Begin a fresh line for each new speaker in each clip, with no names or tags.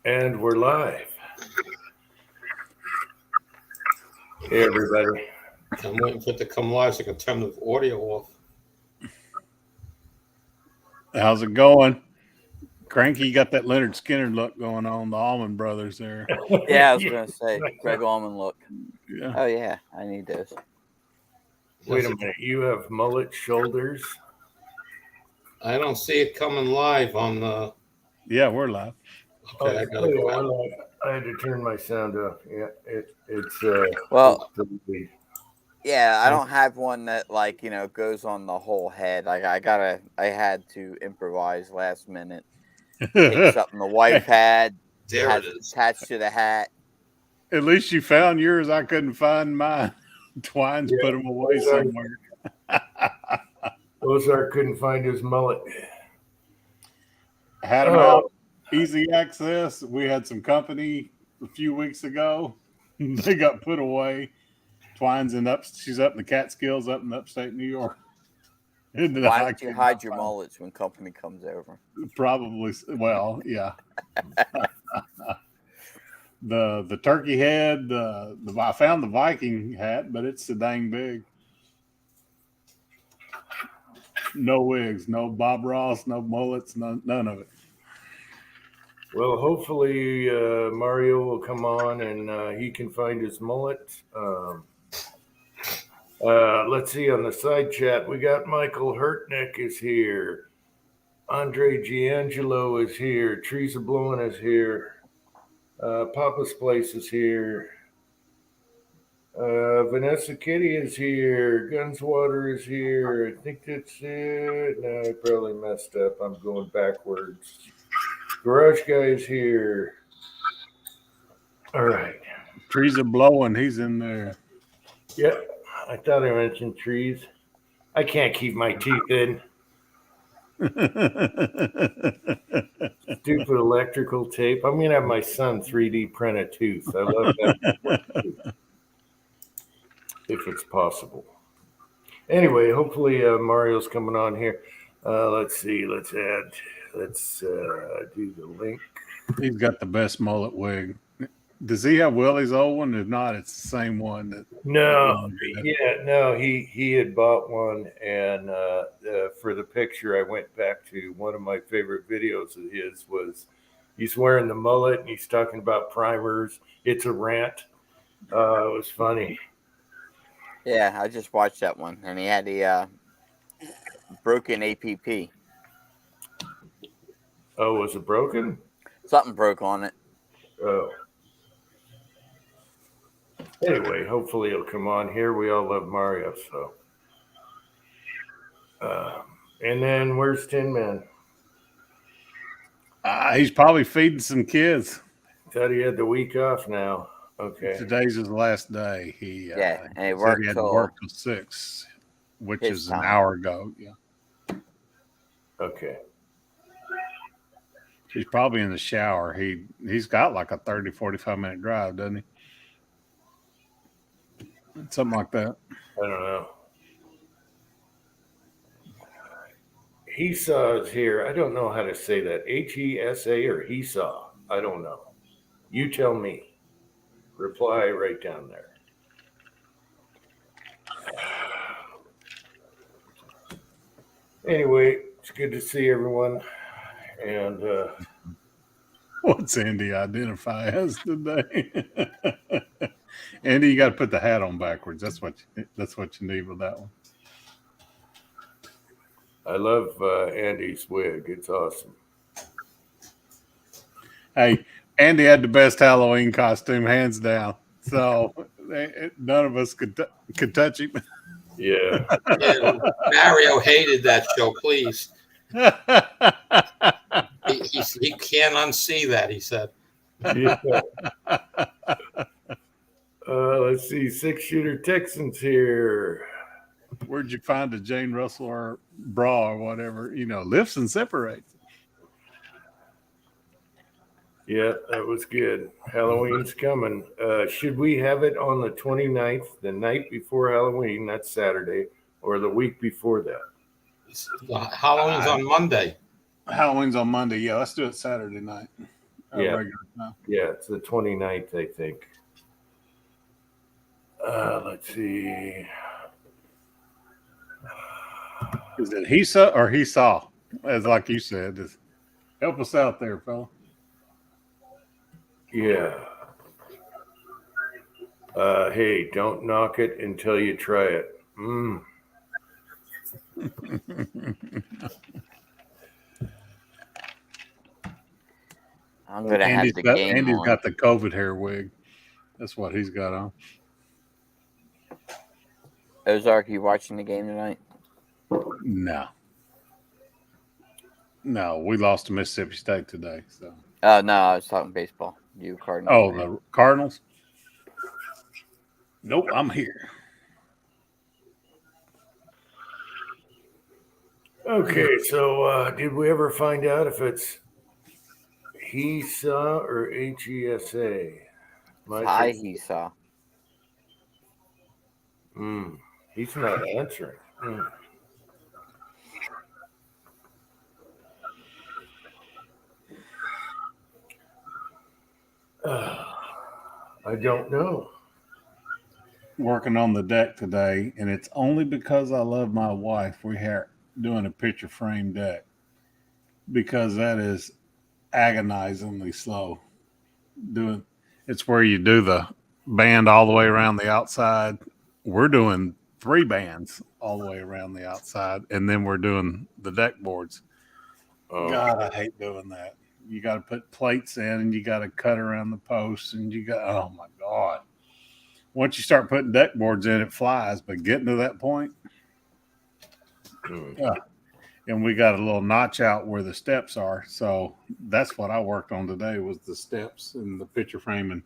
And we're live. Hey, everybody.
I'm waiting for it to come live so I can turn the audio off.
How's it going? Cranky, you got that Leonard Skinner look going on, the Allman Brothers there.
Yeah, I was going to say, Greg Allman look.
Yeah.
Oh, yeah, I need those.
Wait a minute. You have mullet shoulders?
I don't see it coming live on the.
Yeah, we're live.
Okay, I gotta go out.
I had to turn my sound off. Yeah, it's
Well,
it's
yeah, I don't have one that, goes on the whole head. I had to improvise last minute. Take something the wife had,
There
had
it is.
attached to the hat.
At least you found yours. I couldn't find mine. Twine's put them away somewhere.
Ozark couldn't find his mullet.
Had them out, easy access. We had some company a few weeks ago. They got put away. Twine's she's up in the Catskills up in upstate New York.
Why don't you hide your mullets when company comes over?
Probably. Well, yeah. The turkey head, I found the Viking hat, but it's so dang big. No wigs, no Bob Ross, no mullets, none of it.
Well, hopefully Mario will come on and he can find his mullet. Let's see on the side chat. We got Michael Hurtnick is here. Andre Giangelo is here. Teresa Blowin is here. Papa's Place is here. Vanessa Kitty is here. Gunswater is here. I think that's it. No, I probably messed up. I'm going backwards. Garage Guy is here. All right.
Trees are blowing. He's in there.
Yep. I thought I mentioned trees. I can't keep my teeth in. Stupid electrical tape. I'm going to have my son 3D print a tooth. I love that. If it's possible. Anyway, hopefully Mario's coming on here. Let's see. Let's do the link.
He's got the best mullet wig. Does he have Willie's old one? If not, it's the same one.
No, he had bought one, and for the picture, I went back to one of my favorite videos of his. Was he's wearing the mullet and he's talking about primers. It's a rant. It was funny.
Yeah, I just watched that one, and he had the broken APP.
Oh, was it broken?
Something broke on it.
Oh. Anyway, hopefully he'll come on here. We all love Mario, so. And then where's Tin Man?
He's probably feeding some kids.
Thought he had the week off now. Okay.
Today's his last day.
And he
said
worked
he had to
till
work till 6, which is
time.
an hour ago. Yeah.
Okay.
He's probably in the shower. He's got like a 30, 45-minute drive, doesn't he? Something like that.
I don't know. Hesaw is here. I don't know how to say that. Hesa or Hesaw? I don't know. You tell me. Reply right down there. Anyway, it's good to see everyone. And
what's Andy identify as today? Andy, you got to put the hat on backwards. That's what you need with that one.
I love Andy's wig. It's awesome.
Hey, Andy had the best Halloween costume, hands down. So none of us could touch him.
Yeah.
Mario hated that show. Please, he can't unsee that. He said.
Yeah. Let's see. 6-shooter Texans here.
Where'd you find a Jane Russell or bra or whatever? Lifts and separates.
Yeah, that was good. Halloween's coming. Should we have it on the 29th, the night before Halloween? That's Saturday, or the week before that?
Halloween's on Monday.
Halloween's on Monday. Yeah, let's do it Saturday night.
Yeah.
Regular time.
Yeah, it's the 29th, I think. Let's see.
Is it Hisa or he saw? As like you said, help us out there, fella.
Yeah. Hey, don't knock it until you try it.
I'm gonna have the game
Andy's
on.
got the COVID hair wig. That's what he's got on.
Ozark, you watching the game tonight?
No, we lost to Mississippi State today. So,
No, I was talking baseball. You Cardinals.
the Cardinals. Nope, I'm here.
Okay, so did we ever find out if it's HESA or HESA?
He saw.
He's not answering. I don't know.
Working on the deck today, and it's only because I love my wife. We are doing a picture frame deck because that is agonizingly slow. It's where you do the band all the way around the outside. We're doing 3 bands all the way around the outside, and then we're doing the deck boards. God, I hate doing that. You got to put plates in, and you got to cut around the posts, and oh my God. Once you start putting deck boards in, it flies. But getting to that point, and we got a little notch out where the steps are. So that's what I worked on today was the steps and the picture framing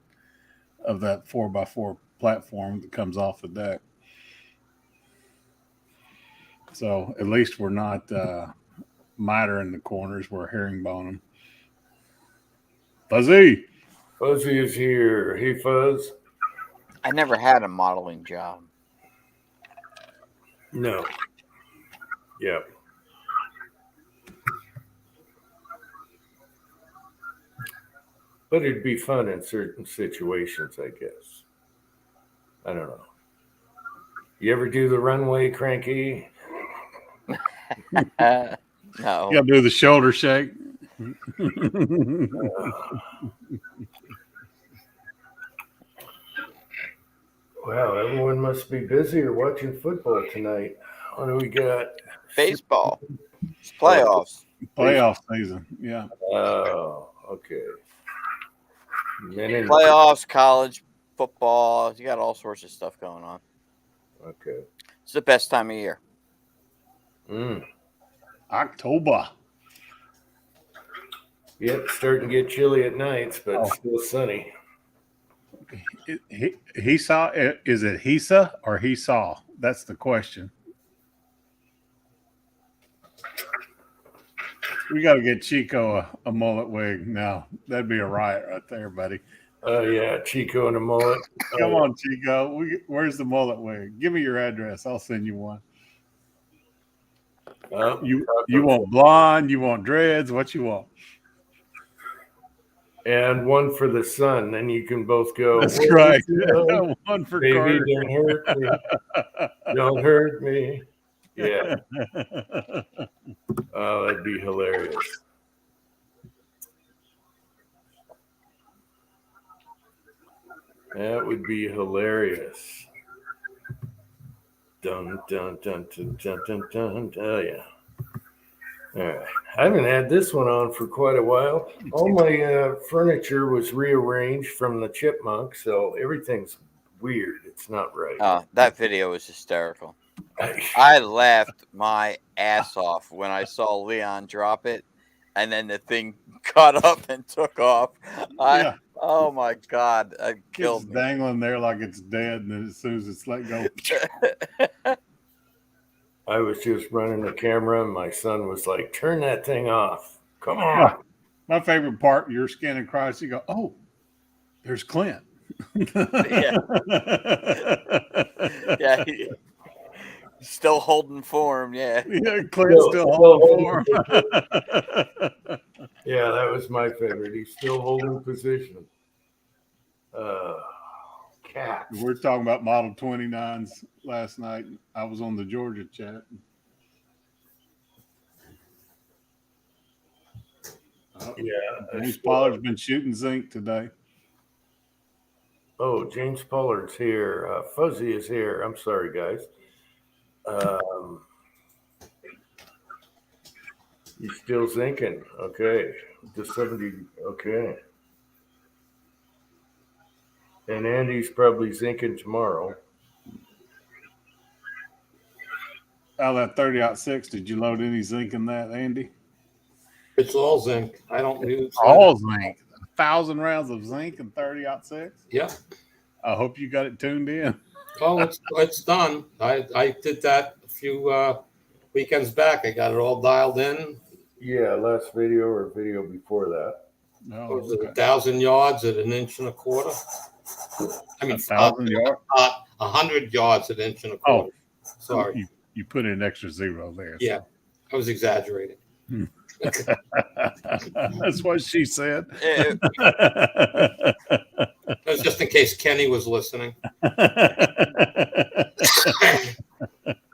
of that 4x4 platform that comes off the deck. So at least we're not mitering the corners. We're herringbone them. Fuzzy
is here. Hey, Fuzz.
I never had a modeling job.
No. Yeah. But it'd be fun in certain situations, I guess. I don't know. You ever do the runway, Cranky?
No.
You got to do the shoulder shake.
Wow, everyone must be busy or watching football tonight. What do we got?
Baseball. It's playoffs.
Playoff season. Yeah.
Oh, okay.
Playoffs, college football. You got all sorts of stuff going on.
Okay.
It's the best time of year.
October.
Yep, starting to get chilly at nights, but still sunny.
He saw. Is it Hisa or he saw? That's the question. We got to get Chico a mullet wig now. That'd be a riot right there, buddy.
Oh yeah, Chico and a mullet.
Come on, Chico. Where's the mullet wig? Give me your address. I'll send you one. You want blonde? You want dreads? What you want?
And one for the sun, then you can both go.
That's right. One for
baby,
Carter.
don't hurt me. Don't hurt me. Yeah. Oh, that'd be hilarious. That would be hilarious. Dun dun dun dun dun dun dun. Oh yeah. All right. I haven't had this one on for quite a while. All my furniture was rearranged from the chipmunk, so everything's weird. It's not right.
That video was hysterical. I laughed my ass off when I saw Leon drop it, and then the thing caught up and took off. Oh my God, it killed me.
Dangling there like it's dead, and then as soon as it's let go.
I was just running the camera, and my son was like, "Turn that thing off. Come on."
My favorite part, you're scanning across, you go, "Oh, there's Clint."
Yeah. Yeah. Still holding form, yeah.
Yeah, Clint's still holding form.
Yeah, that was my favorite. He's still holding position. Cats.
We were talking about Model 29s last night. I was on the Georgia chat.
Yeah.
James Pollard's been shooting zinc today.
Oh, James Pollard's here. Fuzzy is here. I'm sorry, guys. He's still zinking. Okay. The 70. Okay. And Andy's probably zinking tomorrow.
Out of that 30-06, did you load any zinc in that, Andy?
It's all zinc. I don't use
All zinc. 1,000 rounds of zinc and 30-06?
Yeah.
I hope you got it tuned in.
Oh, it's done. I did that a few weekends back. I got it all dialed in.
Yeah, last video or video before that.
No,
Was it 1,000 yards at 1.25 inches? I mean,
1,000 yards.
100 yards at 1.25 inches.
Oh,
sorry.
You put an extra zero there.
Yeah, I was exaggerating.
That's what she said.
It was just in case Kenny was listening.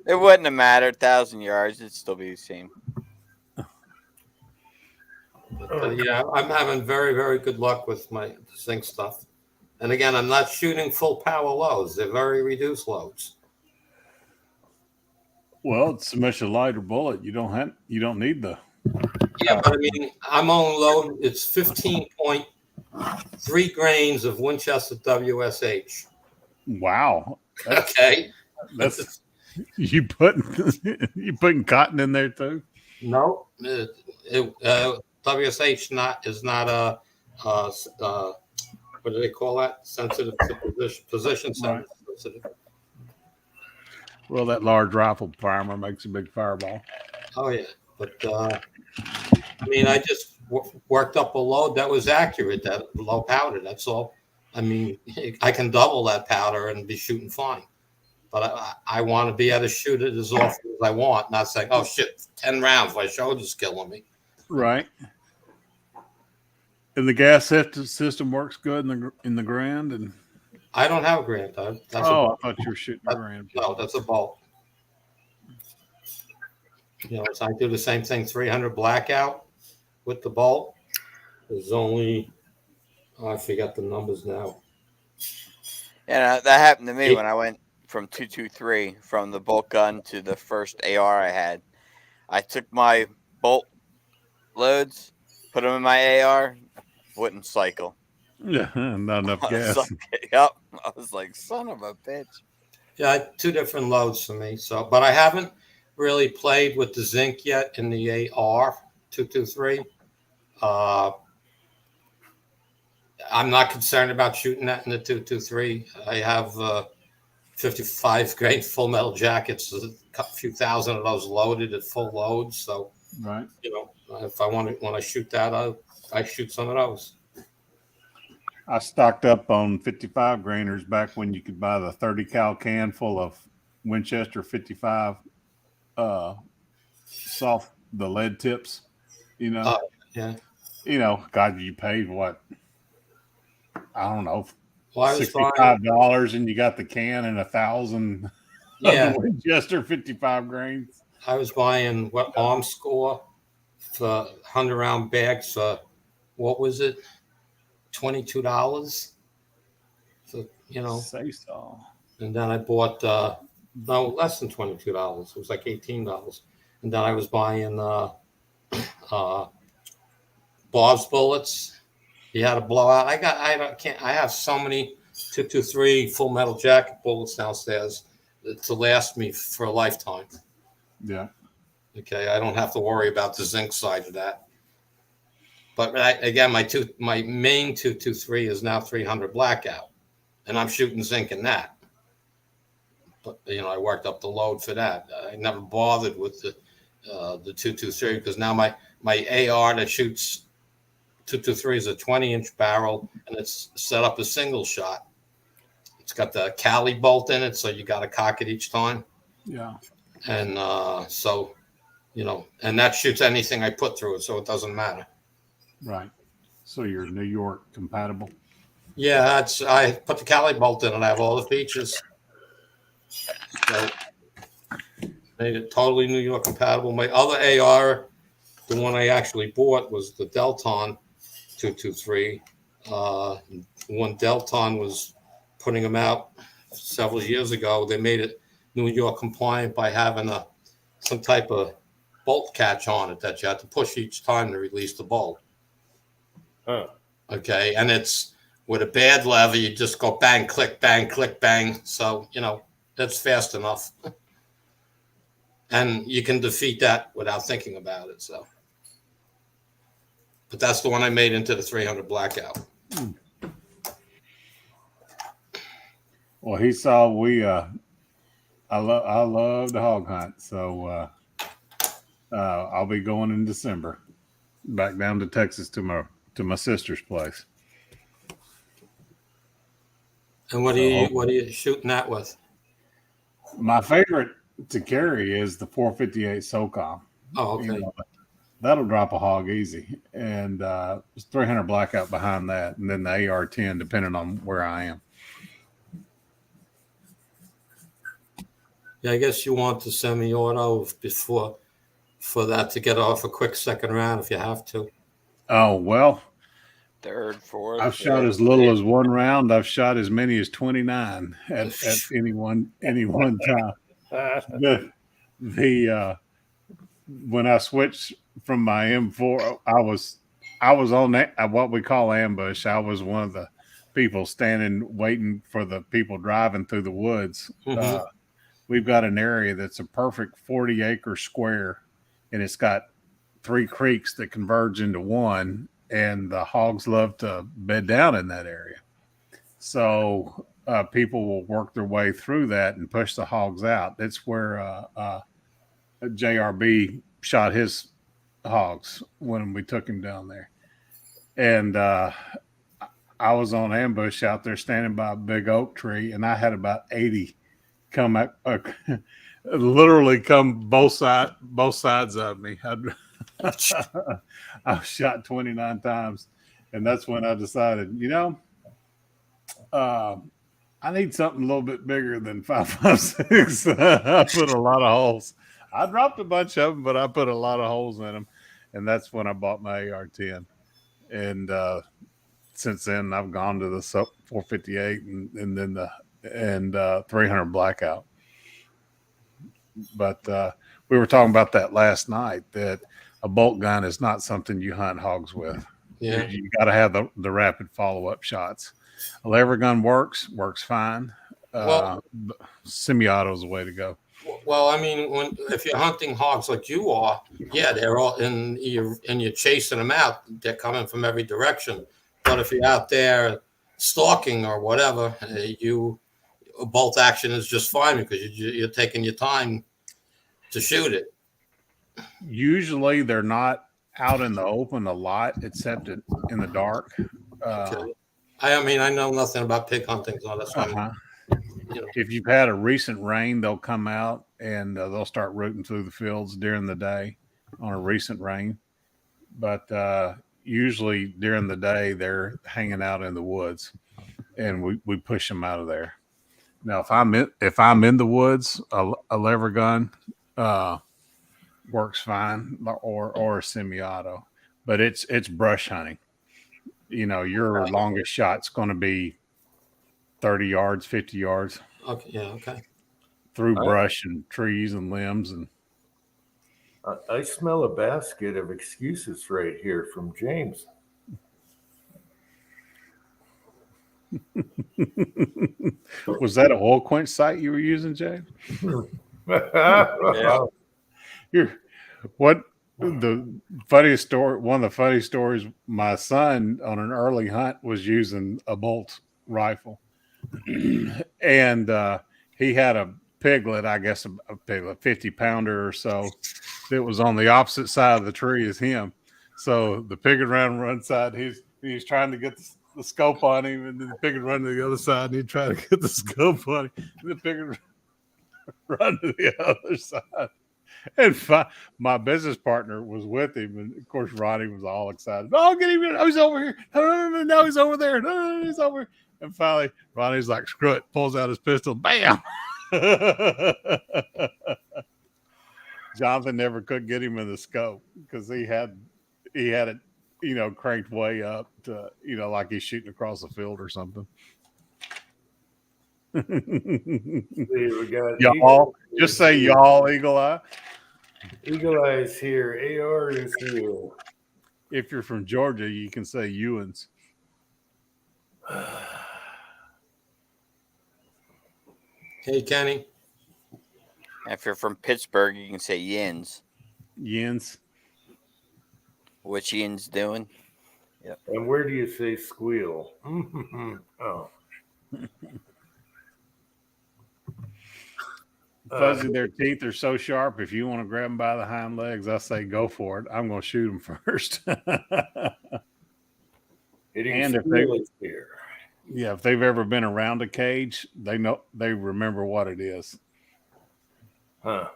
It wouldn't have mattered. 1,000 yards, it'd still be the same.
Yeah, I'm having very, very good luck with my zinc stuff. And again, I'm not shooting full power loads. They're very reduced loads.
Well, it's a much lighter bullet. You don't need the.
Yeah, but I mean, I'm only loading. It's 15.3 grains of Winchester WSH.
Wow.
Okay.
That's you putting cotton in there too.
No, WSH is not a what do they call that? Sensitive to position
Right.
sensitive.
Well, that large rifle primer makes a big fireball.
Oh yeah, but I mean, I just worked up a load that was accurate, that low powder. That's all. I mean, I can double that powder and be shooting fine. But I want to be able to shoot it as often as I want, not saying, oh shit, 10 rounds, my shoulder's killing me.
Right. And the gas system works good in the Grand. And
I don't have a Grand.
I thought you were shooting a Grand.
No, that's a bolt. You know, so I do the same thing, 300 blackout with the bolt. There's only, I forgot the numbers now.
Yeah, that happened to me when I went from 223 from the bolt gun to the first AR I had. I took my bolt loads, put them in my AR, wouldn't cycle.
Yeah, not enough gas.
Yep. I was like, son of a bitch.
Yeah, 2 different loads for me. So, but I haven't really played with the zinc yet in the AR 223. I'm not concerned about shooting that in the 223. I have 55 grain full metal jackets, a few thousand of those loaded at full loads. So,
Right.
you know, if I want to, when I shoot that, I shoot some of those.
I stocked up on 55 grainers back when you could buy the 30 cal can full of Winchester 55 soft, the lead tips, you know.
Yeah.
You know, God, you paid what? I don't know,
Well,
$65, and you got the can and 1,000
yeah.
Winchester 55 grains.
I was buying what arm score for 100 round bags for what was it? $22. So, you know,
Say so.
and then I bought no less than $22. It was like $18. And then I was buying Bob's bullets. You had to blow out. I have so many 223 full metal jacket bullets downstairs to last me for a lifetime.
Yeah.
Okay, I don't have to worry about the zinc side of that. But again, my main 223 is now 300 blackout, and I'm shooting zinc in that. But you know, I worked up the load for that. I never bothered with the 223 because now my AR that shoots 223 is a 20-inch barrel, and it's set up a single shot. It's got the Cali bolt in it, so you got to cock it each time.
Yeah.
And so, you know, and that shoots anything I put through it, so it doesn't matter.
Right. So you're New York compatible.
Yeah, I put the Cali bolt in and I have all the features. So made it totally New York compatible. My other AR, the one I actually bought, was the Delton 223. When Delton was putting them out several years ago, they made it New York compliant by having some type of bolt catch on it that you had to push each time to release the bolt.
Huh.
Okay, and it's with a bad lever, you just go bang, click, bang. So that's fast enough, and you can defeat that without thinking about it. So, but that's the one I made into the 300 blackout.
Well, he saw I love the hog hunt, so I'll be going in December back down to Texas to my sister's place.
And what are you shooting that with?
My favorite to carry is the 458 SOCOM.
Oh, okay.
That'll drop a hog easy, and 300 blackout behind that, and then the AR-10 depending on where I am.
Yeah, I guess you want the semi-auto for that to get off a quick second round if you have to.
Oh well,
third, fourth.
I've shot as little as one round. I've shot as many as 29 at any one time. The when I switched from my M4, I was on what we call ambush. I was one of the people standing waiting for the people driving through the woods.
Mm-hmm.
We've got an area that's a perfect 40-acre square, and it's got 3 creeks that converge into one, and the hogs love to bed down in that area. So people will work their way through that and push the hogs out. That's where JRB shot his hogs when we took him down there. And I was on ambush out there standing by a big oak tree, and I had about 80 come literally come both sides of me. I was shot 29 times, and that's when I decided, I need something a little bit bigger than 5.56. I put a lot of holes. I dropped a bunch of them, but I put a lot of holes in them, and that's when I bought my AR-10. And since then, I've gone to the 458 and then the 300 blackout. But we were talking about that last night, that a bolt gun is not something you hunt hogs with.
Yeah.
You got to have the rapid follow-up shots. A lever gun works fine. Semi-auto is the way to go.
Well, I mean, if you're hunting hogs like you are, yeah, they're all and you're chasing them out. They're coming from every direction. But if you're out there stalking or whatever, a bolt action is just fine because you're taking your time to shoot it.
Usually, they're not out in the open a lot, except in the dark.
Okay. I know nothing about pig hunting, so that's why.
If you've had a recent rain, they'll come out and they'll start rooting through the fields during the day on a recent rain. But usually during the day, they're hanging out in the woods, and we push them out of there. Now, if I'm in the woods, a lever gun works fine, or a semi-auto, but it's brush hunting. Your longest shot's going to be 30 yards, 50 yards.
Okay. Yeah. Okay.
Through brush and trees and limbs. And
I smell a basket of excuses right here from James.
Was that an oil quench site you were using, James?
Yeah.
The funniest story, one of the funny stories, my son on an early hunt was using a bolt rifle. And he had a piglet, I guess a piglet, 50-pounder or so, that was on the opposite side of the tree as him. So the pig would run one side. He's trying to get the scope on him, and then the pig would run to the other side, and he'd try to get the scope on him. And the pig would run to the other side. And my business partner was with him, and of course Ronnie was all excited. Oh, get him! Oh, he's over here! No, no, he's over there! No, he's over. And finally, Ronnie's like, "Screw it!" Pulls out his pistol. Bam! Jonathan never could get him in the scope because he had it, cranked way up to, like he's shooting across the field or something.
See, we got
Y'all, just say y'all, Eagle Eye.
Eagle Eye is here. AR is here.
If you're from Georgia, you can say Ewans.
Hey, Kenny.
If you're from Pittsburgh, you can say Yins.
Yins.
What Yins doing?
Yep. And where do you say squeal? Oh.
Fuzzy, their teeth are so sharp. If you want to grab them by the hind legs, I say go for it. I'm going to shoot them first. And if if they've ever been around a cage, they remember what it is.
Huh.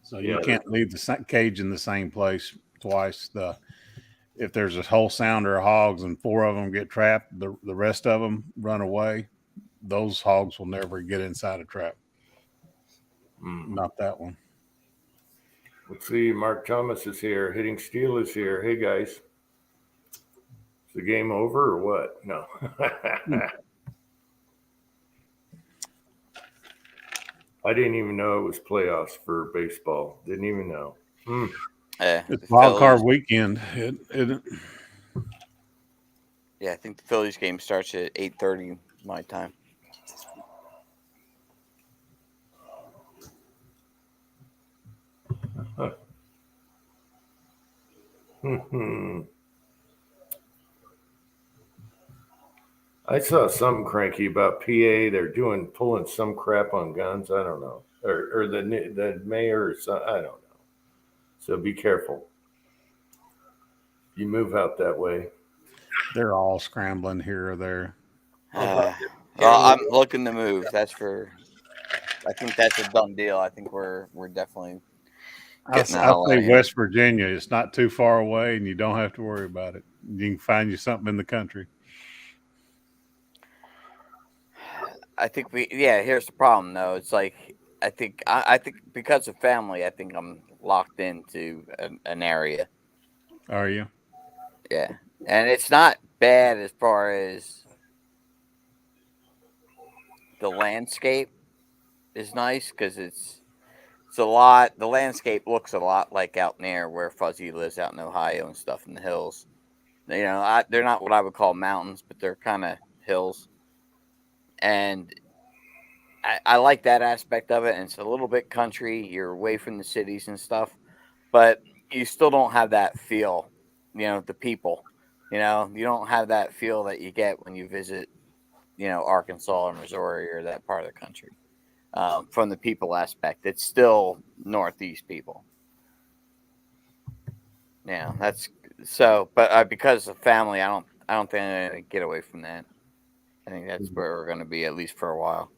So you can't leave the cage in the same place twice. If there's a whole sounder of hogs and 4 of them get trapped, the rest of them run away. Those hogs will never get inside a trap. Not that one.
Let's see. Mark Thomas is here. Hitting Steel is here. Hey, guys. Is the game over or what? No. I didn't even know it was playoffs for baseball. Didn't even know.
It's wild card weekend.
Yeah, I think the Phillies game starts at 8:30 my time.
I saw something cranky about PA. They're pulling some crap on guns. I don't know, or the mayor or something. I don't know. So be careful. You move out that way.
They're all scrambling here or there.
Well, I'm looking to move. I think that's a done deal. I think we're definitely.
I say West Virginia. It's not too far away, and you don't have to worry about it. You can find you something in the country.
I think here's the problem though. It's like I think because of family, I think I'm locked into an area.
Are you?
Yeah, and it's not bad as far as the landscape is nice because it's a lot. The landscape looks a lot like out there where Fuzzy lives out in Ohio and stuff in the hills. They're not what I would call mountains, but they're kind of hills. And I like that aspect of it. And it's a little bit country. You're away from the cities and stuff, but you still don't have that feel, the people, you don't have that feel that you get when you visit, Arkansas or Missouri or that part of the country. From the people aspect, it's still Northeast people. Yeah, that's so. But because of family, I don't think I'm gonna get away from that. I think that's where we're going to be at least for a while.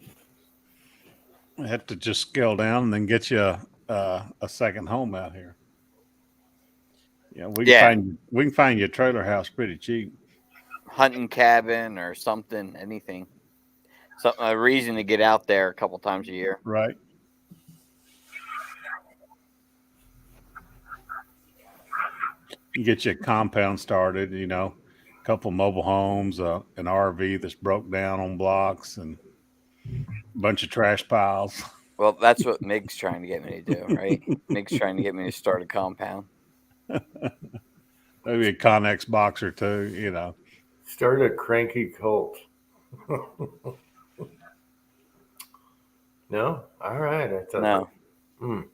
I have to just scale down and then get you a second home out here. Yeah, we can find you a trailer house pretty cheap.
Hunting cabin or something, anything. A reason to get out there a couple times a year.
Right. You get you a compound started, a couple mobile homes, an RV that's broke down on blocks, and a bunch of trash piles.
Well, that's what Mig's trying to get me to do, right? Mig's trying to get me to start a compound.
Maybe a Connex box or two,
Start a cranky cult. No? All right. I thought
No.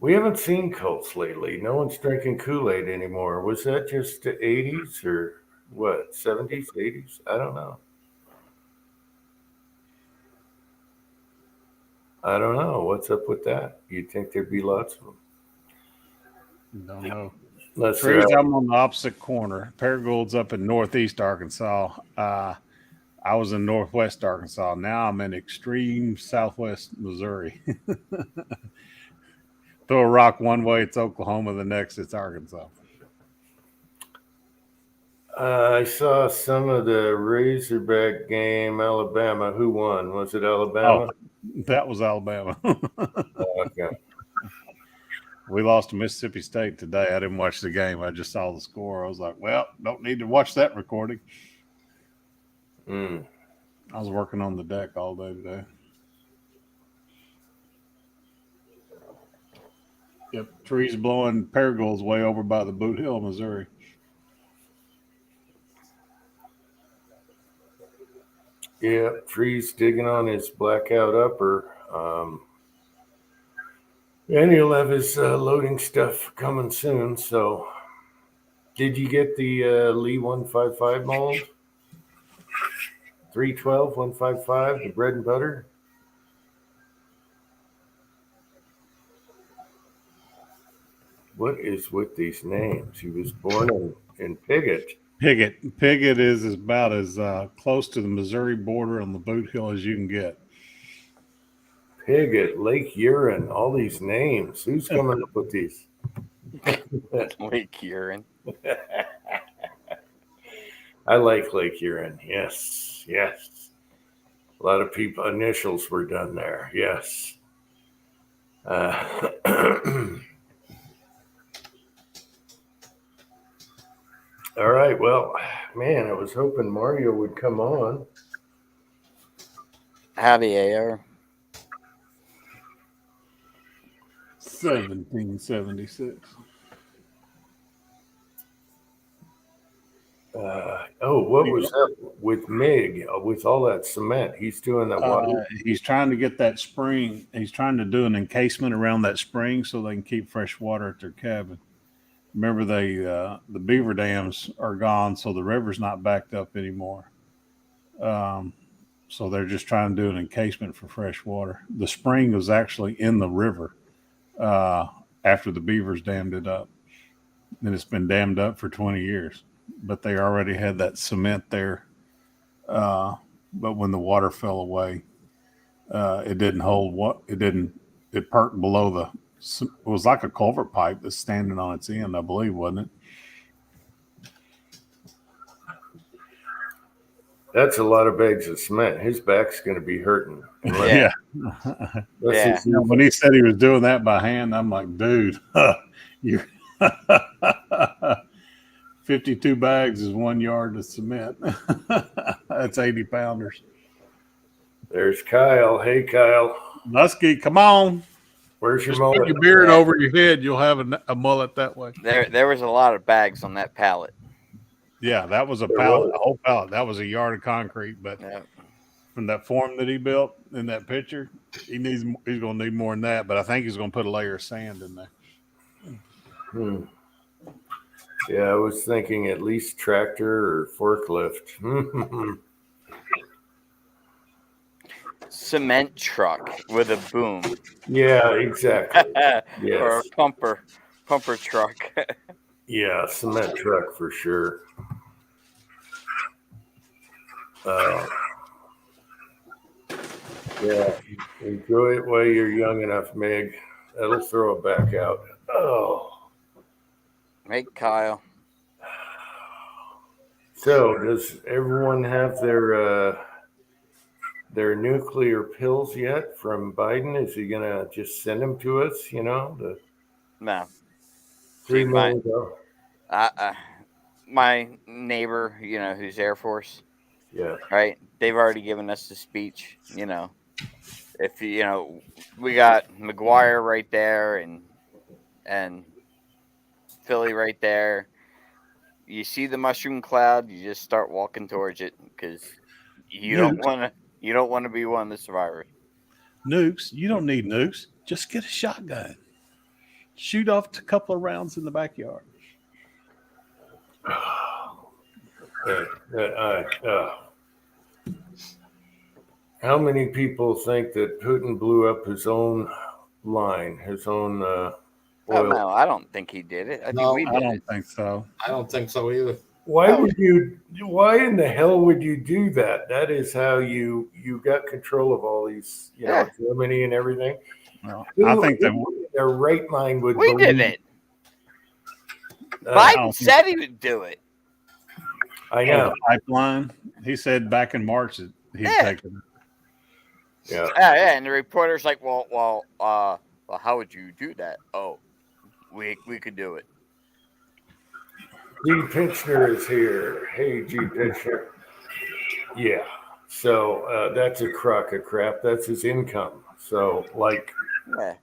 We haven't seen cults lately. No one's drinking Kool-Aid anymore. Was that just the 80s or what? 70s, 80s? I don't know. I don't know. What's up with that? You'd think there'd be lots of them.
Don't know.
I'm
on the opposite corner. Paragould's up in northeast Arkansas. I was in northwest Arkansas. Now I'm in extreme southwest Missouri. Throw a rock one way, it's Oklahoma. The next, it's Arkansas.
I saw some of the Razorback game, Alabama. Who won? Was it Alabama?
That was Alabama.
Okay.
We lost to Mississippi State today. I didn't watch the game. I just saw the score. I was like, well, don't need to watch that recording.
Mm.
I was working on the deck all day today. Yep, trees blowing paragolds way over by the Boot Hill, Missouri.
Yeah, Freeze digging on his blackout upper. And he'll have his loading stuff coming soon. So, did you get the Lee 155 mold? 312, 155, the bread and butter? What is with these names? He was born in Piggott.
Piggott is about as close to the Missouri border on the Boot Hill as you can get.
Piggott, Lake Huron, all these names. Who's coming up with these?
Lake Huron.
I like Lake Huron. Yes, yes. A lot of people, initials were done there. Yes. All right. Well, man, I was hoping Mario would come on.
Howdy, AR.
1776.
What was up with Mig with all that cement? He's doing that water.
He's trying to get that spring. He's trying to do an encasement around that spring so they can keep fresh water at their cabin. Remember, the beaver dams are gone, so the river's not backed up anymore. So they're just trying to do an encasement for fresh water. The spring was actually in the river after the beavers dammed it up, and it's been dammed up for 20 years. But they already had that cement there. But when the water fell away, it didn't hold what it didn't. It perked below the. It was like a culvert pipe that's standing on its end, I believe, wasn't it?
That's a lot of bags of cement. His back's going to be hurting.
Yeah. When he said he was doing that by hand, I'm like, dude, you 52 bags is 1 yard of cement. That's 80 pounders.
There's Kyle. Hey, Kyle.
Lusky, come on.
Where's your
Just
mullet?
put your beard over your head. You'll have a mullet that way.
There was a lot of bags on that pallet.
Yeah, that was a pallet, a whole pallet. That was a yard of concrete. But from that form that he built in that picture, he's going to need more than that. But I think he's going to put a layer of sand in there.
Yeah, I was thinking at least tractor or forklift.
Cement truck with a boom.
Yeah, exactly. Yes.
Or a pumper truck.
Yeah, cement truck for sure. Yeah, enjoy it while you're young enough, Meg. That'll throw it back out. Oh.
Hey, Kyle.
So, does everyone have their nuclear pills yet from Biden? Is he gonna just send them to us? You know, the
No.
3 million.
My neighbor, who's Air Force.
Yeah.
Right. They've already given us the speech. If we got McGuire right there and Philly right there. You see the mushroom cloud, you just start walking towards it because you don't want to be one of the survivors.
Nukes, you don't need nukes. Just get a shotgun. Shoot off a couple of rounds in the backyard.
How many people think that Putin blew up his own line, his own oil?
Oh, no, I don't think he did it. I
don't think so.
I don't think so either.
Why in the hell would you do that? That is how you got control of all these, Germany and everything.
Well, I think that
their right mind would
We
believe.
didn't.
Uh,
Biden said he would do it.
I
Oh,
know.
the pipeline. He said back in March that he'd
Yeah.
take it.
Yeah.
Yeah, and the reporter's like, well, how would you do that? Oh, we could do it.
G. Pinchner is here. Hey, G. Pinchner. Yeah. So that's a crock of crap. That's his income. So, like,
Yeah.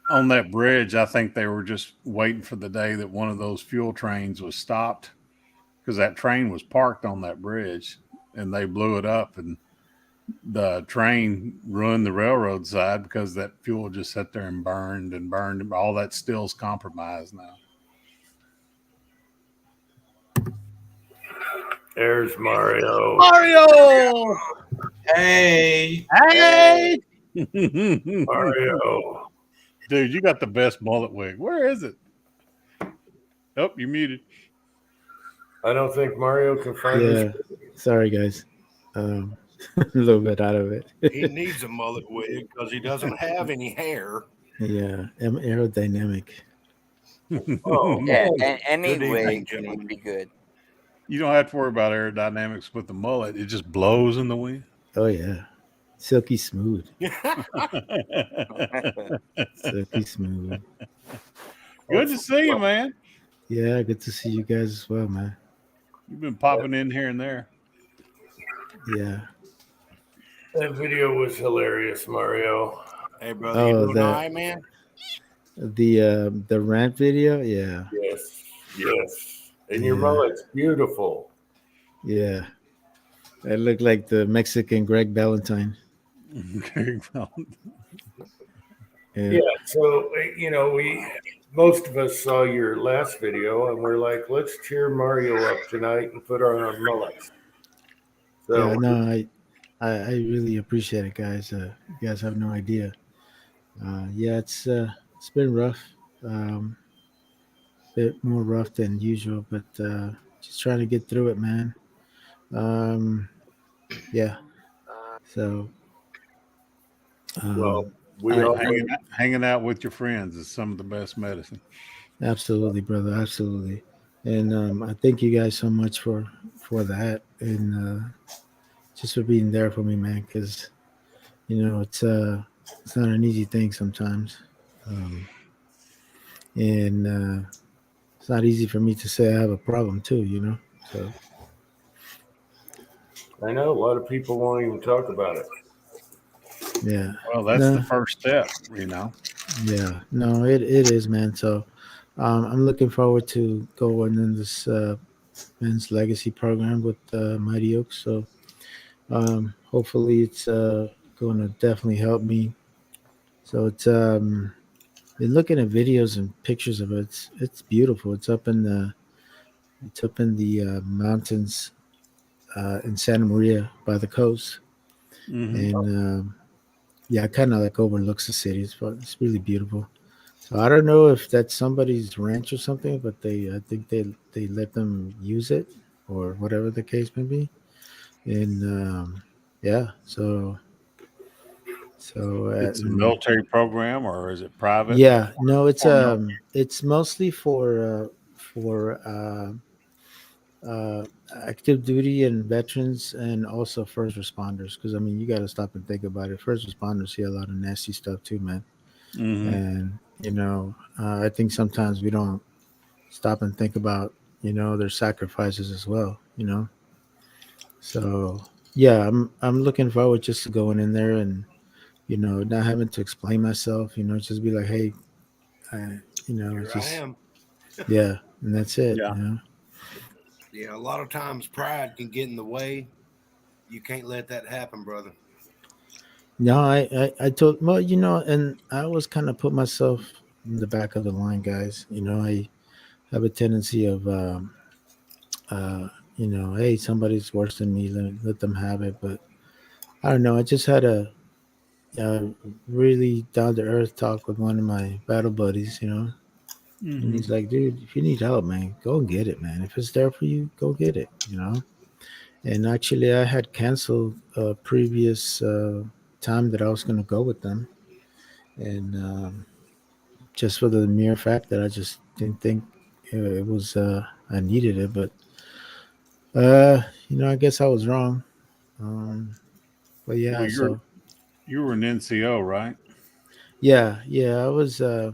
On that bridge, I think they were just waiting for the day that one of those fuel trains was stopped because that train was parked on that bridge and they blew it up and the train ruined the railroad side because that fuel just sat there and burned and burned. All that still's compromised now.
there's Mario.
Mario!
Hey,
Hey!
Mario.
Dude, you got the best mullet wig. Where is it? Oh, you muted.
I don't think Mario can find
Yeah,
his.
sorry guys, a little bit out of it.
He needs a mullet wig because he doesn't have any hair.
Yeah, aerodynamic.
Oh,
Yeah,
man.
and any
Good evening,
wig would
gentlemen.
be good.
You don't have to worry about aerodynamics with the mullet. It just blows in the wind.
Oh yeah, silky smooth, silky smooth.
Good to see you, man.
Yeah, good to see you guys as well, man.
You've been popping in here and there.
Yeah.
That video was hilarious, Mario.
Hey, brother,
Oh,
you doing
that-
all right, man?
The rant video, yeah,
Yes. Yes. And your
Yeah.
mullet's beautiful.
yeah. I look like the Mexican Greg Valentine.
Okay, well,
Yeah. So, most of us saw your last video and we're like, let's cheer Mario up tonight and put on our mullets. So,
Yeah, no, I really appreciate it, guys. You guys have no idea. Yeah, it's been rough, bit more rough than usual, but just trying to get through it, man. Yeah. So,
well, we
I-
all
hanging out with your friends is some of the best medicine.
absolutely, brother, absolutely. And I thank you guys so much for that, and just for being there for me, man. Because it's not an easy thing sometimes, and it's not easy for me to say I have a problem too. So
I know a lot of people won't even talk about it.
yeah,
Well, that's
No.
the first step,
yeah, no, it is, man. So I'm looking forward to going in this men's legacy program with Mighty Oaks. So hopefully it's going to definitely help me. So it's been looking at videos and pictures of it. It's beautiful. It's up in the mountains in Santa Maria by the coast,
Mm-hmm.
and yeah, it kind of like overlooks the city. It's really beautiful. So I don't know if that's somebody's ranch or something, but I think they let them use it or whatever the case may be. And yeah, so
It's a military program, or is it private?
yeah, no,
Or no?
it's mostly for uh, active duty and veterans and also first responders. Because I mean, you got to stop and think about it. First responders see a lot of nasty stuff too, man.
Mm-hmm.
And I think sometimes we don't stop and think about their sacrifices as well. So yeah, I'm looking forward just to going in there and not having to explain myself. Just be like, hey,
Here
it's
I
just
am.
yeah, and that's it.
Yeah.
Yeah, a lot of times pride can get in the way. You can't let that happen, brother.
No, I told well, and I always kind of put myself in the back of the line, guys. I have a tendency of hey, somebody's worse than me, let them have it. But I don't know. I just had a really down to earth talk with one of my battle buddies, and
Mm-hmm.
he's like, dude, if you need help, man, go and get it, man. If it's there for you, go get it. And actually, I had canceled a previous time that I was going to go with them, and just for the mere fact that I just didn't think it was I needed it. But I guess I was wrong. Um, but
Well,
yeah, so
you were an NCO, right?
yeah, I was an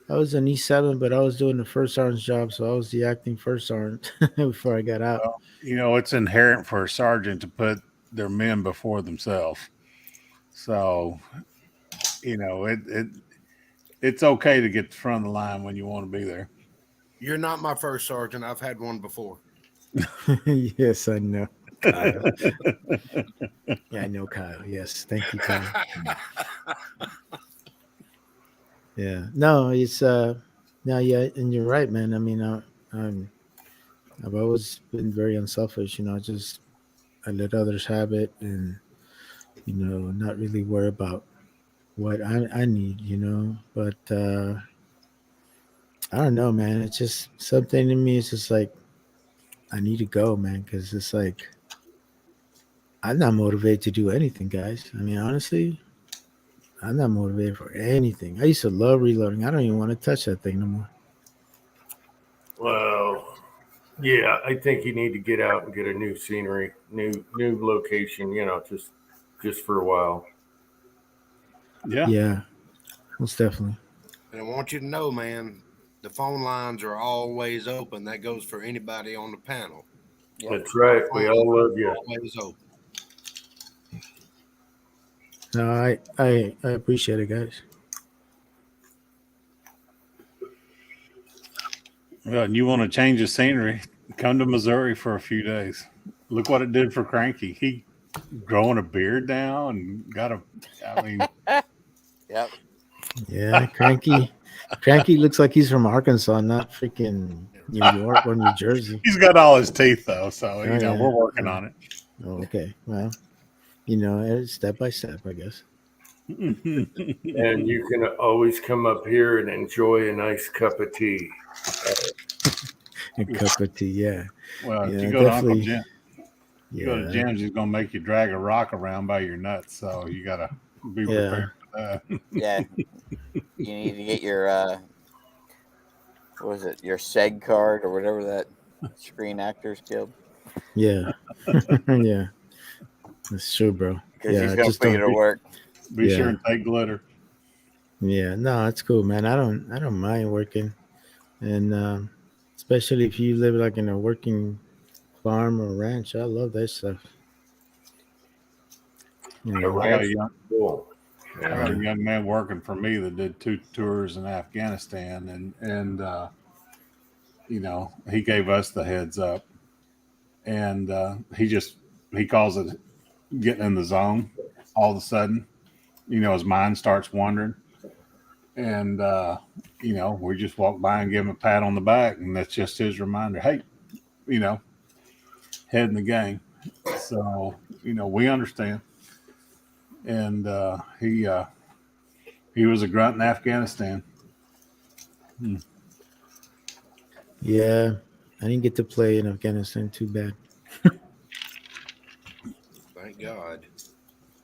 E7, but I was doing the first sergeant's job, so I was the acting first sergeant before I got out.
Well, it's inherent for a sergeant to put their men before themselves. So, it's okay to get to the front of the line when you want to be there.
You're not my first sergeant. I've had one before.
Yes, I know, Kyle. Yeah, I know, Kyle. Yes, thank you, Kyle. Yeah, no, it's no, yeah, and you're right, man. I mean, I'm I've always been very unselfish. Just I let others have it, and not really worry about what I need. But I don't know, man. It's just something in me. It's just like I need to go, man, because it's like I'm not motivated to do anything, guys. I mean, honestly, I'm not motivated for anything. I used to love reloading. I don't even want to touch that thing no more.
Well, yeah, I think you need to get out and get a new scenery, new location. Just for a while.
Yeah.
Yeah, most definitely.
And I want you to know, man, the phone lines are always open. That goes for anybody on the panel.
Yep.
That's right.
Phone
We
lines
all love
are
you.
always open.
No, I appreciate it, guys.
Well, and you want to change the scenery, come to Missouri for a few days. Look what it did for Cranky. He growing a beard now and I mean,
Yep.
Yeah, Cranky looks like he's from Arkansas, not freaking New York or New Jersey.
he's got all his teeth though. So,
Oh yeah.
we're working
Oh,
on it.
oh, okay. Well, step by step, I guess.
And you can always come up here and enjoy a nice cup of tea.
A cup of tea, yeah.
Well, if you
Yeah,
go to Uncle
definitely.
Jim, you go to
Yeah.
Jim's, he's gonna make you drag a rock around by your nuts. So you gotta be
Yeah.
prepared for that.
Yeah. You need to get your what was it? Your SEG card or whatever that Screen Actors Guild,
Yeah. Yeah. That's true, bro.
because he's
Yeah,
gonna
just
put you
don't.
to work.
Be sure
Yeah.
and take glitter.
Yeah. No, it's cool, man. I don't mind working, and especially if you live like in a working farm or ranch. I love that stuff. You
A
know.
I got a
ranch is
young
cool.
I got a
Yeah.
young man working for me that did 2 tours in Afghanistan, and he gave us the heads up, and he calls it getting in the zone. All of a sudden, his mind starts wandering, and we just walk by and give him a pat on the back, and that's just his reminder. Hey, you know, head in the game. So we understand, and he was a grunt in Afghanistan.
Yeah. I didn't get to play in Afghanistan. Too bad.
Thank God.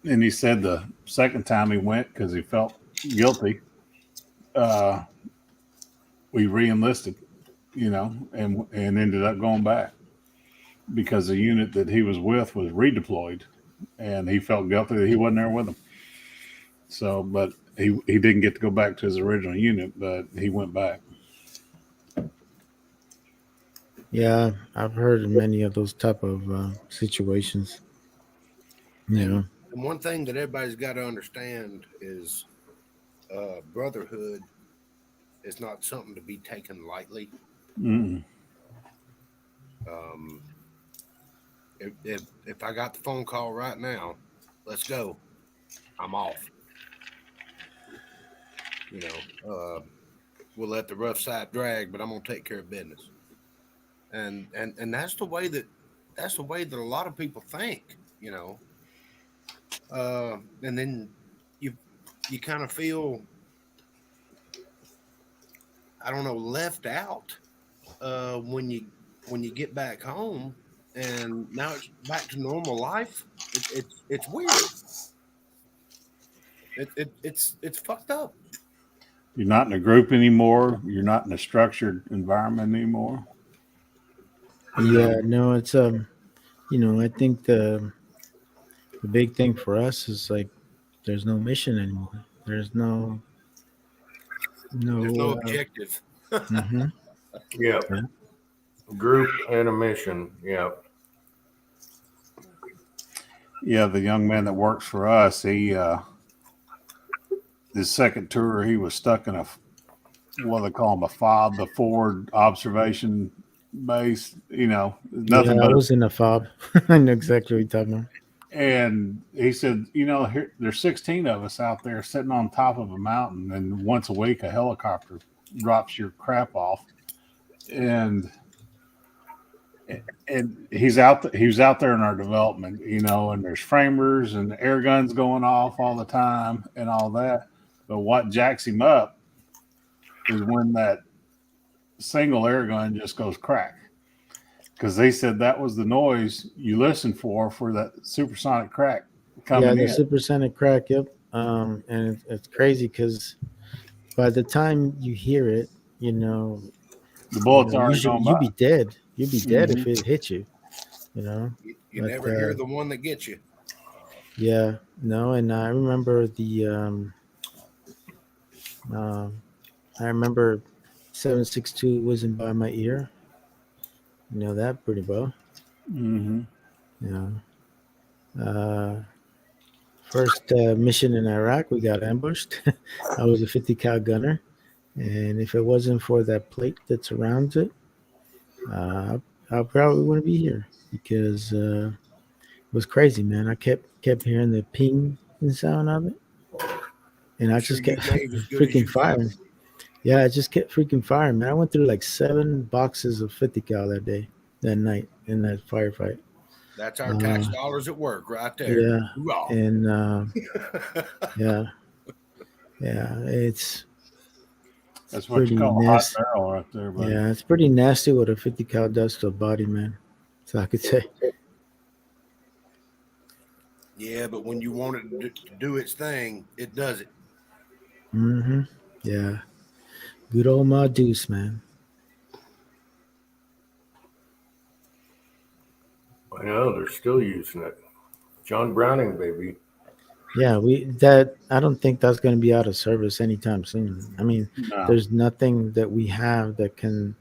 And he said the second time he went because he felt guilty, uh, we re-enlisted, and ended up going back because the unit that he was with was redeployed, and he felt guilty that he wasn't there with them. So, but he didn't get to go back to his original unit, but he went back.
Yeah, I've heard of many of those type of situations. You
And
know.
and one thing that everybody's got to understand is brotherhood is not something to be taken lightly.
Mm-mm.
Um, if I got the phone call right now, let's go. I'm off. You know, we'll let the rough side drag, but I'm gonna take care of business. And that's the way that a lot of people think. And then you you kind of feel, I don't know, left out when you get back home, and now it's back to normal life. It's weird. It's fucked up.
You're not in a group anymore. You're not in a structured environment anymore.
Yeah, no, it's I think the big thing for us is like there's no mission anymore. There's no
There's no
no.
objective.
Mm-hmm.
Yeah.
Yeah.
Group and a mission. Yeah.
Yeah, the young man that works for us, his second tour, he was stuck in a what they call them a fob, the forward observation base.
Yeah,
Nothing
I
but
was in a fob. I know exactly what you're talking about.
and he said, here there's 16 of us out there sitting on top of a mountain, and once a week a helicopter drops your crap off, and he was out there in our development, and there's framers and air guns going off all the time and all that. But what jacks him up is when that single air gun just goes crack. Because they said that was the noise you listened for that supersonic crack
Yeah,
coming
the
in.
supersonic crack. Yep. And it's crazy because by the time you hear it,
The bullets already
usually
gone by.
you'd be dead. You'd be dead if
Mhm.
it hit you. You know.
You
But
never hear the one that gets you.
yeah, no, and I remember um, I remember 7.62 wasn't by my ear. You know that pretty well.
Mhm.
Yeah. Uh, First mission in Iraq, we got ambushed. I was a 50 cal gunner, and if it wasn't for that plate that surrounds it, I probably wouldn't be here because it was crazy, man. I kept hearing the ping sound of it, and
I'm
I
sure
just
you
kept
gave as good as
freaking
you got.
firing. Yeah, I just kept freaking firing, man. I went through like 7 boxes of 50 cal that night in that firefight.
That's our tax
Uh,
dollars at work right there.
yeah,
Hoorah.
and yeah, yeah, it's
That's what you
pretty
call a hot
nasty.
barrel right there, buddy.
Yeah, it's pretty nasty what a 50 cal does to a body, man. So I could say.
Yeah, but when you want it to do its thing, it does it.
Hmm. Yeah, good old Ma Deuce, man.
I know they're still using it. John Browning, baby.
Yeah, I don't think that's going to be out of service anytime soon. I mean,
No.
there's nothing that we have that can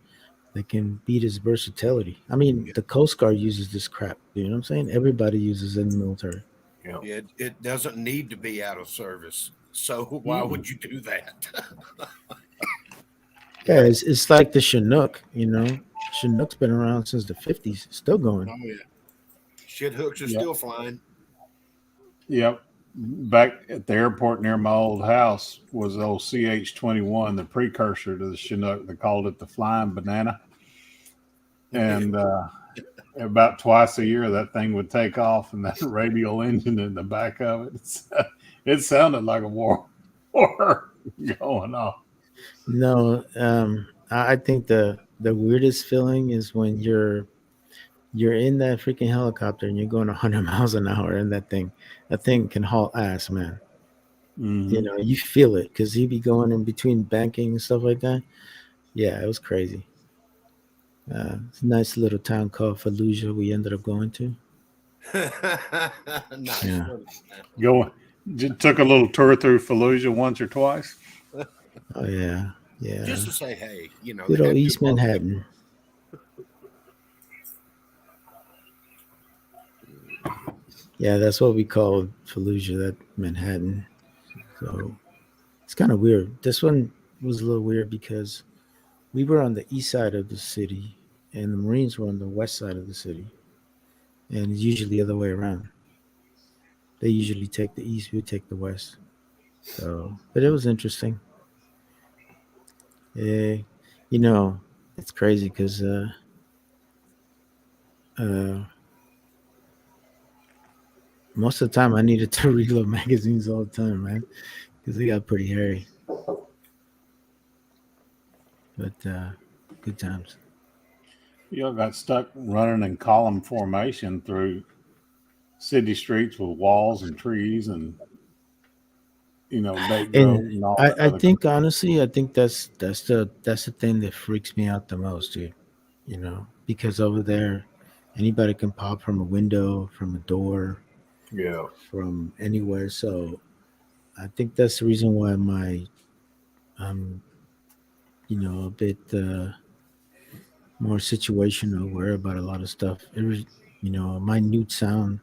beat his versatility. I mean, the Coast Guard uses this crap. You know what I'm saying? Everybody uses it in the military.
Yeah.
It doesn't need to be out of service. So why
Mm-mm.
would you do that?
Yeah, it's like the Chinook. Chinook's been around since the 50s, still going.
Oh yeah. Shit hooks are
Yep.
still flying.
Yep. Back at the airport near my old house was the old CH-21, the precursor to the Chinook. They called it the flying banana. And about twice a year, that thing would take off, and that radial engine in the back of it, it sounded like a war going on.
No, I think the weirdest feeling is when you're in that freaking helicopter and you're going 100 miles an hour, and that thing can haul ass, man.
Mm-hmm.
You feel it because he'd be going in between banking and stuff like that. Yeah, it was crazy. It's a nice little town called Fallujah we ended up going to.
Nice.
Yeah.
Took a little tour through Fallujah once or twice.
Oh yeah,
Just
yeah.
to say, hey,
Good
they
old
got
East
good barbecue.
Manhattan. Yeah, that's what we call Fallujah, that Manhattan. So it's kind of weird. This one was a little weird because we were on the east side of the city and the Marines were on the west side of the city. And it's usually the other way around. They usually take the east, we take the west. So, but it was interesting. Eh, you know, it's crazy because uh, most of the time I needed to reload magazines all the time, man, because they got pretty hairy. But good times.
You got stuck running in column formation through city streets with walls and trees and date
And
road and all that
I
other.
think honestly, I think that's the thing that freaks me out the most, dude. Because over there, anybody can pop from a window, from a door,
Yeah.
from anywhere. So I think that's the reason why I'm a bit more situational, aware about a lot of stuff. Every a minute sound,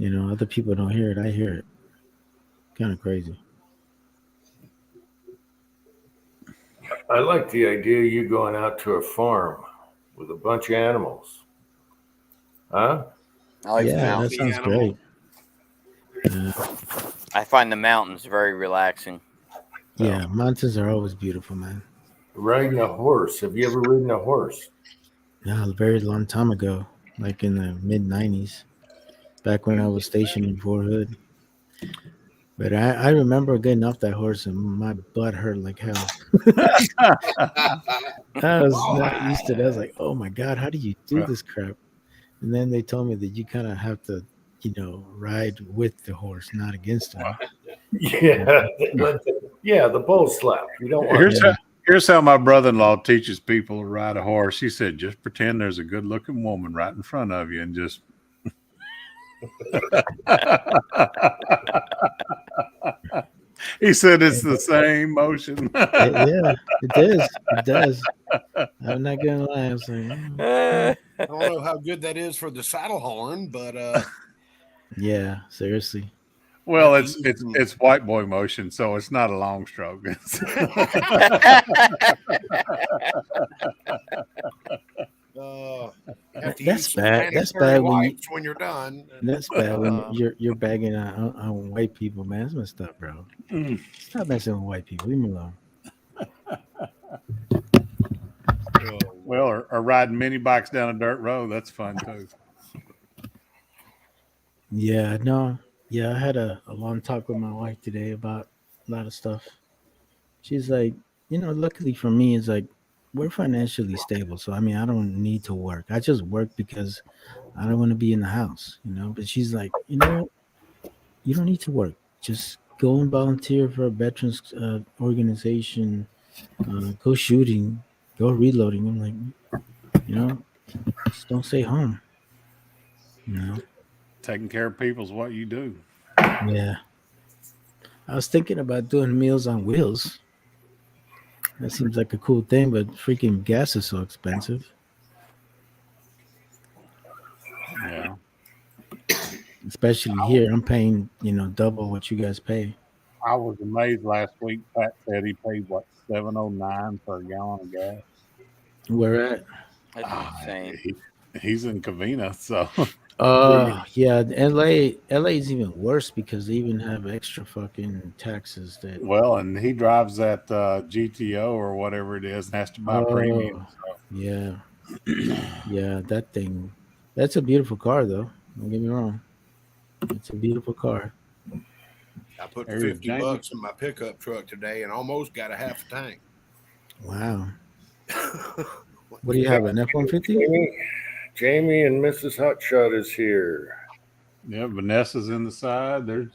other people don't hear it. I hear it. Kind of crazy.
I like the idea of you going out to a farm with a bunch of animals. Huh?
I like the
Yeah, that
mountains.
sounds
Animal.
great. Yeah,
I find the mountains very relaxing.
yeah. Mountains are always beautiful, man.
Riding a horse. Have you ever ridden a horse?
Yeah, a very long time ago, like in the mid '90s, back when I was stationed in Fort Hood. But I remember getting off that horse and my butt hurt like hell. I was not used to that. I was like, oh my God, how do you do this crap? And then they told me that you kind of have to, ride with the horse, not against him.
Yeah. Yeah, the bull slap. You don't want
Here's
that.
how,
Yeah.
here's how my brother-in-law teaches people to ride a horse. He said, just pretend there's a good-looking woman right in front of you and just. He said it's the same motion.
Yeah, it does. It does. I'm not gonna lie. I was like,
I don't know how good that is for the saddle horn, but
yeah, seriously.
Well,
have to
it's
use
it's
some.
it's white boy motion, so it's not a long stroke.
You have to
That's
use some
bad. That's
sanitary
bad when you.
wipes when you're done.
That's bad when
Uh,
you're bagging on white people, man. That's messed up, bro.
Mm.
Stop messing with white people. Leave me alone.
Well, or riding mini bikes down a dirt road, that's fun too.
Yeah, no. Yeah, I had a long talk with my wife today about a lot of stuff. She's like, luckily for me, it's like we're financially stable. So, I mean, I don't need to work. I just work because I don't want to be in the house. But she's like, what? You don't need to work. Just go and volunteer for a veterans organization. Go shooting. Go reloading. I'm like, you know, just don't stay home. You know.
Taking care of people is what you do.
Yeah. I was thinking about doing Meals on Wheels. That seems like a cool thing, but freaking gas is so expensive,
Yeah.
especially here. I'm paying, double what you guys pay.
I was amazed last week. Pat said he paid what 7.09 for a gallon of gas.
Where at?
that's
Ah,
insane.
he's in Covina, so
Yeah, LA is even worse because they even have extra fucking taxes that.
well, and he drives that GTO or whatever it is and has to buy premium.
Oh, yeah, yeah, that thing. That's a beautiful car, though. Don't get me wrong. It's a beautiful car.
I put
There's
50
Jamie.
bucks in my pickup truck today and almost got a half a tank.
Wow. What do you have? An F-150?
Jamie and Mrs. Hotshot is here.
Yeah, Vanessa's in the side. There's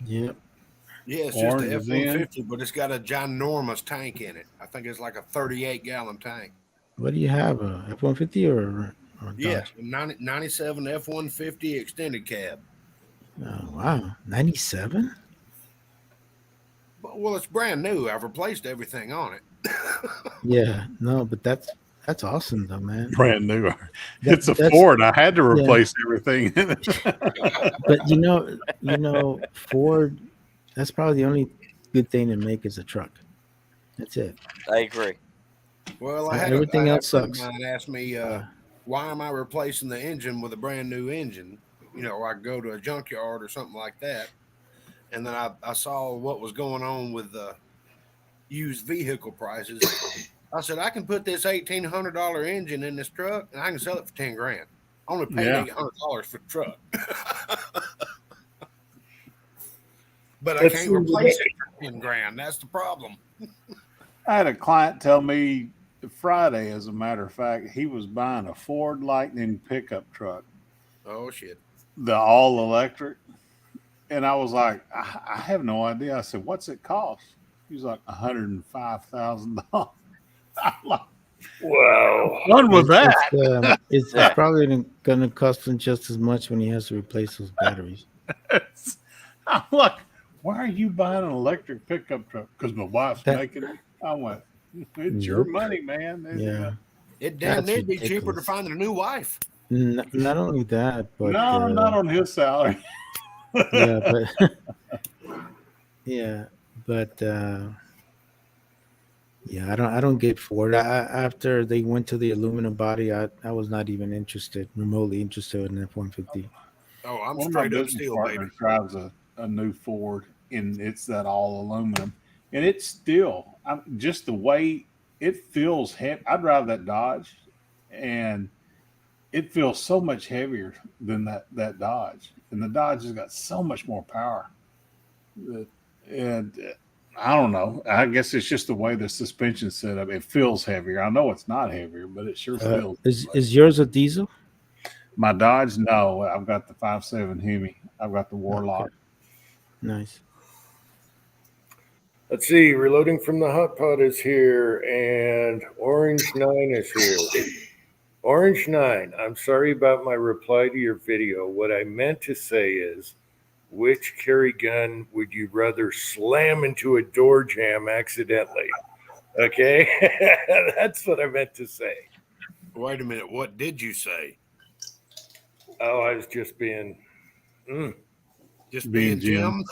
Yep.
Yeah, it's
Orange
just
is
the
in.
F-150, but it's got a ginormous tank in it. I think it's like a 38-gallon tank.
What do you have? A F-150 or
Yeah,
Dodge?
97 F-150 extended cab.
Oh, wow. 97?
Well, it's brand new. I've replaced everything on it.
Yeah. No, but that's awesome though, man.
brand new.
That
It's a
that's
Ford. I had to
yeah.
replace everything.
But Ford. That's probably the only good thing to make is a truck. That's it.
I agree.
Well, I had
Everything
a
else
friend of
sucks.
mine ask me,
Uh,
why am I replacing the engine with a brand new engine? Or I go to a junkyard or something like that. And then I saw what was going on with the used vehicle prices. I said, I can put this $1,800 engine in this truck and I can sell it for 10 grand. I only paid
Yeah.
$800 for the truck. But I
Let's
can't
see.
replace it for 10 grand. That's the problem.
I had a client tell me Friday, as a matter of fact, he was buying a Ford Lightning pickup truck.
Oh, shit.
the all electric, and I was like, I have no idea. I said, "What's it cost?" He was like, $105,000. I'm like,
Wow.
"When was that?"
It's probably going to cost him just as much when he has to replace those batteries.
I'm like, "Why are you buying an electric pickup truck?" Because my wife's making it. I went, "It's your
Nope.
money, man."
Yeah.
It damn
That's
near be cheaper to
ridiculous.
find a new wife.
Not only that, but
No, not on his salary.
yeah, but yeah, but yeah, I don't get Ford. After they went to the aluminum body, I was not even interested, remotely interested in F-150.
Oh, I'm
One of my
straight up
business
steel, baby.
partners drives a new Ford, and it's that all aluminum, and it's still just the way it feels heavy. I drive that Dodge, and it feels so much heavier than that Dodge, and the Dodge has got so much more power. And I don't know. I guess it's just the way the suspension's set up. It feels heavier. I know it's not heavier, but it sure feels.
Is yours a diesel?
My Dodge? No, I've got the 5.7 Hemi. I've got the Warlock.
Okay. Nice.
Let's see. Reloading from the hot pot is here, and Orange 9 is here. Orange 9, I'm sorry about my reply to your video. What I meant to say is, which carry gun would you rather slam into a door jamb accidentally? Okay? That's what I meant to say.
Wait a minute. What did you say?
Oh, I was just being...
Just
Being
being Jim?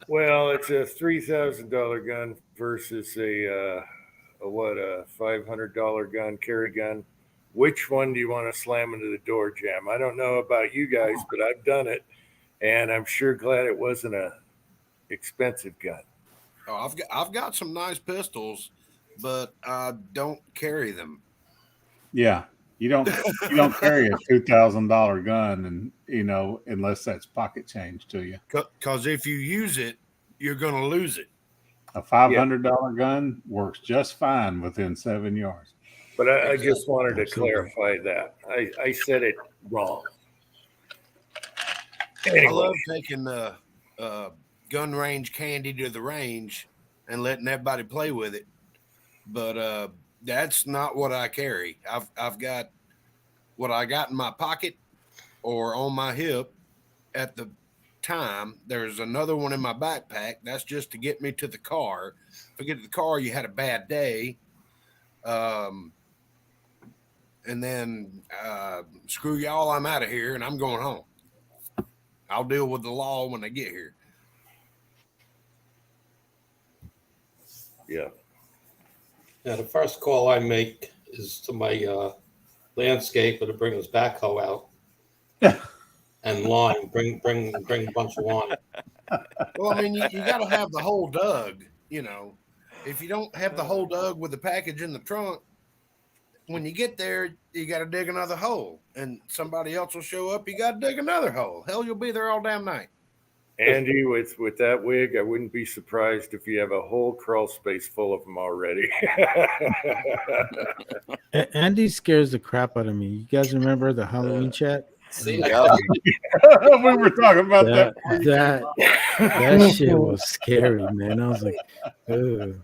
Well, it's a $3,000 gun versus a $500 gun, carry gun. Which one do you want to slam into the door jamb? I don't know about you guys, but I've done it, and I'm sure glad it wasn't a expensive gun.
Oh, I've got some nice pistols, but I don't carry them.
Yeah, you don't carry a $2,000 gun, and unless that's pocket change to you.
Because if you use it, you're going to lose it.
A $500 gun works just fine within 7 yards.
But I just wanted to
Absolutely.
clarify that. I said it wrong.
I
Anyway,
love taking gun range candy to the range and letting everybody play with it, but that's not what I carry. I've got what I got in my pocket or on my hip at the time. There's another one in my backpack. That's just to get me to the car. If I get to the car, you had a bad day. And then screw y'all, I'm out of here and I'm going home. I'll deal with the law when they get here.
yeah.
Yeah, the first call I make is to my landscaper to bring his backhoe out and line. Bring a bunch of line.
Well, I mean, you got to have the hole dug. If you don't have the hole dug with the package in the trunk, when you get there, you got to dig another hole, and somebody else will show up. You got to dig another hole. Hell, you'll be there all damn night.
Andy, with that wig, I wouldn't be surprised if you have a whole crawl space full of them already.
Andy scares the crap out of me. You guys remember the Halloween chat?
See,
Yeah.
We were talking about that.
That shit was scary, man. I was like, ugh.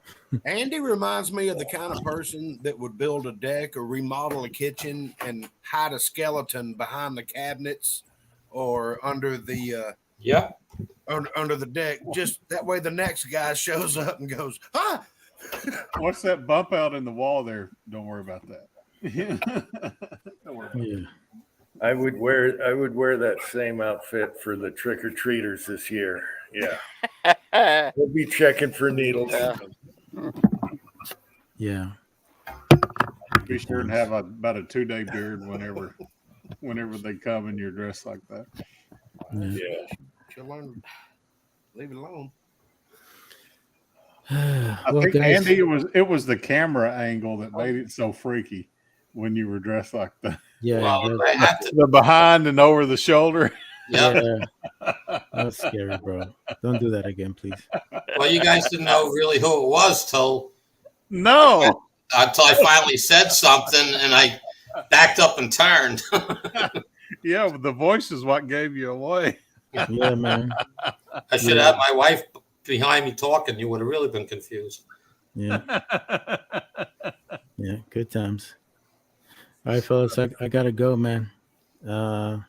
Andy reminds me of the kind of person that would build a deck or remodel a kitchen and hide a skeleton behind the cabinets or under the
yeah.
under the deck. Just that way, the next guy shows up and goes, "Huh?
What's that bump out in the wall there? Don't worry about that." Don't worry about
Yeah.
I would wear that same outfit for the trick or treaters this year. Yeah, we'll be checking for needles.
Yeah.
Be sure and have about a 2-day beard whenever they come and you're dressed like that.
Yeah.
She'll learn. Leave it alone."
I
Well,
think
guys,
Andy, it was the camera angle that made it so freaky when you were dressed like that.
yeah,
Well, I have to.
The behind and over the shoulder.
Yeah.
that's scary, bro. Don't do that again, please.
Well, you guys didn't know really who it was until
No.
I finally said something and I backed up and turned.
Yeah, but the voice is what gave you away.
Yeah, man.
I should have my wife behind me talking. You would have really been confused.
Yeah, yeah. Good times. All right, fellas. I gotta go, man. I'm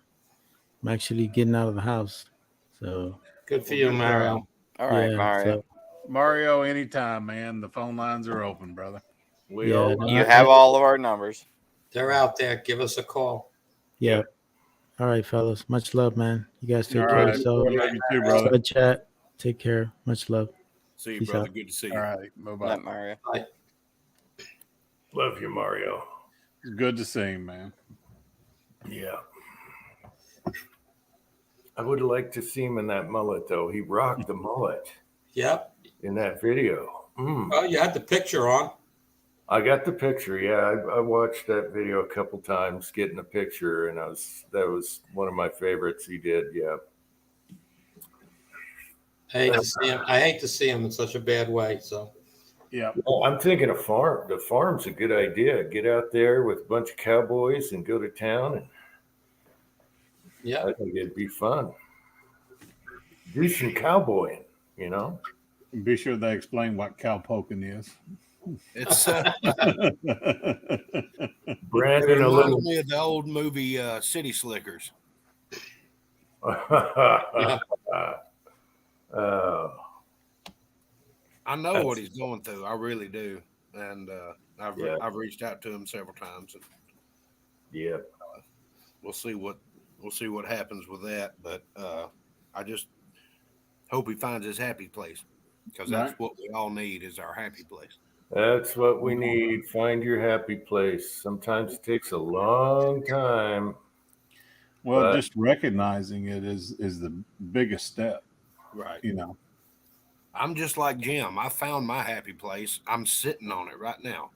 actually getting out of the house. So
Good for
Well,
you,
good
Mario.
job.
All right,
yeah.
Mario.
So
Mario, anytime, man. The phone lines are open, brother.
We
yeah.
all
No,
You have all of our numbers.
They're out there. Give us a call.
yeah. All right, fellas. Much love, man. You guys take
All
care of
right.
yourself.
Love you too, brother.
Stud chat. Take care. Much love.
See you,
Peace
brother.
out.
Good to see
All
you.
right. Bye-bye.
Not Mario.
Bye.
love you, Mario.
It's good to see him, man.
Yeah. I would like to see him in that mullet, though. He rocked the mullet
Yep.
in that video.
Oh, you had the picture on.
I got the picture. Yeah, I watched that video a couple times, getting a picture, and that was one of my favorites he did. Yeah.
I hate to see him. I hate to see him in such a bad way. So
Yeah.
Well, I'm thinking a farm. The farm's a good idea. Get out there with a bunch of cowboys and go to town, and
yeah,
I think it'd be fun. Do some cowboying,
Be sure they explain what cowpoking is.
It's
Brandon,
it
a
reminds
little.
me of the old movie City Slickers.
yeah.
Uh,
I know
That's-
what he's going through. I really do, and
Yeah.
I've reached out to him several times, and
yeah.
we'll see what happens with that. But I just hope he finds his happy place, because that's
Right.
what we all need is our happy place.
That's what we need. Find your happy place. Sometimes it takes a long time.
Well,
But-
just recognizing it is the biggest step,
Right.
you know.
I'm just like Jim. I found my happy place. I'm sitting on it right now.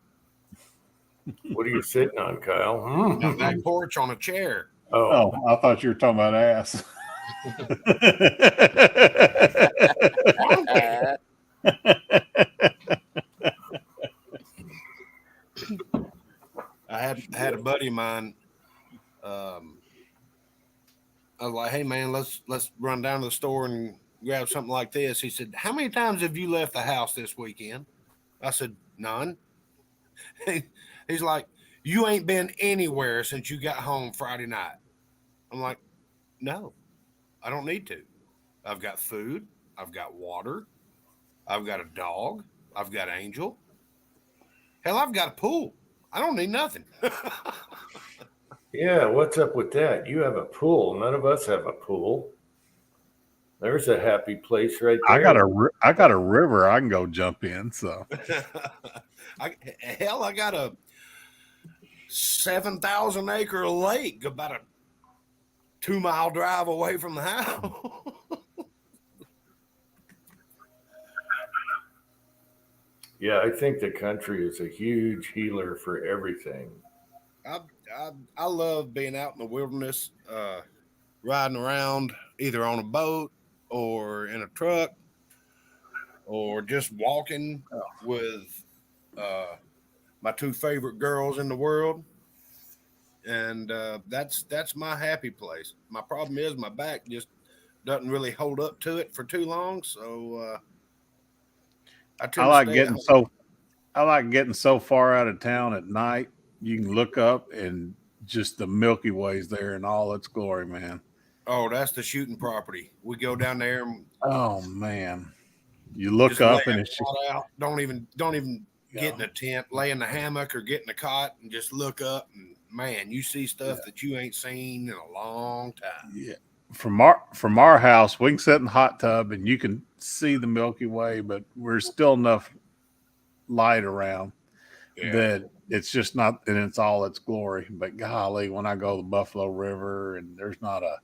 What are you sitting on, Kyle?
My back porch on a chair.
Oh,
Oh, I thought you were talking about ass.
I had a buddy of mine. I was like, "Hey man, let's run down to the store and grab something like this." He said, "How many times have you left the house this weekend?" I said, "None." He's like, "You ain't been anywhere since you got home Friday night." I'm like, "No, I don't need to. I've got food. I've got water. I've got a dog. I've got Angel. Hell, I've got a pool. I don't need nothing."
yeah. What's up with that? You have a pool. None of us have a pool. There's a happy place right there.
I got a river I can go jump in. So
I got a 7,000 acre lake about a 2-mile drive away from the house.
Yeah, I think the country is a huge healer for everything.
I love being out in the wilderness, riding around either on a boat or in a truck or just walking with my two favorite girls in the world. And that's my happy place. My problem is my back just doesn't really hold up to it for too long. So I tend
I
to
like
stay
getting
at home.
getting so far out of town at night. You can look up and just the Milky Way's there in all its glory, man.
Oh, that's the shooting property. We go down there and
Oh man, you look
just
up
lay
and
a
it's
cot out. Don't even get in a tent, lay in the hammock or get in a cot and just look up, and man, you see stuff that you ain't seen in a long time.
yeah. From our house, we can sit in the hot tub and you can see the Milky Way, but there's still enough light around that it's just not in its all its glory. But golly, when I go to the Buffalo River and there's not a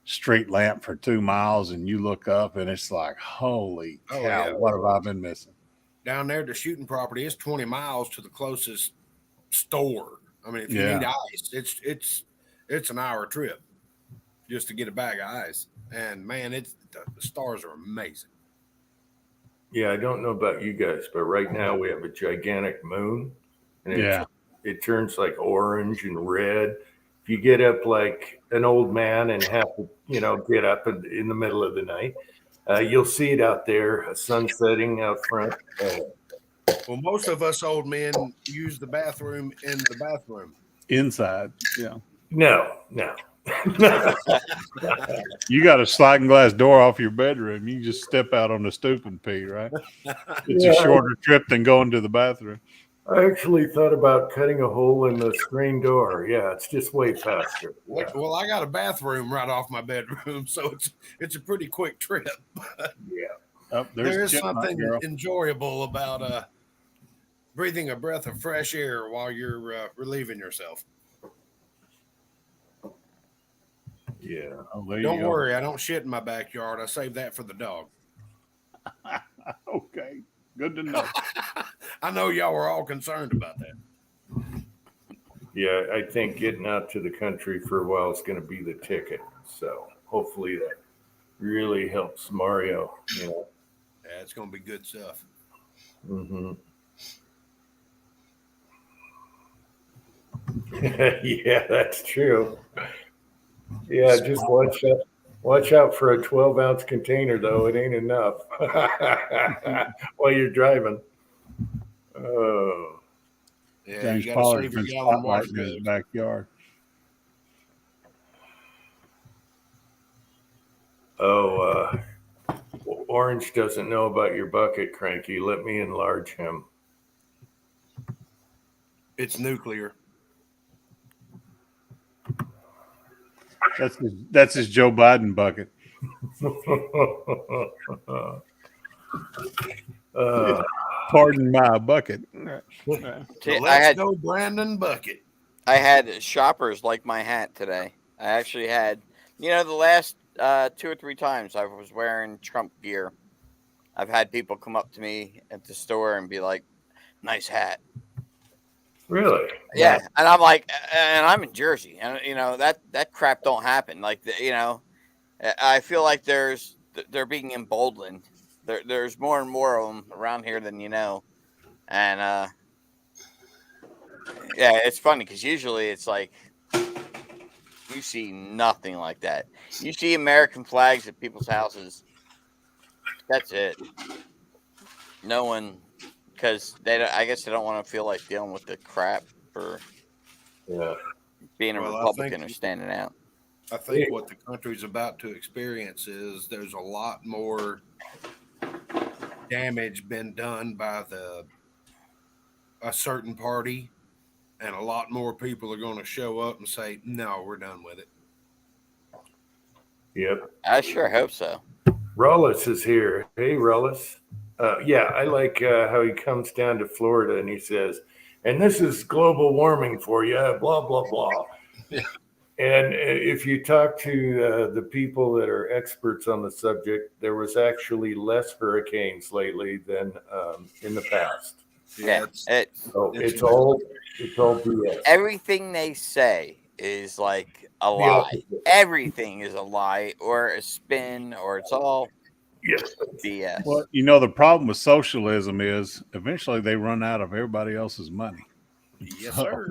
street lamp for 2 miles and you look up and it's like, holy cow,
yeah.
what have I been missing?
Down there, the shooting property is 20 miles to the closest store. I mean, if you
Yeah.
need ice, it's an hour trip just to get a bag of ice. And man, the stars are amazing.
Yeah, I don't know about you guys, but right now we have a gigantic moon, and
Yeah.
it turns like orange and red, if you get up like an old man and have to, get up in the middle of the night, you'll see it out there, sun setting out front.
Well, most of us old men use the bathroom in the bathroom.
Inside. Yeah.
No.
You got a sliding glass door off your bedroom. You can just step out on the stoop and pee, right? It's a shorter trip than going to the bathroom.
I actually thought about cutting a hole in the screen door. Yeah, it's just way faster. Yeah.
Well, I got a bathroom right off my bedroom, so it's a pretty quick trip.
Yeah.
Oh,
There is something enjoyable about breathing a breath of fresh air while you're relieving yourself.
Yeah.
Oh, there
Don't
you go.
worry, I don't shit in my backyard. I save that for the dog.
Okay. Good to know.
I know y'all were all concerned about that.
Yeah, I think getting out to the country for a while is going to be the ticket. So hopefully that really helps Mario.
Yeah, it's going to be good stuff.
Mm-hmm. Yeah, that's true. Yeah, just watch out for a 12-ounce container, though. It ain't enough while you're driving. Oh.
Yeah,
James
you got to
Pollard's
save your
been
gallon water
spotlighting in his
jugs.
backyard.
Oh, Orange doesn't know about your bucket, Cranky. Let me enlarge him.
It's nuclear.
That's his Joe Biden bucket. Pardon my bucket.
So let's go, Brandon Bucket.
I had shoppers like my hat today. I actually had, the last 2 or 3 times I was wearing Trump gear, I've had people come up to me at the store and be like, "Nice hat."
Really?
Yeah, and I'm like, and I'm in Jersey, and that crap don't happen. Like, I feel like they're being emboldened. There's more and more of them around here than you know, and yeah, it's funny because usually it's like you see nothing like that. You see American flags at people's houses. That's it. No one, because I guess they don't want to feel like dealing with the crap for being a Republican or standing out.
I think what the country's about to experience is there's a lot more damage been done by a certain party, and a lot more people are going to show up and say, "No, we're done with it."
Yep.
I sure hope so.
Rollis is here. Hey, Rollis. Yeah, I like how he comes down to Florida and he says, "And this is global warming for you, blah, blah, blah."
Yeah.
And if you talk to the people that are experts on the subject, there was actually less hurricanes lately than in the past.
Yeah,
it's all BS.
Everything they say is like a lie. Everything is a lie or a spin, or it's all BS.
Well, the problem with socialism is eventually they run out of everybody else's money.
Yes, sir.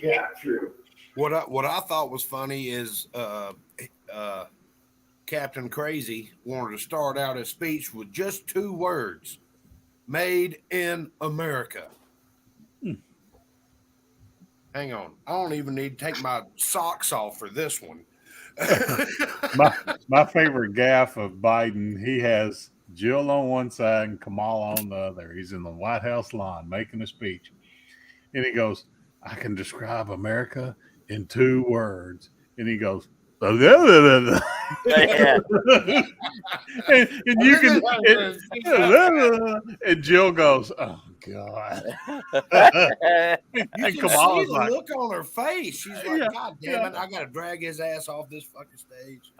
Yeah, true.
What I thought was funny is Captain Crazy wanted to start out his speech with just 2 words: "Made in America." Hang on, I don't even need to take my socks off for this one.
my favorite gaffe of Biden, he has Jill on one side and Kamala on the other. He's in the White House lawn making a speech, and he goes, "I can describe America in 2 words," and he goes, and you can, and Jill goes, "Oh God!"
You can see the look on her face. She's like, "God damn it! I got to drag his ass off this fucking stage."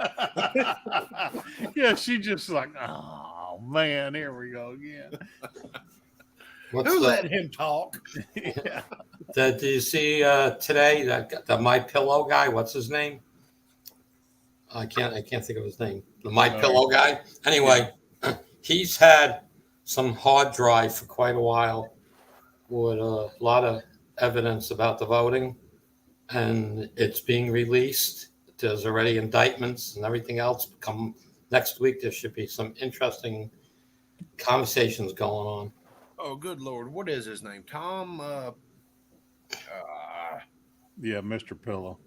Yeah, she just like, "Oh man, here we go again."
Who let him talk?
Yeah. Did you see today the My Pillow guy? What's his name? I can't think of his name. The My Pillow guy. Anyway, he's had some hard drive for quite a while with a lot of evidence about the voting, and it's being released. There's already indictments and everything else. Come next week, there should be some interesting conversations going on.
Oh, good Lord. What is his name? Tom?
Yeah, Mr. Pillow.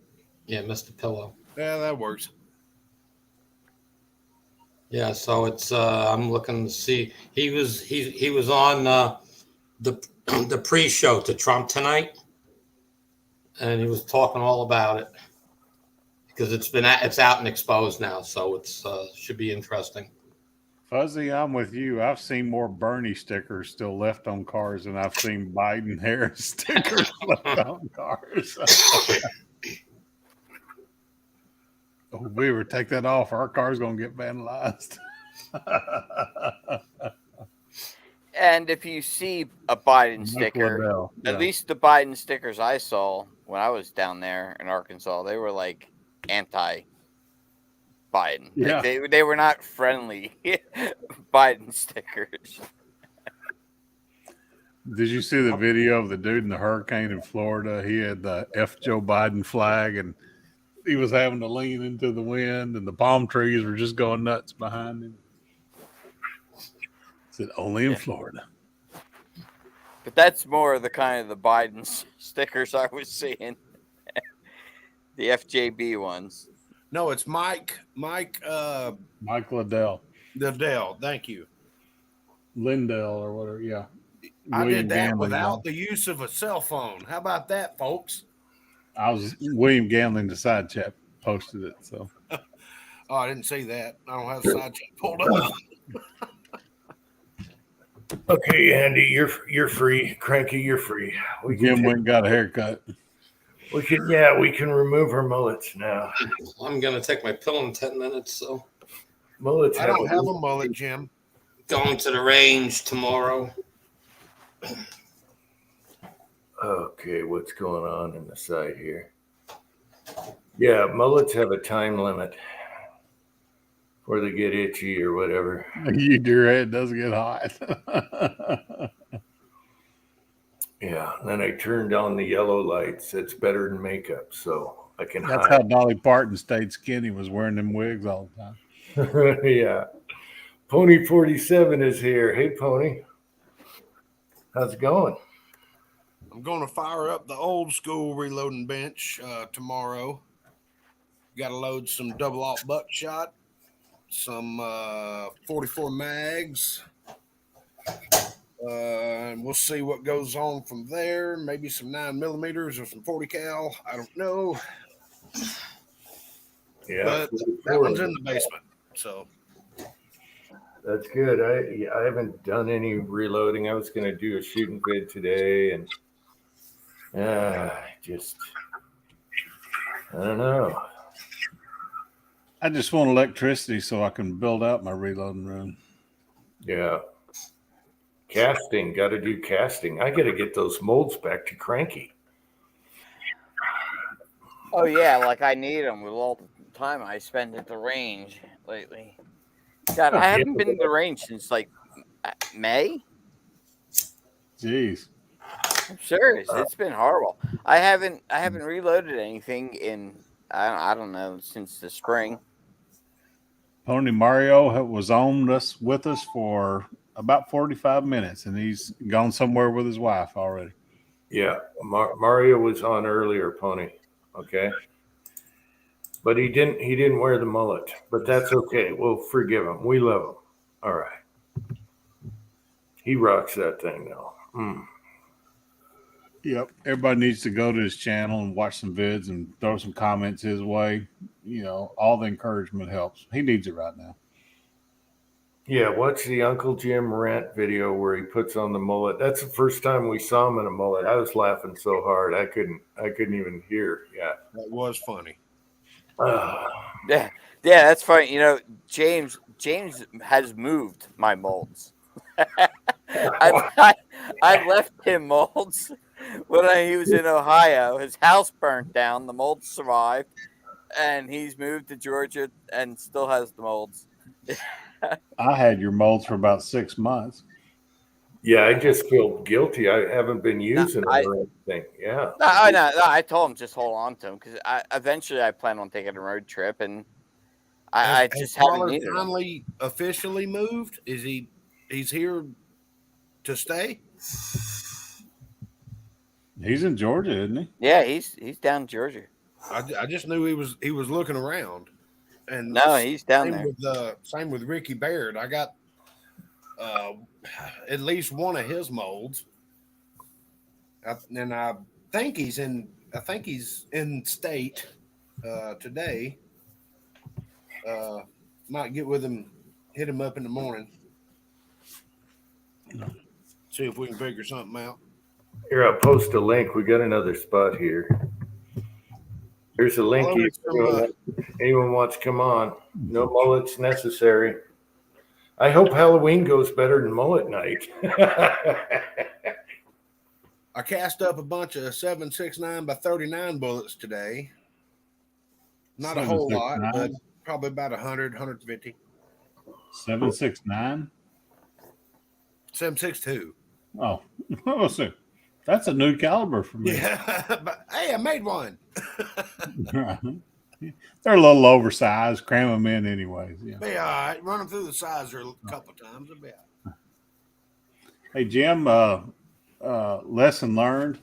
Yeah, Mr. Pillow.
Yeah, that works.
Yeah, so it's I'm looking to see. He was on the the pre-show to Trump tonight, and he was talking all about it because it's out and exposed now, so it's should be interesting.
Fuzzy, I'm with you. I've seen more Bernie stickers still left on cars than I've seen Biden Harris stickers left on cars. Oh, if we ever take that off, our car's going to get vandalized.
And if you see a Biden sticker,
Liddell,
at least the Biden stickers I saw when I was down there in Arkansas, they were like anti-Biden.
Yeah.
Like they were not friendly Biden stickers.
Did you see the video of the dude in the hurricane in Florida? He had the F Joe Biden flag, and he was having to lean into the wind, and the palm trees were just going nuts behind him. Said only in Florida.
But that's more the kind of the Biden stickers I was seeing. The FJB ones.
No, it's Mike
Liddell.
Liddell. Thank you.
Lindell or whatever. Yeah.
I
William
did that
Ganley,
without the use of a cell phone. How about that, folks?
William Ganley, the side chat, posted it. So.
Oh, I didn't see that. I don't have side chat pulled up.
Okay, Andy, you're free. Cranky, you're free.
Jim went and got a haircut.
We can remove our mullets now.
I'm gonna take my pill in 10 minutes, so
Mullets.
I don't have a mullet, Jim.
going to the range tomorrow.
Okay, what's going on in the side here? Yeah, mullets have a time limit before they get itchy or whatever.
Your head does get hot.
Yeah, and then I turned on the yellow lights. It's better than makeup, so I can
That's
hide.
how Dolly Parton stayed skinny, was wearing them wigs all the time.
Yeah. Pony 47 is here. Hey, Pony. How's it going?
I'm going to fire up the old school reloading bench tomorrow. Got to load some double alt buckshot, some 44 mags. And we'll see what goes on from there. Maybe some 9mm or some 40 cal. I don't know.
Yeah,
But that one's in the basement. So
that's good. I haven't done any reloading. I was going to do a shooting vid today, and just I don't know.
I just want electricity so I can build out my reloading room.
Yeah. Casting, got to do casting. I got to get those molds back to Cranky.
Oh yeah, like I need them with all the time I spend at the range lately. God, I haven't been to the range since like May.
Jeez.
I'm serious. It's been horrible. I haven't reloaded anything in I don't know since the spring.
Pony Mario was on with us for about 45 minutes, and he's gone somewhere with his wife already.
Yeah, Mario was on earlier, Pony. Okay, but he didn't wear the mullet, but that's okay. We'll forgive him. We love him. All right, he rocks that thing now.
Yep. Everybody needs to go to his channel and watch some vids and throw some comments his way. You know, all the encouragement helps. He needs it right now.
Yeah, watch the Uncle Jim rant video where he puts on the mullet. That's the first time we saw him in a mullet. I was laughing so hard I couldn't even hear. Yeah,
that was funny.
Yeah, that's funny. You know, James has moved my molds. I've left him molds when he was in Ohio. His house burnt down. The molds survived, and he's moved to Georgia and still has the molds.
I had your molds for about 6 months.
Yeah, I just feel guilty. I haven't been using them or anything. Yeah.
No, I told him just hold on to them because eventually I plan on taking a road trip, and I
Has
just haven't
Pollard
needed them.
finally officially moved? Is he? He's here to stay?
He's in Georgia, isn't he?
Yeah, he's down in Georgia.
I just knew he was looking around. And
No, he's down
same
there.
Same with Ricky Baird. I got at least one of his molds, and I think he's in. I think he's in state today. Might get with him, hit him up in the morning, see if we can figure something out.
Here, I'll post a link. We got another spot here. Here's a link. Anyone wants to come on. No mullets necessary. I hope Halloween goes better than mullet night.
I cast up a bunch of 7.69 by 39 bullets today. Not a whole lot, but probably about 100, 150.
7.69?
7.62.
Oh, let's see. That's a new caliber for me.
Yeah, but hey, I made one.
They're a little oversized. Cram them in anyways. Yeah.
Be all right. Run them through the sizer a couple times. It'll be all right.
Hey, Jim, lesson learned.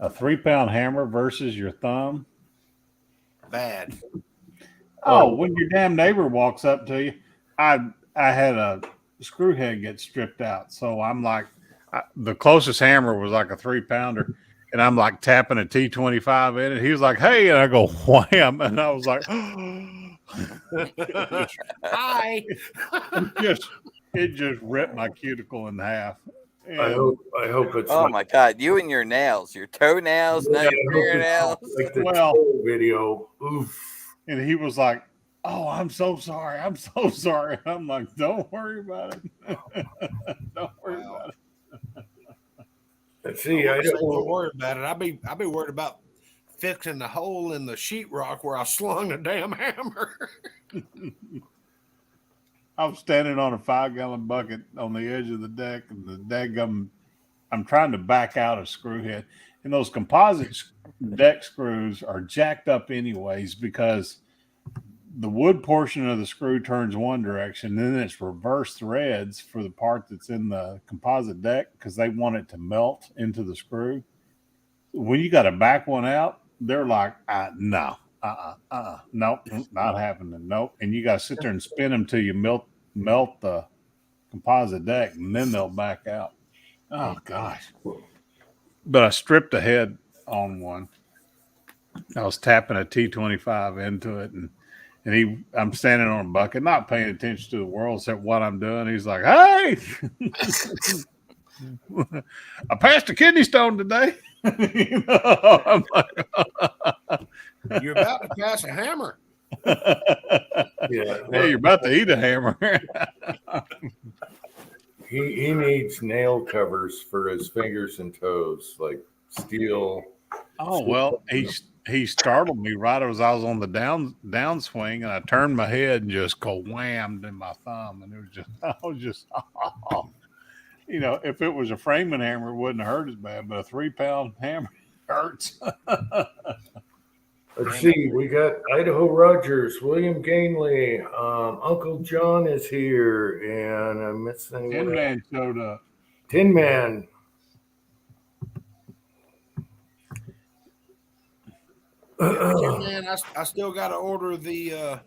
A 3-pound hammer versus your thumb.
Bad.
Oh, when your damn neighbor walks up to you, I had a screw head get stripped out. So I'm like, the closest hammer was like a 3-pounder. And I'm like tapping a T25 in it. He was like, hey, and I go, wham. And I was like,
Hi.
it just ripped my cuticle in half. And
I hope it's.
Oh my God! You and your nails, your toenails,
Yeah,
not your fingernails.
like the
Well-
toe video. Oof.
And he was like, oh, I'm so sorry. I'm so sorry. I'm like, don't worry about it. Don't worry about it.
Let's see. I
Don't
don't.
worry about it. I'll be worried about fixing the hole in the sheetrock where I slung the damn hammer.
I was standing on a 5-gallon bucket on the edge of the deck, and the daggum, I'm trying to back out a screw head. And those composite deck screws are jacked up anyways because the wood portion of the screw turns one direction, then it's reverse threads for the part that's in the composite deck because they want it to melt into the screw. When you got to back one out, they're like, no, nope, not happening, nope. And you got to sit there and spin them till you melt the composite deck, and then they'll back out. Oh gosh! But I stripped the head on one. I was tapping a T25 into it, and I'm standing on a bucket, not paying attention to the world except what I'm doing. He's like, hey, I passed a kidney stone today. I'm like,
You're about to pass a hammer.
Yeah.
You're about to eat a hammer.
He needs nail covers for his fingers and toes, like steel.
Oh, well, he startled me right as I was on the downswing, and I turned my head and just go whammed in my thumb, and I was just, if it was a framing hammer, it wouldn't hurt as bad, but a 3-pound hammer hurts.
Let's see. We got Idaho Rogers, William Gainley, Uncle John is here, and I'm missing
Tin Man showed up.
Tin Man.
Man, I still got to order the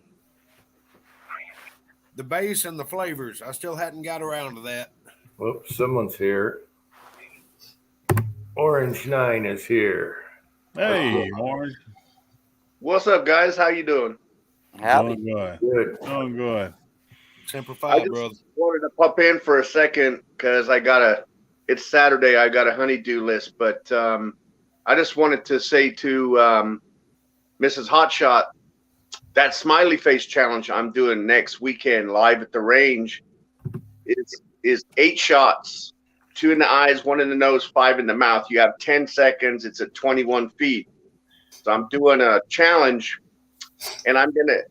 base and the flavors. I still hadn't got around to that.
Whoops, someone's here. Orange 9 is here.
Hey, Orange.
What's up, guys? How you doing?
Happy.
Doing good.
Good.
Doing good.
Semper
I
Fi,
just
brother.
wanted to pop in for a second because it's Saturday. I got a honeydew list, but I just wanted to say to Mrs. Hotshot, that smiley face challenge I'm doing next weekend live at the range is 8 shots, 2 in the eyes, 1 in the nose, 5 in the mouth. You have 10 seconds. It's at 21 feet. So I'm doing a challenge, and I'm gonna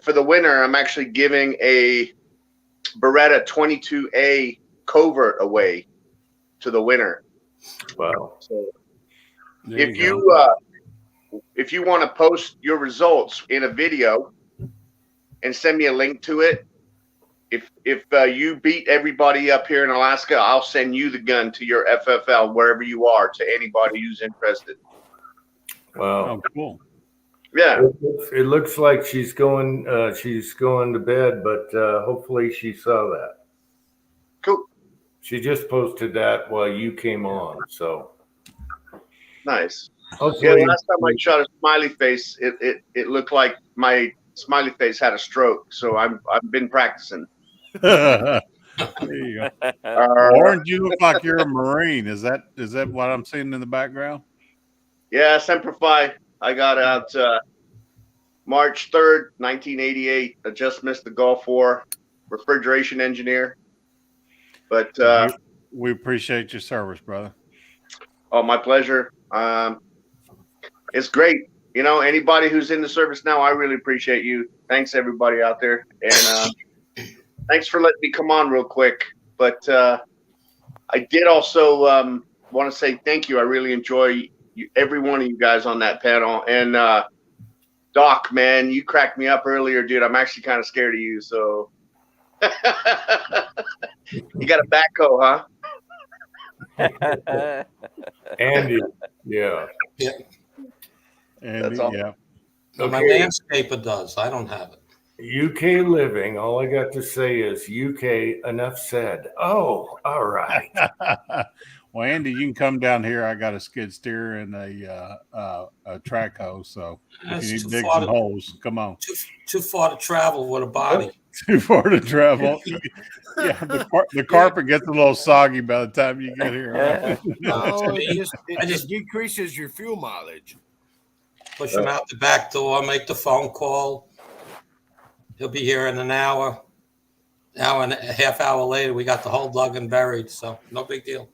for the winner, I'm actually giving a Beretta 22A covert away to the winner.
Wow.
So
There
if
you
if you want to post your results in a video and send me a link to it, if you beat everybody up here in Alaska, I'll send you the gun to your FFL wherever you are to anybody who's interested.
Wow.
Oh, cool.
Yeah.
It looks like she's going to bed, but hopefully she saw that.
Cool.
She just posted that while you came on, so
Nice. Yeah,
hopefully.
last time I shot a smiley face, it looked like my smiley face had a stroke. So I've been practicing.
There you go. Orange, you look like you're a Marine. Is that what I'm seeing in the background?
Yeah, Semper Fi. I got out March 3rd, 1988. I just missed the Gulf War. Refrigeration engineer. But
we appreciate your service, brother.
oh, my pleasure. It's great. You know, anybody who's in the service now, I really appreciate you. Thanks, everybody out there. And thanks for letting me come on real quick. But I did also want to say thank you. I really enjoy every one of you guys on that panel. And Doc, man, you cracked me up earlier, dude. I'm actually kind of scared of you. So you got a backhoe, huh?
Andy, yeah.
And
That's all.
yeah.
No, my
Okay.
landscaper does. I don't have it.
UK living. All I got to say is UK. Enough said. Oh, all right.
Well, Andy, you can come down here. I got a skid steer and a track hoe. So if
That's
you need
too
to dig
far
some
to-
holes, come on.
Too far to travel with a body.
Too far to travel. Yeah, the carpet gets a little soggy by the time you get here. Right?
No,
Me,
it
I
just
just-
decreases your fuel mileage.
Push him out the back door, make the phone call. He'll be here in an hour. Hour and a half hour later, we got the hole dug and buried. So no big deal.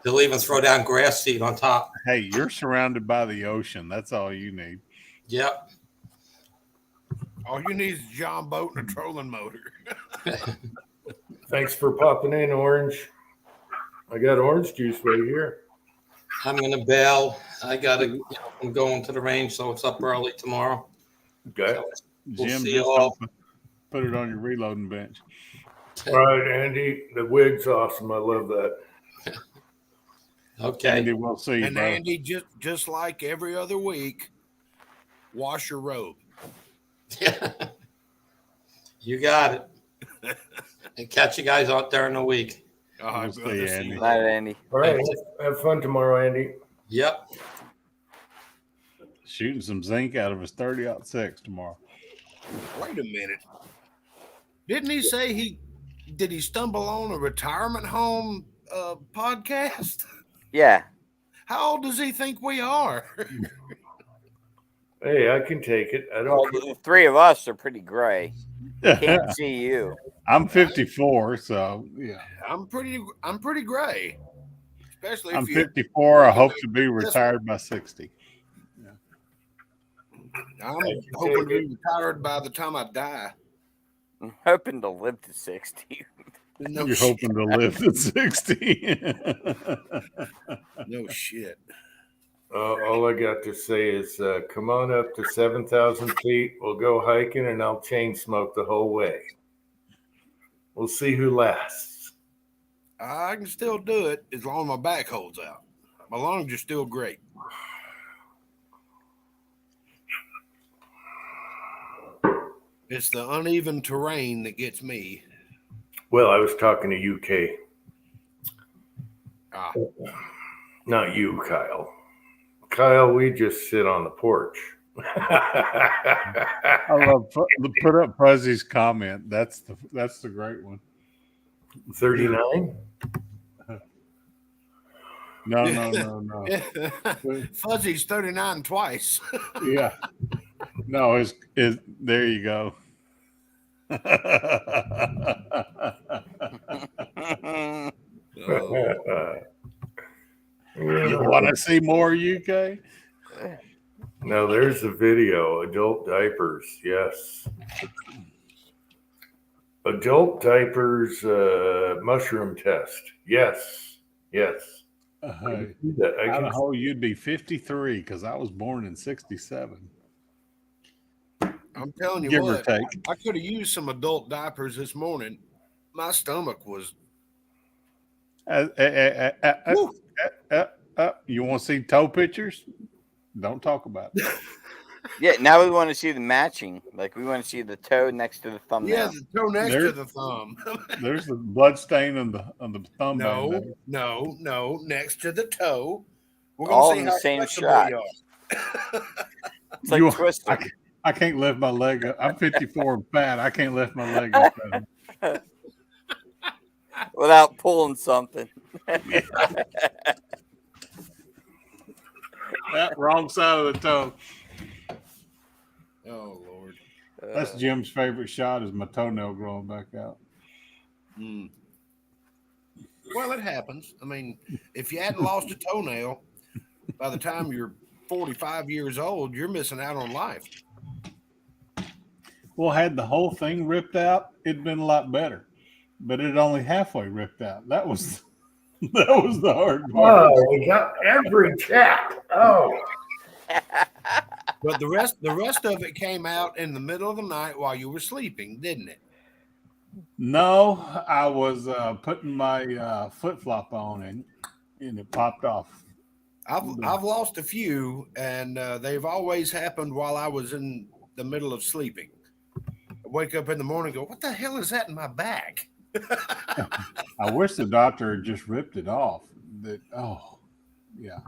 They'll even throw down grass seed on top.
Hey, you're surrounded by the ocean. That's all you need.
Yep.
All you need is a John boat and a trolling motor.
Thanks for popping in, Orange. I got orange juice right here.
I'm gonna bail. I gotta. I'm going to the range, so it's up early tomorrow.
Okay.
So we'll
Jim,
see
just
you all.
don't put it on your reloading bench.
All right, Andy. The wig's awesome. I love that.
Okay.
Andy, we'll see you,
And
brother.
Andy, just like every other week, wash your robe.
You got it. And catch you guys out there in a week.
We'll see you, Andy.
Night, Andy.
All right. Have fun tomorrow, Andy.
Yep.
Shooting some zinc out of his 30-06 tomorrow.
Wait a minute. Didn't he say he stumble on a retirement home podcast?
Yeah.
How old does he think we are?
Hey, I can take it. I
Well,
don't care.
the three of us are pretty gray. Can't see you.
I'm 54, so yeah.
I'm pretty gray. Especially
I'm
if you
54. I hope to be retired by 60.
I'm hoping to be retired by the time I die.
I'm hoping to live to 60.
No
You're
shit.
hoping to live to 60.
No shit.
All I got to say is come on up to 7,000 feet. We'll go hiking and I'll chain smoke the whole way. We'll see who lasts.
I can still do it as long as my back holds out. My lungs are still great. It's the uneven terrain that gets me.
Well, I was talking to UK,
Ah,
not you, Kyle. Kyle, we just sit on the porch.
I love put up Fuzzy's comment. That's the great one.
39?
No.
Fuzzy's 39 twice.
Yeah. No, is there you go. You want to see more UK?
No, there's the video. Adult diapers. Yes. Adult diapers mushroom test. Yes. Yes.
Hey,
Do that. I can
Idaho, you'd be 53 because I was born in 67,
I'm telling you
give or
what,
take.
I could have used some adult diapers this morning. My stomach was. Woo.
You want to see toe pictures? Don't talk about it.
Yeah, now we want to see the matching. Like we want to see the toe next to the
Yeah,
thumbnail.
the toe next
There-
to the thumb.
There's the blood stain on the thumb band
No,
there.
no, next to the toe. We're gonna
All
see
in the
how
same
flexible
shot.
you are.
It's like
You-
Twister.
I can't lift my leg up. I'm 54 and fat. I can't lift my leg up.
Without pulling something.
That wrong side of the toe.
Oh Lord.
That's Jim's favorite shot is my toenail growing back out.
Mm. Well, it happens. I mean, if you hadn't lost a toenail by the time you're 45 years old, you're missing out on life.
Well, had the whole thing ripped out, it'd been a lot better. But it only halfway ripped out. That was the hard part.
Oh, we got every cat. Oh.
But the rest of it came out in the middle of the night while you were sleeping, didn't it?
No, I was putting my flip flop on and it popped off.
I've lost a few, and they've always happened while I was in the middle of sleeping. I wake up in the morning and go, what the hell is that in my back?
I wish the doctor had just ripped it off. Yeah.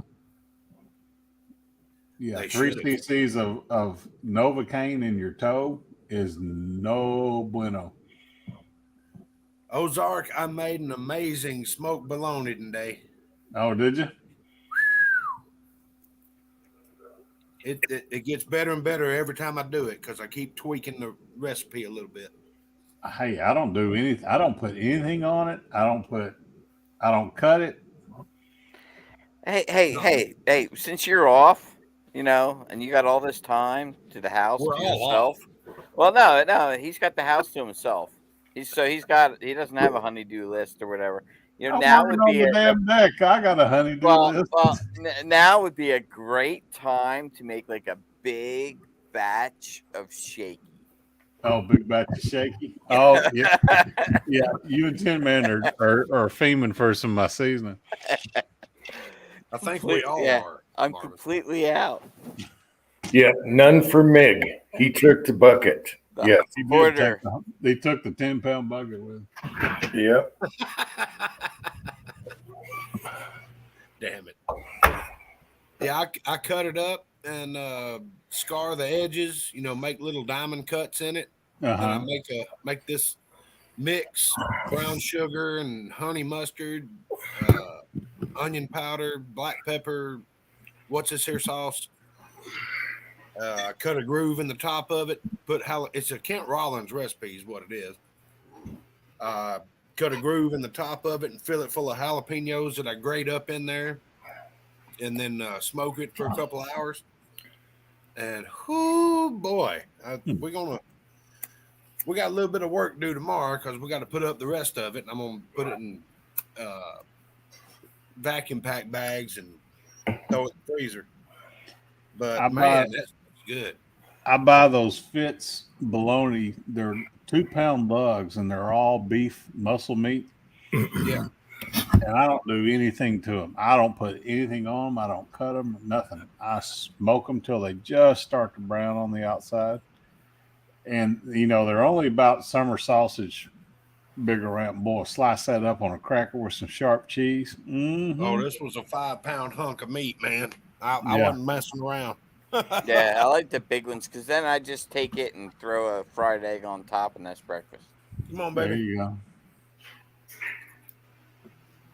They
3
should've.
cc's of Novocaine in your toe is no bueno.
Ozark, I made an amazing smoked bologna today.
Oh, did you?
It gets better and better every time I do it because I keep tweaking the recipe a little bit.
Hey, I don't do anything. I don't put anything on it. I don't cut it.
Hey! Since you're off, and you got all this time to the house
We're
to
all
yourself. Well, no, he's got the house to himself. He doesn't have a honeydew list or whatever.
I'm
Now
working
would
on
be
the damn deck. I got a honeydew list.
now would be a great time to make like a big batch of shaky.
Oh, big batch of shaky. Oh, yeah. Yeah, you and Tin Man are fiending for some of my seasoning.
I think we all are.
I'm
Marvin.
completely out.
Yeah, none for Mig. He took the bucket. Yeah.
They took the 10-pound bucket with him.
Yep.
Damn it. Yeah, I cut it up and scar the edges, make little diamond cuts in it. And I make this mix, brown sugar and honey mustard, onion powder, black pepper, what's this here sauce? Cut a groove in the top of it. It's a Kent Rollins recipe is what it is. Cut a groove in the top of it and fill it full of jalapenos that I grate up in there, and then smoke it for a couple of hours. And oh boy, we got a little bit of work to do tomorrow because we got to put up the rest of it. And I'm gonna put it in vacuum pack bags and throw it in the freezer. But that's good.
I buy those Fitz bologna. They're 2-pound lugs and they're all beef muscle meat.
Yeah.
And I don't do anything to them. I don't put anything on them. I don't cut them, nothing. I smoke them till they just start to brown on the outside. And, they're only about summer sausage big around. Boy, slice that up on a cracker with some sharp cheese. Mm-hmm.
Oh, this was a 5-pound hunk of meat, man. I wasn't messing around.
Yeah, I like the big ones because then I just take it and throw a fried egg on top, and that's breakfast.
Come on, baby.
There you go.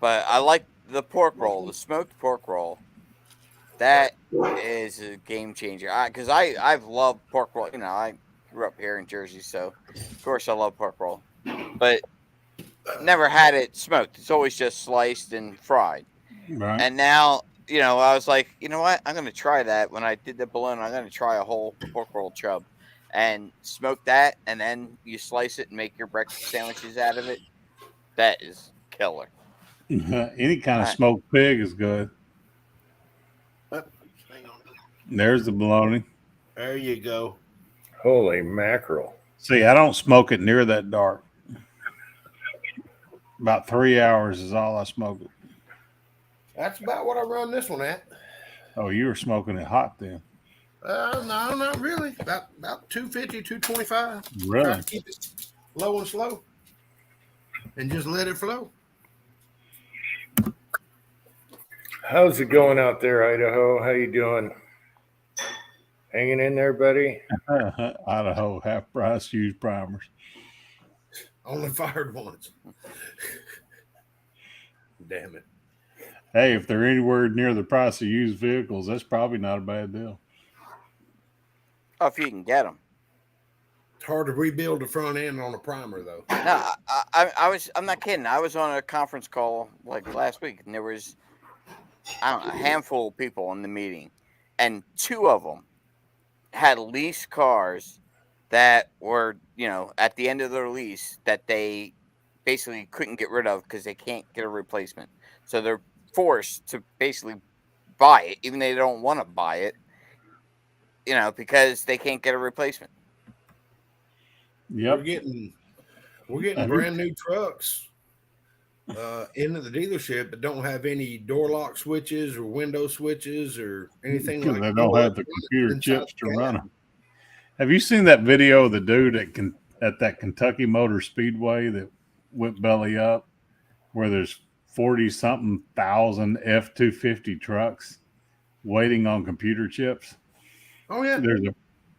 But I like the pork roll, the smoked pork roll. That is a game changer. Because I've loved pork roll. I grew up here in Jersey, so of course I love pork roll. But never had it smoked. It's always just sliced and fried.
Right.
And now, I was like, you know what? I'm going to try that. When I did the bologna, I'm going to try a whole pork roll chub. and smoke that, and then you slice it and make your breakfast sandwiches out of it. That is killer.
Any kind of
Alright.
smoked pig is good.
Hang on.
There's the bologna.
There you go.
Holy mackerel.
See, I don't smoke it near that dark. About 3 hours is all I smoke it.
That's about what I run this one at.
Oh, you were smoking it hot then.
No, not really. About 250, 225.
Really?
Try to keep it low and slow, and just let it flow.
How's it going out there, Idaho? How you doing? Hanging in there, buddy?
Idaho, half price used primers.
Only fired once. Damn it.
Hey, if they're anywhere near the price of used vehicles, that's probably not a bad deal.
Oh, if you can get them.
It's hard to rebuild the front end on a primer, though.
No, I'm not kidding. I was on a conference call like last week, and there was, I don't know, a handful of people in the meeting, and 2 of them had leased cars that were, at the end of their lease that they basically couldn't get rid of because they can't get a replacement. So they're forced to basically buy it, even though they don't want to buy it, because they can't get a replacement.
Yep.
We're getting brand new trucks into the dealership that don't have any door lock switches or window switches or anything like that.
They don't have the computer chips to run them. Have you seen that video of the dude at that Kentucky Motor Speedway that went belly up, where there's 40-something thousand F-250 trucks waiting on computer chips?
Oh yeah.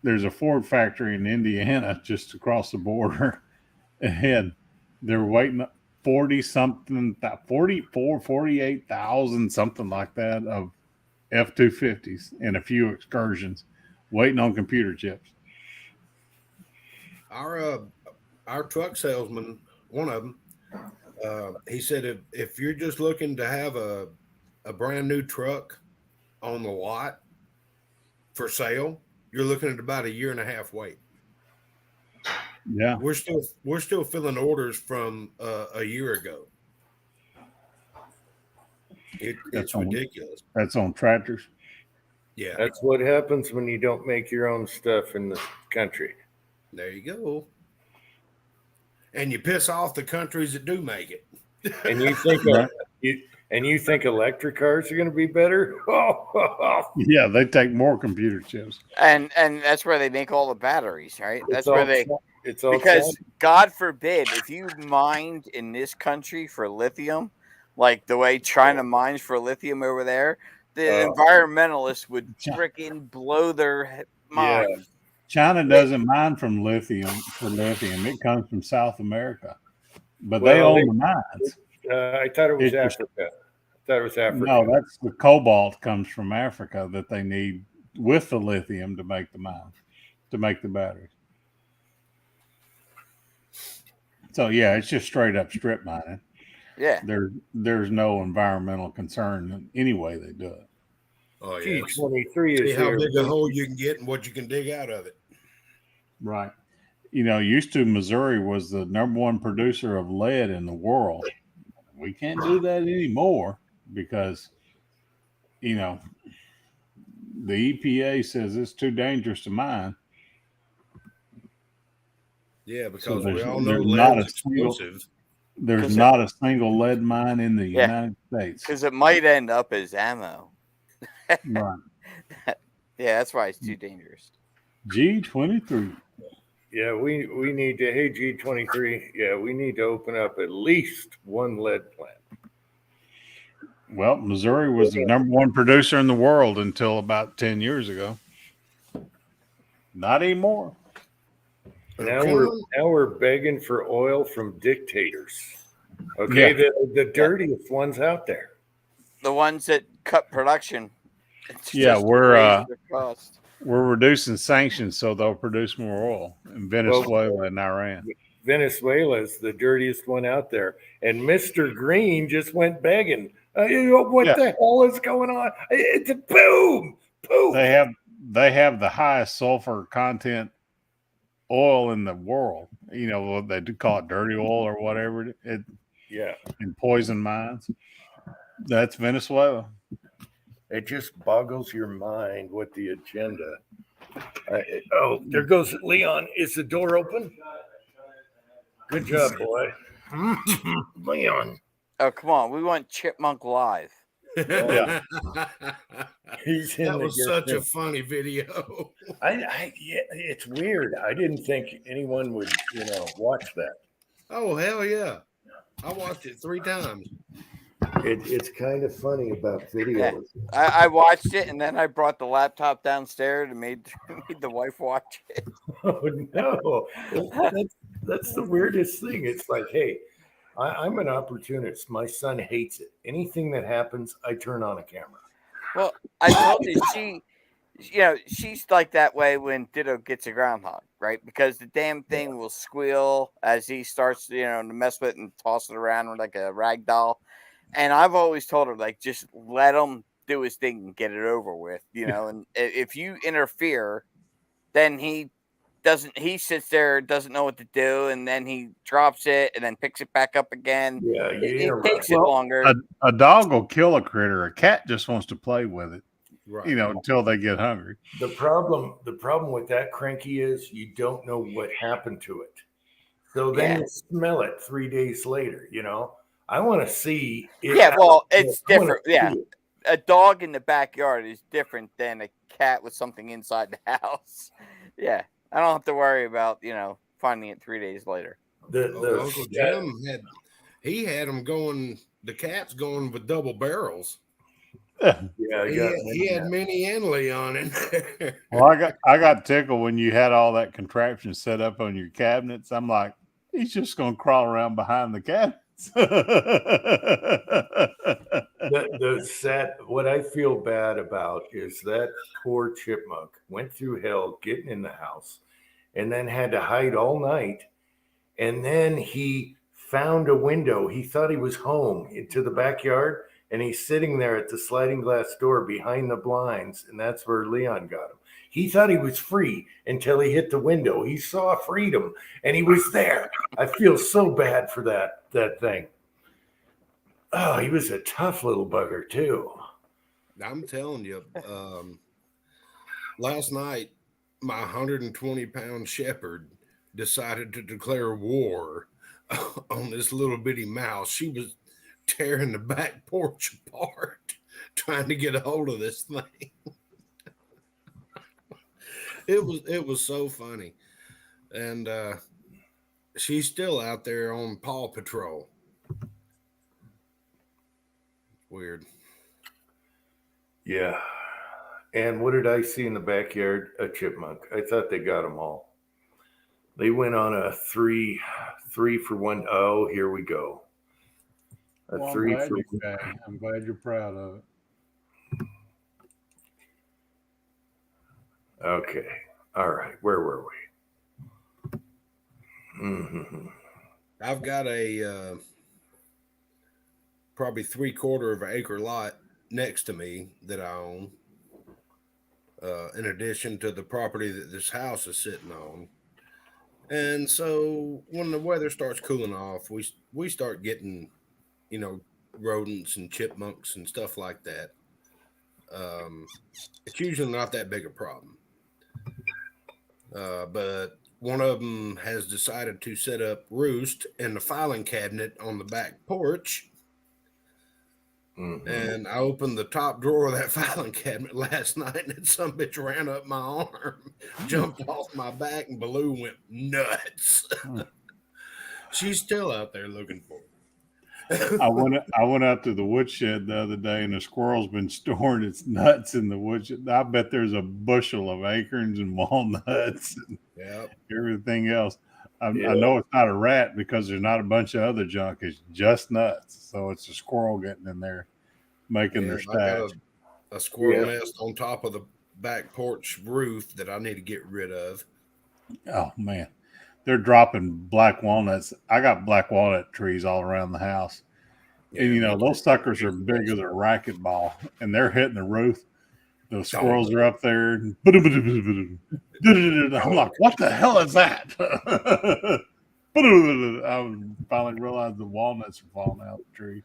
There's a Ford factory in Indiana just across the border, and they're waiting 48,000, something like that, of F-250s and a few excursions waiting on computer chips.
Our truck salesman, one of them, he said if you're just looking to have a brand new truck on the lot for sale, you're looking at about a 1.5 year wait.
Yeah,
we're still filling orders from a year ago. It's ridiculous.
That's on tractors.
Yeah,
That's what happens when you don't make your own stuff in the country.
there you go. And you piss off the countries that do make it.
And you think you think electric cars are going to be better?
Yeah, they take more computer chips.
And that's where they make all the batteries, right? That's where
it's all
because God forbid if you mined in this country for lithium, like the way China mines for lithium over there, the environmentalists would freaking blow their mind.
Yeah.
China doesn't mine for lithium. It comes from South America, but they own the mines.
I thought it was Africa.
No, that's the cobalt comes from Africa that they need with the lithium to make the mines, to make the batteries. So yeah, it's just straight up strip mining.
Yeah,
there's no environmental concern in any way they do it.
Oh yeah,
G23 is
see how
here.
big a hole you can get and what you can dig out of it.
Right. Used to Missouri was the #1 producer of lead in the world. We can't do that anymore because, the EPA says it's too dangerous to mine.
Yeah, because
So
we all know
there's
lead's explosive.
There's not a single lead mine in the United States.
because it might end up as ammo.
Right.
Yeah, that's why it's too dangerous.
G23.
Yeah, we need to, hey, G23, yeah, we need to open up at least one lead plant.
Well, Missouri was the #1 producer in the world until about 10 years ago. Not anymore.
Now we're begging for oil from dictators. Okay, the dirtiest ones out there.
The ones that cut production.
Yeah,
we're
we're reducing sanctions so they'll produce more oil in Venezuela and Iran.
Venezuela is the dirtiest one out there, and Mr. Green just went begging. What the hell is going on? It's a boom.
They have the highest sulfur content oil in the world. You know what they do call it, dirty oil or whatever.
Yeah.
In poison mines. That's Venezuela.
It just boggles your mind what the agenda. There goes Leon. Is the door open? Good job, boy. Leon.
Oh, come on. We want Chipmunk Live.
Yeah.
He's in
That
the
was such a
distance.
funny video.
Yeah, it's weird. I didn't think anyone would, watch that.
Oh, hell yeah. I watched it 3 times.
It's kind of funny about videos.
I watched it, and then I brought the laptop downstairs and made the wife watch it.
Oh no, that's the weirdest thing. It's like, hey, I'm an opportunist. My son hates it. Anything that happens, I turn on a camera.
Well, I told you she's like that way when Ditto gets a groundhog, right? Because the damn thing will squeal as he starts, to mess with it and toss it around like a rag doll. And I've always told her, like, just let him do his thing and get it over with, And if you interfere, then he sits there, doesn't know what to do, and then he drops it and then picks it back up again.
Yeah,
it takes it longer.
A dog will kill a critter. A cat just wants to play with it,
Right.
until they get hungry.
The problem with that, Cranky, is you don't know what happened to it. So then you smell it 3 days later, I want to see it.
Yeah, well, it's different. Yeah. A dog in the backyard is different than a cat with something inside the house. Yeah. I don't have to worry about, finding it 3 days later.
Uncle Jim had them going, the cats going with double barrels.
Yeah,
he had Minnie and Leon in there.
Well, I got tickled when you had all that contraption set up on your cabinets. I'm like, he's just going to crawl around behind the cabinets.
What I feel bad about is that poor chipmunk went through hell getting in the house and then had to hide all night. And then he found a window. He thought he was home into the backyard, and he's sitting there at the sliding glass door behind the blinds. And that's where Leon got him. He thought he was free until he hit the window. He saw freedom and he was there. I feel so bad for that thing. Oh, he was a tough little bugger too.
I'm telling you, last night, my 120-pound shepherd decided to declare war on this little bitty mouse. She was tearing the back porch apart, trying to get a hold of this thing. It was so funny. And she's still out there on Paw Patrol. Weird.
Yeah. And what did I see in the backyard? A chipmunk. I thought they got them all. They went on a three for one. Oh, here we go.
I'm glad you're proud of it.
Okay. All right. Where were we? Mm-hmm.
I've got a probably 3/4 of an acre lot next to me that I own. In addition to the property that this house is sitting on. And so when the weather starts cooling off, we start getting, rodents and chipmunks and stuff like that. It's usually not that big a problem. But one of them has decided to set up roost in the filing cabinet on the back porch.
Mm-hmm.
And I opened the top drawer of that filing cabinet last night, and some bitch ran up my arm, jumped off my back, and Baloo went nuts. She's still out there looking for it.
I went out to the woodshed the other day, and a squirrel's been storing its nuts in the woodshed. I bet there's a bushel of acorns and walnuts and everything else. I know it's not a rat because there's not a bunch of other junk. It's just nuts. So it's a squirrel getting in there, making their stash.
I got a squirrel nest on top of the back porch roof that I need to get rid of.
Oh, man. They're dropping black walnuts. I got black walnut trees all around the house. Yeah, and, those suckers are big as a racquetball, and they're hitting the roof. The squirrels are up there. And I'm like, what the hell is that? I finally realized the walnuts are falling out of the tree.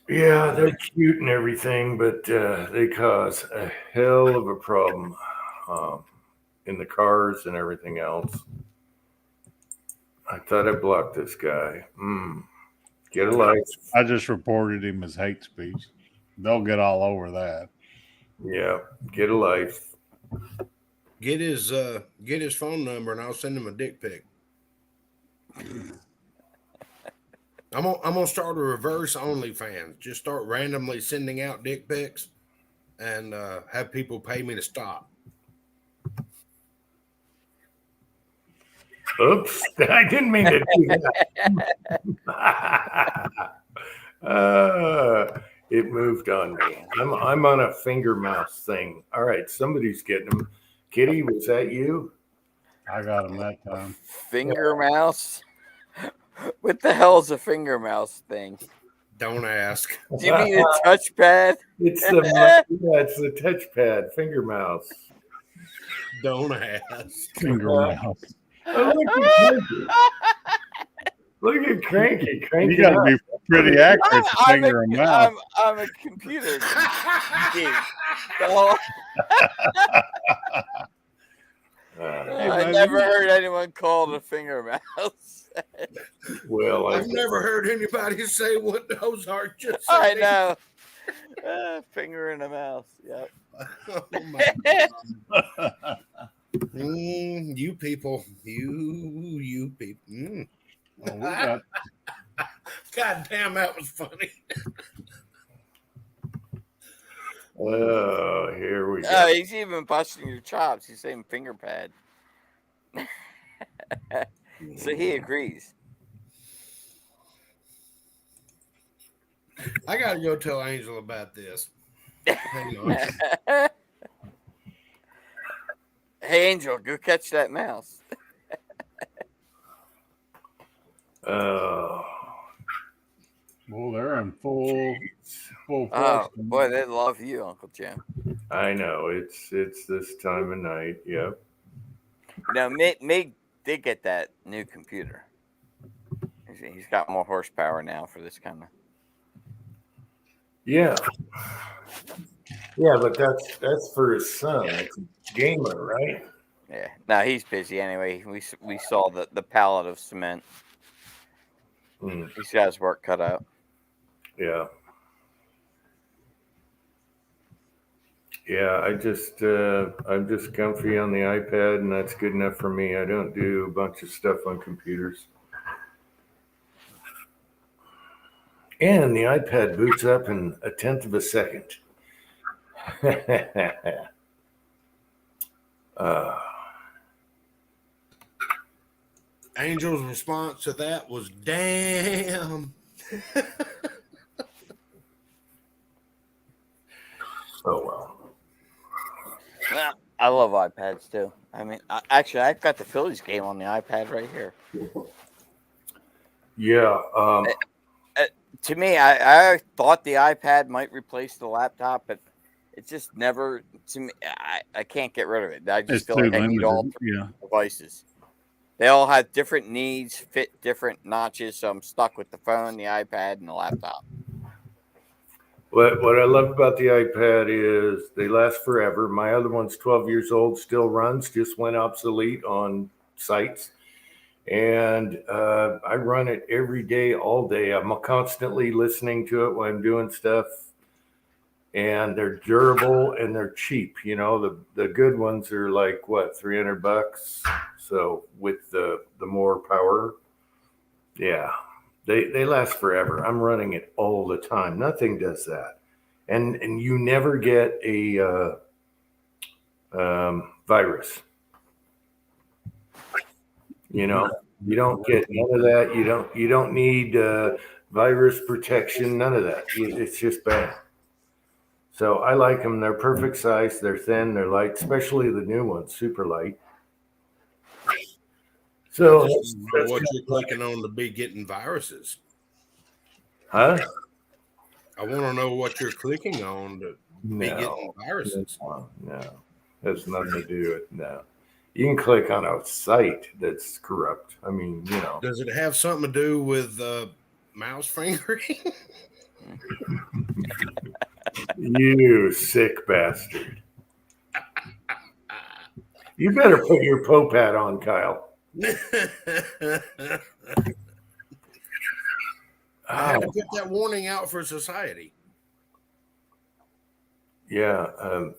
Yeah, they're cute and everything, but they cause a hell of a problem in the cars and everything else. I thought I blocked this guy. Get a life.
I just reported him as hate speech. They'll get all over that.
Yeah, get a life.
Get his phone number and I'll send him a dick pic. I'm gonna start a reverse OnlyFans. Just start randomly sending out dick pics and have people pay me to stop.
Oops, I didn't mean to do that. It moved on me. I'm on a finger mouse thing. All right, somebody's getting them. Kitty, was that you?
I got him that time.
Finger mouse? What the hell is a finger mouse thing?
Don't ask.
Do you mean a touchpad?
It's the touchpad, finger mouse.
Don't ask.
Finger mouse.
Oh, look at Cranky. Cranky.
You got to be pretty accurate to finger a mouse.
I'm a computer geek. So, I never heard anyone call it a finger mouse.
Well,
I've never heard anybody say what those are. Just
I know. Finger in a mouse. Yep.
Oh my God. You people. You people.
Well, we got,
God damn, that was funny.
Oh, here we go.
Oh, he's even busting your chops. He's saying finger pad. So he agrees.
I gotta go tell Angel about this. Hang on.
Hey, Angel, go catch that mouse.
Oh,
well, they're in full
Oh,
force.
boy, they love you, Uncle Jim.
I know. It's this time of night. Yep.
Now, Mig did get that new computer. He's got more horsepower now for this kind of.
Yeah. Yeah, but that's for his son. It's a gamer, right?
Yeah. No, he's busy anyway. We saw the pallet of cement. He's got his work cut out.
Yeah. Yeah, I'm just comfy on the iPad, and that's good enough for me. I don't do a bunch of stuff on computers. And the iPad boots up in 1/10 of a second.
Angel's response to that was, damn.
Oh, well.
Well, I love iPads too. I mean, actually, I've got the Phillies game on the iPad right here.
Yeah.
To me, I thought the iPad might replace the laptop, but it just never. To me, I can't get rid of it. I just feel like I need all three devices. They all have different needs, fit different notches, so I'm stuck with the phone, the iPad, and the laptop.
What I love about the iPad is they last forever. My other one's 12 years old, still runs, just went obsolete on sites. And I run it every day, all day. I'm constantly listening to it when I'm doing stuff. And they're durable and they're cheap. You know, the good ones are like, what, $300? So with the more power, yeah. They last forever. I'm running it all the time. Nothing does that. And you never get a virus. You know, you don't get none of that. You don't need virus protection, none of that. It's just bad. So I like them. They're perfect size. They're thin. They're light, especially the new ones, super light. So
what you're clicking on to be getting viruses.
Huh?
I want to know what you're clicking on to be getting
No,
viruses.
no, has nothing to do with no. You can click on a site that's corrupt. I mean, you know.
Does it have something to do with mouse fingering?
You sick bastard. You better put your Pope hat on, Kyle.
I had to put that warning out for society.
Yeah.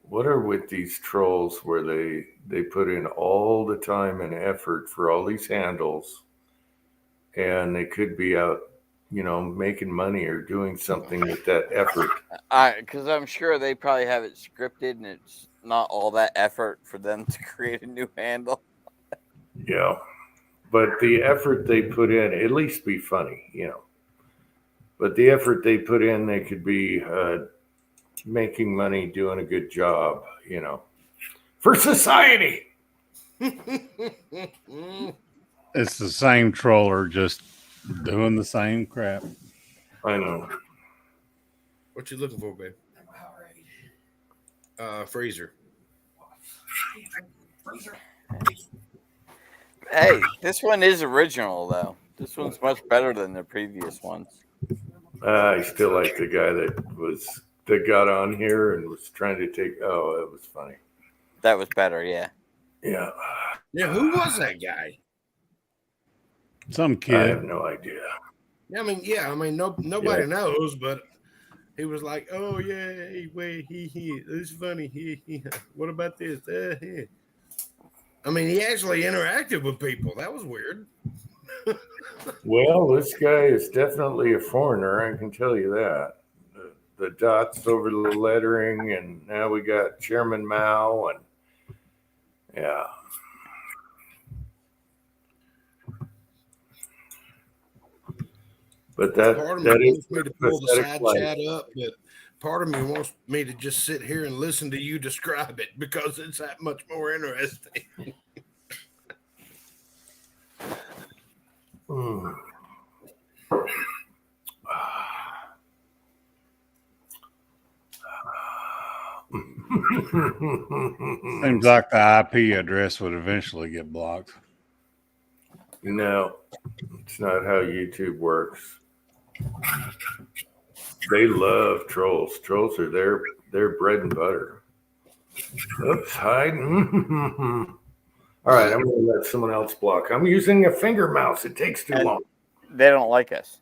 What are with these trolls where they put in all the time and effort for all these handles, and they could be out, you know, making money or doing something with that effort.
Because I'm sure they probably have it scripted, and it's not all that effort for them to create a new handle.
Yeah. But the effort they put in, at least be funny, you know. But the effort they put in, they could be making money, doing a good job, you know, for society.
It's the same troller, just doing the same crap.
I know.
What you looking for, babe? Freezer.
Hey, this one is original though. This one's much better than the previous ones.
I still like the guy that got on here and was trying to take. Oh, it was funny.
That was better, yeah.
Yeah.
Yeah, who was that guy?
Some
I
kid.
have no idea.
I mean, nobody knows, but he was like, "Oh yeah, wait, this is funny. What about this? I mean, he actually interacted with people. That was weird.
Well, this guy is definitely a foreigner. I can tell you that. The dots over the lettering, and now we got Chairman Mao, and yeah. But
Part of me
is
wants me to pull the
pathetic
side
life.
chat up, but part of me wants me to just sit here and listen to you describe it because it's that much more interesting.
Mm.
Seems like the IP address would eventually get blocked.
No, it's not how YouTube works. They love trolls. Trolls are their bread and butter. Oops, hide. All right, I'm going to let someone else block. I'm using a finger mouse. It takes too long.
They don't like us.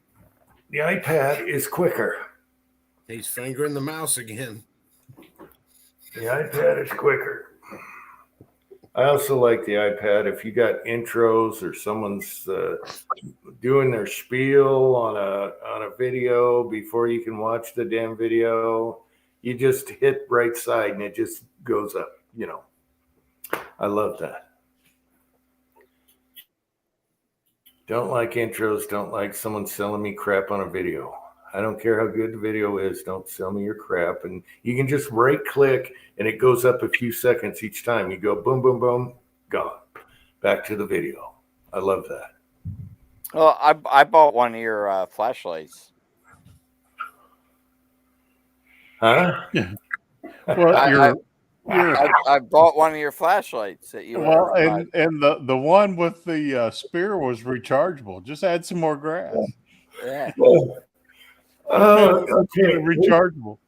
The iPad is quicker.
He's fingering the mouse again.
The iPad is quicker. I also like the iPad. If you got intros or someone's doing their spiel on a video before you can watch the damn video, you just hit right side and it just goes up. You know, I love that. Don't like intros. Don't like someone selling me crap on a video. I don't care how good the video is. Don't sell me your crap. And you can just right click and it goes up a few seconds each time. You go boom, boom, boom, gone. Back to the video. I love that.
Well, I bought one of your flashlights.
Huh?
Yeah. Well,
I bought one of your flashlights that you.
Well, and the one with the spear was rechargeable. Just add some more grass.
Yeah.
Okay.
Rechargeable.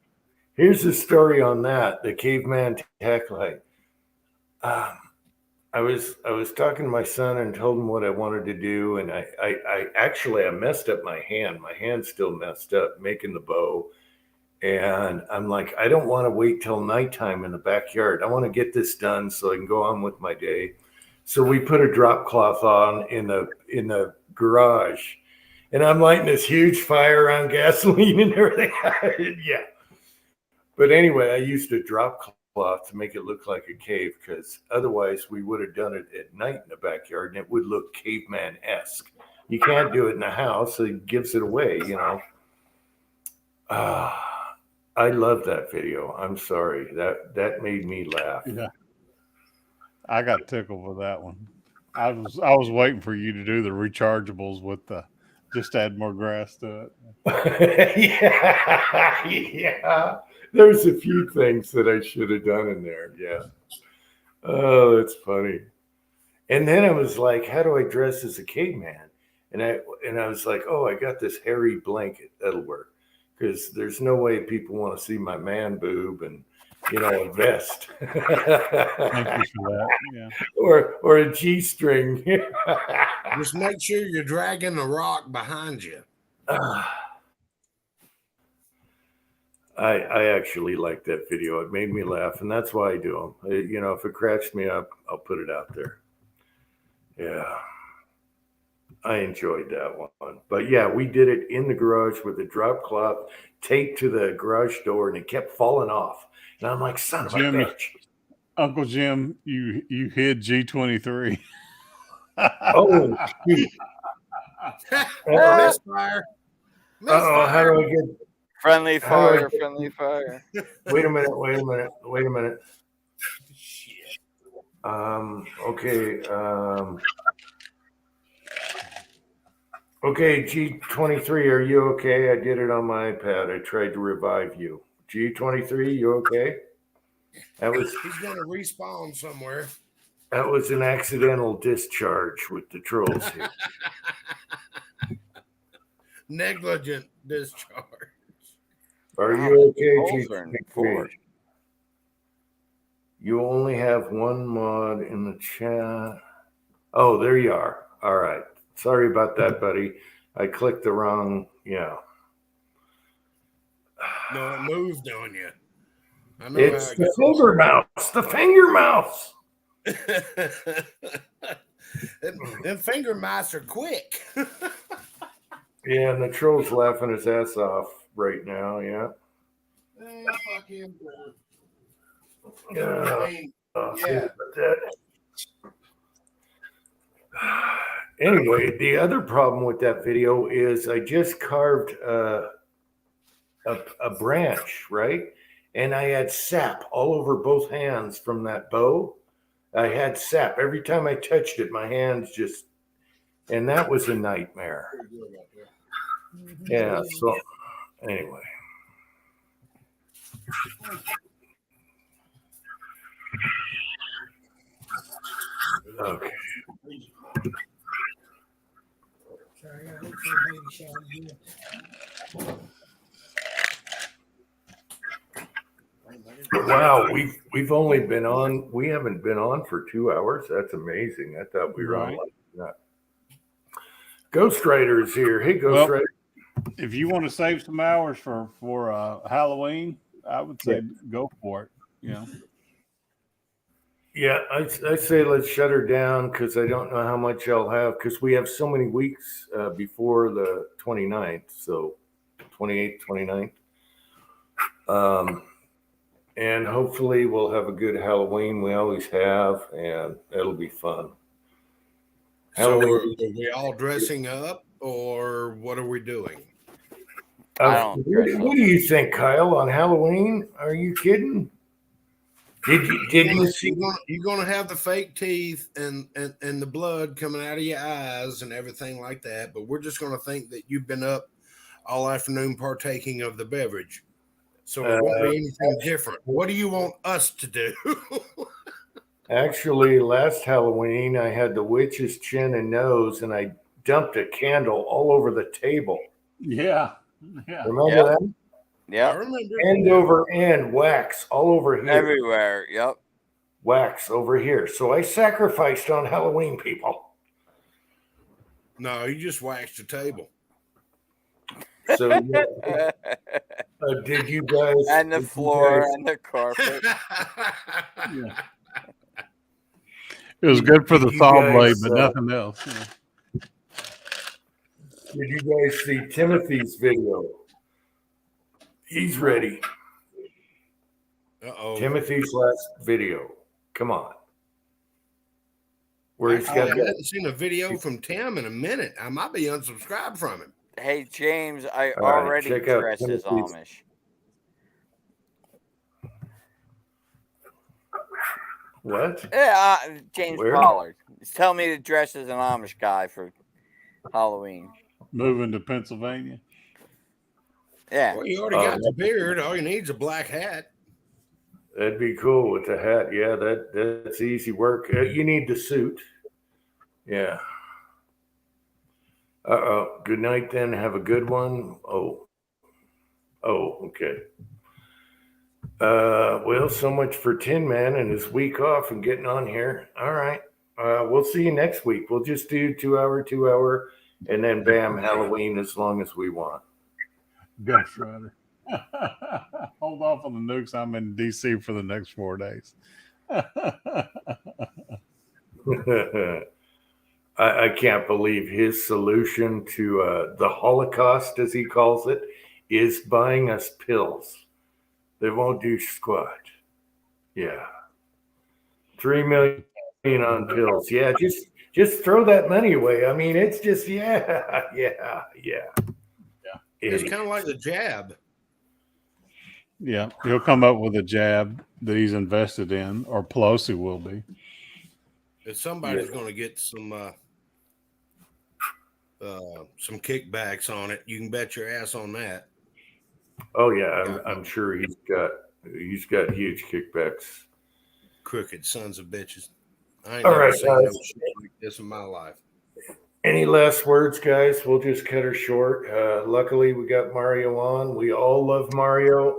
Here's the story on that. The caveman tech light. I was talking to my son and told him what I wanted to do, and I actually messed up my hand. My hand's still messed up making the bow. And I'm like, I don't want to wait till nighttime in the backyard. I want to get this done so I can go on with my day. So we put a drop cloth on in the garage, and I'm lighting this huge fire on gasoline and everything. Yeah. But anyway, I used a drop cloth to make it look like a cave, because otherwise we would have done it at night in the backyard and it would look caveman-esque. You can't do it in the house, so it gives it away, you know. I love that video. I'm sorry. That made me laugh.
Yeah. I got tickled with that one. I was waiting for you to do the rechargeables with the just add more grass to it.
Yeah. There's a few things that I should have done in there. Yeah. Oh, that's funny. And then I was like, how do I dress as a caveman? And I was like, oh, I got this hairy blanket. That'll work. Because there's no way people want to see my man boob and, a vest.
Thank you for that. Yeah.
or a G-string.
Just make sure you're dragging the rock behind you.
I actually like that video. It made me laugh, and that's why I do them. If it cracks me up, I'll put it out there. Yeah, I enjoyed that one. But yeah, we did it in the garage with a drop cloth taped to the garage door, and it kept falling off. And I'm like, son of a bitch.
Uncle Jim, you hid G23.
Oh, shoot.
Misfire.
Uh-oh, how do I get...
Friendly fire, friendly fire.
Wait a minute. Shit. Okay. Okay, G23, are you okay? I did it on my iPad. I tried to revive you. G23, you okay?
He's gonna respawn somewhere.
That was an accidental discharge with the trolls here.
Negligent discharge.
Are you okay,
G23?
You only have one mod in the chat. Oh, there you are. All right. Sorry about that, buddy. I clicked the wrong. Yeah.
No, it moved on you. I know
it's the finger mouse. The finger mouse.
Them finger mice are quick.
Yeah, and the troll's laughing his ass off right now. Yeah.
Fuck him.
Yeah. Anyway, the other problem with that video is I just carved a branch, right? And I had sap all over both hands from that bow. I had sap. Every time I touched it, my hands just, and that was a nightmare. Yeah, so anyway. Okay. Wow, we've only been on. We haven't been on for 2 hours. That's amazing. I thought we were on like that. Ghost Rider is here. Hey, Ghost Rider.
If you want to save some hours for Halloween, I would say go for it.
Yeah, I say let's shut her down because I don't know how much I'll have because we have so many weeks before the 29th, so 28th, 29th. And hopefully we'll have a good Halloween. We always have, and it'll be fun.
So are we all dressing up, or what are we doing?
What do you think, Kyle, on Halloween? Are you kidding? Did you see?
You're gonna have the fake teeth and the blood coming out of your eyes and everything like that, but we're just gonna think that you've been up all afternoon partaking of the beverage. So it won't be anything different. What do you want us to do?
Actually, last Halloween, I had the witch's chin and nose, and I dumped a candle all over the table.
Yeah.
Remember that?
Yeah.
I remember.
End over end, wax all over here.
Everywhere. Yep.
Wax over here. So I sacrificed on Halloween, people.
No, you just waxed the table.
So did you guys
and the floor and the carpet?
Yeah. It was good for the saw blade, but nothing else.
Did you guys see Timothy's video? He's ready.
Uh-oh.
Timothy's last video. Come on. Where he's
I haven't seen a video from Tim in a minute. I might be unsubscribed from him.
Hey, James, I already dressed as Amish.
What?
Yeah, James Pollard. Tell me to dress as an Amish guy for Halloween.
Moving to Pennsylvania.
Yeah.
Well, you already got the beard. All you need is a black hat.
That'd be cool with the hat. Yeah, that's easy work. You need the suit. Yeah. Good night then. Have a good one. Okay. Well, so much for Tin Man and his week off and getting on here. All right. We'll see you next week. We'll just do 2 hour, and then bam, Halloween as long as we want.
Ghost Rider. Hold off on the nukes. I'm in DC for the next 4 days.
I can't believe his solution to the Holocaust, as he calls it, is buying us pills. They won't do squat. Yeah. 3 million on pills. Yeah, just throw that money away. I mean, it's just yeah.
It's kind of like the jab.
Yeah, he'll come up with a jab that he's invested in, or Pelosi will be.
If somebody's going to get some kickbacks on it, you can bet your ass on that.
Oh yeah, I'm sure he's got huge kickbacks.
Crooked sons of bitches. I ain't
All
never
right,
seen no
guys.
shit like this in my life.
Any last words, guys? We'll just cut her short. Luckily, we got Mario on. We all love Mario.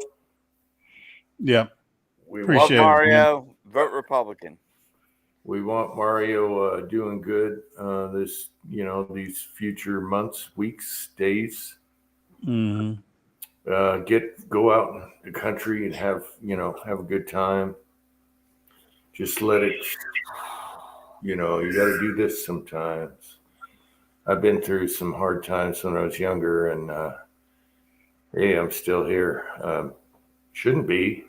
Yeah,
We
Appreciate
Love
it,
Mario. Vote Republican.
We want Mario doing good these future months, weeks, days.
Mm-hmm.
Go out in the country and have a good time. Just let it. You got to do this sometimes. I've been through some hard times when I was younger, and hey, I'm still here. Shouldn't be.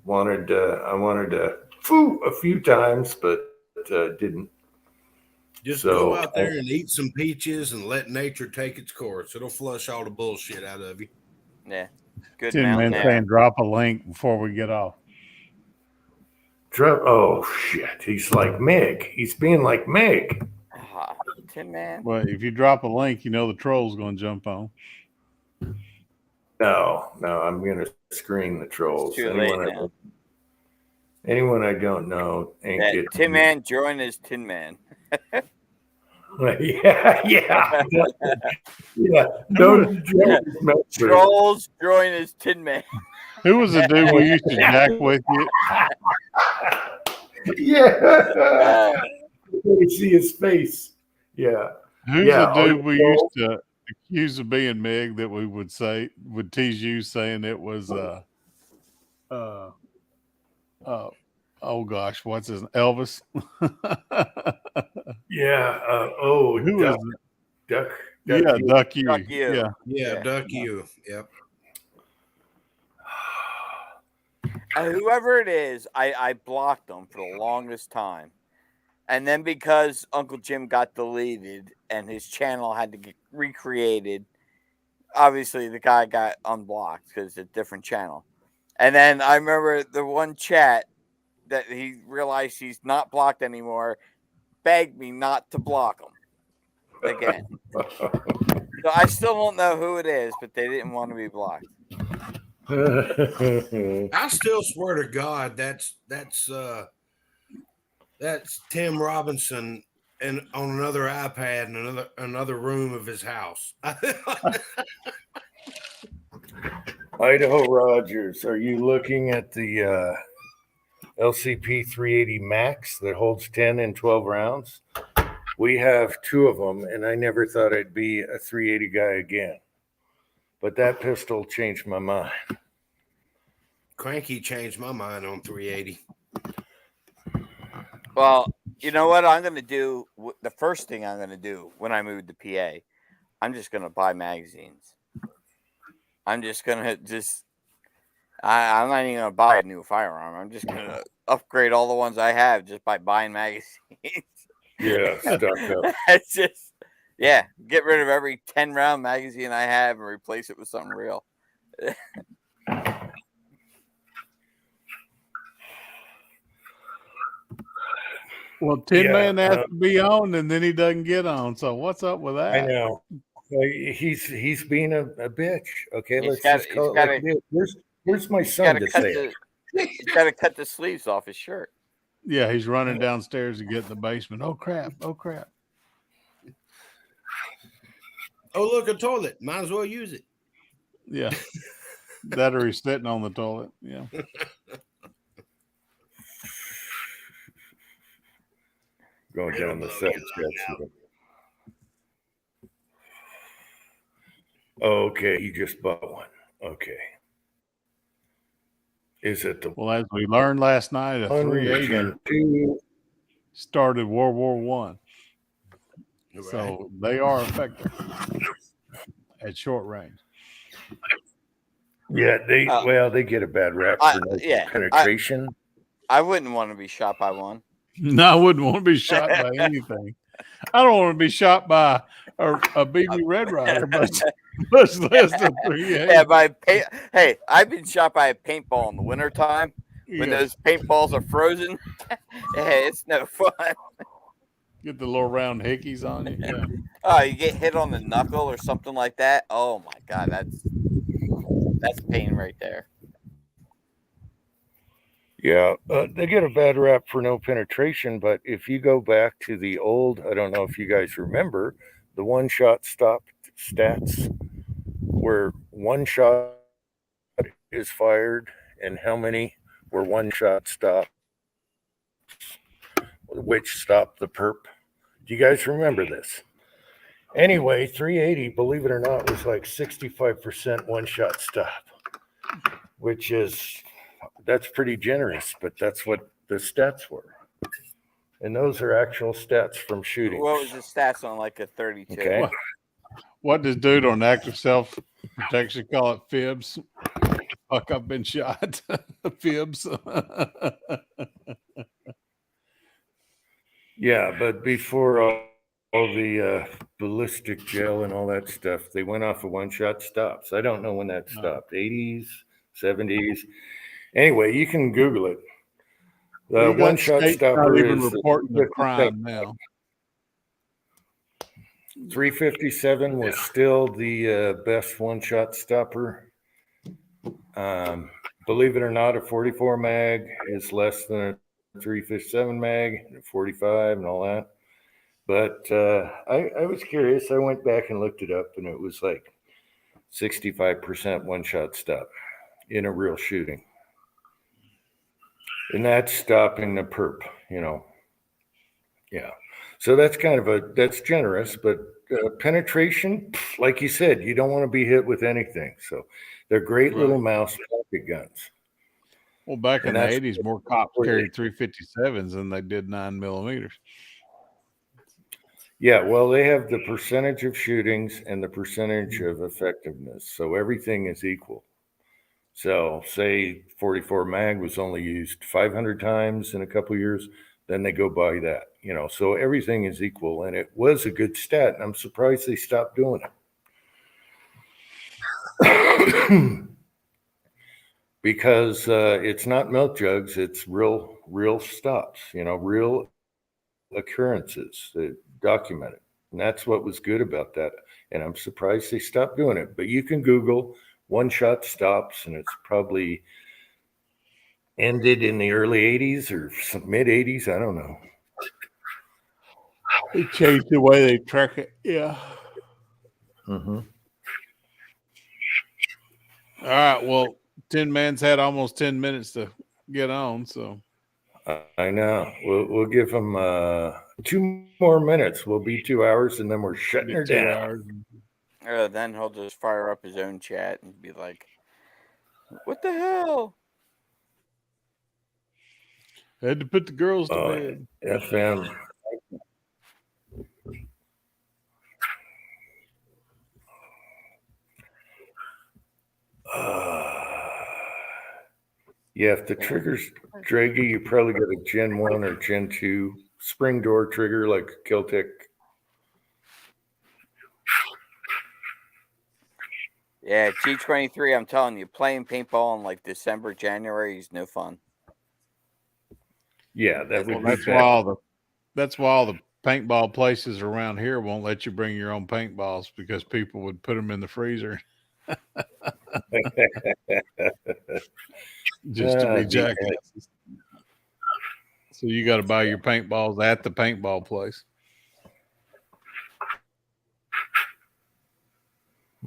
I wanted to foo a few times, but didn't.
Just go out there and eat some peaches and let nature take its course. It'll flush all the bullshit out of you.
Yeah. Good
Tin
mountain
Man
air.
saying drop a link before we get off.
Oh shit! He's like Meg. He's being like Meg.
Tin Man.
Well, if you drop a link, the troll's going to jump on.
No, I'm going to screen the trolls.
It's too late now.
Anyone I don't know ain't
Yeah,
getting.
Tin Man join as Tin Man.
yeah. No
Trolls join as Tin Man.
Who was the dude we used to jack with you?
Yeah. You see his face. Yeah.
Who's the dude we used to accuse of being Meg that we would tease you saying it was oh gosh, what's his Elvis?
Yeah.
Who
Duck.
is
Duck.
Yeah, Duck you.
Duck you.
Yeah, Duck you. Yep.
Whoever it is, I blocked them for the longest time. And then because Uncle Jim got deleted and his channel had to get recreated, obviously the guy got unblocked because it's a different channel. And then I remember the one chat that he realized he's not blocked anymore, begged me not to block him again. So I still don't know who it is, but they didn't want to be blocked.
I still swear to God, that's Tim Robinson and on another iPad in another room of his house.
Idaho Rogers, are you looking at the LCP 380 Max that holds 10 and 12 rounds? We have 2 of them, and I never thought I'd be a 380 guy again. But that pistol changed my mind.
Cranky changed my mind on 380.
Well, you know what I'm going to do? The first thing I'm going to do when I move to PA, I'm just going to buy magazines. I'm just going to I'm not even going to buy a new firearm. I'm just going to upgrade all the ones I have just by buying magazines.
Yeah, stuck up.
It's just, get rid of every 10-round magazine I have and replace it with something real.
Well, Tin Man has to be on, and then he doesn't get on. So what's up with that?
I know. He's being a bitch. Okay,
He's
let's
got-
just
he's
call it
gotta-
like it is. Where's my
He's
son
gotta
to
cut
say it?
He's got to cut the sleeves off his shirt.
Yeah, he's running downstairs to get in the basement. Oh crap! Oh crap!
Oh, look, a toilet. Might as well use it.
Yeah, that or he's sitting on the toilet. Yeah.
Going down the steps. Okay, he just bought one. Okay. Is it the
Well, as we learned last night, a
one
380
Gen 2?
started World War One,
Right.
so they are effective at short range.
Yeah, they get a bad rap for no penetration.
I wouldn't want to be shot by one.
No, I wouldn't want to be shot by anything. I don't want to be shot by a BB Red Rider, much less than 380.
Yeah, hey, I've been shot by a paintball in the wintertime when those paintballs are frozen. Hey, it's no fun.
Get the little round hickeys on you. Yeah.
Oh, you get hit on the knuckle or something like that. Oh my god, that's pain right there.
Yeah, they get a bad rap for no penetration, but if you go back to the old, I don't know if you guys remember, the one-shot stop stats, where one shot is fired and how many were one-shot stops, which stopped the perp. Do you guys remember this? Anyway, 380, believe it or not, was like 65% one-shot stop, which is... that's pretty generous, but that's what the stats were. And those are actual stats from shooting.
What was the stats on like a 32?
Okay.
What does dude on active self protection call it? Fibs. Fuck, I've been shot. Fibs.
Yeah, but before all the ballistic gel and all that stuff, they went off of one-shot stops. I don't know when that stopped. 80s, 70s. Anyway, you can Google it. The one-shot stopper
not even
is
reporting the crime now.
357 was still the best one-shot stopper. Believe it or not, a 44 mag is less than a 357 mag, and a 45 and all that. But I was curious. I went back and looked it up, and it was like 65% one-shot stop in a real shooting. And that's stopping the perp, Yeah. So that's that's generous, but penetration, like you said, you don't want to be hit with anything. So they're great little mouse pocket guns.
Well, back in the 80s, more cops carried 357s than they did 9mm.
Yeah, well, they have the percentage of shootings and the percentage of effectiveness. So everything is equal. So say 44 mag was only used 500 times in a couple of years, then they go by that, so everything is equal, and it was a good stat, and I'm surprised they stopped doing it. Because it's not milk jugs, it's real stops, real occurrences documented. And that's what was good about that. And I'm surprised they stopped doing it. But you can Google one-shot stops, and it's probably ended in the early 80s or mid 80s. I don't know.
They changed the way they track it. Yeah.
Mm-hmm.
All right. Well, Tin Man's had almost 10 minutes to get on. So
I know. We'll give him 2 more minutes. We'll be 2 hours, and then we're shutting her down.
Then he'll just fire up his own chat and be like, "What the hell?"
I had to put the girls to bed.
FM. Yeah, if the trigger's draggy, you probably got a Gen 1 or Gen 2 spring door trigger like Kel-Tec.
Yeah, G23, I'm telling you, playing paintball in like December, January is no fun.
Yeah, that would be
that's why all the paintball places around here won't let you bring your own paintballs because people would put them in the freezer just to be jackasses. So you got to buy your paintballs at the paintball place.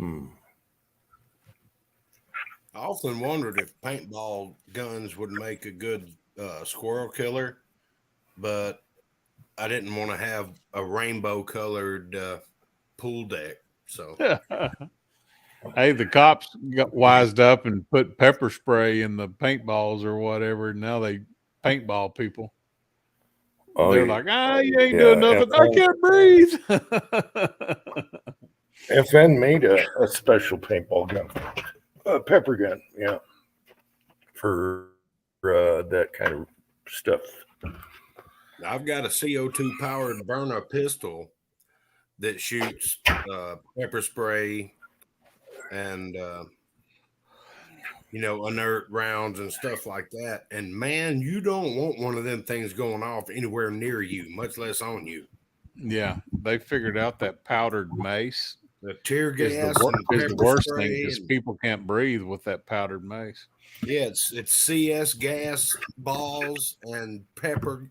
I often wondered if paintball guns would make a good squirrel killer, but I didn't want to have a rainbow colored pool deck. So
Hey, the cops got wised up and put pepper spray in the paintballs or whatever. Now they paintball people. They're like, you ain't doing nothing. I can't breathe.
FN made a special paintball gun, a pepper gun, for that kind of stuff.
I've got a CO2 powered burner pistol that shoots pepper spray and inert rounds and stuff like that. And man, you don't want one of them things going off anywhere near you, much less on you.
Yeah, they figured out that powdered mace.
The tear gas
is the worst thing because
and
people can't breathe with that powdered mace.
Yeah, it's CS gas balls and pepper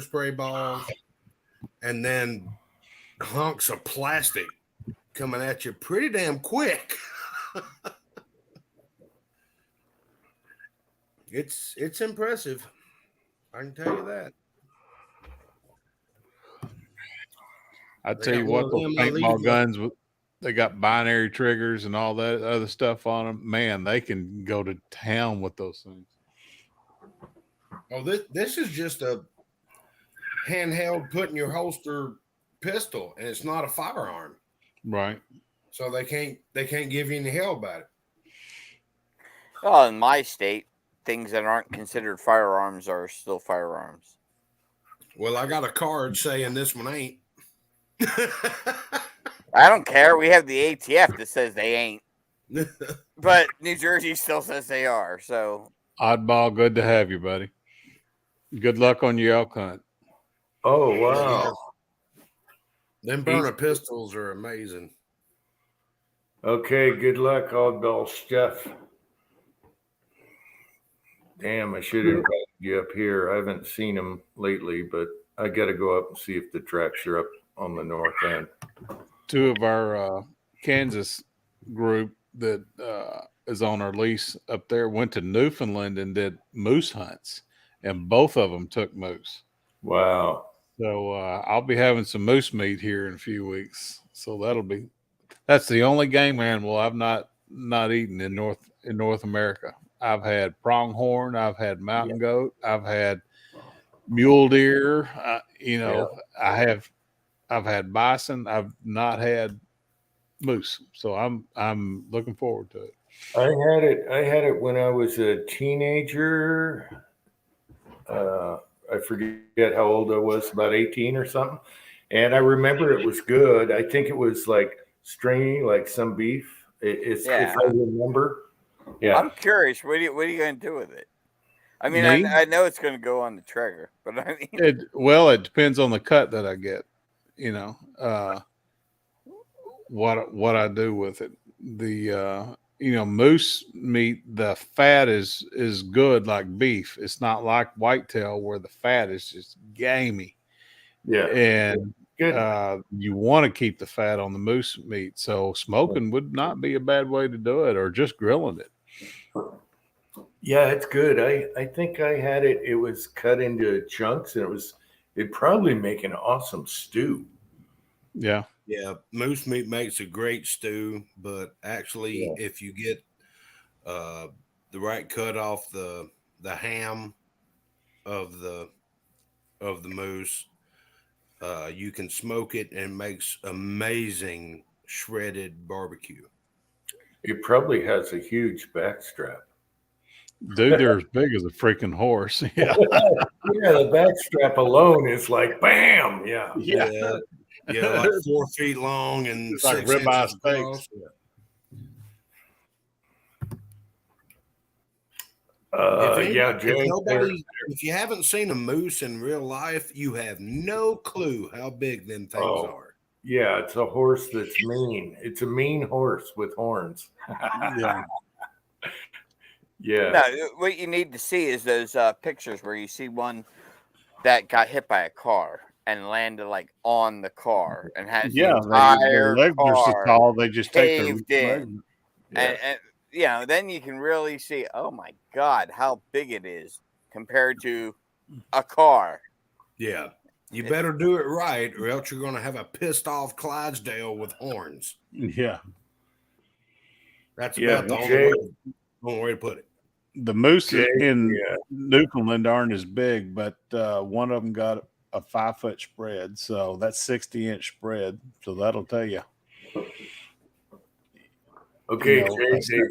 spray balls, and then hunks of plastic coming at you pretty damn quick. It's impressive. I can tell you that.
I tell you what, those paintball guns, they got binary triggers and all that other stuff on them. Man, they can go to town with those things.
Oh, this is just a handheld, put in your holster pistol, and it's not a firearm,
right?
So they can't give you any hell about it.
Well, in my state, things that aren't considered firearms are still firearms.
Well, I got a card saying this one ain't.
I don't care. We have the ATF that says they ain't, but New Jersey still says they are. So,
Oddball, good to have you, buddy. Good luck on your elk hunt.
Oh wow!
Them burner pistols are amazing.
Okay, good luck, Oddball Steph. Damn, I should have invited you up here. I haven't seen him lately, but I got to go up and see if the tracks are up on the north end.
Two of our Kansas group that is on our lease up there went to Newfoundland and did moose hunts, and both of them took moose.
Wow.
So I'll be having some moose meat here in a few weeks. So that's the only game animal I've not eaten in North America. I've had pronghorn, I've had mountain goat, I've had mule deer. I've had bison. I've not had moose, so I'm looking forward to it.
I had it when I was a teenager. I forget how old I was, about 18 or something. And I remember it was good. I think it was like stringy, like some beef. If I remember. Yeah.
I'm curious. What are you going to do with it? I mean, I know it's going to go on the trigger, but I mean,
it depends on the cut that I get. What I do with it. The moose meat, the fat is good like beef. It's not like whitetail where the fat is just gamey.
Yeah.
And you want to keep the fat on the moose meat. So smoking would not be a bad way to do it, or just grilling it.
Yeah, it's good. I think I had it. It was cut into chunks, and it'd probably make an awesome stew.
Yeah.
Yeah, moose meat makes a great stew, but actually, if you get the right cut off the ham of the moose, you can smoke it and it makes amazing shredded barbecue.
It probably has a huge backstrap.
Dude, they're as big as a freaking horse. Yeah.
The backstrap alone is like bam. Yeah.
Yeah, like 4 feet long and
it's like
6
ribeye
inches across.
Yeah, Jay.
If you haven't seen a moose in real life, you have no clue how big them things are.
Yeah, it's a horse that's mean. It's a mean horse with horns.
Yeah.
Yeah.
No, what you need to see is those pictures where you see one that got hit by a car and landed like on the car and has the
Their
entire
legs are so
car
tall they just take their
caved
legs.
in.
Yeah.
And you know, then you can really see, oh my God, how big it is compared to a car.
Yeah. You better do it right, or else you're going to have a pissed off Clydesdale with horns.
Yeah.
That's
Yeah,
about the
Jay.
only way to put it.
The moose
Jay,
in Newfoundland aren't as big, but one of them got a 5-foot spread. So that's 60-inch spread. So that'll tell you.
Okay,
You know,
Jay,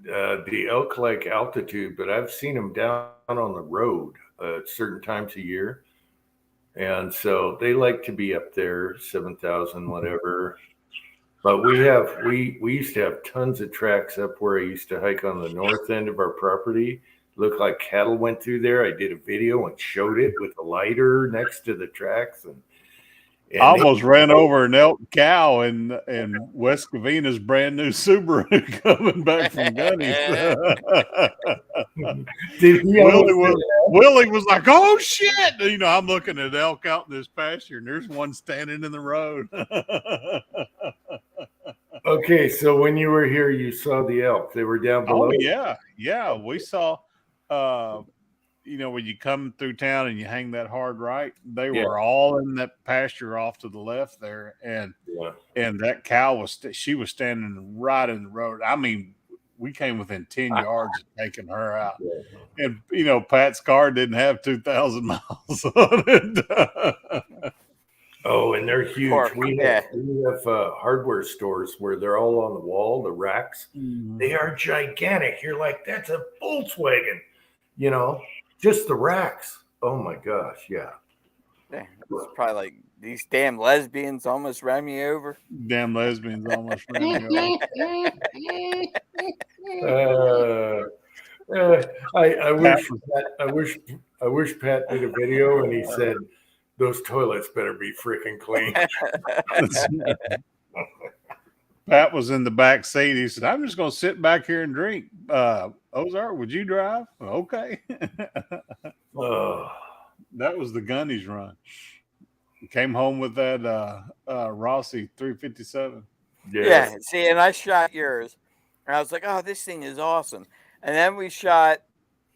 the elk like altitude, but I've seen them down on the road at certain times of year. And so they like to be up there, 7,000, whatever. But we used to have tons of tracks up where I used to hike on the north end of our property. Looked like cattle went through there. I did a video and showed it with a lighter next to the tracks, and
I almost ran over an elk cow in West Covina's brand new Subaru coming back from Gunny's. Willie was like, "Oh shit!" You know, I'm looking at elk out in this pasture, and there's one standing in the road.
Okay, so when you were here, you saw the elk. They were down below.
Oh yeah, we saw. You know, when you come through town and you hang that hard right, they were all in that pasture off to the left there, and that cow she was standing right in the road. I mean, we came within 10 yards of taking her out, and you know, Pat's car didn't have 2,000 miles on it.
Oh, and they're huge. We have hardware stores where they're all on the wall, the racks. Mm-hmm. They are gigantic. You're like, that's a Volkswagen, you know. Just the racks. Oh my gosh, yeah.
It's probably like these damn lesbians almost ran me over.
Damn lesbians almost ran me over.
I wish Pat did a video and he said those toilets better be freaking clean.
Pat was in the back seat. He said, "I'm just going to sit back here and drink." Ozark, would you drive? Okay. That was the Gunny's run. Came home with that Rossi 357.
Yeah. See, and I shot yours, and I was like, "Oh, this thing is awesome." And then we shot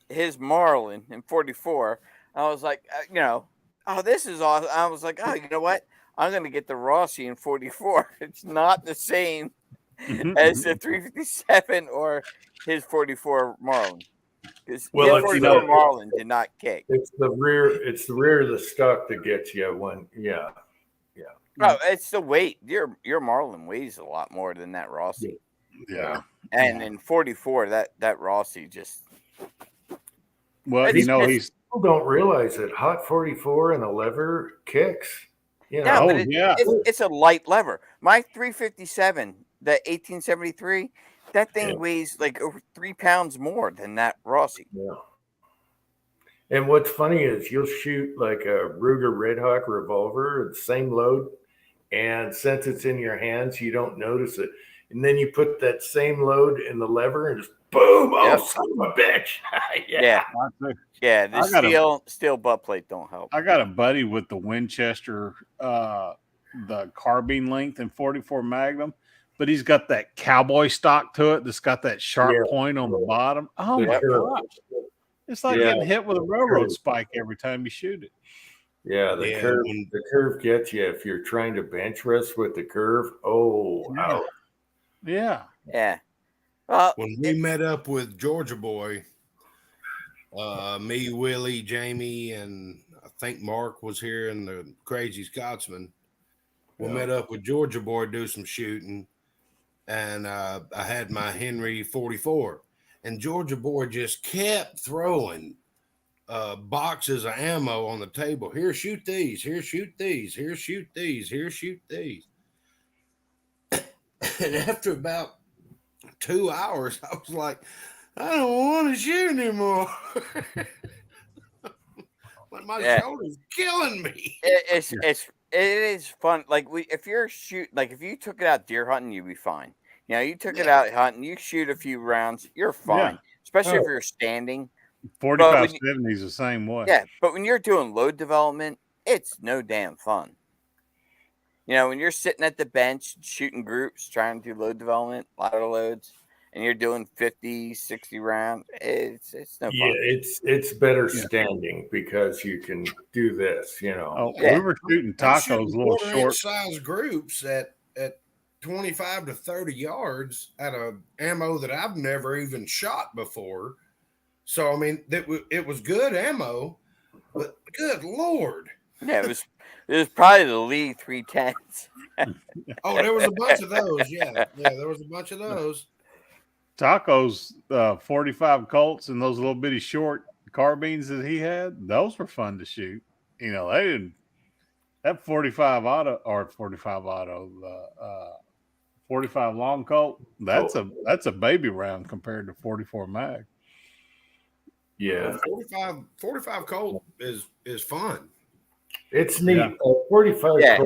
his Marlin in 44. I was like, you know, oh, this is awesome. I was like, oh, you know what? I'm going to get the Rossi in 44. It's not the same as the 357 or his 44 Marlin. Because his 44 Marlin did not kick.
It's the rear of the stock that gets you when, yeah.
Oh, it's the weight. Your Marlin weighs a lot more than that Rossi.
Yeah.
And in 44, that Rossi just.
Well, you know,
people don't realize that hot 44 and a lever kicks. You know?
It's a light lever. My 357, the 1873, that thing weighs like over 3 pounds more than that Rossi.
Yeah. And what's funny is you'll shoot like a Ruger Red Hawk revolver, the same load, and since it's in your hands, you don't notice it. And then you put that same load in the lever and just boom! Oh, son of a bitch!
Yeah. The steel butt plate don't help.
I got a buddy with the Winchester, the carbine length in 44 Magnum, but he's got that cowboy stock to it that's got that sharp point on the bottom. Oh my gosh! It's like getting hit with a railroad spike every time you shoot it.
Yeah, the curve gets you if you're trying to bench rest with the curve. Oh, wow.
Yeah.
When we met up with Georgia Boy, me, Willie, Jamie, and I think Mark was here, and the Crazy Scotsman. We met up with Georgia Boy to do some shooting, and I had my Henry 44, and Georgia Boy just kept throwing boxes of ammo on the table. Here, shoot these. Here, shoot these. Here, shoot these. Here, shoot these. And after about 2 hours, I was like, I don't want to shoot anymore. Like my shoulder's killing me.
It is fun. Like if you took it out deer hunting, you'd be fine. You know, you took it out hunting, you shoot a few rounds, you're fine.
Yeah.
Especially if you're standing.
45-70 is the same way.
Yeah, but when you're doing load development, it's no damn fun. You know, when you're sitting at the bench shooting groups, trying to do load development, lateral loads, and you're doing 50, 60 rounds, it's no fun.
Yeah, it's better standing because you can do this, you know.
Oh, we were shooting tacos, little short
size groups at 25 to 30 yards at a ammo that I've never even shot before. So I mean, it was good ammo, but good Lord.
Yeah, it was probably the Lee 310s.
Oh, there was a bunch of those. Yeah, there was a bunch of those.
tacos, 45 Colts, and those little bitty short carbines that he had. Those were fun to shoot. You know, they didn't. That 45 long Colt. That's a baby round compared to 44 mag.
Yeah,
45 Colt is fun.
It's neat.
Yeah.
45.
Yeah,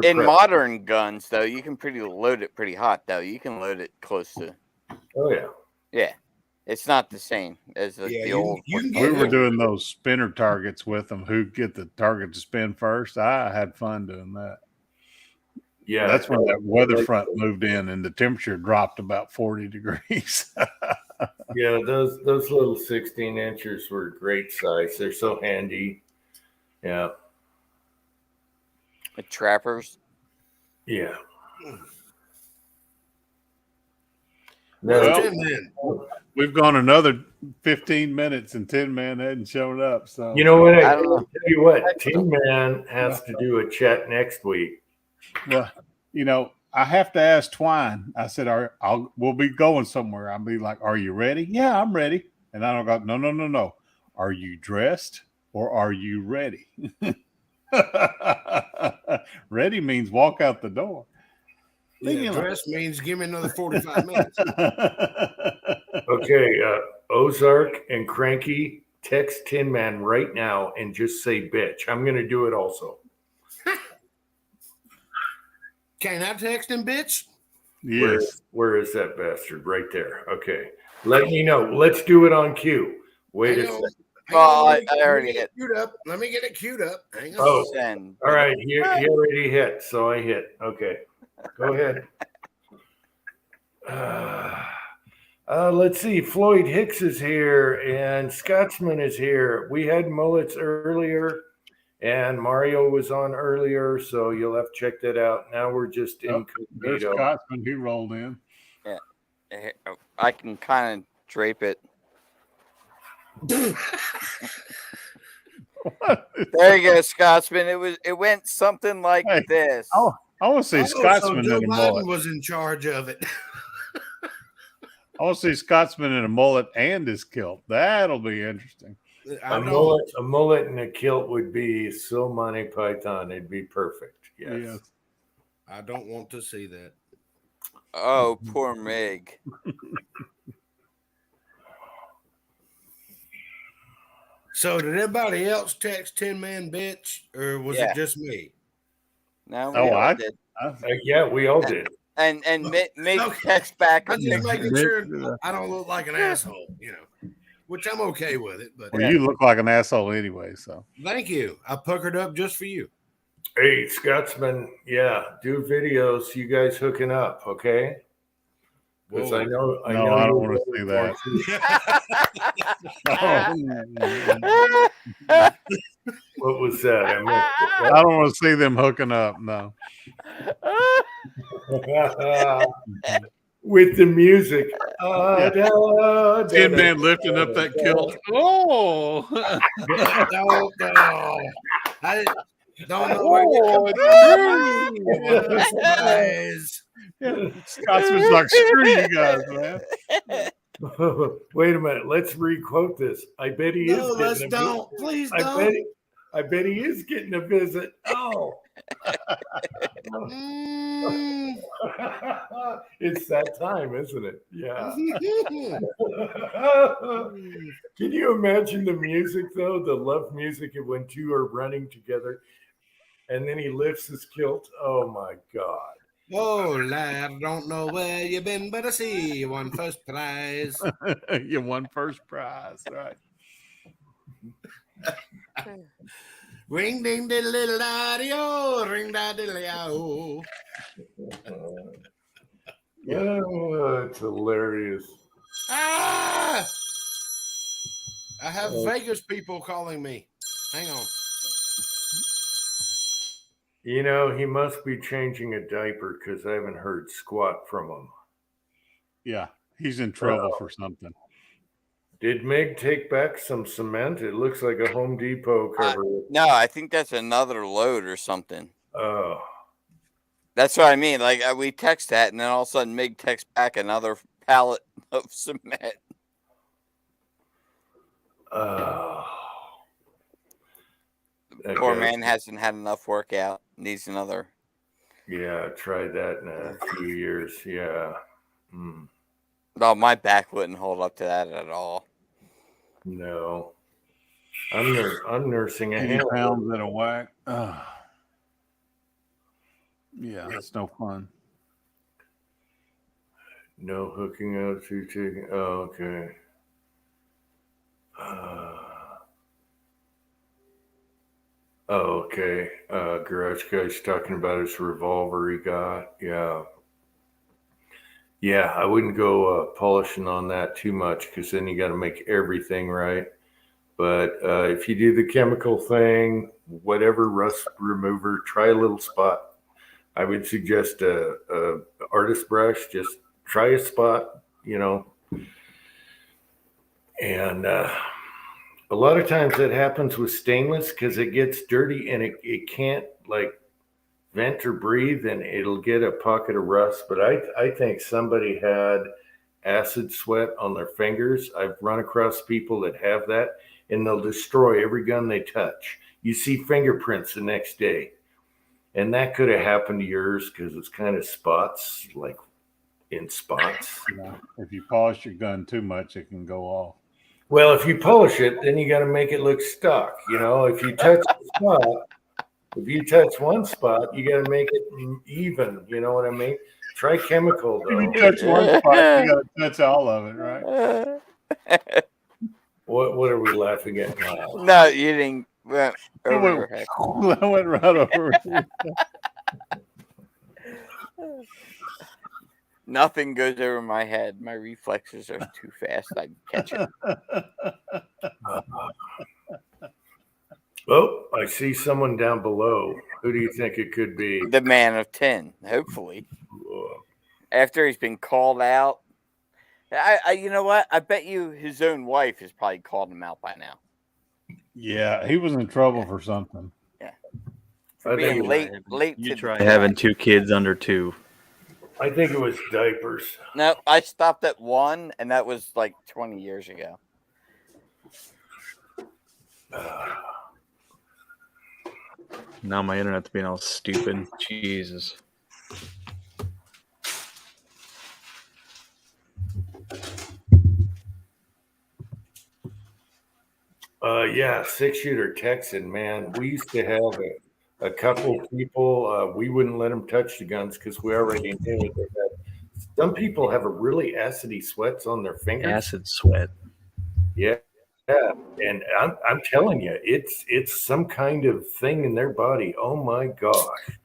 in modern guns though, you can load it pretty hot though. You can load it close to.
Oh yeah.
Yeah, it's not the same as the old.
We were doing those spinner targets with them. Who get the target to spin first? I had fun doing that.
Yeah,
that's when that weather front moved in and the temperature dropped about 40 degrees.
Yeah, those little 16 inchers were great size. They're so handy. Yeah.
The trappers.
Yeah.
Well, we've gone another 15 minutes and Tin Man hadn't shown up. So
you know what? I tell you what, Tin Man has to do a chat next week.
Well, you know, I have to ask Twine. I said, we'll be going somewhere. I'll be like, are you ready? Yeah, I'm ready. And I don't go, no. Are you dressed or are you ready? Ready means walk out the door.
Yeah, dress means give me another 45 minutes.
Okay, Ozark and Cranky, text Tin Man right now and just say bitch. I'm going to do it also.
Can I text him, bitch?
Yes.
Where is that bastard? Right there. Okay. Let me know. Let's do it on cue. Wait a second.
Well, I already hit.
Let me get it queued up. Hang on.
Oh,
Send.
all right. He already hit, so I hit. Okay. Go ahead. Let's see. Floyd Hicks is here and Scotsman is here. We had Mullets earlier and Mario was on earlier, so you'll have to check that out. Now we're just
there's Scotsman who rolled in.
Yeah. I can kind of drape it. There you go, Scotsman. It went something like this.
Oh, I want to see Scotsman
so
in a mullet.
was in charge of it.
I want to see Scotsman in a mullet and his kilt. That'll be interesting.
A mullet and a kilt would be so Monty Python. It'd be perfect. Yes.
I don't want to see that.
Oh, poor Meg.
So did everybody else text Tin Man bitch, or was it just me?
No, we all did.
Yeah, we all did.
And Meg text back.
I'm just making sure I don't look like an asshole, which I'm okay with it. But
you look like an asshole anyway. So
thank you. I puckered up just for you.
Hey, Scotsman, do videos. You guys hooking up, okay? Because I know
I don't want to see
that. What was that?
I don't want to see them hooking up. No.
With the music.
Tin Man lifting up that kilt. Oh.
I don't know where
Scotsman's like, screw you guys, man.
Wait a minute. Let's re-quote this. I bet he is.
Let's don't. Please don't.
I bet he is getting a visit. Oh. It's that time, isn't it? Yeah. Can you imagine the music though? The love music of when two are running together, and then he lifts his kilt. Oh my God!
Oh, lad, I don't know where you've been, but I see you won first prize.
You won first prize, right?
Ring ding diddle diddle daddy-o, ring da diddle-o.
Oh, it's hilarious.
Ah! I have Vegas people calling me. Hang on.
You know, he must be changing a diaper because I haven't heard squat from him.
Yeah, he's in trouble for something.
Did Meg take back some cement? It looks like a Home Depot cover.
No, I think that's another load or something.
Oh.
That's what I mean. Like we text that, and then all of a sudden, Mig texts back another pallet of cement. Poor man hasn't had enough workout. Needs another.
Yeah, tried that in a few years. Yeah. Mm.
No, my back wouldn't hold up to that at all.
No. I'm nursing a
80
hand.
pounds at a whack. Yeah, that's no fun.
No hooking up to taking. Oh, okay. Okay. Garage guy's talking about his revolver he got. Yeah. Yeah, I wouldn't go polishing on that too much because then you got to make everything right. But if you do the chemical thing, whatever rust remover, try a little spot. I would suggest a artist brush. Just try a spot, you know. And a lot of times that happens with stainless because it gets dirty and it can't like vent or breathe, and it'll get a pocket of rust. But I think somebody had acid sweat on their fingers. I've run across people that have that, and they'll destroy every gun they touch. You see fingerprints the next day. And that could have happened to yours because it's kind of spots, like in spots.
Yeah. If you polish your gun too much, it can go off.
Well, if you polish it, then you got to make it look stock. You know, if you touch the spot, if you touch one spot, you got to make it even. You know what I mean? Try chemical though.
If you touch one spot, you got to touch all of it, right?
What are we laughing at now?
No, you didn't. Went over your head.
I went right over.
Nothing goes over my head. My reflexes are too fast. I catch it.
Oh, I see someone down below. Who do you think it could be?
The man of 10, hopefully. After he's been called out. You know what? I bet you his own wife has probably called him out by now.
Yeah, he was in trouble for something.
Yeah.
I
Being
think
late
You
to
try
the
having 2 kids under 2.
I think it was diapers.
No, I stopped at 1, and that was like 20 years ago.
Now my internet's being all stupid. Jesus.
Yeah, 6-shooter Texan, man. We used to have a couple people. We wouldn't let them touch the guns because we already knew they had. Some people have a really acidy sweats on their fingers.
Acid sweat.
Yeah, and I'm telling you, it's some kind of thing in their body. Oh my gosh.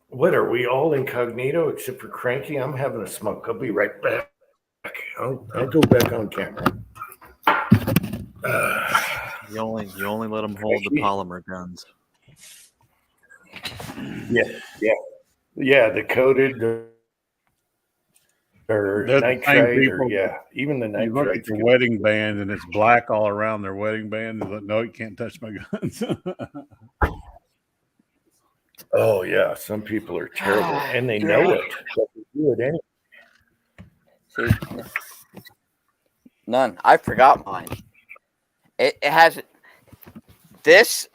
What are we all incognito except for Cranky? I'm having a smoke. I'll be right back. I'll go back on camera.
You only let them hold the polymer guns.
Yeah. The coated or
They're the same
nitrite,
people.
or even the
You look at
nitrite.
their wedding band and it's black all around their wedding band. They're like, no, you can't touch my guns.
Oh yeah, some people are terrible, and they know it, but they do it anyway.
See? None. I forgot mine. It has this.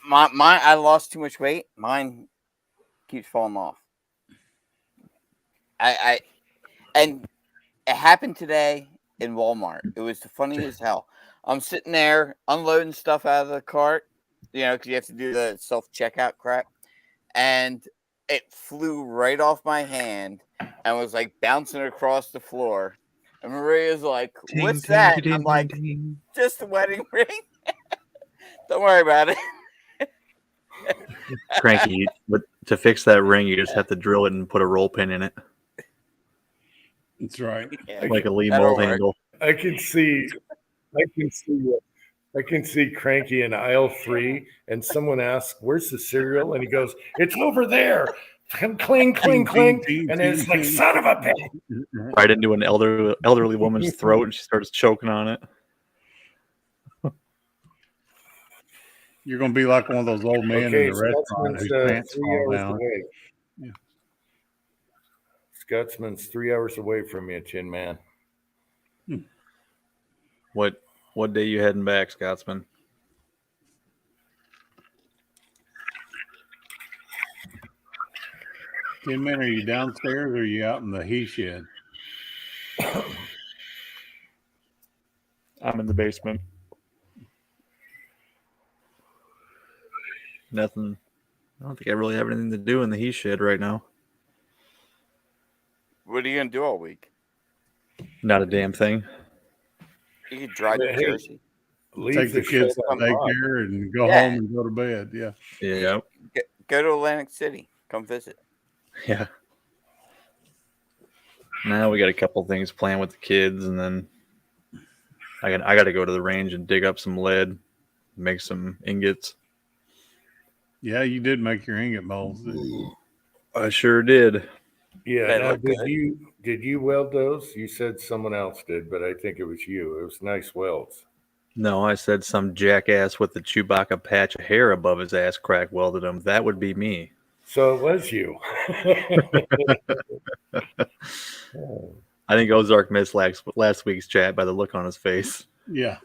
My I lost too much weight. Mine keeps falling off. And happened today in Walmart. It was funny as hell. I'm sitting there unloading stuff out of the cart, because you have to do the self checkout crap, and it flew right off my hand and was like bouncing across the floor. And Maria's like, "What's that?" And I'm like, "Just a wedding ring. Don't worry about it."
Cranky, but to fix that ring, you just have to drill it and put a roll pin in it,
That's right.
Yeah,
like a Lee
that'll
mold
work.
handle.
I can see Cranky in aisle 3, and someone asks, "Where's the cereal?" And he goes, "It's over there." Cling, cling, cling, and it's like, son of a bitch.
Right into an elderly woman's throat, and she starts choking on it.
You're going to be like one of those old men
Okay,
in the restaurant
Scotsman's
whose pants
3
fall
hours
down.
away.
Yeah.
Scotsman's 3 hours away from you, Chin Man.
What day you heading back, Scotsman?
Tin Man, are you downstairs or are you out in the he shed?
I'm in the basement. Nothing. I don't think I really have anything to do in the he shed right now.
What are you gonna do all week?
Not a damn thing.
You could drive to
Hey,
Jersey.
leave
Take the kids to
shed unlocked.
daycare and go
Yeah.
home and go to bed. Yeah.
Yeah.
Go to Atlantic City. Come visit.
Yeah. Now we got a couple things planned with the kids, and then I got to go to the range and dig up some lead, make some ingots.
Yeah, you did make your ingot molds.
I sure did.
Yeah.
They
Now,
look good.
did you weld those? You said someone else did, but I think it was you. It was nice welds.
No, I said some jackass with the Chewbacca patch of hair above his ass crack welded them. That would be me.
So it was you.
I think Ozark missed last week's chat by the look on his face.
Yeah,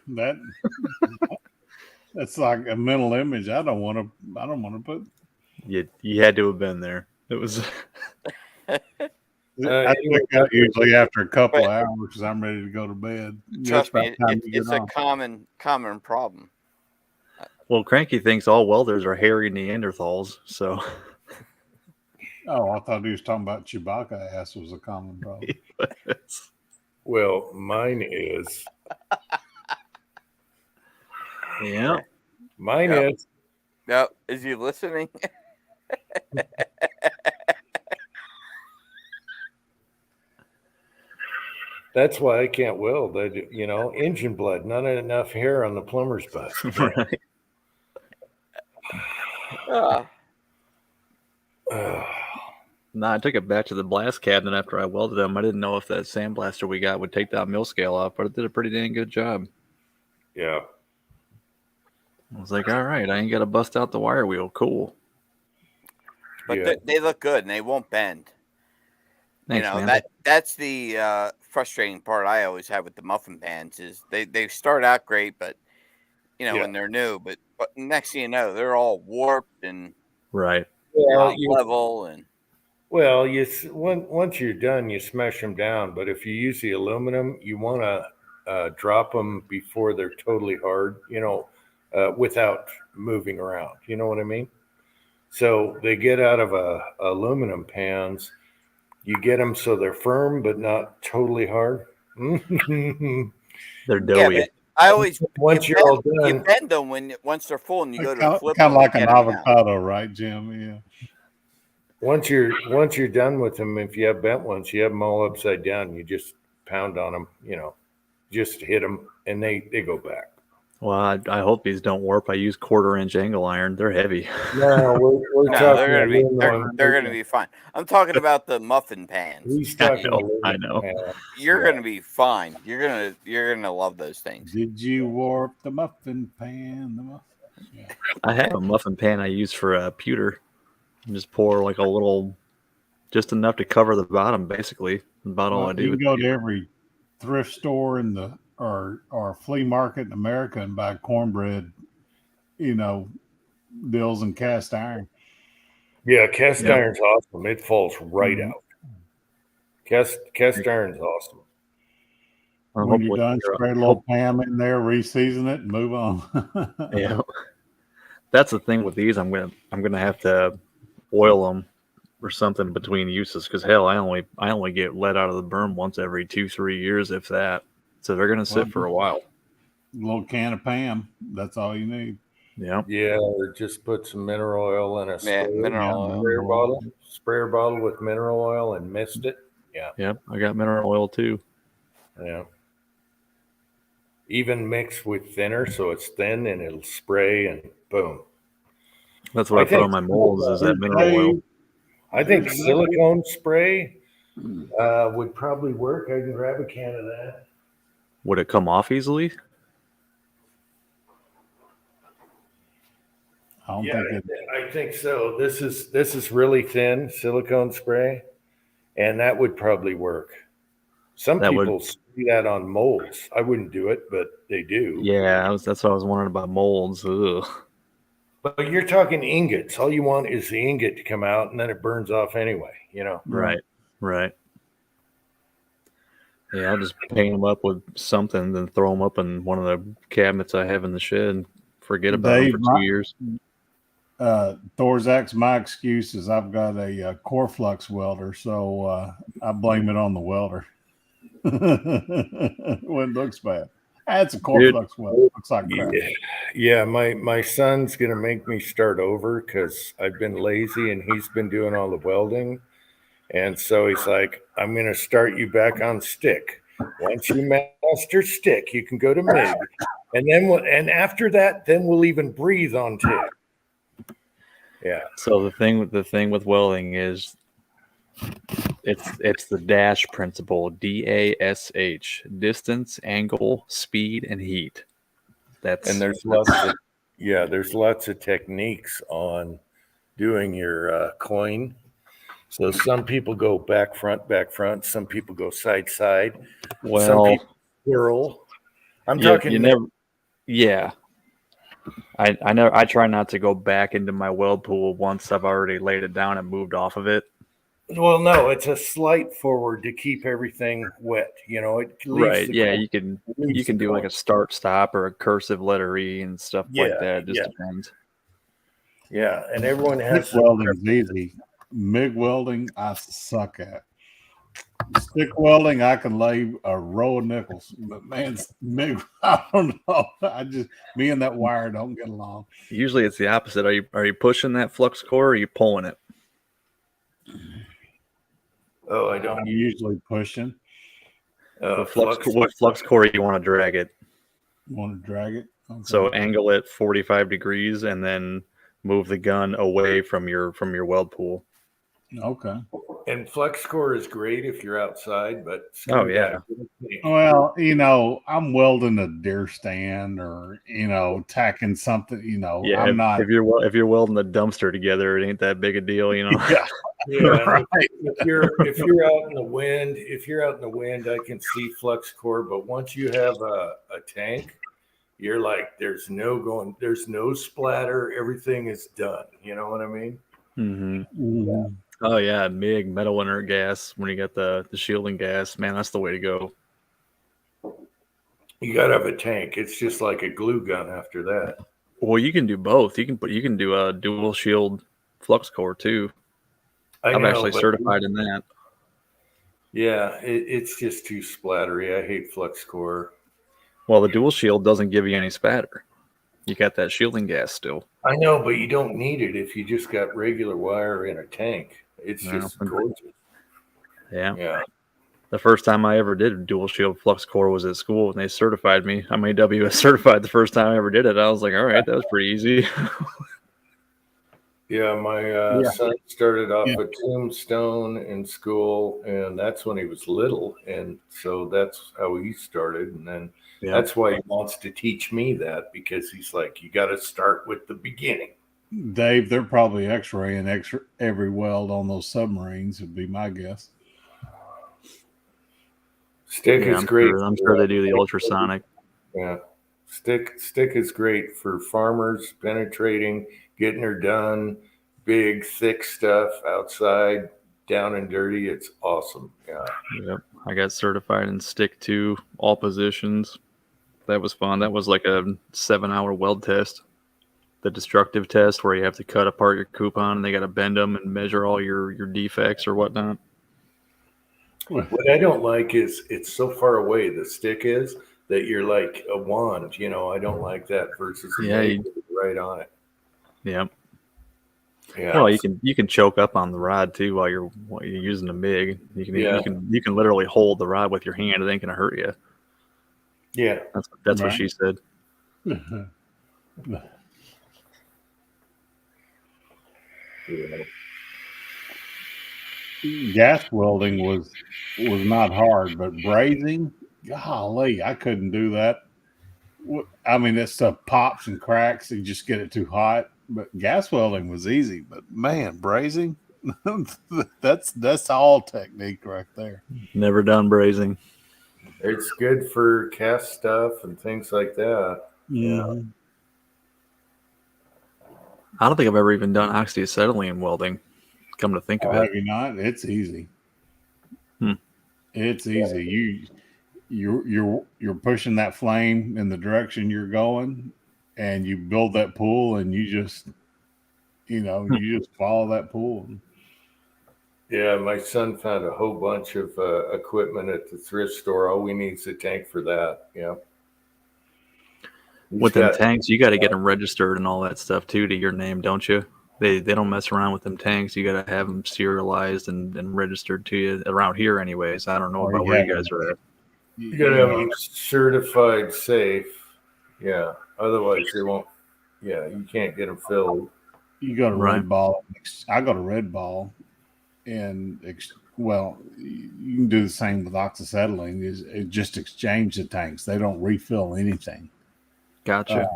that's like a mental image. I don't want to put.
You had to have been there. It was.
I wake up usually after a couple hours because I'm ready to go to bed.
Trust me, it's a common problem.
Well, Cranky thinks all welders are hairy Neanderthals, so.
Oh, I thought he was talking about Chewbacca ass was a common problem.
Well, mine is.
Yeah.
Mine
Yep.
is.
Yep. Is he listening?
That's why I can't weld. Engine blood, not enough hair on the plumber's butt.
Right. No, I took it back to the blast cabinet after I welded them. I didn't know if that sandblaster we got would take that mill scale off, but it did a pretty dang good job.
Yeah.
I was like, all right, I ain't got to bust out the wire wheel. Cool.
But
Yeah.
they look good and they won't bend.
Thanks, man.
That's the frustrating part I always have with the muffin pans is they start out great, but when they're new, but next thing you know, they're all warped and
Right.
Well,
level and.
Well, once you're done, you smash them down. But if you use the aluminum, you want to drop them before they're totally hard, without moving around. You know what I mean? So they get out of aluminum pans. You get them so they're firm but not totally hard.
They're doughy.
Yeah, I always
once you're all done,
you bend them once they're full, and you go to flip
kind
them.
of like an avocado, right, Jim? Yeah.
Once you're done with them, if you have bent ones, you have them all upside down. You just pound on them, just hit them, and they go back.
Well, I hope these don't warp. I use 1/4-inch angle iron. They're heavy.
No, we're talking.
They're gonna be fine. I'm talking about the muffin pans.
He's talking.
I know.
You're gonna be fine. You're gonna love those things.
Did you warp the muffin pan?
Yeah. I have a muffin pan I use for pewter. Just pour like a little, just enough to cover the bottom. Basically, about all I do.
You can go to every thrift store in or flea market in America and buy cornbread, bills and cast iron.
Yeah, cast iron's awesome. It falls right out. Cast iron's awesome.
When you're
hopefully,
done, spray a little Pam in there, re-season it, and move on.
yeah, that's the thing with these. I'm gonna have to oil them or something between uses because hell, I only get let out of the berm once every 2-3 years, if that. So they're gonna sit for a while.
A little can of Pam. That's all you need.
Yeah,
Yeah, or just put some mineral oil in a
Yeah, mineral oil.
sprayer bottle with mineral oil and mist it. Yeah,
yep. I got mineral oil too.
yeah. Even mixed with thinner, so it's thin and it'll spray and boom.
That's what I put on my molds is that mineral oil.
I think silicone spray would probably work. I can grab a can of that.
Would it come off easily?
I think so. This is really thin silicone spray, and that would probably work. Some people see that on molds. I wouldn't do it, but they do.
Yeah, that's what I was wondering about molds. Ugh.
But you're talking ingots. All you want is the ingot to come out, and then it burns off anyway.
Right. Yeah, I'll just paint them up with something, then throw them up in one of the cabinets I have in the shed and forget about them for 2 years.
Thorzak's my excuse is I've got a Coreflux welder, so I blame it on the welder. When it looks bad. That's a Coreflux welder. Looks like crap.
Yeah, my son's gonna make me start over because I've been lazy and he's been doing all the welding. And so he's like, I'm going to start you back on stick. Once you master stick, you can go to MIG. And then and after that, then we'll even breathe on TIG. Yeah.
So the thing with welding is it's the DASH principle, DASH, distance, angle, speed, and heat.
And there's lots of techniques on doing your coin. So some people go back front. Some people go side.
Well,
some people swirl. I'm talking.
You never. Yeah, I know. I try not to go back into my weld pool once I've already laid it down and moved off of it.
Well, no, it's a slight forward to keep everything wet. It
right. Yeah, you can do like a start stop or a cursive letter E and stuff like that. It just depends.
Yeah, and everyone has
welding is easy. MIG welding, I suck at. Stick welding, I can lay a row of nickels, but man, MIG, I don't know. Me and that wire don't get along.
Usually, it's the opposite. Are you pushing that flux core or are you pulling it?
Oh, I don't.
I'm usually pushing.
With flux core, you want to drag it.
Want to drag it?
Okay. So angle it 45 degrees and then move the gun away from your weld pool.
Okay.
And flex core is great if you're outside, but
oh yeah.
Well, I'm welding a deer stand or tacking something.
Yeah,
I'm not.
If you're welding the dumpster together, it ain't that big a deal,
Yeah.
Right. If you're out in the wind, I can see flux core. But once you have a tank, you're like, there's no splatter. Everything is done. You know what I mean?
Mm-hmm.
Yeah.
Oh yeah, MIG, metal inert gas. When you got the shielding gas, man, that's the way to go.
You gotta have a tank. It's just like a glue gun after that.
Well, you can do both. You can do a dual shield flux core too. I'm actually certified in that.
Yeah, it's just too splattery. I hate flux core.
Well, the dual shield doesn't give you any spatter. You got that shielding gas still.
I know, but you don't need it if you just got regular wire in a tank. It's just gorgeous.
Yeah.
Yeah.
The first time I ever did dual shield flux core was at school, and they certified me. I'm AWS certified the first time I ever did it. I was like, all right, that was pretty easy.
Yeah, my son started off a tombstone in school, and that's when he was little, and so that's how he started. And then that's why he wants to teach me that, because he's like, you got to start with the beginning.
Dave, they're probably X-raying every weld on those submarines, would be my guess.
Stick is great.
I'm sure they do the ultrasonic.
Yeah. Stick is great for farmers, penetrating, getting her done, big, thick stuff outside. down and dirty. It's awesome. Yeah.
Yep. I got certified in stick to all positions. That was fun. That was like a 7-hour weld test. The destructive test where you have to cut apart your coupon and they got to bend them and measure all your defects or whatnot.
What I don't like is it's so far away, the stick is, that you're like a wand. I don't like that versus a MIG right on it.
Yep.
Yeah.
Well, you can choke up on the rod too while you're using the MIG. You can literally hold the rod with your hand. It ain't gonna hurt you.
Yeah.
That's what she said.
Gas welding was not hard, but brazing, golly, I couldn't do that. I mean, that stuff pops and cracks. You just get it too hot. But gas welding was easy. But man, brazing, that's all technique right there.
Never done brazing.
It's good for cast stuff and things like that. Yeah.
I don't think I've ever even done oxyacetylene welding. Come to think of it,
have you not? It's easy. It's easy. You're pushing that flame in the direction you're going, and you build that pool, and you just follow that pool.
Yeah, my son found a whole bunch of equipment at the thrift store. All we need is a tank for that. Yeah.
With them tanks, you got to get them registered and all that stuff too to your name, don't you? They don't mess around with them tanks. You got to have them serialized and registered to you around here, anyways. I don't know about where you guys are at.
You got to have them certified safe. Yeah. Otherwise, they won't. Yeah, you can't get them filled.
You go to Red Ball. I go to Red Ball, and you can do the same with oxyacetylene. It just exchange the tanks. They don't refill anything.
Gotcha.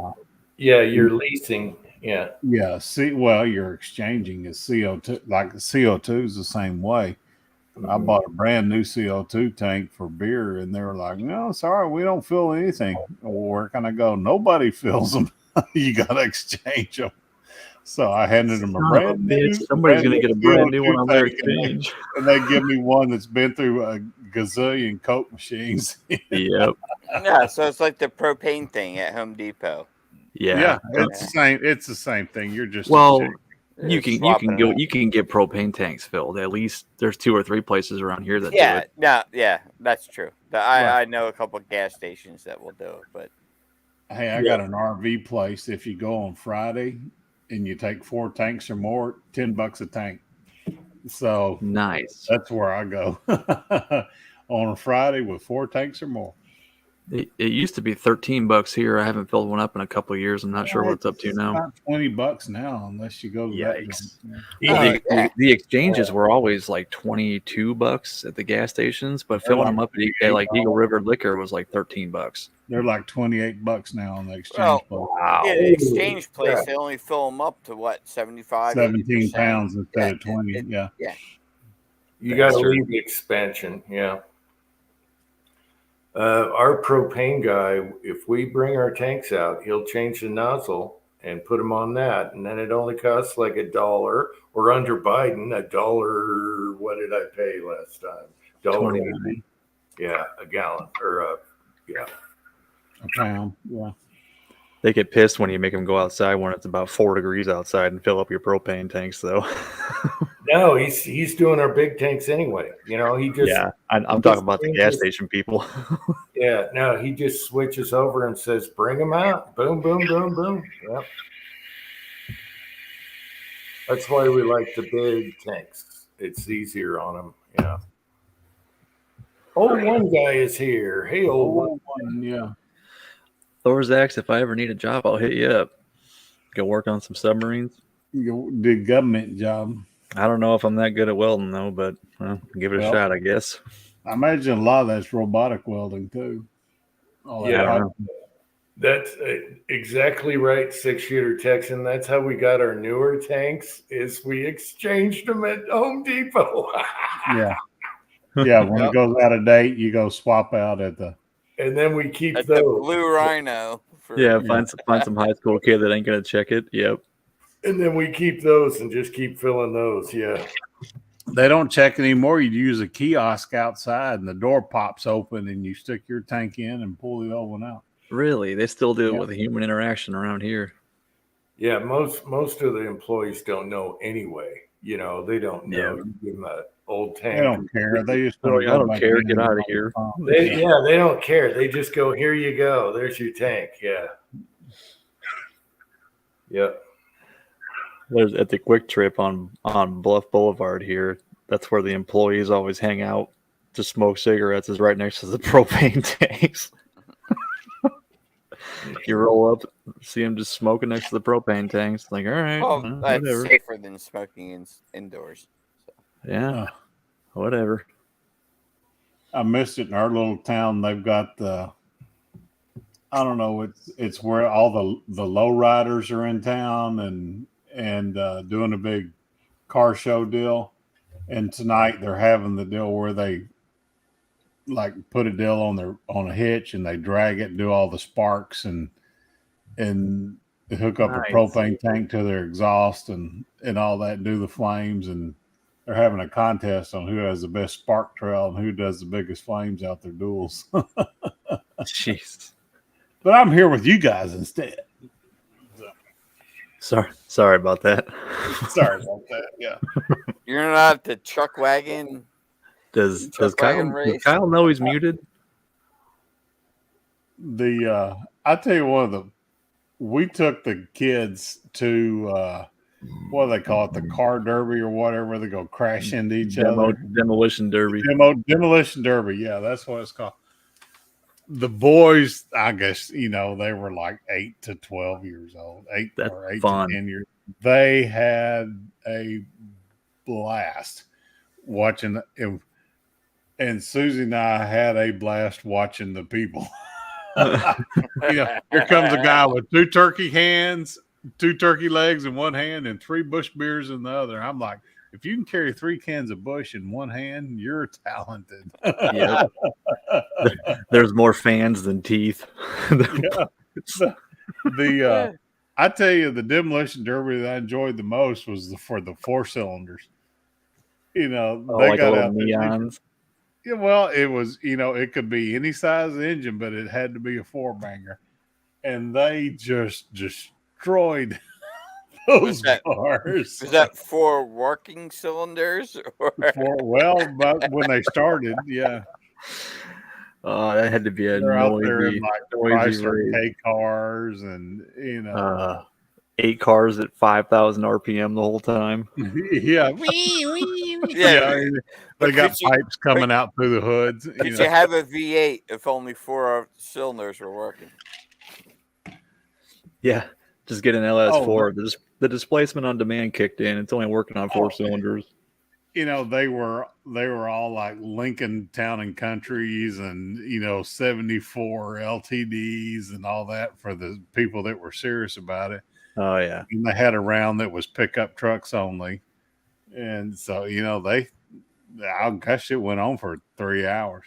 Yeah, you're leasing. Yeah.
Yeah. You're exchanging is CO2. Like CO2 is the same way. I bought a brand new CO2 tank for beer, and they were like, "No, sorry, we don't fill anything." Well, where can I go? Nobody fills them. You got to exchange them. So I handed them a brand new.
Somebody's going to get a brand new one on their exchange.
And they give me one that's been through a gazillion Coke machines.
Yep.
Yeah, so it's like the propane thing at Home Depot.
Yeah.
It's the same. It's the same thing. You're just
you can get propane tanks filled. At least there's 2 or 3 places around here that do it.
Yeah, that's true. I know a couple of gas stations that will do it, but
hey, I got an RV place. If you go on Friday and you take 4 tanks or more, $10 a tank. So
nice.
That's where I go on a Friday with 4 tanks or more.
It used to be $13 here. I haven't filled one up in a couple of years. I'm not sure what it's up to now.
About $20 now, unless you go to
Yikes.
that.
The exchanges were always like $22 at the gas stations, but filling them up at like Eagle River Liquor was like $13.
They're like $28 now on the exchange place.
Wow. Yeah, the exchange place, they only fill them up to what, 75?
17 pounds instead of 20. Yeah.
You got to leave the expansion. Yeah. Our propane guy, if we bring our tanks out, he'll change the nozzle and put them on that. And then it only costs like $1, or under Biden, $1. What did I pay last time? $1.80. Yeah, a gallon or
a pound. Yeah.
They get pissed when you make them go outside when it's about 4 degrees outside and fill up your propane tanks, though.
No, he's doing our big tanks anyway. He just
I'm talking about the gas station people.
Yeah, no, he just switches over and says, "Bring them out." Boom, boom, boom, boom. Yep. That's why we like the big tanks. It's easier on them. Yeah. Old one guy is here. Hey, old one.
Yeah.
Thor's Axe, if I ever need a job, I'll hit you up. Go work on some submarines.
You do government job.
I don't know if I'm that good at welding, though, but give it a shot, I guess.
I imagine a lot of that's robotic welding, too.
That's exactly right, 6-shooter Texan. That's how we got our newer tanks, is we exchanged them at Home Depot.
Yeah. Yeah, when it goes out of date, you go swap out at the...
And then we keep
those.
The
Blue Rhino.
Find some high school kid that ain't going to check it. Yep.
And then we keep those and just keep filling those. Yeah.
They don't check anymore. You use a kiosk outside, and the door pops open, and you stick your tank in and pull the old one out.
Really? They still do it
Yeah.
with a human interaction around here.
Yeah, most of the employees don't know anyway. You know, they don't know.
Yeah.
You give them an old tank.
They don't care. They just
They're
want
like,
to
I
go
don't
back
care.
in
Get
and
out of
on the
here.
phone.
They don't care. They just go, here you go. There's your tank. Yeah. Yep.
There's at the Quick Trip on Bluff Boulevard here. That's where the employees always hang out to smoke cigarettes. Is right next to the propane tanks. You roll up, see them just smoking next to the propane tanks. Like, all right,
Well, that's
whatever.
safer than smoking indoors.
Yeah, whatever.
I missed it in our little town. They've got the, I don't know, it's where all the low riders are in town and doing a big car show deal. And tonight they're having the deal where they like put a deal on a hitch and they drag it and do all the sparks and hook up
Nice.
a propane tank to their exhaust and all that, and do the flames. And they're having a contest on who has the best spark trail and who does the biggest flames out their duels.
Jeez.
But I'm here with you guys instead.
Sorry about that.
Sorry about that. Yeah.
You're not the truck wagon.
Does
Truck wagon race?
Kyle know he's muted?
I tell you we took the kids to what do they call it, the car derby or whatever, they go crash into each other.
Demolition derby.
Demolition derby, yeah, that's what it's called. The boys, I guess, they were like 8 to 12 years old, 8
That's
or 8
fun.
to 10 years. They had a blast watching it, and Susie and I had a blast watching the people. Here comes a guy with 2 turkey hands, 2 turkey legs in one hand, and 3 Bush beers in the other. I'm like, if you can carry 3 cans of Bush in one hand, you're talented.
Yeah. There's more fans than teeth.
I tell you, the demolition derby that I enjoyed the most was for the 4 cylinders. They
like
got
little
out there.
neons.
Yeah, well, it was, it could be any size engine, but it had to be a 4-banger. And they just destroyed those cars.
Is that 4 working cylinders? Or?
But when they started, yeah.
That had to be a
They're out there in
noisy
like
race.
Chrysler K cars and,
8 cars at 5,000 RPM the whole time.
Yeah.
Yeah.
They got pipes coming out through the hoods.
You have a V8 if only 4 cylinders were working.
Yeah, just get an LS4. The displacement on demand kicked in. It's only working on 4 cylinders.
They were all like Lincoln Town and Countries and 74 LTDs and all that for the people that were serious about it.
Oh yeah,
and they had a round that was pickup trucks only, and so it went on for 3 hours.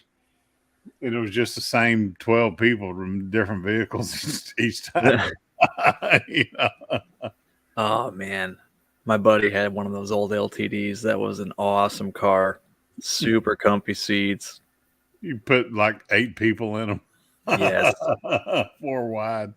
And it was just the same 12 people from different vehicles each time.
Oh man, my buddy had one of those old LTDs. That was an awesome car. Super comfy seats.
You put like 8 people in them.
Yes.
4 wide.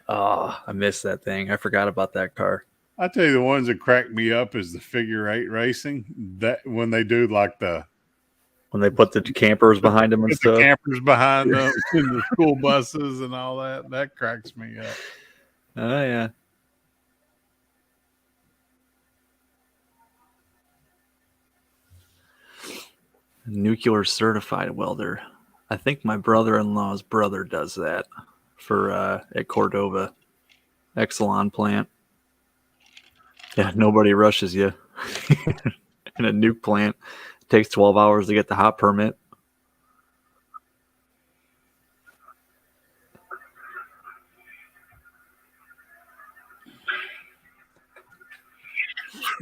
Oh, I missed that thing. I forgot about that car.
I tell you, the ones that crack me up is the figure 8 racing. That when they do like
when they put the campers behind them and stuff.
The campers behind them and the school buses and all that cracks me up.
Oh yeah. Nuclear certified welder. I think my brother-in-law's brother does that for at Cordova Exelon plant. Yeah, nobody rushes you in a nuke plant. It takes 12 hours to get the hot permit.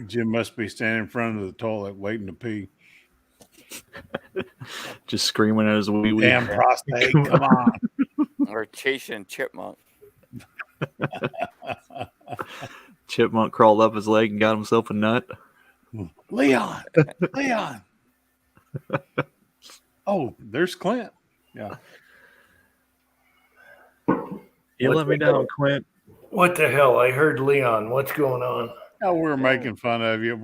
Jim must be standing in front of the toilet waiting to pee.
Just screaming at his wee wee.
Damn prostate, come on.
Or chasing chipmunk.
Chipmunk crawled up his leg and got himself a nut.
Leon. Oh, there's Clint. Yeah.
You let me down, Clint.
What the hell? I heard Leon. What's going on?
Oh, we were making fun of you.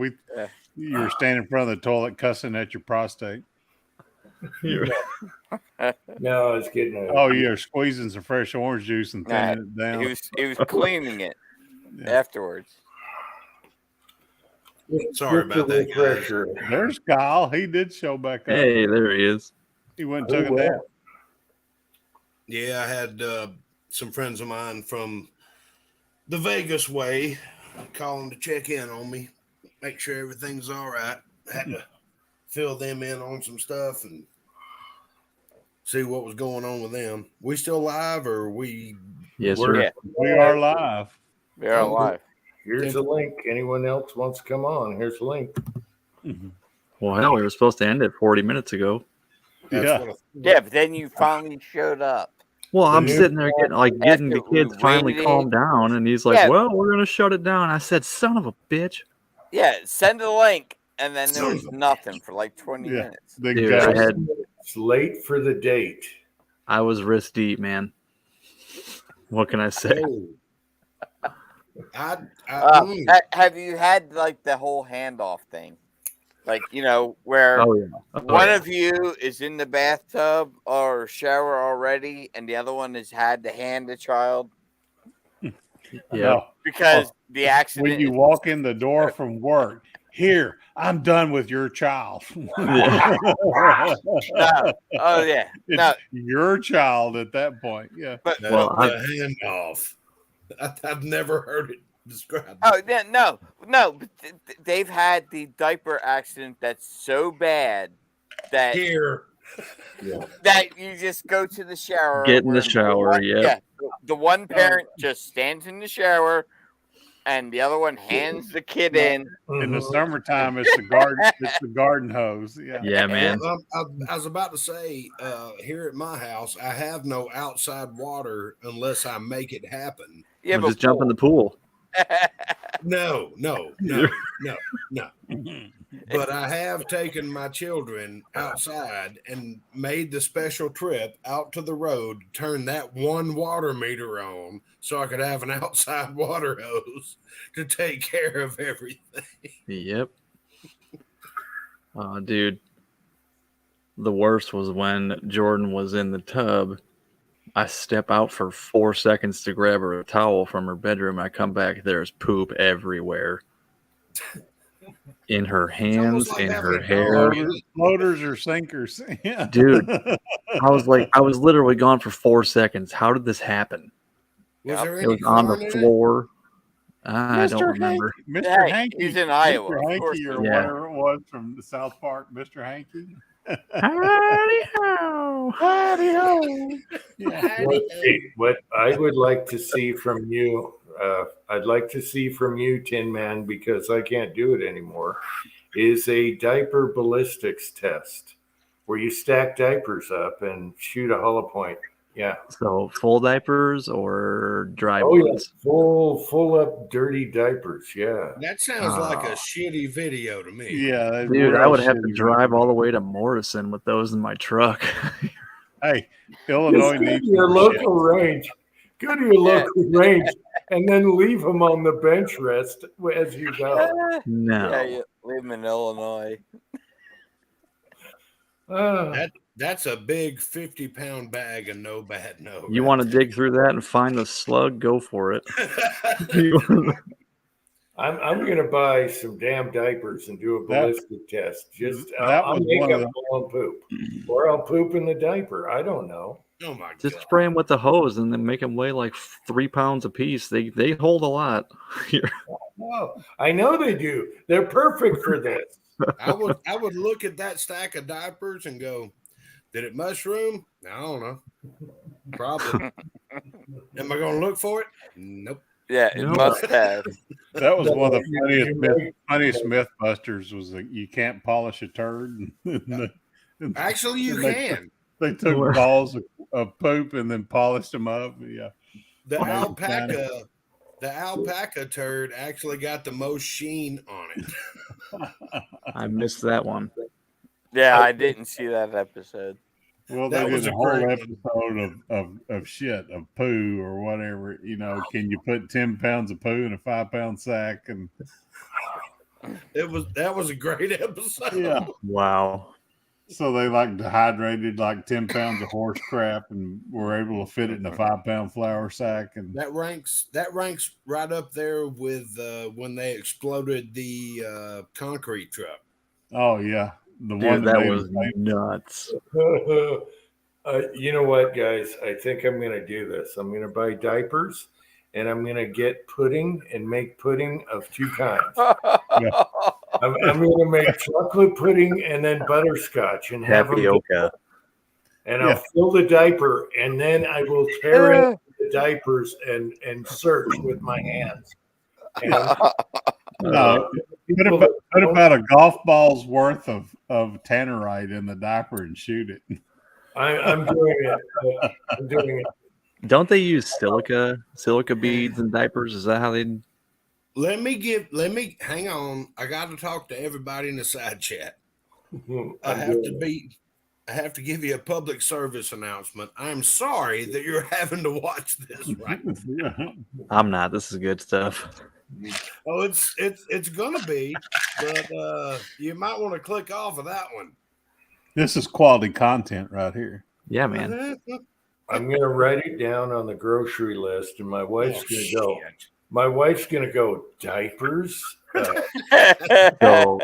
You were standing in front of the toilet cussing at your prostate.
No, I was getting
Oh, you're squeezing some fresh orange juice and thinning it down.
He was cleaning it afterwards.
Sorry about that,
pressure.
There's Kyle. He did show back up.
Hey, there he is.
He went and took a nap.
Yeah, I had some friends of mine from the Vegas way calling to check in on me, make sure everything's all right. Had to fill them in on some stuff and see what was going on with them. We still live, or we?
Yes,
We're-
sir.
Yeah.
We are live.
They're alive.
Here's a link. Anyone else wants to come on? Here's a link.
Well, hell, we were supposed to end it 40 minutes ago.
Yeah.
Yeah, but then you finally showed up.
Well, I'm
new-
sitting there getting the
After we
kids finally
waited.
calmed down, and he's like,
Yeah.
"Well, we're gonna shut it down." I said, "Son of a bitch!"
Yeah, send a link, and then there was nothing for like 20
Yeah.
minutes.
The
Dude,
guy.
It's late for the date.
I was wrist deep, man. What can I say?
Have you had like the whole handoff thing? Like, where
Oh yeah. Oh,
one
yeah.
of you is in the bathtub or shower already, and the other one has had to hand the child
Yeah.
No.
because the accident.
When you walk in the door from work, here, I'm done with your child.
Yeah.
No. Oh yeah,
It's
no.
your child at that point. Yeah.
But
Well,
the handoff. I've never heard it described.
oh yeah, no. But they've had the diaper accident that's so bad that
Here,
that you just go to the shower.
Get in the
where
shower,
one-
yeah.
The one parent just stands in the shower, and the other one hands the kid in.
In the
Mhm.
summertime, it's the garden. It's the garden hose. Yeah.
Yeah, man.
I was about to say, here at my house, I have no outside water unless I make it happen.
Yeah,
We'll just jump in the pool.
No. But I have taken my children outside and made the special trip out to the road, turn that one water meter on so I could have an outside water hose to take care of everything.
Yep. Dude, the worst was when Jordan was in the tub. I step out for 4 seconds to grab her a towel from her bedroom. I come back, there's poop everywhere. In her hands,
like
in
having
her
a
hair.
dog.
Floaters or sinkers. Yeah.
Dude, I was literally gone for 4 seconds. How did this happen?
Was there
It
any
was on the
corn in it?
floor. I don't remember.
Mr.
Hey,
Hankey.
he's in Iowa,
Mr.
of course
Hankey
he
or
is.
whatever it was from the South Park, Mr. Hankey.
Howdy-ho.
Yeah.
What I would like to see from you, I'd like to see from you, Tin Man, because I can't do it anymore, is a diaper ballistics test where you stack diapers up and shoot a hollow point. Yeah.
So full diapers or dry
Oh, yeah.
ones?
Full up dirty diapers. Yeah.
That sounds like a
Oh.
shitty video to me.
Yeah. that's
Dude, I
real
would have to
shitty.
drive all the way to Morrison with those in my truck.
Hey, Illinois
Just go
needs
to your
more shit.
local range. Go to your local range and then leave them on the bench rest as you go.
No.
Yeah, you live in Illinois.
That's a big 50-pound bag of no bad no.
You want to dig through that and find the slug? Go for it.
I'm gonna buy some damn diapers and do a ballistic test. Just
that
I'll
was
make
one
up
of
my own poop, or I'll poop in the diaper. I don't know.
Oh my
Just
god!
spray them with the hose and then make them weigh like 3 pounds a piece. They hold a lot.
Oh, I know they do. They're perfect for this.
I would look at that stack of diapers and go, "Did it mushroom? I don't know. Probably. Am I going to look for it? Nope.
Yeah, it
No.
must have.
That was one of the
You
funniest Mythbusters was that you can't polish a turd.
Actually, you
They-
can.
They took balls of poop and then polished them up. Yeah.
The alpaca turd actually got the most sheen on it.
I missed that one.
Yeah, I didn't see that episode.
Well,
That
they
was
did
a
a whole
great
episode of shit, of poo or whatever. You know, can you put 10 pounds of poo in a 5-pound sack? And
That was a great episode.
yeah,
Wow.
so they like dehydrated like 10 pounds of horse crap and were able to fit it in a 5-pound flour sack. And
That ranks right up there with when they exploded the concrete truck.
oh yeah, the
Dude,
one
that
made
was
them famous.
nuts.
You know what, guys? I think I'm going to do this. I'm going to buy diapers, and I'm going to get pudding and make pudding of two kinds. I'm going to make chocolate pudding and then butterscotch and have them.
Tapioca.
And
Yeah.
I'll fill the diaper, and then I will tear into the diapers and search with my hands. And
No, put about a golf ball's worth of tannerite in the diaper and shoot it.
I'm doing it. I'm doing it.
Don't they use silica beads in diapers? Is that how they?
Let me hang on. I got to talk to everybody in the side chat. I have to give you a public service announcement. I'm sorry that you're having to watch this right now.
I'm not. This is good stuff.
Oh, it's gonna be, but you might want to click off of that one.
This is quality content right here.
Yeah, man.
I'm going to write it down on the grocery list, and my wife's going to go.
shit.
My wife's going to go diapers.
So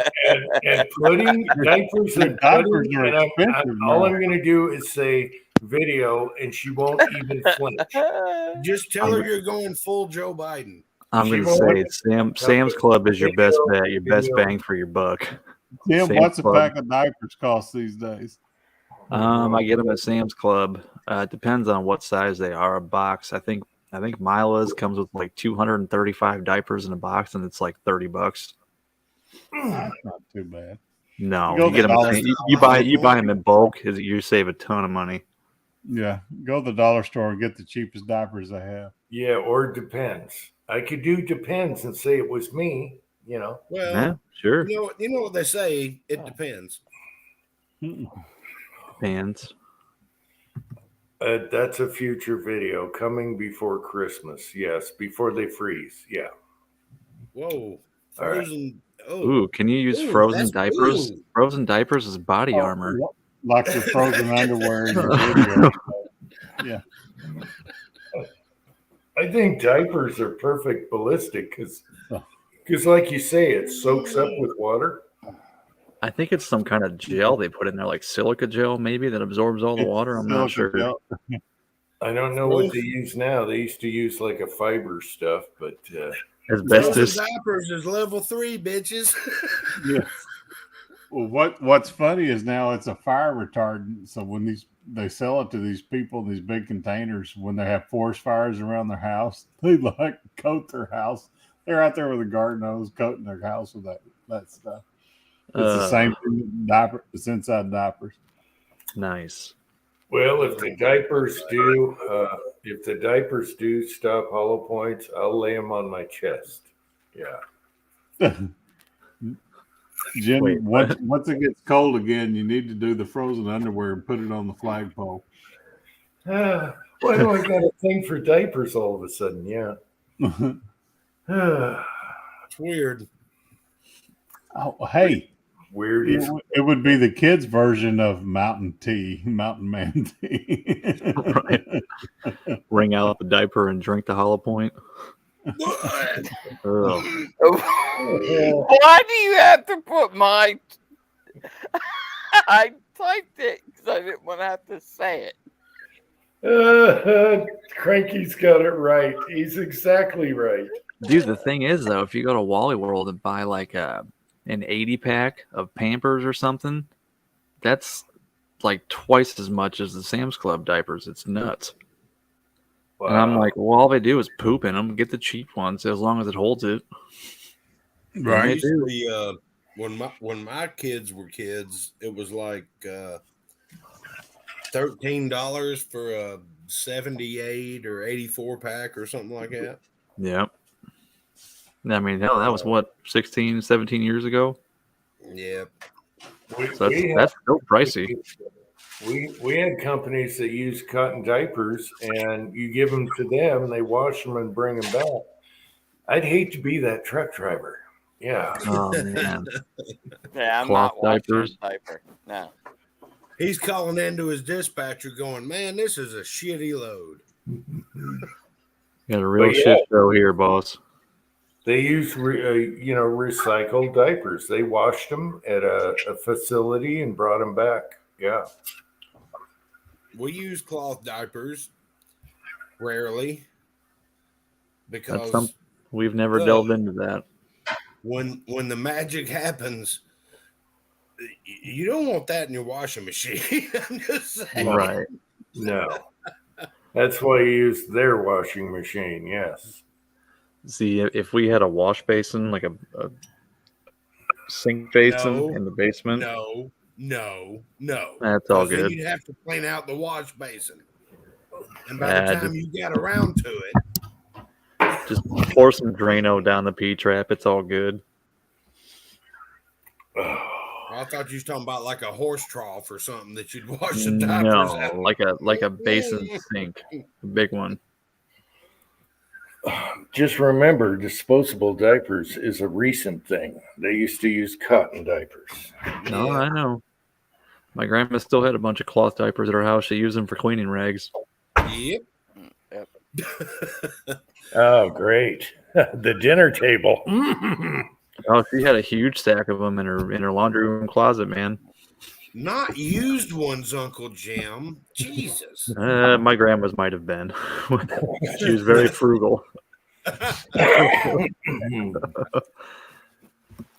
And pudding, diapers and
Diapers
pudding,
are
and
expensive
all
now.
I'm going to do is say video, and she won't even flinch.
Just tell her you're going full Joe Biden.
I'm
She
going to say
won't-
Sam's Club is your best
Video,
bet, your best
video.
bang for your buck.
Tim,
Sam's
what's a
Club.
pack of diapers cost these days?
I get them at Sam's Club. It depends on what size they are. A box, I think Mila's comes with like 235 diapers in a box, and it's like $30.
Not too bad.
No,
Go
you get
to
them.
Dollar
You buy them in bulk. You save a ton of money.
Yeah, go to the dollar store and get the cheapest diapers they have.
Yeah, or depends. I could do depends and say it was me. You know.
Well,
Yeah, sure.
you know what they say. It depends.
Depends.
That's a future video coming before Christmas. Yes, before they freeze. Yeah.
Whoa,
All right.
frozen. Oh,
Ooh, can you use
Ooh,
frozen
that's
diapers?
blue.
Frozen diapers is body armor.
Like your frozen underwear in your video. Yeah.
I think diapers are perfect ballistic because, like you say, it soaks up with water.
I think it's some kind of gel they put in there, like silica gel, maybe that absorbs all the water. I'm not sure.
Silica gel.
I don't know what they use now. They used to use like a fiber stuff, but
Asbestos.
frozen diapers is level 3, bitches.
Yeah. Well, what's funny is now it's a fire retardant. So when they sell it to these people in these big containers, when they have forest fires around their house, they like coat their house. They're out there with a garden hose coating their house with that stuff. It's the same thing with diaper. It's inside diapers.
Nice.
well, if the diapers do stop hollow points, I'll lay them on my chest. Yeah.
Jim,
Wait,
once it gets cold again, you need to do the frozen underwear and put it on the flagpole.
Why do I got a thing for diapers all of a sudden? Yeah.
It's weird.
Oh, hey,
Weird.
it would be the kids' version of Mountain Man tea.
Right. Wring out the diaper and drink the hollow point. Ugh.
Why do you have to put my? I typed it because I didn't want to have to say it.
Cranky's got it right. He's exactly right.
Dude, the thing is though, if you go to Wally World and buy like an 80 pack of Pampers or something, that's like twice as much as the Sam's Club diapers. It's nuts.
Wow.
And I'm like, well, all they do is poop in them. Get the cheap ones as long as it holds it.
Right.
When my kids were kids, it was like $13 for a 78 or 84 pack or something like that.
Yeah. I mean, hell, that was what, 16, 17 years ago?
Yep.
So that's still pricey.
We had companies that use cotton diapers, and you give them to them, they wash them and bring them back. I'd hate to be that truck driver. Yeah.
Oh man.
Yeah, I'm
Cloth
not watching
diapers.
a diaper. No.
He's calling into his dispatcher going, man, this is a shitty load.
Got a real
But yeah.
shit show here, boss.
They use, recycled diapers. They washed them at a facility and brought them back. Yeah.
We use cloth diapers rarely because
We've never delved into that.
when the magic happens, you don't want that in your washing machine. I'm just saying.
Right.
No. That's why you use their washing machine. Yes.
See, if we had a wash basin, like a sink basin in the basement,
No.
that's all
Then
good.
you'd have to clean out the wash basin. And by the time you got around to it,
just pour some Drano down the P trap. It's all good.
I thought you was talking about like a horse trough or something that you'd wash the diapers out.
like a basin sink, a big one.
Just remember, disposable diapers is a recent thing. They used to use cotton diapers.
No, I know. My grandma still had a bunch of cloth diapers at her house. She used them for cleaning rags.
Yep.
Oh, great. The dinner table.
Oh, she had a huge stack of them in her laundry room closet, man.
Not used ones, Uncle Jim. Jesus.
My grandma's might have been. She was very frugal.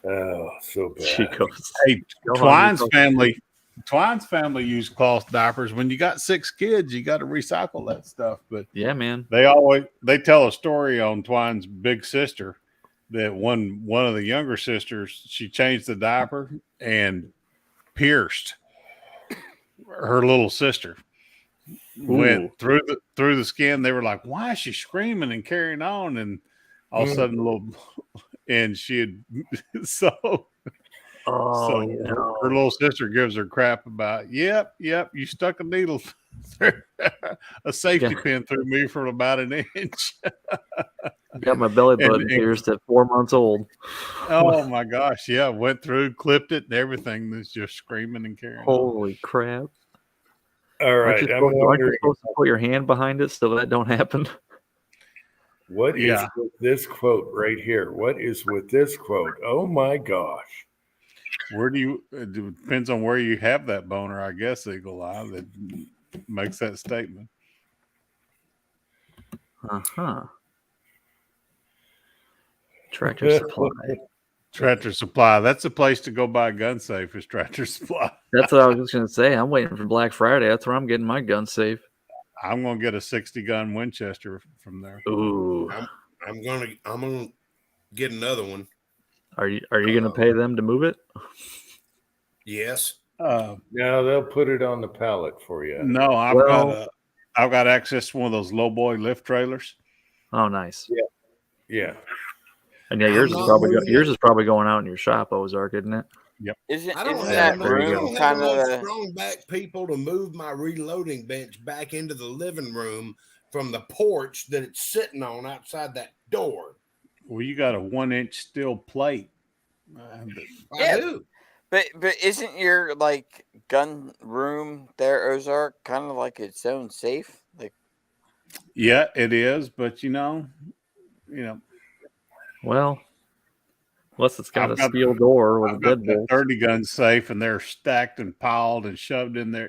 Oh, so bad.
She goes,
Hey, Twine's family used cloth diapers. When you got 6 kids, you got to recycle that stuff. But
yeah, man.
They tell a story on Twine's big sister that one of the younger sisters, she changed the diaper and pierced her little sister. Went through the skin. They were like, "Why is she screaming and carrying on?" And all of a sudden, and she had her little sister gives her crap about, yep, you stuck a needle a safety pin through me for about an inch.
Got my belly button pierced at 4 months old.
Oh my gosh, yeah, went through, clipped it, and everything. That's just screaming and carrying.
Holy crap!
All right,
aren't you supposed to put your hand behind it so that don't happen?
What is with this quote right here? What is with this quote? Oh my gosh!
Where do you? It depends on where you have that boner, I guess. Eagle Eye that makes that statement.
Tractor Supply.
Tractor Supply. That's the place to go buy a gun safe. Is Tractor Supply.
That's what I was just going to say. I'm waiting for Black Friday. That's where I'm getting my gun safe.
I'm going to get a 60 gun Winchester from there.
Ooh.
I'm gonna get another one.
Are you going to pay them to move it?
Yes.
No, they'll put it on the pallet for you.
No, I've got access to one of those low boy lift trailers.
Oh, nice.
Yeah.
And yeah, yours is probably going out in your shop, Ozark, isn't it?
Yep.
I don't have enough strong back people to move my reloading bench back into the living room from the porch that it's sitting on outside that door.
Well, you got a 1-inch steel plate.
I do.
But isn't your like gun room there, Ozark, kind of like its own safe? Like,
yeah, it is. But
well, unless it's got a steel door with a deadbolt.
30 gun safe, and they're stacked and piled and shoved in there.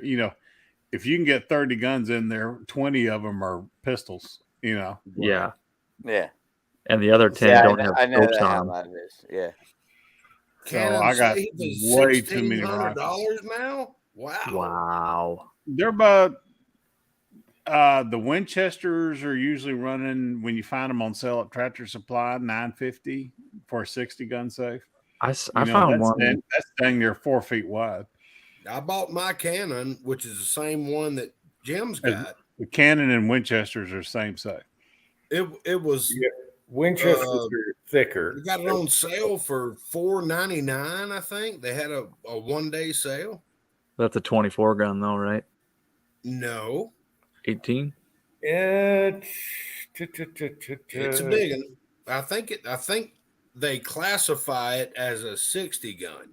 If you can get 30 guns in there, 20 of them are pistols.
Yeah.
Yeah.
And the other 10 don't have scopes on
them. Yeah.
So I got way too many
$1,600 now.
Wow.
They're about the Winchesters are usually running, when you find them on sale at Tractor Supply, $950 for a 60 gun safe.
I found one
that's dang near 4 feet wide.
I bought my Cannon, which is the same one that Jim's got.
The Cannon and Winchesters are the same safe.
It was
Winchesters are thicker.
We got it on sale for $4.99. I think they had a 1-day sale.
That's a 24 gun though, right?
No,
18.
It's
it's a big one. I think they classify it as a 60 gun.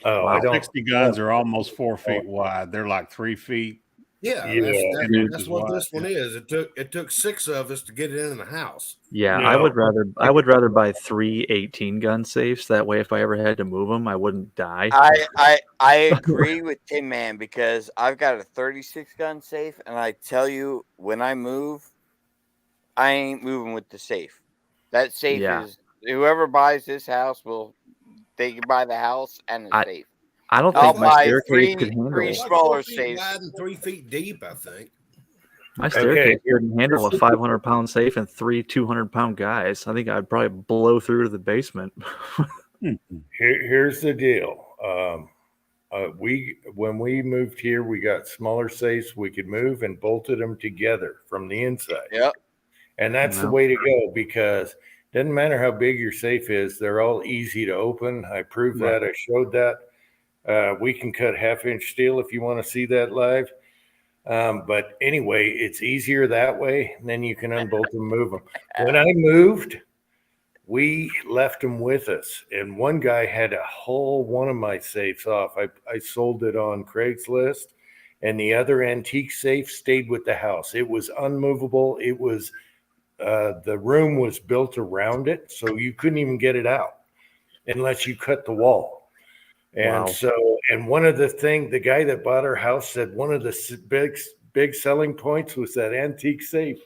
Oh,
Wow.
I don't.
60 guns are almost 4 feet wide. They're like 3 feet.
Yeah,
Yeah.
that's what this one is. It took 6 of us to get it in the house.
Yeah,
No.
I would rather buy 3 18 gun safes. That way, if I ever had to move them, I wouldn't die.
I agree with Tin Man because I've got a 36 gun safe, and I tell you, when I move, I ain't moving with the safe. That safe
Yeah.
is whoever buys this house they can buy the house and the safe.
I don't
I'll
think my
buy
staircase could
three
handle
It's
it.
like
smaller
4 feet
safes.
wide and 3 feet deep. I think.
My staircase
Okay.
couldn't handle a 500-pound safe and 3 200-pound guys. I think I'd probably blow through to the basement.
Here's the deal. When we moved here, we got smaller safes we could move and bolted them together from the inside.
Yep.
And that's the
Wow.
way to go because it doesn't matter how big your safe is, they're all easy to open. I proved
Right.
that. I showed that. We can cut 1/2-inch steel if you want to see that live. But anyway, it's easier that way. And then you can unbolt them, move them. When I moved, we left them with us. And one guy had a whole one of my safes off. I sold it on Craigslist. And the other antique safe stayed with the house. It was unmovable. It was the room was built around it, so you couldn't even get it out unless you cut the wall. And
Wow.
so, and one of the guy that bought our house said one of the big selling points was that antique safe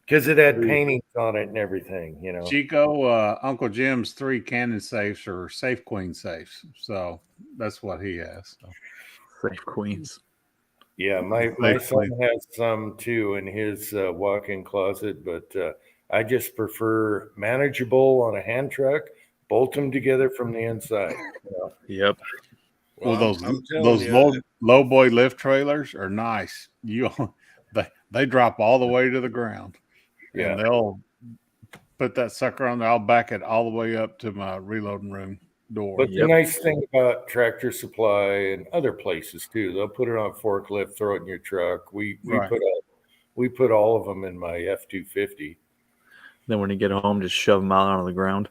because it had paintings on it and everything, you know.
Chico, Uncle Jim's 3 cannon safes are safe queen safes. So that's what he has. So.
Safe queens.
Yeah, my son has some too in his walk-in closet, but I just prefer manageable on a hand truck, bolt them together from the inside. You know?
Yep.
Well,
I'm telling
those
you,
low boy lift trailers are nice. They drop all the way to the ground,
Yeah.
and they'll put that sucker on there. I'll back it all the way up to my reloading room door.
But the nice thing about Tractor Supply and other places too, they'll put it on a forklift, throw it in your truck. We put all of them in my F-250.
Then when you get home, just shove them out on the ground.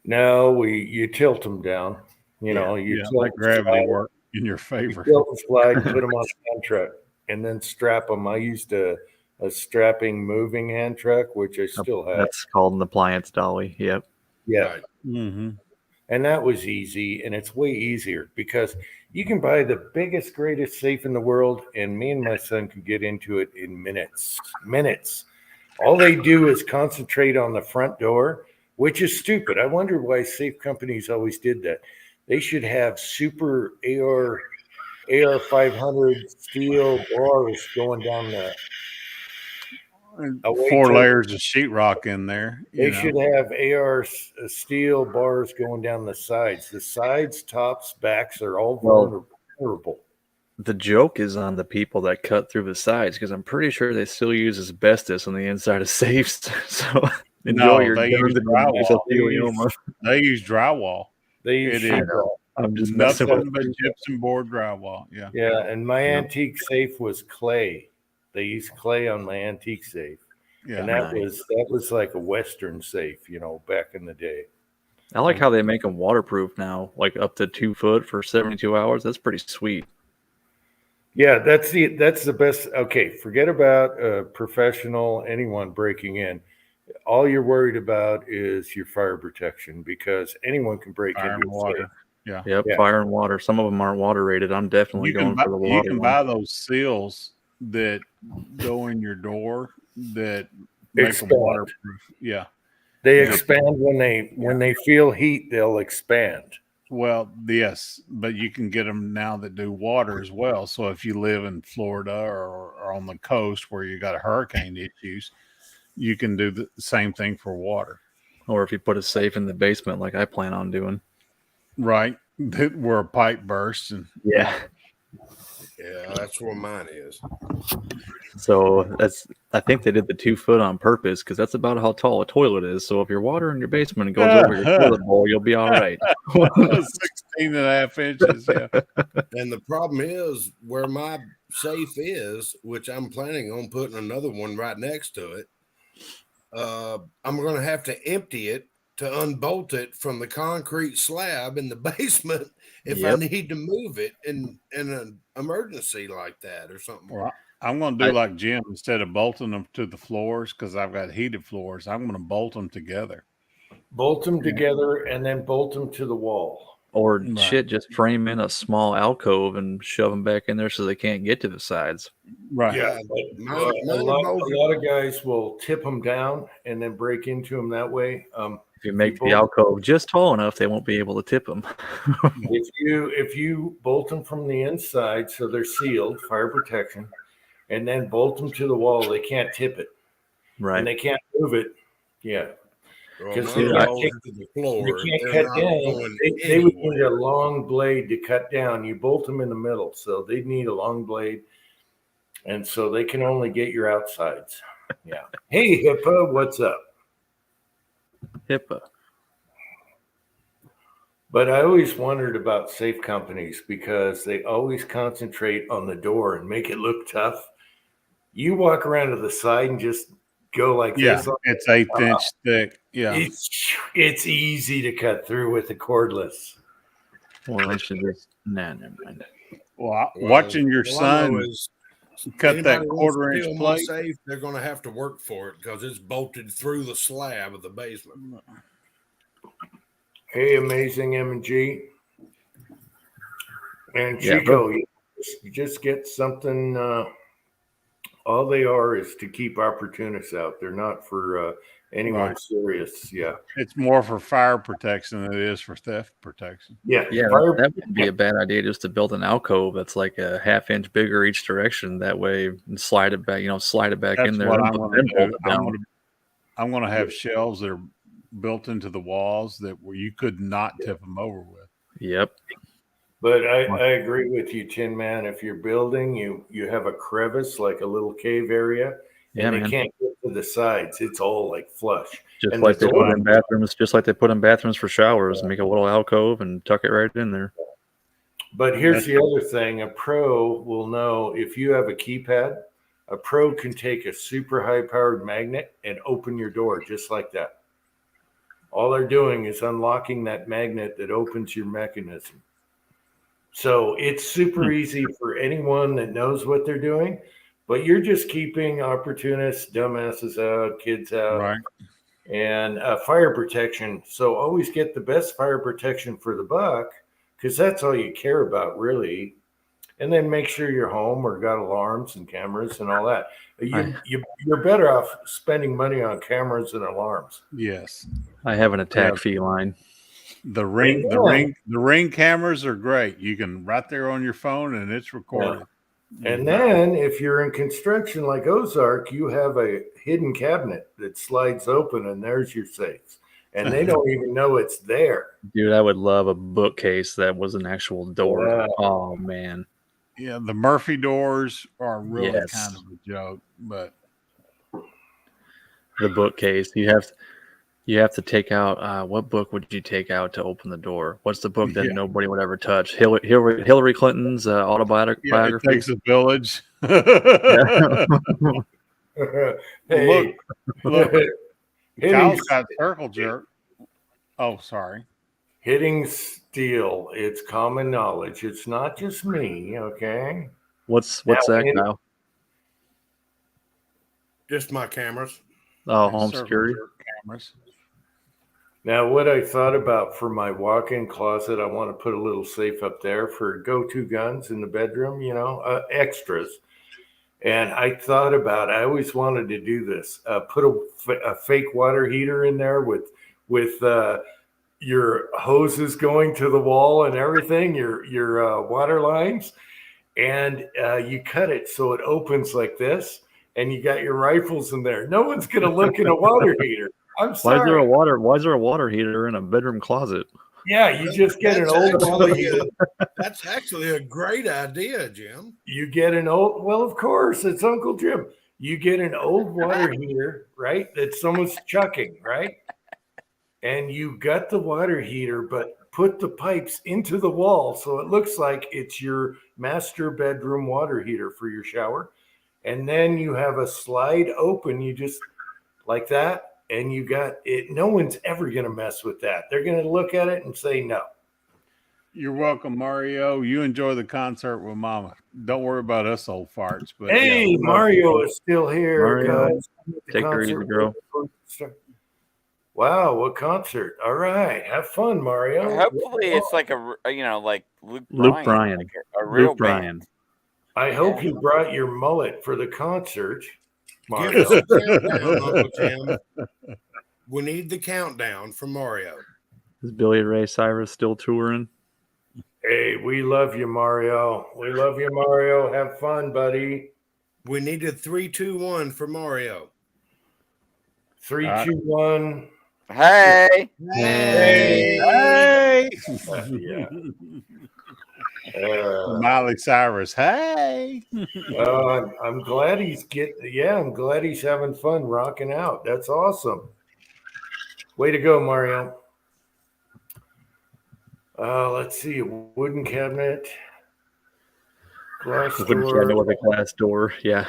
No, you tilt them down. You know, you tilt
let gravity work in your favor.
You tilt and slide, put them on the hand truck, and then strap them. I used a strapping moving hand truck, which I still have.
That's called an appliance dolly. Yep.
Yeah.
right.
Mm-hmm.
And that was easy, and it's way easier because you can buy the biggest, greatest safe in the world, and me and my son could get into it in minutes. Minutes. All they do is concentrate on the front door, which is stupid. I wonder why safe companies always did that. They should have super AR 500 steel bars going down the
4 layers of sheetrock in there.
They should have AR steel bars going down the sides. The sides, tops, backs are all vulnerable.
The joke is on the people that cut through the sides because I'm pretty sure they still use asbestos on the inside of safes. So enjoy your
they use
drywall.
They use drywall.
They use sheetrock.
I'm just
nothing but gypsum board drywall. Yeah.
Yeah, and my antique safe was clay. They used clay on my antique safe. Yeah, and that was like a Western safe, you know, back in the day.
I like how they make them waterproof now, like up to 2 foot for 72 hours. That's pretty sweet.
Yeah, that's the best. Okay, forget about professional anyone breaking in. All you're worried about is your fire protection because anyone can break into
water.
Safe.
Yeah.
Yep.
Yeah.
Fire and water. Some of them aren't water rated. I'm definitely going for the water.
You can buy those seals that go in your door that make them waterproof. Yeah.
They expand when they feel heat, they'll expand.
Well, yes, but you can get them now that do water as well. So if you live in Florida or on the coast where you got hurricane issues, you can do the same thing for water.
Or if you put a safe in the basement like I plan on doing.
Right. Where a pipe bursts. And
yeah.
Yeah, that's where mine is.
So I think they did the 2 foot on purpose because that's about how tall a toilet is. So if your water in your basement goes over your toilet bowl, you'll be all right.
16 and a half inches. Yeah.
And the problem is where my safe is, which I'm planning on putting another one right next to it. I'm going to have to empty it to unbolt it from the concrete slab in the basement if I need to move it in an emergency like that or something.
Well, I'm going to do like Jim. Instead of bolting them to the floors, because I've got heated floors, I'm going to bolt them together.
Bolt them together and then bolt them to the wall.
Or shit, just frame in a small alcove and shove them back in there so they can't get to the sides.
Right.
Yeah, a lot of guys will tip them down and then break into them that way.
If you make the alcove just tall enough, they won't be able to tip them.
if you bolt them from the inside so they're sealed, fire protection, and then bolt them to the wall, they can't tip it.
Right.
And they can't move it. Yeah.
Because
they can't cut down. They would need a long blade to cut down. You bolt them in the middle, so they need a long blade, and so they can only get your outsides. Yeah. Hey, HIPAA, what's up?
HIPAA.
But I always wondered about safe companies because they always concentrate on the door and make it look tough. You walk around to the side and just go like this.
It's 1/8 inch thick. Yeah.
It's easy to cut through with the cordless.
Well, I should just never mind.
Well, watching your son cut that 1/4 inch plate,
safe, they're going to have to work for it because it's bolted through the slab of the basement.
Hey, amazing M&G. And Chico, you just get something. All they are is to keep opportunists out. They're not for anyone serious. Yeah.
It's more for fire protection than it is for theft protection.
Yeah.
Yeah, that would be a bad idea just to build an alcove that's like a 1/2 inch bigger each direction. That way, and slide it back
That's
in there.
What I'm going to do. I'm going to have shelves that are built into the walls where you could not tip them over with.
Yep.
But I agree with you, Tin Man. If you're building, you have a crevice, like a little cave area, and they can't get to the sides. It's all like flush.
Just like they put in bathrooms, for showers, make a little alcove and tuck it right in there.
But here's the other thing. A pro will know if you have a keypad, a pro can take a super high-powered magnet and open your door just like that. All they're doing is unlocking that magnet that opens your mechanism. So it's super easy for anyone that knows what they're doing, but you're just keeping opportunists, dumbasses out, kids out,
right?
And fire protection. So always get the best fire protection for the buck, because that's all you care about, really. And then make sure you're home or got alarms and cameras and all that. You're better off spending money on cameras and alarms.
Yes,
I have an attack fee line.
The ring cameras are great. You can right there on your phone and it's recorded.
Yeah. And then if you're in construction like Ozark, you have a hidden cabinet that slides open and there's your safes. And they don't even know it's there.
Dude, I would love a bookcase that was an actual door. Yeah. Oh man.
Yeah, the Murphy doors are really kind of a joke, but
the bookcase, you have to take out what book would you take out to open the door? What's the book that nobody would ever touch? Hillary Clinton's autobiography.
It takes a village.
Hey,
look. Kyle's got circle jerk. Oh, sorry.
Hitting steel. It's common knowledge. It's not just me. Okay.
What's that, Kyle?
Just my cameras.
Oh, home security
cameras.
Now, what I thought about for my walk-in closet, I want to put a little safe up there for go-to guns in the bedroom, extras. And I thought about, I always wanted to do this, put a fake water heater in there with your hoses going to the wall and everything, your water lines, and you cut it so it opens like this, and you got your rifles in there. No one's going to look at a water heater. I'm sorry.
Why is there a water heater in a bedroom closet?
Yeah, you just get an
That's
old water
actually
heater.
That's actually a great idea, Jim.
You get an old, well, of course, it's Uncle Jim. You get an old water heater, right? That someone's chucking, right? And you gut the water heater, but put the pipes into the wall so it looks like it's your master bedroom water heater for your shower. And then you have a slide open, you just like that, and you got it. No one's ever going to mess with that. They're going to look at it and say no.
You're welcome, Mario. You enjoy the concert with Mama. Don't worry about us old farts. But
Hey,
yeah,
Mario is still here,
Mario,
guys.
take her easy, girl.
Wow, what concert! All right, have fun, Mario.
Hopefully, it's like like Luke
Luke
Bryan,
Bryan.
like a real
Luke Bryan.
band.
I hope you brought your mullet for the concert,
Give
Mario.
us a countdown, Uncle Jim. We need the countdown from Mario.
Is Billy Ray Cyrus still touring?
Hey, we love you, Mario. We love you, Mario. Have fun, buddy.
We needed 3, 2, 1 for Mario.
3, 2, 1.
Hey,
Hey!
Yeah.
Miley Cyrus. Hey!
I'm glad he's I'm glad he's having fun rocking out. That's awesome. Way to go, Mario. Let's see, a wooden cabinet, glass
Wooden cabinet
door.
with a glass door. Yeah.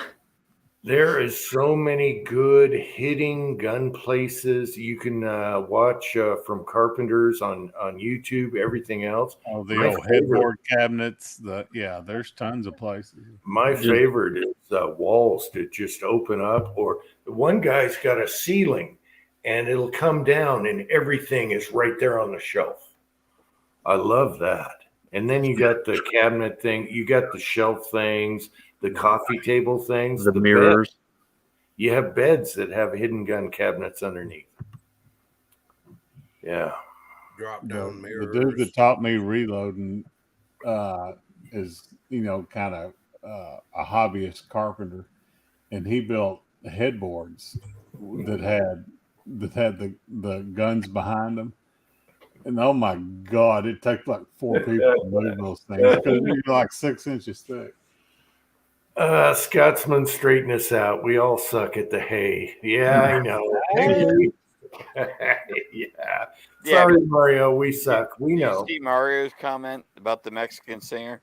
There is so many good hitting gun places you can watch from carpenters on YouTube. Everything else.
Oh, the
My
old headboard cabinets. There's tons of places.
My favorite is walls that just open up, or one guy's got a ceiling and it'll come down and everything is right there on the shelf. I love that. And then you got the cabinet thing, you got the shelf things, the coffee table things,
The mirrors.
bed. You have beds that have hidden gun cabinets underneath. Yeah.
Drop
The
down mirrors.
dude that taught me reloading is, kind of a hobbyist carpenter, and he built headboards that had the guns behind them. And oh my God, it takes like 4 people to move those things because they're like 6 inches thick.
Scotsman, straighten us out. We all suck at the hay. Yeah, I know. Yeah. Sorry, Mario. We suck. We know.
Did you see Mario's comment about the Mexican singer?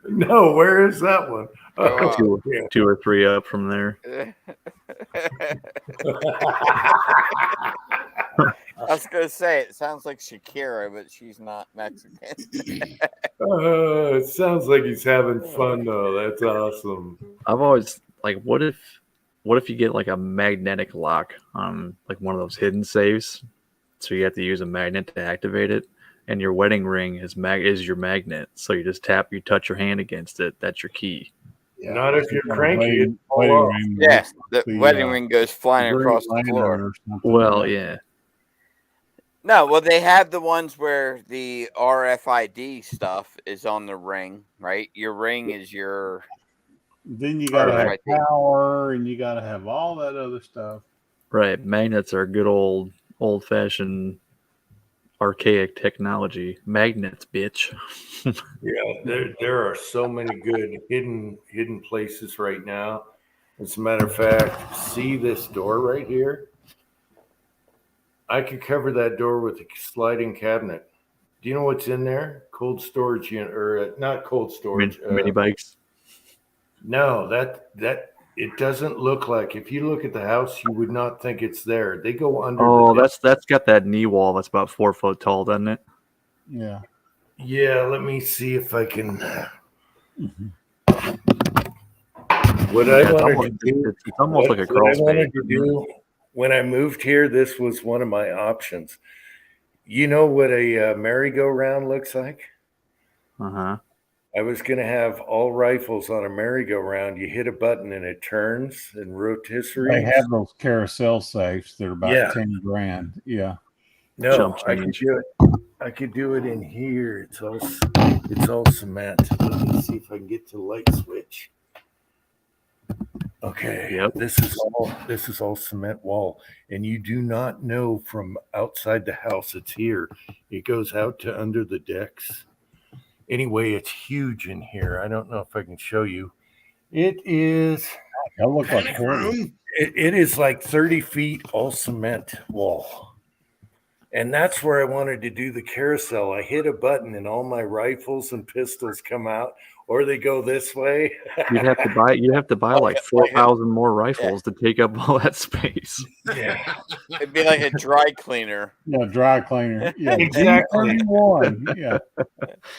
No, where is that one?
Two or three up from there.
I was going to say, it sounds like Shakira, but she's not Mexican.
It sounds like he's having fun, though. That's awesome.
I've always what if you get like a magnetic lock on like one of those hidden safes? So you have to use a magnet to activate it, and your wedding ring is your magnet. So you just touch your hand against it. That's your key.
Yeah,
Not if you're cranky.
Wedding ring.
Yeah, the wedding ring goes flying across the floor.
Well, yeah.
No, well, they have the ones where the RFID stuff is on the ring, right? Your ring is your.
Then you got to have power, and you got to have all that other stuff.
Right. Magnets are good old-fashioned archaic technology. Magnets, bitch.
Yeah, there are so many good hidden places right now. As a matter of fact, see this door right here? I could cover that door with a sliding cabinet. Do you know what's in there? Cold storage unit, or not cold storage.
Mini bikes.
No, that it doesn't look like. If you look at the house, you would not think it's there. They go under.
Oh, that's got that knee wall that's about 4 foot tall, doesn't it?
Yeah.
Yeah. Let me see if I can. What I wanted to do.
It's almost like a crawl space.
When I moved here, this was one of my options. You know what a merry-go-round looks like?
Uh-huh.
I was going to have all rifles on a merry-go-round. You hit a button and it turns and rotisserie.
They have those carousel safes that are about 10 grand. Yeah.
No, I could do it. I could do it in here. It's all cement. Let me see if I can get to the light switch. Okay.
Yep.
This is all cement wall, and you do not know from outside the house it's here. It goes out to under the decks. Anyway, it's huge in here. I don't know if I can show you. It is.
That look like
Panic
40.
room.
It is like 30 feet all cement wall. And that's where I wanted to do the carousel. I hit a button and all my rifles and pistols come out, or they go this way.
You'd have to buy like 4,000 more rifles to take up all that space.
Yeah,
It'd be like a dry cleaner.
Yeah, dry cleaner. Yeah,
exactly.
D31. Yeah.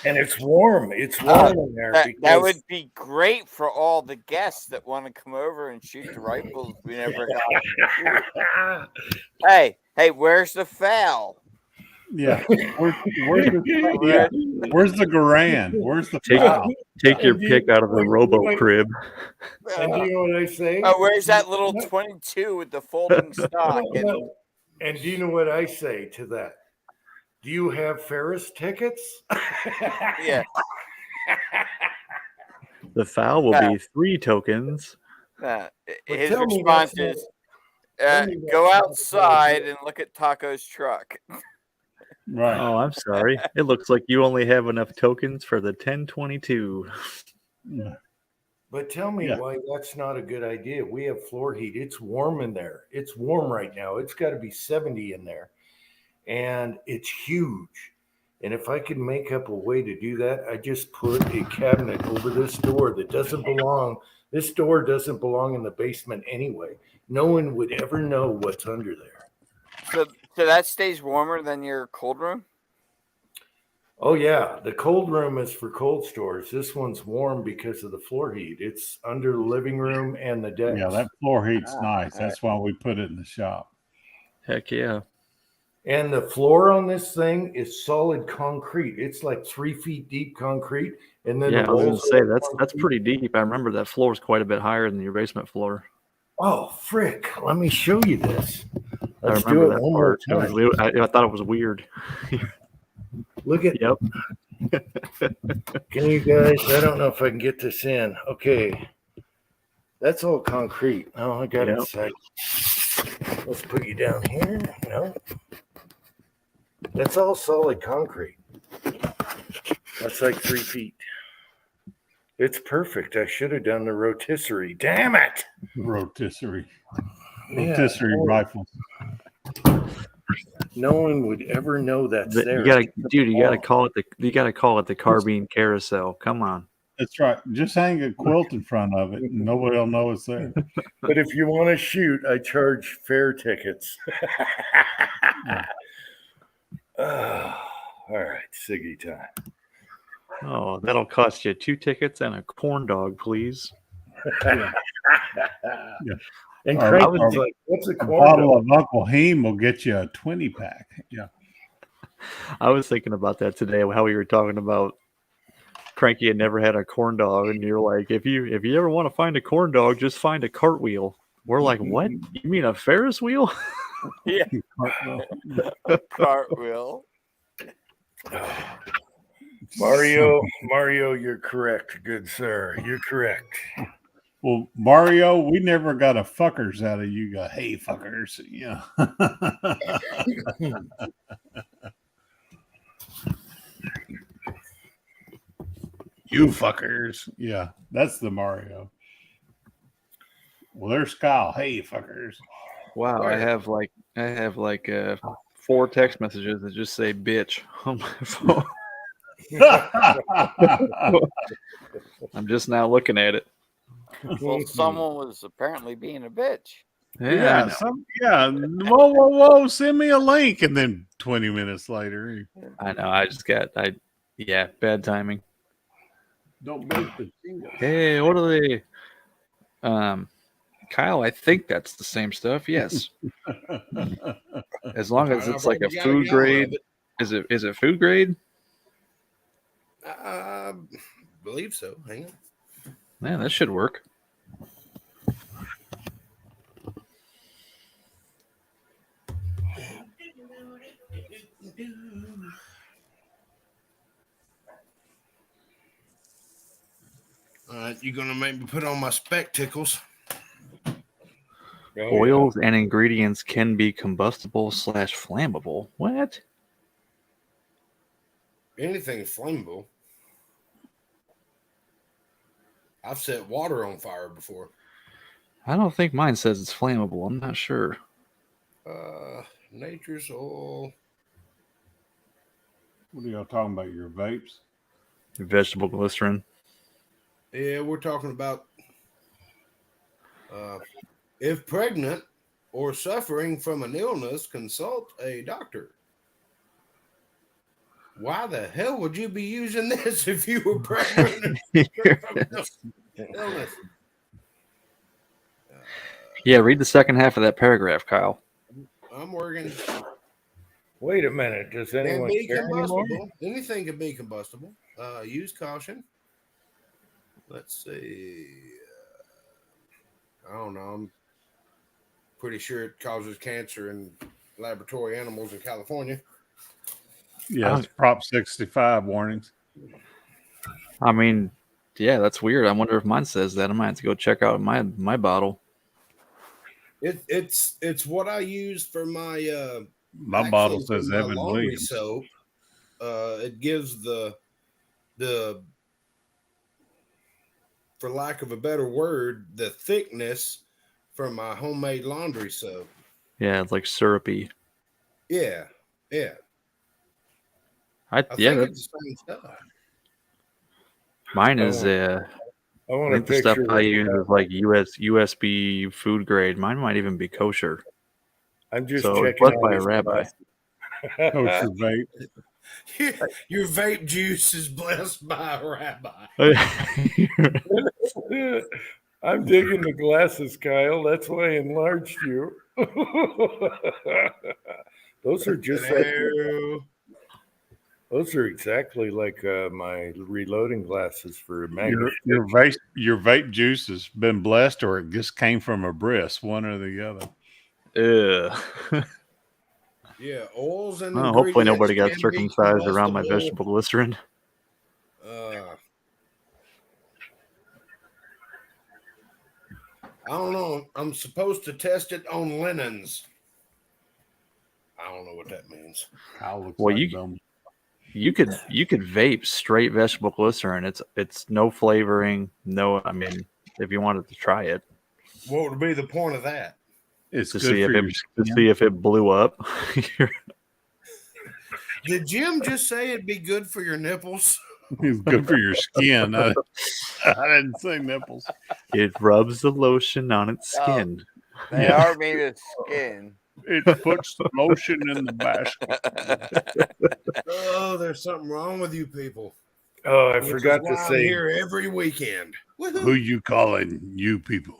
And it's warm. It's warm in there.
That
because
would be great for all the guests that want to come over and shoot the rifles we never got. Hey, where's the foul?
Yeah. Where's the Garand? Where's the foul?
Take your pick out of the robo crib.
And do you know what I say?
Oh, where's that little 22 with the folding stock?
And do you know what I say to that? Do you have Ferris tickets?
Yeah.
The foul will be 3 tokens.
His
tell me
response
that's
is,
tell me
go
that's not
outside and look at Taco's truck.
Right.
Oh, I'm sorry. It looks like you only have enough tokens for the 1022.
But tell me why that's not a good idea. We have floor heat. It's warm in there. It's warm right now. It's got to be 70 in there. And it's huge. And if I could make up a way to do that, I just put a cabinet over this door that doesn't belong. This door doesn't belong in the basement anyway. No one would ever know what's under there.
So that stays warmer than your cold room?
Oh, yeah. The cold room is for cold stores. This one's warm because of the floor heat. It's under the living room and the decks.
Yeah, that floor heat's nice. That's why we put it in the shop.
Heck yeah.
And the floor on this thing is solid concrete. It's like 3 feet deep concrete. And then
Yeah, I
the
was going
walls
to say
are
that's pretty deep. I remember that floor is quite a bit higher than your basement floor.
Oh, frick. Let me show you this.
I
Let's
remember
do it
that
one more
part.
time.
I thought it was weird.
Look at.
Yep.
Can you guys? I don't know if I can get this in. Okay. That's all concrete. Oh, I got it set. Let's put you down here. No. That's all solid concrete. That's like 3 feet. It's perfect. I should have done the rotisserie. Damn it.
Rotisserie.
Yeah.
Rotisserie rifles.
No one would ever know that's there.
You gotta call it the carbine carousel. Come on.
That's right. Just hang a quilt in front of it, and nobody will know it's there.
But if you want to shoot, I charge fair tickets. All right, Siggy time.
Oh, that'll cost you 2 tickets and a corn dog, please.
Yeah.
And
Or
Craig
a-
was like, "What's a
A
corn
bottle
dog?"
of Uncle Heem will get you a 20-pack. Yeah.
I was thinking about that today, how we were talking about Cranky had never had a corn dog, and you're like, if you ever want to find a corn dog, just find a cartwheel. We're like, what? You mean a Ferris wheel?
Yeah. Cartwheel.
Mario, you're correct, good sir. You're correct.
Well, Mario, we never got a fuckers out of you. Got hey fuckers. Yeah. You fuckers. Yeah, that's the Mario. Well, there's Kyle. Hey fuckers.
Wow, I have like 4 text messages that just say bitch on my phone. I'm just now looking at it.
Well, someone was apparently being a bitch.
Yeah,
Whoa. Send me a link. And then 20 minutes later.
I know. Bad timing.
Don't break the jingle.
Hey, what are they? Kyle, I think that's the same stuff. Yes, as long as it's like a food grade. Is it food grade?
I believe so. Hang on.
Man, that should work.
All right, you're gonna make me put on my spectacles.
Oh,
Oils and ingredients can be combustible/flammable. What?
Anything is flammable. I've set water on fire before.
I don't think mine says it's flammable. I'm not sure.
Nature's oil.
What are y'all talking about? Your vapes?
Vegetable glycerin.
Yeah, we're talking about if pregnant or suffering from an illness, consult a doctor. Why the hell would you be using this if you were pregnant and suffering from illness?
Yeah, read the second half of that paragraph, Kyle.
I'm working.
Wait a minute. Does
Can
anyone
be
care anymore?
combustible. Anything can be combustible. Use caution. Let's see. I don't know. I'm pretty sure it causes cancer in laboratory animals in California.
Yeah, it's Prop 65 warnings.
I mean, yeah, that's weird. I wonder if mine says that. I might have to go check out my bottle.
It's what I use for my
My bottle
actually
says
for my
Evan
laundry
Williams.
soap. It gives the for lack of a better word, the thickness for my homemade laundry soap.
Yeah, it's like syrupy.
Yeah.
I
think
that's
it's the same stuff.
mine is
I
I
want a
think the stuff
picture.
I use is like USB food grade. Mine might even be kosher.
I'm just
So it's
checking
blessed
out
by a
his
rabbi.
Kosher vape.
Your vape juice is blessed by a rabbi.
I'm digging the glasses, Kyle. That's why I enlarged you. Those are just like those are exactly like my reloading glasses for magnification.
Your vape juice has been blessed, or it just came from a bris, one or the other.
Yeah, oils and
Well,
ingredients.
hopefully nobody got
can be
circumcised around my
combustible.
vegetable glycerin.
I don't know. I'm supposed to test it on linens. I don't know what that means.
Kyle looks
Well,
like dumb.
you could vape straight vegetable glycerin. It's no flavoring, no. I mean, if you wanted to try it,
What would be the point of that?
It's
to
good
see if
for
it
your
to
skin.
see if it blew up.
Did Jim just say it'd be good for your nipples?
It's good for your skin. I didn't say nipples.
It rubs the lotion on its skin.
They are made of skin.
It puts the lotion in the basket.
Oh, there's something wrong with you people.
Oh, I
Which
forgot
is
to
why I'm
say.
here every weekend.
Who you calling you people?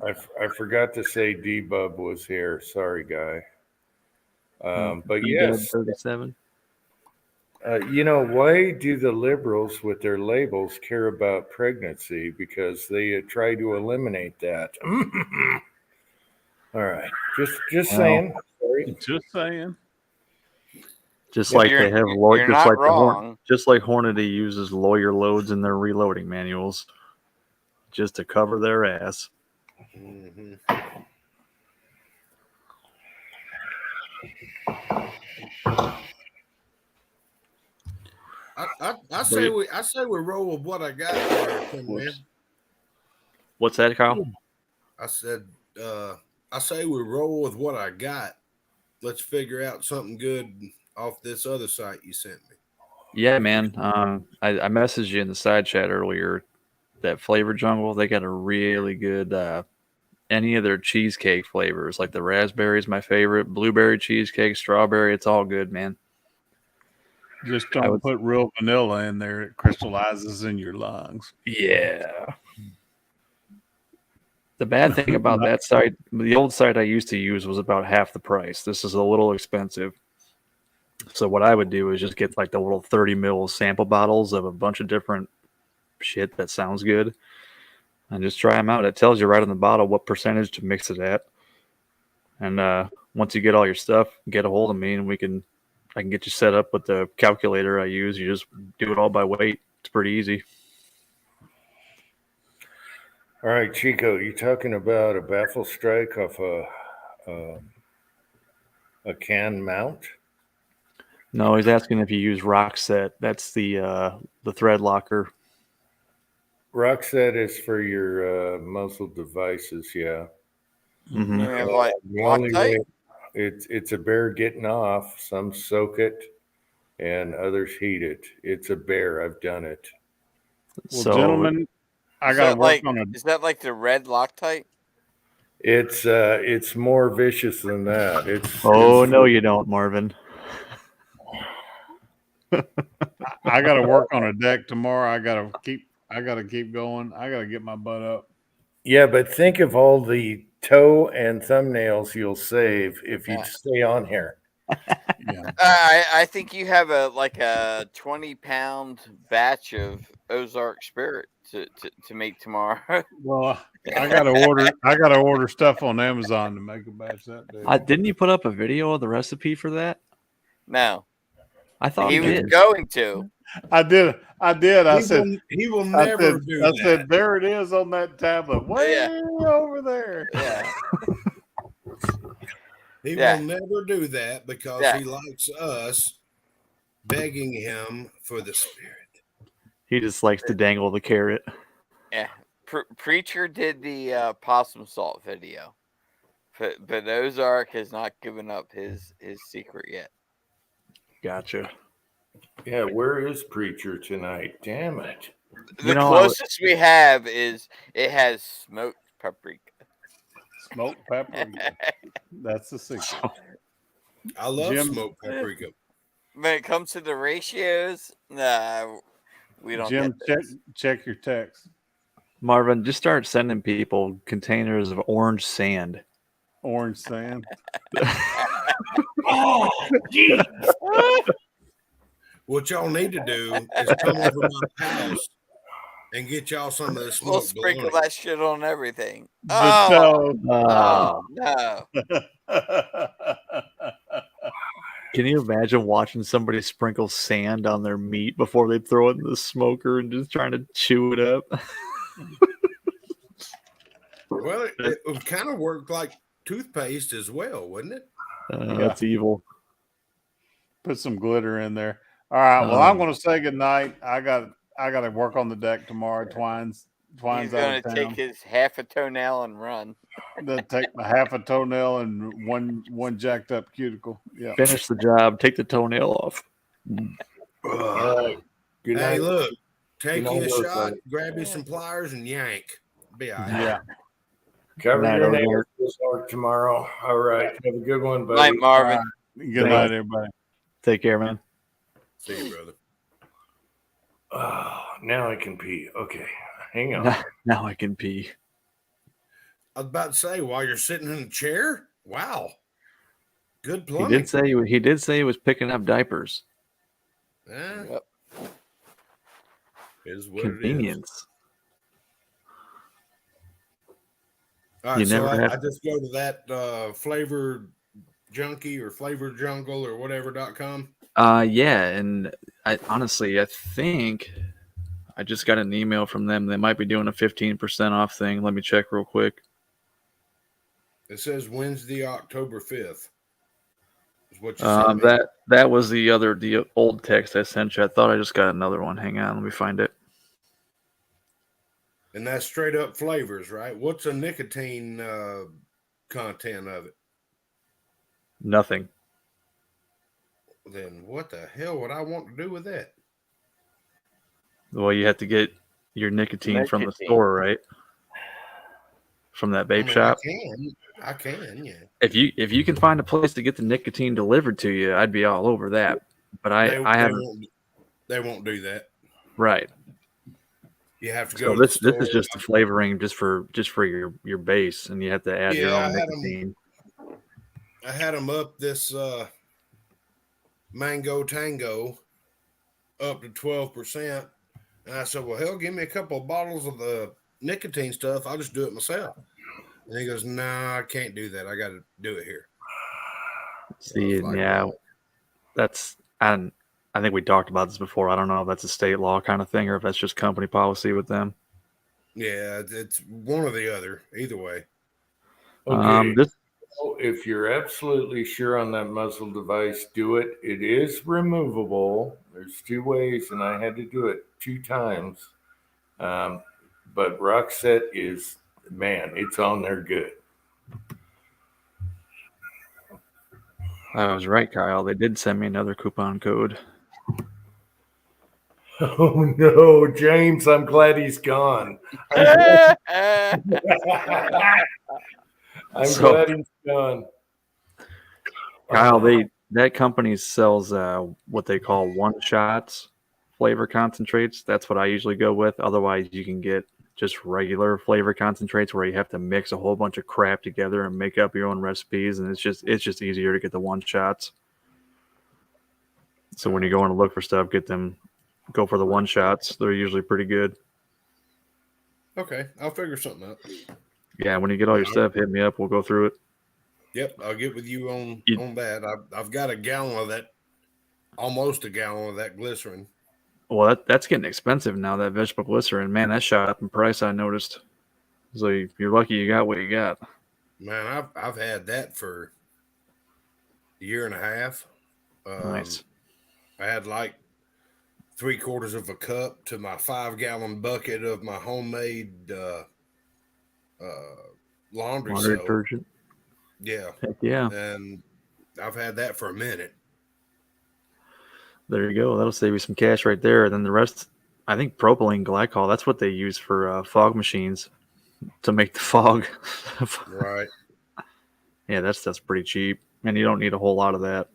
I forgot to say D-Bub was here. Sorry, guy. But
D-Dub
yes,
37.
why do the liberals with their labels care about pregnancy? Because they try to eliminate that. All right, just saying. Sorry.
Just saying.
Just
Well,
like
you're-
they have
you're
just
not
like
wrong.
just like Hornady uses lawyer loads in their reloading manuals, just to cover their ass.
Mm-hmm. I say we roll with what I got there, man.
What's that, Kyle?
I said I say we roll with what I got. Let's figure out something good off this other site you sent me.
Yeah, man. I messaged you in the side chat earlier. That Flavor Jungle, they got a really good any of their cheesecake flavors. Like the raspberry is my favorite, blueberry cheesecake, strawberry. It's all good, man.
Just don't put real vanilla in there. It crystallizes in your lungs.
Yeah. The bad thing about that site, the old site I used to use was about half the price. This is a little expensive. So what I would do is just get like the little 30 ml sample bottles of a bunch of different shit that sounds good and just try them out. It tells you right on the bottle what percentage to mix it at. And once you get all your stuff, get a hold of me and I can get you set up with the calculator I use. You just do it all by weight. It's pretty easy.
All right, Chico, you talking about a baffle strike off a can mount?
No, he's asking if you use Rockset. That's the thread locker.
Rockset is for your muzzle devices, yeah.
Mm-hmm.
Yeah, like
The only
Loctite?
way it's a bear getting off. Some soak it, and others heat it. It's a bear. I've done it.
Well,
So,
gentlemen, I
Is
got to
that
work
like
on a.
is that like the red Loctite?
It's more vicious than that.
oh no, you don't, Marvin.
I got to work on a deck tomorrow. I got to keep going. I got to get my butt up.
Yeah, but think of all the toe and thumbnails you'll save if you'd
Yeah.
stay on here.
Yeah.
I think you have a 20-pound batch of Ozark Spirit to make tomorrow.
Well, I got to order stuff on Amazon to make a batch that day.
Didn't you put up a video of the recipe for that?
No,
I thought
he
you
was
did.
going to.
I did.
He will never do
I
that.
said, there it is on that tablet, way
Yeah.
over there.
Yeah,
He
Yeah.
will never do that because
Yeah.
he likes us begging him for the spirit.
He just likes to dangle the carrot.
yeah. Preacher did the possum salt video, but Ozark has not given up his secret yet.
Gotcha.
Yeah, where is Preacher tonight? Damn it.
The closest we have is it has smoked paprika.
Smoked paprika. That's the secret.
I love
Jim-
smoked paprika.
When it comes to the ratios, nah, we don't.
Jim,
get those.
check your text.
Marvin, just start sending people containers of orange sand.
Orange sand.
Oh, geez.
What y'all need to do is come over to my house and get y'all some of this
We'll
smoked
sprinkle
bologna.
that shit on everything.
But
Oh,
Uh,
no.
Can you imagine watching somebody sprinkle sand on their meat before they throw it in the smoker and just trying to chew it up?
Well, it would kind of work like toothpaste as well, wouldn't it?
That's evil.
Put some glitter in there. All right. Well, I'm going to say goodnight. I got to work on the deck tomorrow. Twine's
He's
out
going
of
to
town.
take his half a toenail and run.
They'll take a half a toenail and one jacked up cuticle. Yeah.
Finish the job. Take the toenail off.
All right. Good
Hey,
night.
look, take
Good
you a
night,
shot,
Ozark.
grab you some pliers, and yank. Be all right.
Yeah.
Cover
Good night,
your
Ozark.
nails Ozark, tomorrow. All right. Have a good one, buddy.
Night, Marvin.
Good night, everybody.
Take care, man.
See you, brother.
Oh, now I can pee. Okay. Hang on.
Now I can pee.
I was about to say, while you're sitting in a chair, wow, good
He
plumbing.
did say he was picking up diapers.
Yep. Is what
Convenience.
it is. All right,
You
so
never have-
I just go to that flavor junkie or flavor jungle or whatever.com.
Yeah, and I think I just got an email from them. They might be doing a 15% off thing. Let me check real quick.
It says Wednesday, October 5th. Is what you sent me.
That was the old text I sent you. I thought I just got another one. Hang on, let me find it.
And that's straight up flavors, right? What's the nicotine content of it?
Nothing.
Then what the hell would I want to do with that?
Well, you have to get your nicotine from the
Nicotine.
store, right? From that vape
I mean,
shop.
I can, yeah.
If you can find a place to get the nicotine delivered to you, I'd be all over that. But I haven't.
They won't do that.
Right.
You have to
So
go.
this
to the
is
store.
just the flavoring, just for your base, and you have to add your
Yeah,
own
I had 'em-
nicotine.
I had them up this Mango Tango up to 12%. And I said, well, hell, give me a couple of bottles of the nicotine stuff. I'll just do it myself. And he goes, nah, I can't do that. I got to do it here.
See,
like,
yeah, that's I think we talked about this before. I don't know if that's a state law kind of thing or if that's just company policy with them.
Yeah, it's one or the other. Either way.
Okay.
This
If you're absolutely sure on that muzzle device, do it. It is removable. There's two ways, and I had to do it 2 times. Um, but Roxette is, man, it's on there good.
I was right, Kyle. They did send me another coupon code.
Oh no, James, I'm glad he's gone. I'm glad he's gone.
Kyle,
Oh,
that company sells what they call one shots flavor concentrates. That's what I usually go with. Otherwise, you can get just regular flavor concentrates where you have to mix a whole bunch of crap together and make up your own recipes, and it's just easier to get the one shots. So when you're going to look for stuff, go for the one shots. They're usually pretty good.
Okay, I'll figure something out.
Yeah, when you get all your stuff, hit me up. We'll go through it.
Yep, I'll get with you on that. I've got a gallon of that, almost a gallon of that glycerin.
Well, that's getting expensive now. That vegetable glycerin, man, that shot up in price. I noticed. So you're lucky you got what you got.
Man, I've had that for a year and a half.
Nice.
I had like 3/4 of a cup to my 5-gallon bucket of my homemade laundry soap.
Detergent.
Yeah.
Heck yeah.
And I've had that for a minute.
There you go. That'll save you some cash right there. Then the rest, I think propylene glycol, that's what they use for fog machines to make the fog.
Right.
Yeah, that's pretty cheap. And you don't need a whole lot of that.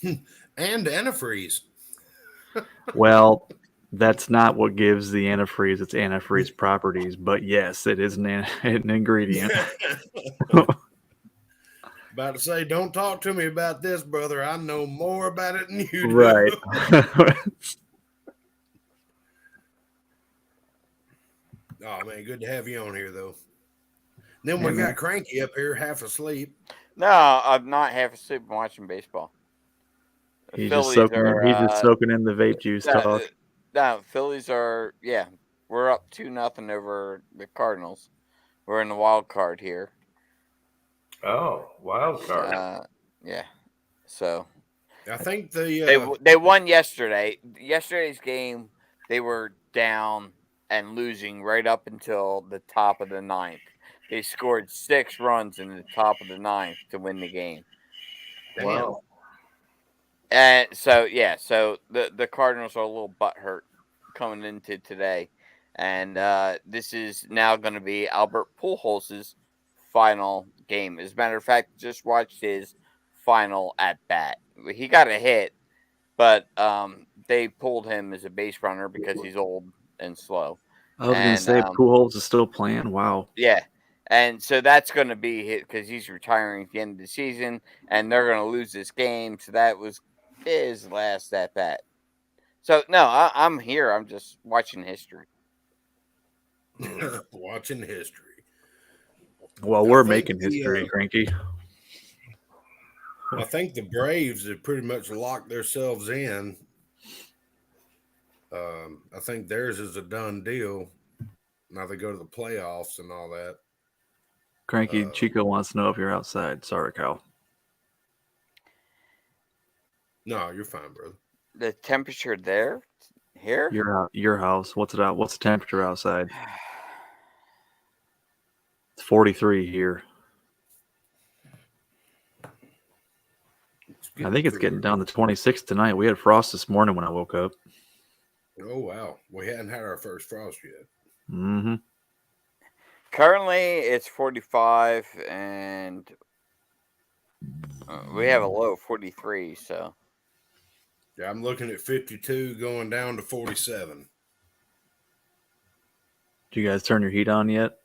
And antifreeze.
Well, that's not what gives the antifreeze its antifreeze properties. But yes, it is an ingredient.
About to say, don't talk to me about this, brother. I know more about it than you do.
Right.
Oh man, good to have you on here though. Then we got Cranky up here, half asleep.
No, I'm not half asleep. I'm watching baseball.
He's just soaking in the vape juice talk.
No, Phillies are we're up 2-0 over the Cardinals. We're in the wild card here.
Oh, wild card.
Yeah. So
I think
they won yesterday. Yesterday's game, they were down and losing right up until the top of the ninth. They scored 6 runs in the top of the ninth to win the game.
Wow.
And so the Cardinals are a little butthurt coming into today, and this is now going to be Albert Pujols' final game. As a matter of fact, just watched his final at bat. He got a hit, but they pulled him as a base runner because he's old and slow.
I was going to say Pujols is still playing. Wow.
Yeah. And so that's going to be hit because he's retiring at the end of the season, and they're going to lose this game. So that was his last at bat. So no, I'm here. I'm just watching history.
Watching history.
Well, we're making history, Cranky.
I think the Braves have pretty much locked themselves in. I think theirs is a done deal. Now they go to the playoffs and all that.
Cranky Chico wants to know if you're outside. Sorry, Kyle.
No, you're fine, brother.
The temperature here?
Your house. What's it out? What's the temperature outside? It's 43 here. I think it's getting down to 26 tonight. We had frost this morning when I woke up.
Oh wow, we hadn't had our first frost yet.
Mm-hmm.
Currently, it's 45, and we have a low of 43. So,
yeah, I'm looking at 52, going down to 47.
Did you guys turn your heat on yet?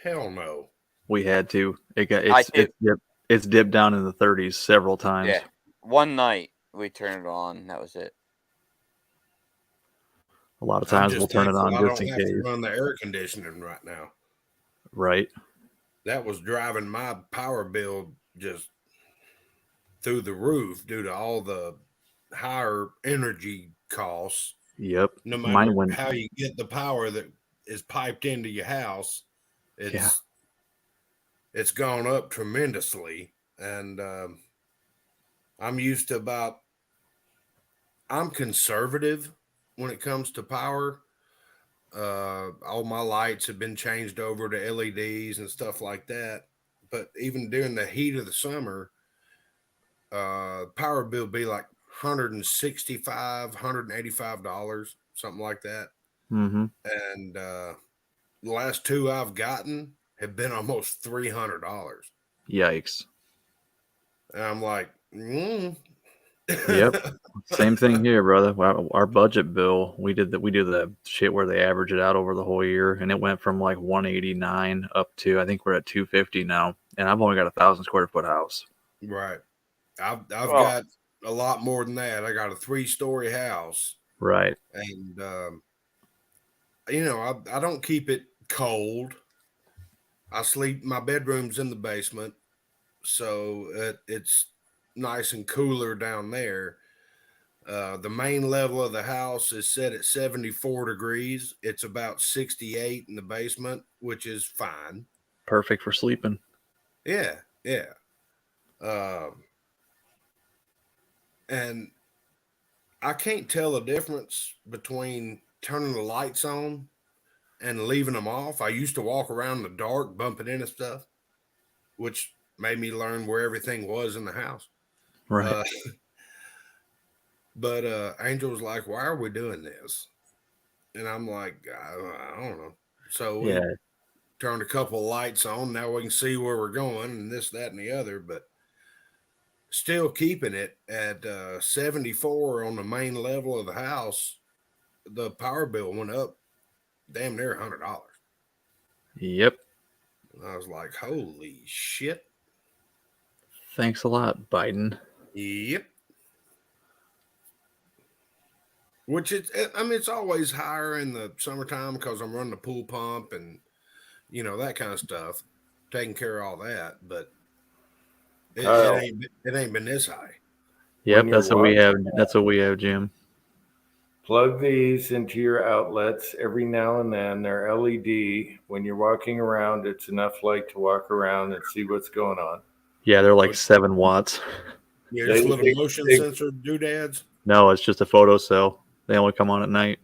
Hell no.
We had to. It's dipped down in the 30s several times.
Yeah, one night we turned it on. That was it.
A lot of times we'll turn it on just in case. I don't have
to run the air conditioning right now.
Right.
That was driving my power bill just through the roof due to all the higher energy costs.
Yep.
No matter how you get the power that is piped into your house,
Yeah.
it's gone up tremendously. And I'm used to I'm conservative when it comes to power. All my lights have been changed over to LEDs and stuff like that. But even during the heat of the summer, power bill be like $165, $185, something like that.
Mm-hmm.
And the last two I've gotten have been almost $300.
Yikes.
And I'm like,
Yep. Same thing here, brother. Our budget bill, we did the shit where they average it out over the whole year, and it went from like 189 up to, I think we're at 250 now, and I've only got 1,000 square foot house.
Right. I've got a lot more than that. I got a 3-story house.
Right.
And I don't keep it cold. My bedroom's in the basement, so it's nice and cooler down there. The main level of the house is set at 74 degrees. It's about 68 in the basement, which is fine.
Perfect for sleeping.
Yeah. And I can't tell the difference between turning the lights on and leaving them off. I used to walk around in the dark, bumping into stuff, which made me learn where everything was in the house.
Right.
But Angel was like, "Why are we doing this?" And I'm like, I don't know. So we turned a couple of lights on. Now we can see where we're going and this, that, and the other. But still keeping it at 74 on the main level of the house, the power bill went up damn near $100.
Yep.
And I was like, holy shit.
Thanks a lot, Biden.
Yep. Which it's always higher in the summertime because I'm running the pool pump and, that kind of stuff, taking care of all that. But it ain't been this high.
Yep, that's what we have. That's what we have, Jim.
Plug these into your outlets every now and then. They're LED. When you're walking around, it's enough light to walk around and see what's going on.
Yeah, they're like 7 watts.
Yeah, just little motion sensor doodads.
No, it's just a photo cell. They only come on at night.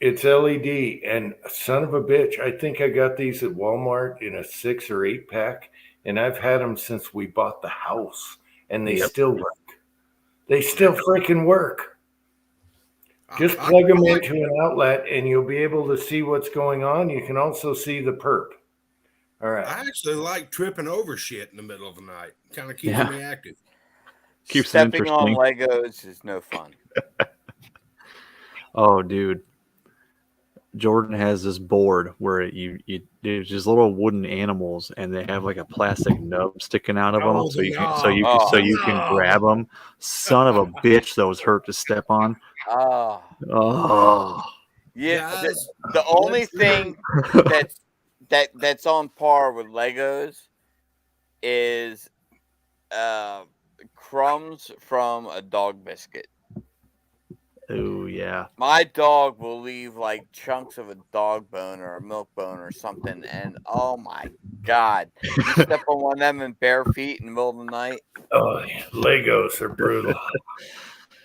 It's LED, and son of a bitch, I think I got these at Walmart in a 6 or 8 pack, and I've had them since we bought the house, and they still work. They still freaking work. Just plug them into an outlet, and you'll be able to see what's going on. You can also see the perp. All right.
I actually like tripping over shit in the middle of the night. Kind of keeps me active.
Keeps
Stepping on Legos is no fun.
Oh, dude. Jordan has this board where there's just little wooden animals, and they have like a plastic nub sticking out of them, so you can grab them. Son of a bitch, those hurt to step on.
Yeah. The only thing that's on par with Legos is crumbs from a dog biscuit.
Oh, yeah.
My dog will leave like chunks of a dog bone or a milk bone or something, and oh my God. You step on one of them in bare feet in the middle of the night.
Oh, Legos are brutal.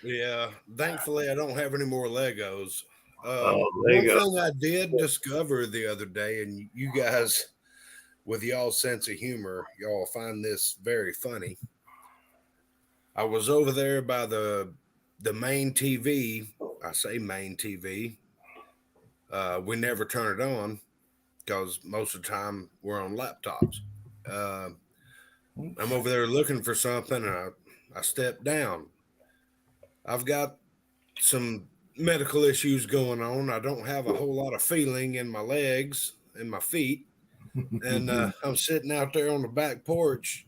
Yeah. Thankfully, I don't have any more Legos.
Legos.
One thing I did discover the other day, and you guys, with y'all's sense of humor, y'all find this very funny. I was over there by the main TV. I say main TV. We never turn it on because most of the time we're on laptops. I'm over there looking for something, and I step down. I've got some medical issues going on. I don't have a whole lot of feeling in my legs and my feet. And I'm sitting out there on the back porch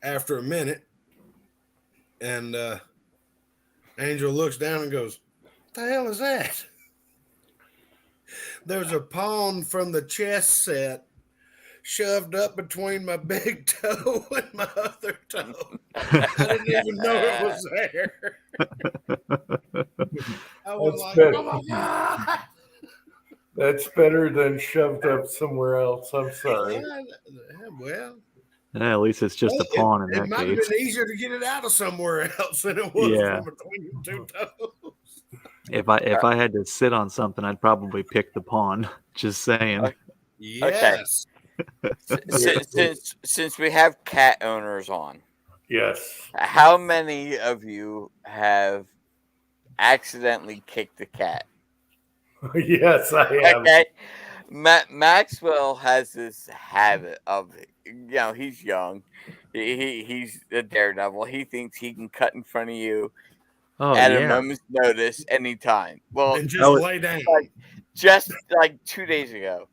after a minute, and Angel looks down and goes, "What the hell is that?" There's a pawn from the chess set shoved up between my big toe and my other toe. I didn't even know it was there. I was like, "Oh my God."
That's better than shoved up somewhere else. I'm sorry.
Well,
Yeah, at least it's just a pawn in
it
that
might have
case.
been easier to get it out of somewhere else than it was
Yeah.
from between your two toes.
If I had to sit on something, I'd probably pick the pawn. Just saying.
Yes.
Since we have cat owners on,
Yes.
how many of you have accidentally kicked the cat?
Yes, I am.
Okay, Maxwell has this habit of, he's young, he's a daredevil. He thinks he can cut in front of you
Oh
at a
yeah.
moment's notice, anytime. Well,
And just lay down.
just like 2 days ago,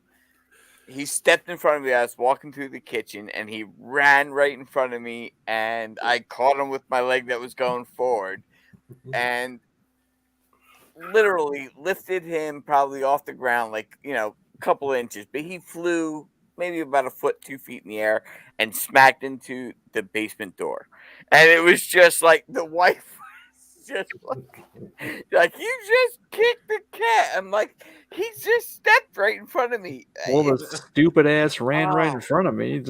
he stepped in front of me. I was walking through the kitchen, and he ran right in front of me, and I caught him with my leg that was going forward, and literally lifted him probably off the ground, like, a couple inches, but he flew maybe about a foot, 2 feet in the air and smacked into the basement door. And it was just like the wife was just like, you just kicked the cat. I'm like, he just stepped right in front of me.
Well, the stupid ass ran right in front of me.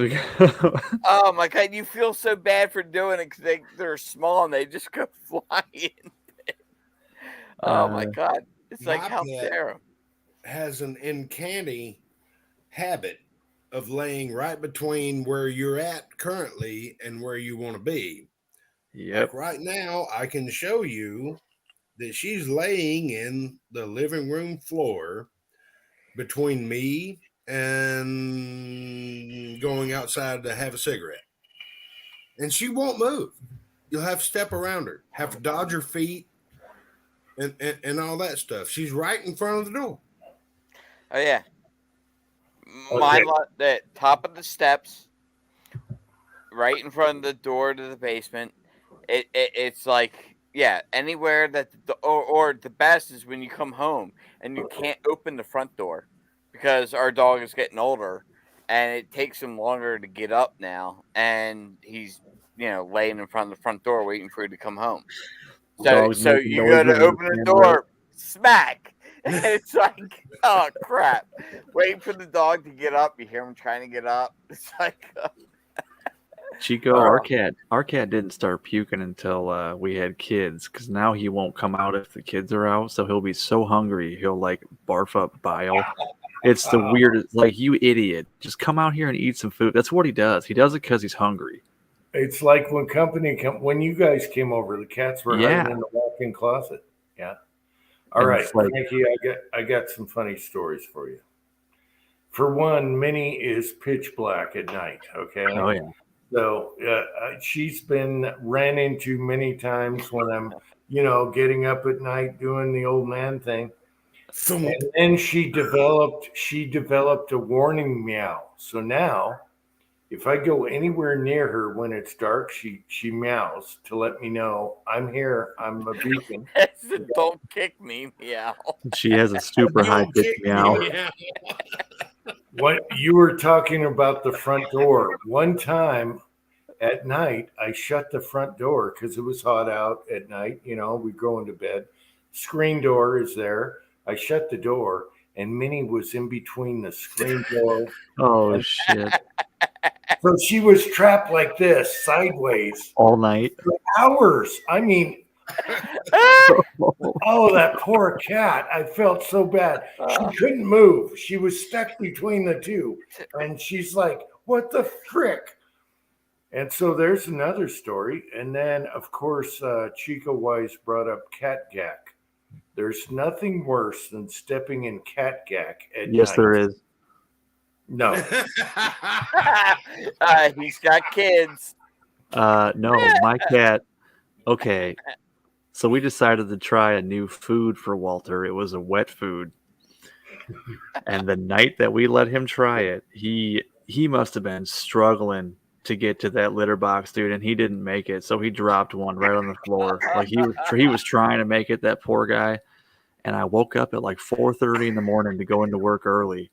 Oh my God, you feel so bad for doing it because they're small and they just go flying. Oh my God. It's like, how dare him?
Has an uncanny habit of laying right between where you're at currently and where you want to be.
Yep.
Like right now, I can show you that she's laying in the living room floor between me and going outside to have a cigarette. And she won't move. You'll have to step around her, have to dodge her feet, and all that stuff. She's right in front of the door.
Oh yeah, mine the top of the steps, right in front of the door to the basement. It's like, yeah, anywhere that or the best is when you come home and you can't open the front door because our dog is getting older and it takes him longer to get up now, and he's laying in front of the front door waiting for you to come home. So you go to open the door, smack. It's like, oh crap! Waiting for the dog to get up. You hear him trying to get up. It's like,
Chico, our cat didn't start puking until we had kids, because now he won't come out if the kids are out. So he'll be so hungry he'll like barf up bile. It's the weirdest. Like, you idiot! Just come out here and eat some food. That's what he does. He does it because he's hungry.
It's like when you guys came over, the cats were hiding in the walk-in closet. Yeah. All right, Frankie, I got some funny stories for you. For one, Minnie is pitch black at night. Okay.
Oh yeah.
So she's been ran into many times when I'm, getting up at night doing the old man thing. And then she developed a warning meow. So now, if I go anywhere near her when it's dark, she meows to let me know I'm here. I'm a beacon.
It's a don't kick me meow.
She has a super high pitched meow.
What you were talking about the front door. One time at night, I shut the front door because it was hot out at night. We go into bed. Screen door is there. I shut the door, and Minnie was in between the screen door.
Oh shit!
So she was trapped like this, sideways,
all night
for hours. I mean, oh, that poor cat! I felt so bad. She couldn't move. She was stuck between the two, and she's like, "What the frick?" And so there's another story. And then, of course, Chico Wise brought up cat gack. There's nothing worse than stepping in cat gack at night.
Yes, there is.
No.
He's got kids.
No, my cat. Okay. So we decided to try a new food for Walter. It was a wet food. And the night that we let him try it, he must have been struggling to get to that litter box, dude, and he didn't make it. So he dropped one right on the floor. Like he was trying to make it, that poor guy. And I woke up at like 4:30 in the morning to go into work early,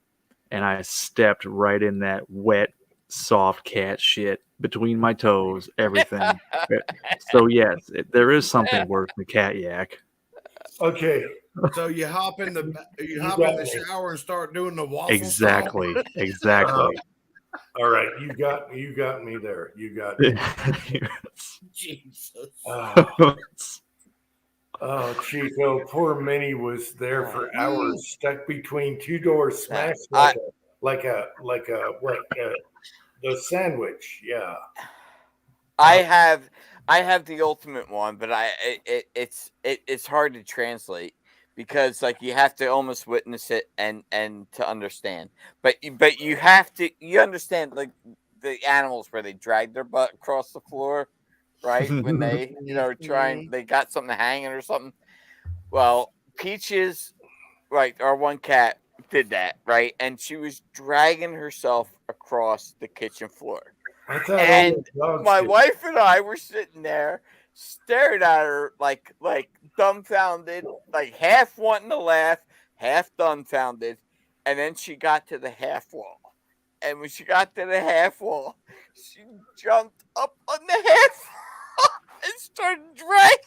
and I stepped right in that wet, soft cat shit between my toes, everything. So yes, there is something worse than cat yak.
Okay,
So you hop in the
got me.
shower and start doing the waffle
Exactly. Exactly.
All right, you got me there. You got me.
stall. Jesus.
Oh, Chico, poor Minnie was there for hours, stuck between two doors, smashed
I-
like a the sandwich. Yeah.
I have the ultimate one, but it's hard to translate because like you have to almost witness it and to understand. But you have to understand like the animals where they drag their butt across the floor, right? When they are trying, they got something hanging or something. Well, Peaches, right, our one cat did that, right, and she was dragging herself across the kitchen floor.
I thought all
And
the dogs
my
did.
wife and I were sitting there staring at her like dumbfounded, like half wanting to laugh, half dumbfounded. And then she got to the half wall. And when she got to the half wall, she jumped up on the half wall and started dragging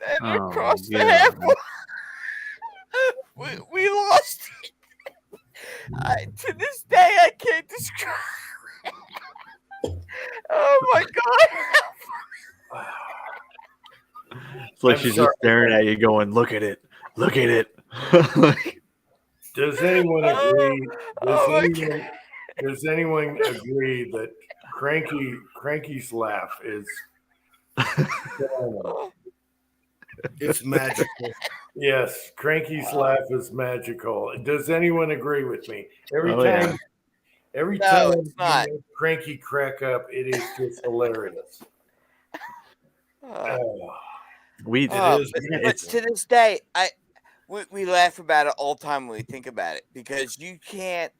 and
Oh,
across the
God.
half wall. We lost it. To this day, I can't describe. Oh my god!
It's like
I'm
she's
sorry.
just staring at you, going, "Look at it, look at it."
Does anyone agree?
Oh my God.
Does anyone agree that Cranky's laugh is phenomenal?
It's magical.
Yes, Cranky's laugh is magical. Does anyone agree with me? Every
Oh, yeah.
No,
time
it's not.
you make Cranky crack up, it is just hilarious.
Uh,
Oh,
We
is
but
it's
to this day, we laugh about it all the time when we think about it because you can't.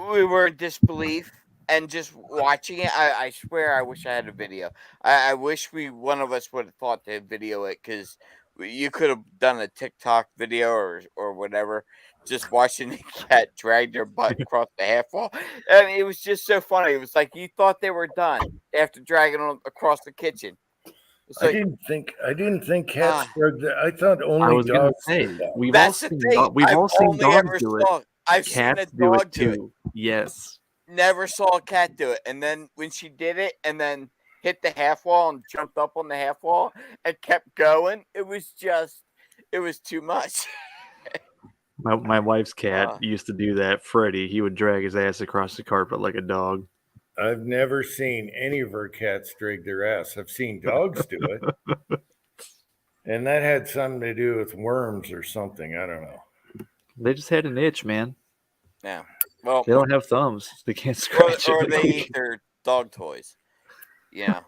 We were in disbelief and just watching it. I swear, I wish I had a video. I wish one of us would have thought to video it because you could have done a TikTok video or whatever, just watching the cat drag their butt across the half wall, and it was just so funny. It was like you thought they were done after dragging them across the kitchen. It's
I
like
didn't think cats
ah,
drug that. I thought
I
only
was gonna
dogs
say
did that.
that's the thing.
we've
I've
all seen
only
dogs
ever
do it.
saw. I've seen a
Cats do it
dog do it.
too. Yes.
Never saw a cat do it. And then when she did it and then hit the half wall and jumped up on the half wall and kept going, it was too much.
My wife's cat
Uh,
used to do that. Freddie, he would drag his ass across the carpet like a dog.
I've never seen any of our cats drag their ass. I've seen dogs do it. And that had something to do with worms or something. I don't know.
They just had an itch, man.
yeah. Well,
They don't have thumbs. They can't scratch
or
it.
they eat their dog toys. Yeah.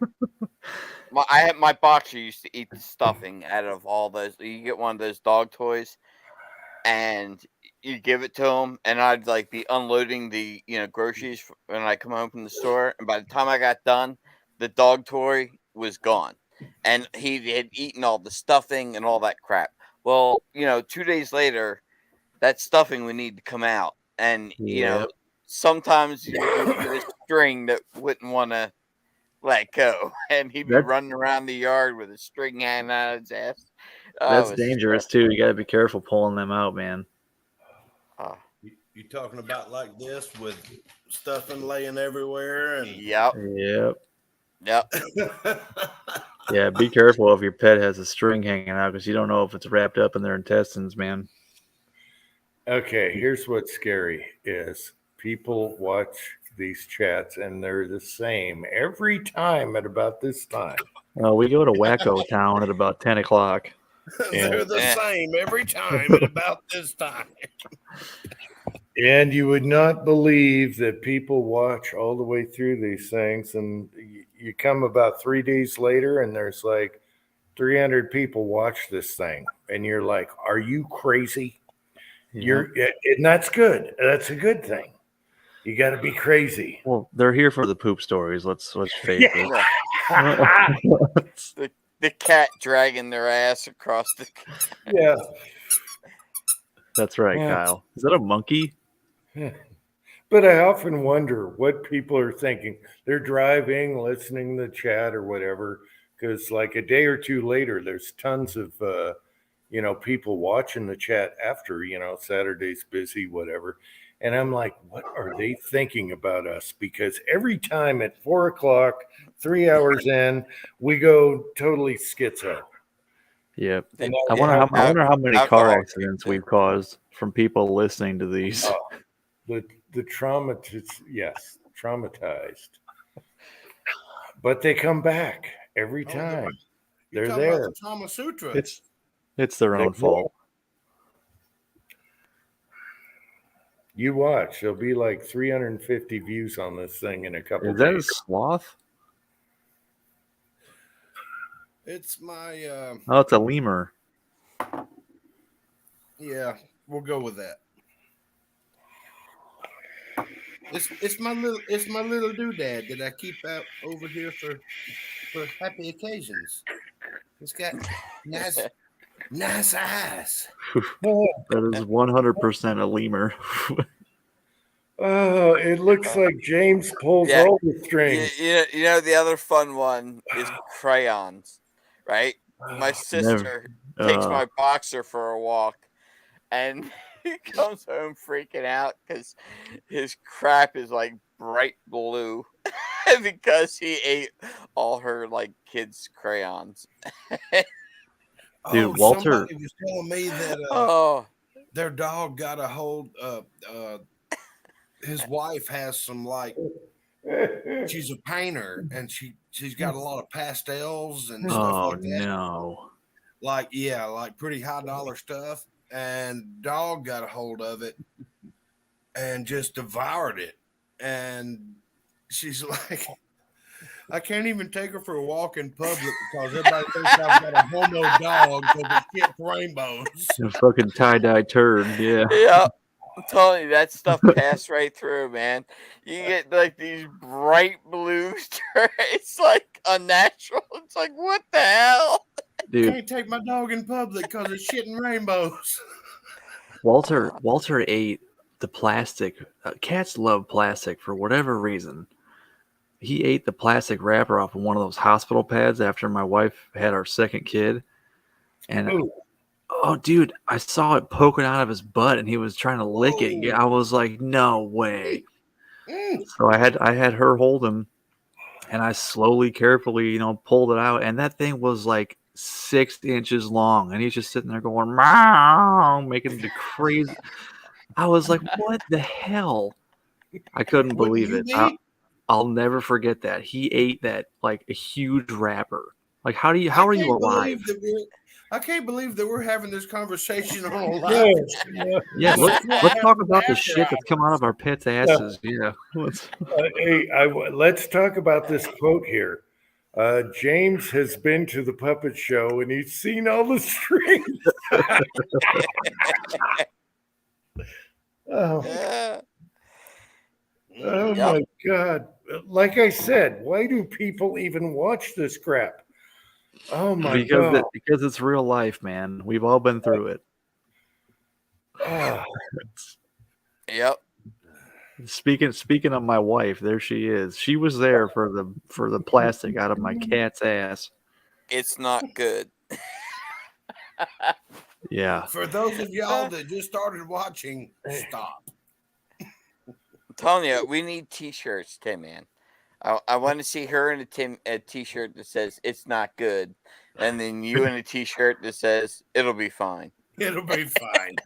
My boxer used to eat the stuffing out of all those. You get one of those dog toys, and you give it to him, and I'd like be unloading the groceries when I come home from the store, and by the time I got done, the dog toy was gone, and he had eaten all the stuffing and all that crap. Well, 2 days later, that stuffing would need to come out, and
Yep.
sometimes you get a string that wouldn't want to let go, and he'd be
That-
running around the yard with a string hanging out of his ass.
That's
It was
dangerous too. You got to be careful pulling them out, man.
oh,
You talking about like this with stuffing laying everywhere and
yep.
Yep. Yeah, be careful if your pet has a string hanging out because you don't know if it's wrapped up in their intestines, man.
Okay, here's what's scary is people watch these chats and they're the same every time at about this time.
We go to Wacko Town at about 10 o'clock.
they're the
Yeah.
same every time at about this time.
And you would not believe that people watch all the way through these things. And you come about 3 days later and there's like 300 people watch this thing. And you're like, are you crazy?
Yeah.
And that's good. That's a good thing. You got to be crazy.
Well, they're here for the poop stories. Let's face it.
The cat dragging their ass across the.
Yeah.
That's right,
Yeah.
Kyle. Is that a monkey?
But I often wonder what people are thinking. They're driving, listening to the chat or whatever, because like a day or two later, there's tons of people watching the chat after Saturday's busy, whatever. And I'm like, what are they thinking about us? Because every time at 4 o'clock, 3 hours in, we go totally schizo.
Yep.
And
I wonder how many car
alcohol
accidents we've caused from people listening to these.
the traumatized. But they come back every time.
You're
They're
talking about
there.
the Kama Sutra.
It's their own fault.
You watch. There'll be like 350 views on this thing in a couple
Is that a
days.
sloth?
It's my
Oh, it's a lemur.
yeah, we'll go with that. It's my little doodad that I keep out over here for happy occasions. It's got nice eyes.
That is 100% a lemur.
Oh, it looks like James pulls
Yeah.
all the strings.
You know, the other fun one is crayons, right? My sister takes my boxer for a walk, and he comes home freaking out because his crap is like bright blue because he ate all her like kids' crayons.
Dude, Walter.
Somebody was telling me that their dog got a hold. His wife has some like. She's a painter, and she's got a lot of pastels and stuff like that.
No.
Like pretty high dollar stuff. And dog got a hold of it and just devoured it. And she's like, I can't even take her for a walk in public because everybody thinks I've got a homo dog because it shits rainbows.
A fucking tie-dye turd, yeah.
Yeah. I'm telling you, that stuff passed right through, man. You get like these bright blues. It's like unnatural. It's like, what the hell?
Dude,
Can't take my dog in public because it's shitting rainbows.
Walter ate the plastic. Cats love plastic for whatever reason. He ate the plastic wrapper off of one of those hospital pads after my wife had our second kid. And oh, dude, I saw it poking out of his butt, and he was trying to lick it. I was like, no way. So I had her hold him, and I slowly, carefully, pulled it out, and that thing was like 6 inches long, and he's just sitting there going, meow, making the crazy. I was like, what the hell? I couldn't believe it. I'll never forget that. He ate that like a huge wrapper. Like, how are you alive?
I can't believe that we're having this conversation on live.
Yeah, let's talk about the shit that's come out of our pets' asses. Yeah.
Let's talk about this quote here. James has been to the puppet show and he's seen all the strings. Oh my God. Like I said, why do people even watch this crap? Oh my God.
Because it's real life, man. We've all been through it.
Yep.
Speaking of my wife, there she is. She was there for the plastic out of my cat's ass.
It's not good.
Yeah.
For those of y'all that just started watching, stop.
I'm telling you, we need T-shirts, Tim, man. I want to see her in a T-shirt that says "It's not good," and then you in a T-shirt that says "It'll be fine."
It'll be fine.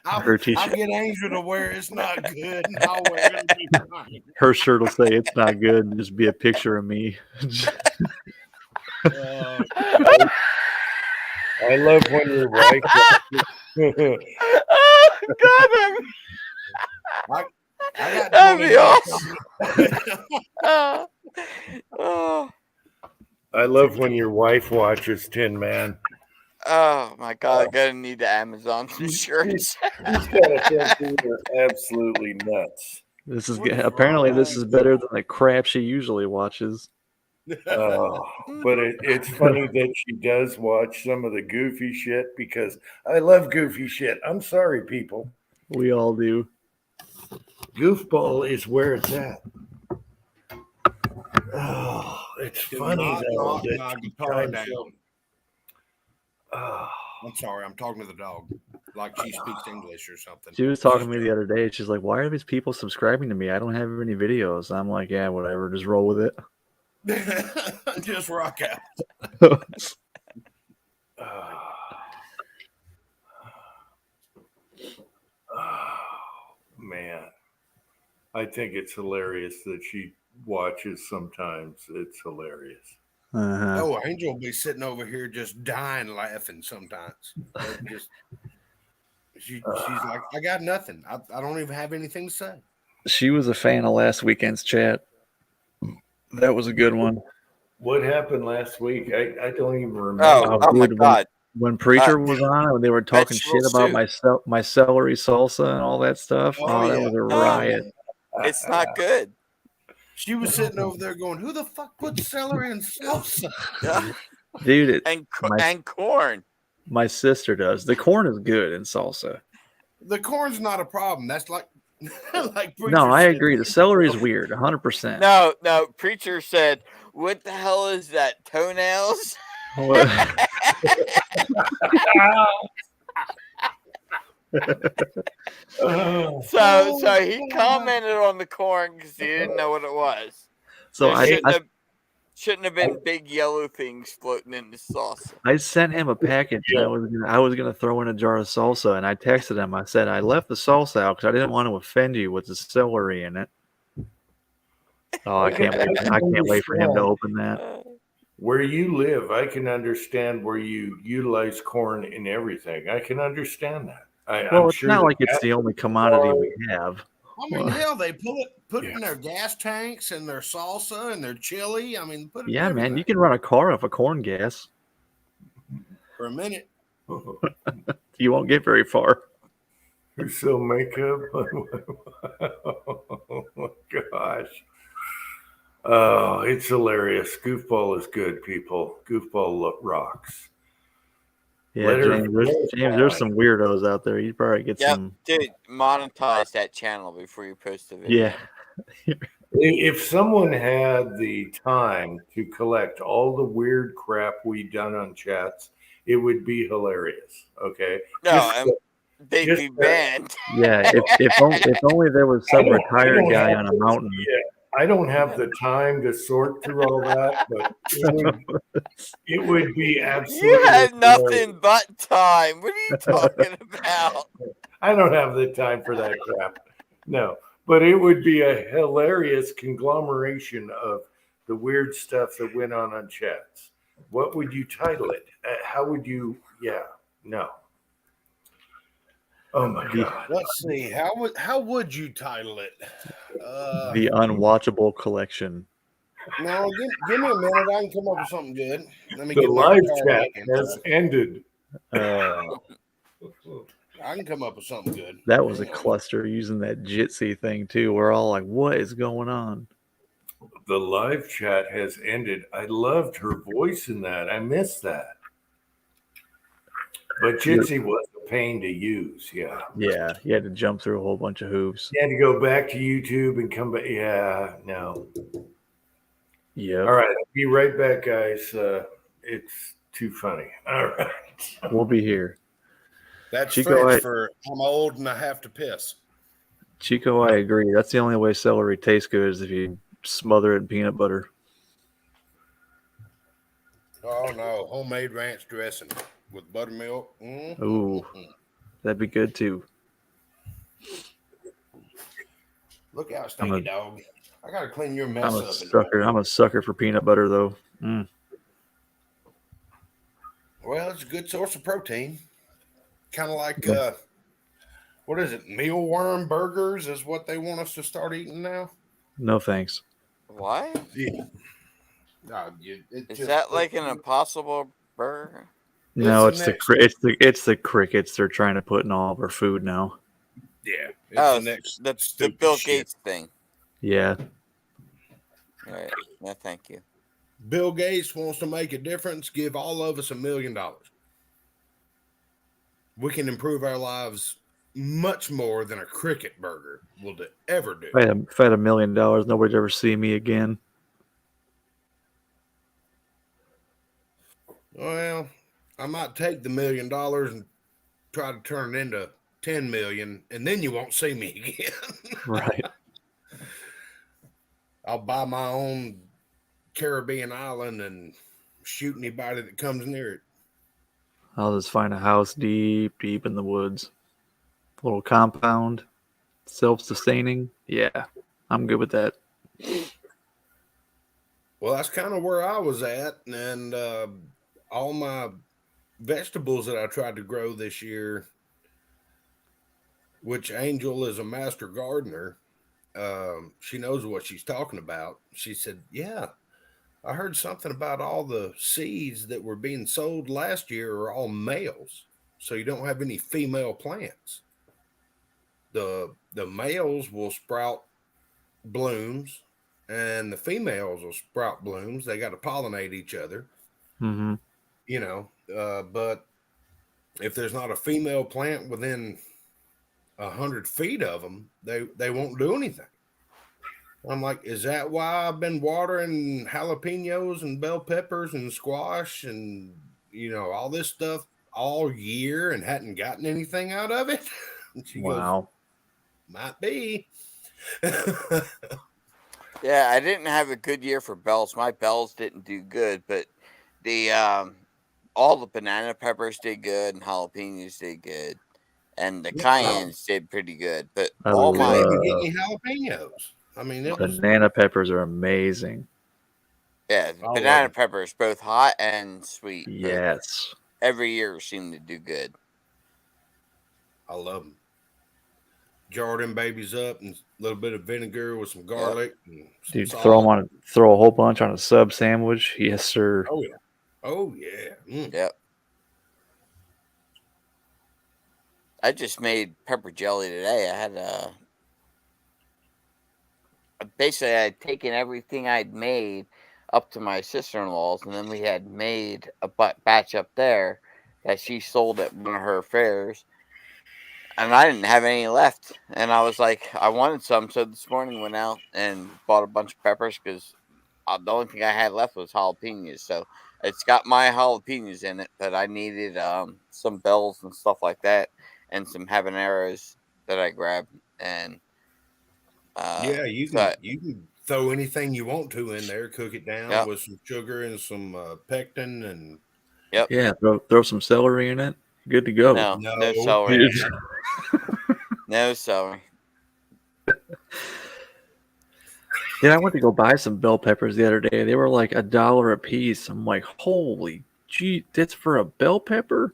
I'll get Angel to wear "It's not good," and I'll wear "It'll be fine."
Her shirt will say "It's not good" and just be a picture of me.
I love when your wife.
Oh, God, that'd be awesome.
I love when your wife watches Tin Man.
Oh my God! I'm gonna need the Amazon shirts.
He's got to think we're absolutely nuts.
This is apparently this is better than the crap she usually watches.
But it's funny that she does watch some of the goofy shit because I love goofy shit. I'm sorry, people.
We all do.
Goofball is where it's at. Oh, it's
Do
funny
not
though
knock
that
my
she
guitar
tries
down.
to- Oh,
I'm sorry, I'm talking to the dog, like she speaks English or something.
She was talking to me the other day. She's like, "Why are these people subscribing to me? I don't have any videos." I'm like, "Yeah, whatever. Just roll with it."
Just rock out.
man, I think it's hilarious that she watches sometimes. It's hilarious.
Uh-huh.
Oh, Angel will be sitting over here just dying laughing sometimes. She's like, I got nothing. I don't even have anything to say.
She was a fan of last weekend's chat. That was a good one.
What happened last week? I don't even remember.
Oh my
dude,
God.
When Preacher was on, when they were talking
Vegetable
shit about
soup.
my celery salsa and all that stuff.
Oh,
That
yeah.
was a riot.
It's not good.
She was sitting over there going, "Who the fuck puts celery in salsa?"
Yeah.
Dude,
And corn.
my sister does. The corn is good in salsa.
The corn's not a problem. That's like, like Preacher
No, I
said.
agree. The celery is weird, 100%.
No. Preacher said, "What the hell is that? Toenails?" So he commented on the corn because he didn't know what it was.
So
Shouldn't have been big yellow things floating in the sauce.
I sent him a package. And I was gonna throw in a jar of salsa, and I texted him. I said I left the salsa out because I didn't want to offend you with the celery in it. Oh, I can't wait! I can't wait for him to open that.
Where you live, I can understand where you utilize corn in everything. I can understand that.
Well,
I'm
it's
sure
not
that
like it's the only commodity we have.
I mean, hell, they put it in their gas tanks and their salsa and their chili. I mean, put it in
Yeah, man,
everything.
you can run a car off of corn gas.
For a minute.
You won't get very far.
You sell makeup? Oh my gosh. Oh, it's hilarious. Goofball is good, people. Goofball rocks.
Yeah, James, there's some weirdos out there. You probably get some.
Dude, monetize that channel before you post a video.
Yeah.
If someone had the time to collect all the weird crap we've done on chats, it would be hilarious. Okay.
No, they'd be banned.
Yeah. If only there was some retired guy on a mountain.
Yeah. I don't have the time to sort through all that, but it would be absolutely.
You had nothing
hilarious.
but time. What are you talking about?
I don't have the time for that crap. No, but it would be a hilarious conglomeration of the weird stuff that went on chats. What would you title it? How would you? Yeah, no. Oh my god.
Let's see. How would you title it?
The Unwatchable Collection.
No, give me a minute. I can come up with something good. Let me
The
get my
live
guitar
chat
back in.
has ended.
I can come up with something good.
That was a cluster using that Jitsi thing too. We're all like, "What is going on?"
The live chat has ended. I loved her voice in that. I missed that. But Jitsi was a pain to use. Yeah.
Yeah, you had to jump through a whole bunch of hoops.
You had to go back to YouTube and come back. Yeah, no.
Yeah.
All right. I'll be right back, guys. It's too funny. All right.
We'll be here.
That's
Chico,
French for I'm old and I have to piss.
Chico, I agree. That's the only way celery tastes good is if you smother it in peanut butter.
Oh no, homemade ranch dressing with buttermilk. Mm-hmm.
Ooh, that'd be good too.
Look out, stinky dog! I gotta clean your mess
I'm a
up.
sucker. I'm a sucker for peanut butter though. Mm.
Well, it's a good source of protein. Kind of like what is it? Mealworm burgers is what they want us to start eating now.
No thanks.
What?
Yeah. No,
Is that like an Impossible Burger?
No,
It's
it's the crickets they're trying to put in all of our food now.
Yeah.
It's the Bill Gates thing.
Yeah.
All right. No, thank you.
Bill Gates wants to make a difference. Give all of us $1 million. We can improve our lives much more than a cricket burger will ever do.
If I had $1 million, nobody'd ever see me again.
Well, I might take the $1 million and try to turn it into 10 million, and then you won't see me again.
Right.
I'll buy my own Caribbean island and shoot anybody that comes near it.
I'll just find a house deep, deep in the woods. Little compound, self-sustaining. Yeah, I'm good with that.
Well, that's kind of where I was at, and all my vegetables that I tried to grow this year, which Angel is a master gardener. She knows what she's talking about. She said, "Yeah, I heard something about all the seeds that were being sold last year are all males, so you don't have any female plants. The males will sprout blooms, and the females will sprout blooms. They got to pollinate each other,
Mm-hmm.
but if there's not a female plant within 100 feet of them, they won't do anything." I'm like, is that why I've been watering jalapenos and bell peppers and squash and all this stuff all year and hadn't gotten anything out of it? And she goes,
Wow.
might be.
Yeah, I didn't have a good year for bells. My bells didn't do good, but the all the banana peppers did good and jalapenos did good, and the cayennes did pretty good. But
I
all
Couldn't
my
even get any jalapenos. I mean, it was
banana peppers are amazing.
yeah,
I love
banana
it.
peppers both hot and sweet. But
Yes.
every year seemed to do good.
I love them. Jar them babies up and a little bit of vinegar with some garlic and some
Dude,
salt.
throw a whole bunch on a sub sandwich. Yes, sir.
Oh yeah. Oh yeah. Mm.
Yep. I just made pepper jelly today. I had basically I had taken everything I'd made up to my sister-in-law's, and then we had made a batch up there that she sold at one of her fairs, and I didn't have any left. And I was like, I wanted some, so this morning went out and bought a bunch of peppers because the only thing I had left was jalapenos. So it's got my jalapenos in it, but I needed some bells and stuff like that, and some habaneros that I grabbed. And
Yeah, you can throw anything you want to in there, cook it down with some sugar and some pectin and
Yeah, throw some celery in it. Good to go.
No celery. No celery.
Yeah, I went to go buy some bell peppers the other day. They were like $1 a piece. I'm like, holy gee, that's for a bell pepper?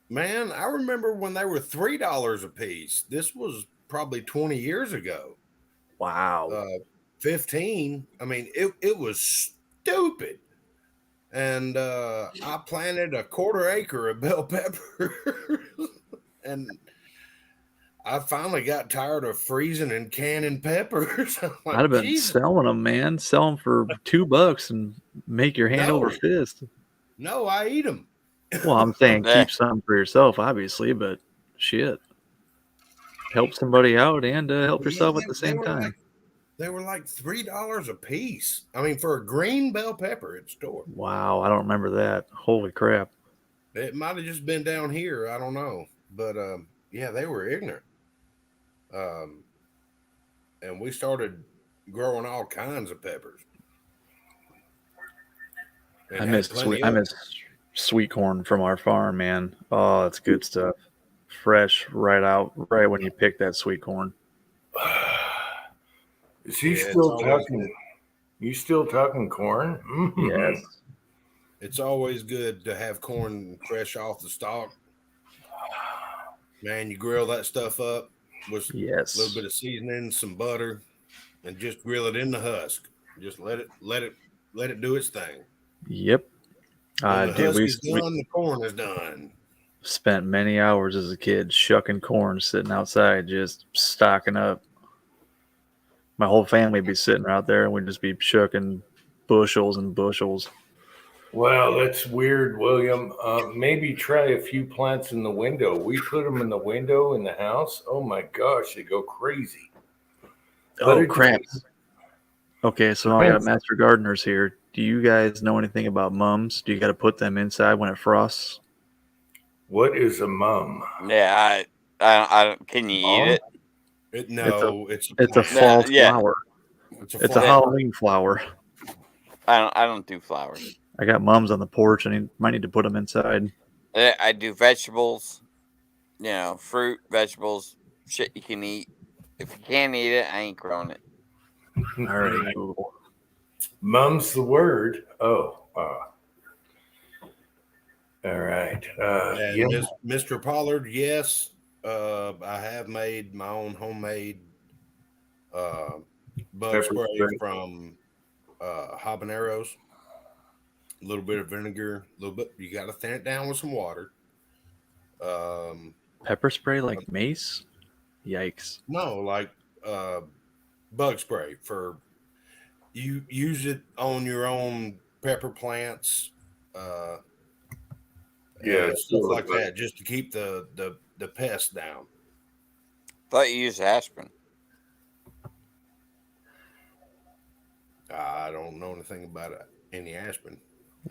Man, I remember when they were $3 a piece. This was probably 20 years ago.
Wow.
15. I mean, it was stupid. And I planted a 1/4 acre of bell pepper. And I finally got tired of freezing and canning peppers. I'm like,
I'd have been
Jesus.
selling them, man. Sell them for $2 and make your hand over fist.
No, I eat them.
Well, I'm saying keep some for yourself, obviously, but shit. Help somebody out and help yourself at the same time.
They were like $3 a piece. I mean, for a green bell pepper at store.
Wow, I don't remember that. Holy crap.
It might have just been down here. I don't know. But yeah, they were ignorant. And we started growing all kinds of peppers.
I miss sweet corn from our farm, man. Oh, that's good stuff. Fresh right when you pick that sweet corn.
Is he still talking? You still talking corn? Mm-hmm.
Yes.
It's always good to have corn fresh off the stalk. Man, you grill that stuff up with a little bit of seasoning, some butter, and just grill it in the husk. Just let it do its thing.
Yep.
When the husk is done, the corn is done.
Spent many hours as a kid shucking corn, sitting outside, just stocking up. My whole family would be sitting out there, and we'd just be shucking bushels and bushels.
Well, that's weird, William. Maybe try a few plants in the window. We put them in the window in the house. Oh my gosh, they go crazy.
Oh crap! Okay, so I got master gardeners here. Do you guys know anything about mums? Do you got to put them inside when it frosts?
What is a mum?
Yeah, I don't. Can you eat it?
It's
It's a
plant.
fall
Yeah.
flower.
It's
It's a
flower.
Halloween flower.
I don't do flowers.
I got mums on the porch, and I might need to put them inside.
I do vegetables. Fruit, vegetables, shit you can eat. If you can't eat it, I ain't growing it.
All right, Google.
Mum's the word. Oh, all right.
And
Yeah.
Mr. Pollard, yes, I have made my own homemade bug
Pepper
spray
spray.
from habaneros. A little bit of vinegar, a little bit. You got to thin it down with some water.
Pepper spray like mace? Yikes.
No, like bug spray for you. Use it on your own pepper plants.
Yeah,
And stuff
sure,
like
but-
that, just to keep the pests down.
Thought you used aspirin.
I don't know anything about any aspirin.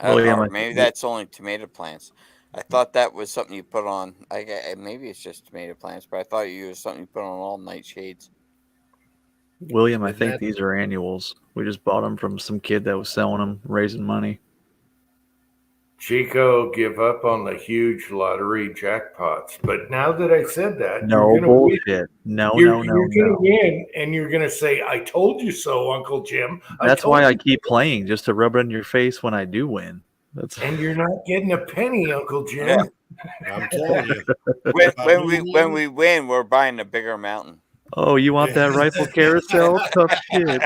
Well, yeah,
Or maybe that's only tomato plants. I thought that was something you put on. Maybe it's just tomato plants, but I thought you used something you put on all nightshades.
William, I
Isn't
think
that-
these are annuals. We just bought them from some kid that was selling them, raising money.
Chico, give up on the huge lottery jackpots. But now that I said that,
No
you're gonna win.
bullshit. No,
You're
no,
gonna
no.
win, and you're gonna say, "I told you so, Uncle Jim."
That's
told
why I
you
keep playing, just to rub it in your face when I do win. That's
And you're not getting a penny, Uncle Jim.
Yeah.
I'm telling you.
When we win, we're buying a bigger mountain.
Oh, you want that rifle carousel? Tough shit.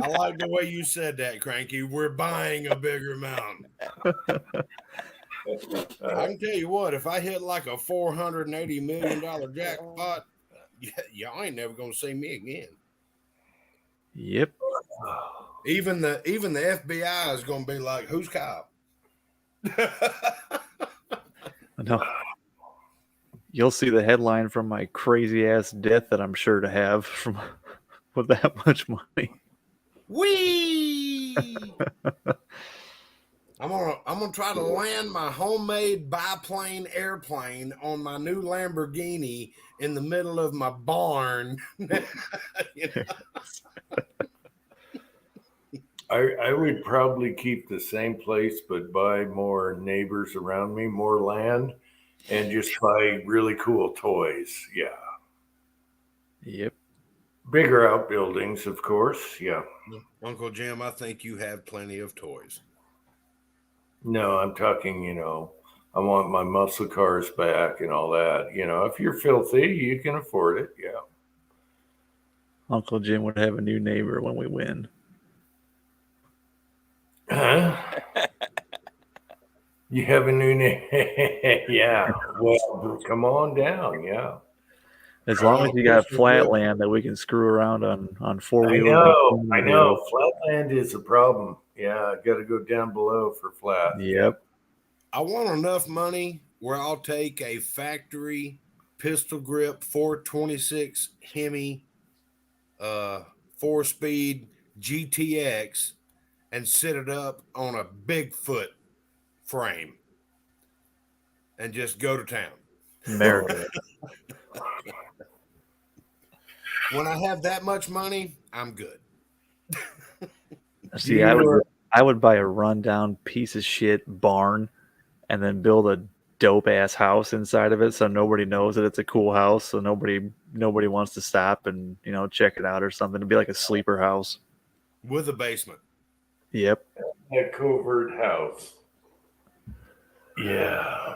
I like the way you said that, Cranky. We're buying a bigger mountain. I can tell you what, if I hit like a $480 million jackpot, y'all ain't never gonna see me again.
Yep.
Even the FBI is gonna be like, "Who's Kyle?"
No. You'll see the headline from my crazy ass death that I'm sure to have from with that much money.
Whee! I'm gonna try to land my homemade biplane airplane on my new Lamborghini in the middle of my barn. You know?
I would probably keep the same place, but buy more neighbors around me, more land, and just buy really cool toys. Yeah.
Yep.
Bigger outbuildings, of course. Yeah.
Uncle Jim, I think you have plenty of toys.
No, I'm talking, I want my muscle cars back and all that. If you're filthy, you can afford it. Yeah.
Uncle Jim would have a new neighbor when we win.
Huh? You have a new name. Yeah. Well, come on down. Yeah.
As long as you got flat land that we can screw around on four wheelers.
I know. Flatland is a problem. Yeah, I got to go down below for flat.
Yep.
I want enough money where I'll take a factory pistol grip 426 Hemi 4-speed GTX and set it up on a Bigfoot frame and just go to town.
America.
When I have that much money, I'm good.
See, I would buy a rundown piece of shit barn and then build a dope ass house inside of it so nobody knows that it's a cool house, so nobody wants to stop and check it out or something. It'd be like a sleeper house
with a basement.
Yep.
A covert house. Yeah.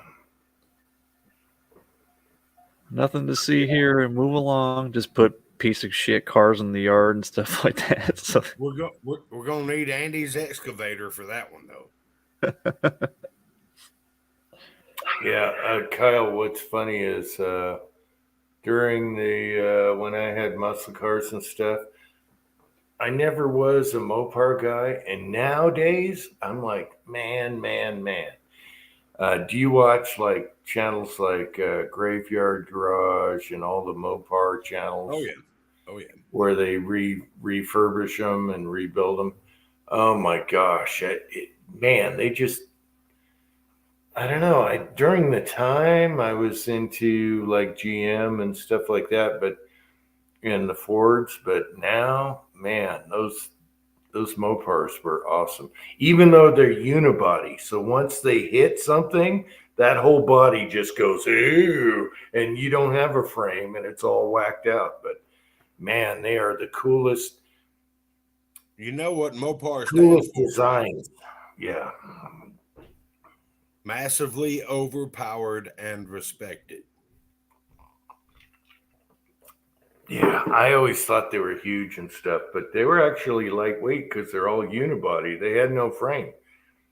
Nothing to see here, and move along. Just put piece of shit cars in the yard and stuff like that. So
we're gonna need Andy's excavator for that one though.
Yeah, Kyle, what's funny is during the when I had muscle cars and stuff, I never was a Mopar guy, and nowadays I'm like, man. Do you watch like channels like Graveyard Garage and all the Mopar channels?
Oh yeah.
where they refurbish them and rebuild them. Oh my gosh, man, they just, I don't know. During the time I was into like GM and stuff like that, but in the Fords, but now, man, those Mopars were awesome. Even though they're unibody, so once they hit something, that whole body just goes ooh, and you don't have a frame, and it's all whacked out. But man, they are the coolest.
You know what Mopar stands
Coolest
for?
designs. Yeah.
Massively overpowered and respected.
Yeah, I always thought they were huge and stuff, but they were actually lightweight because they're all unibody. They had no frame.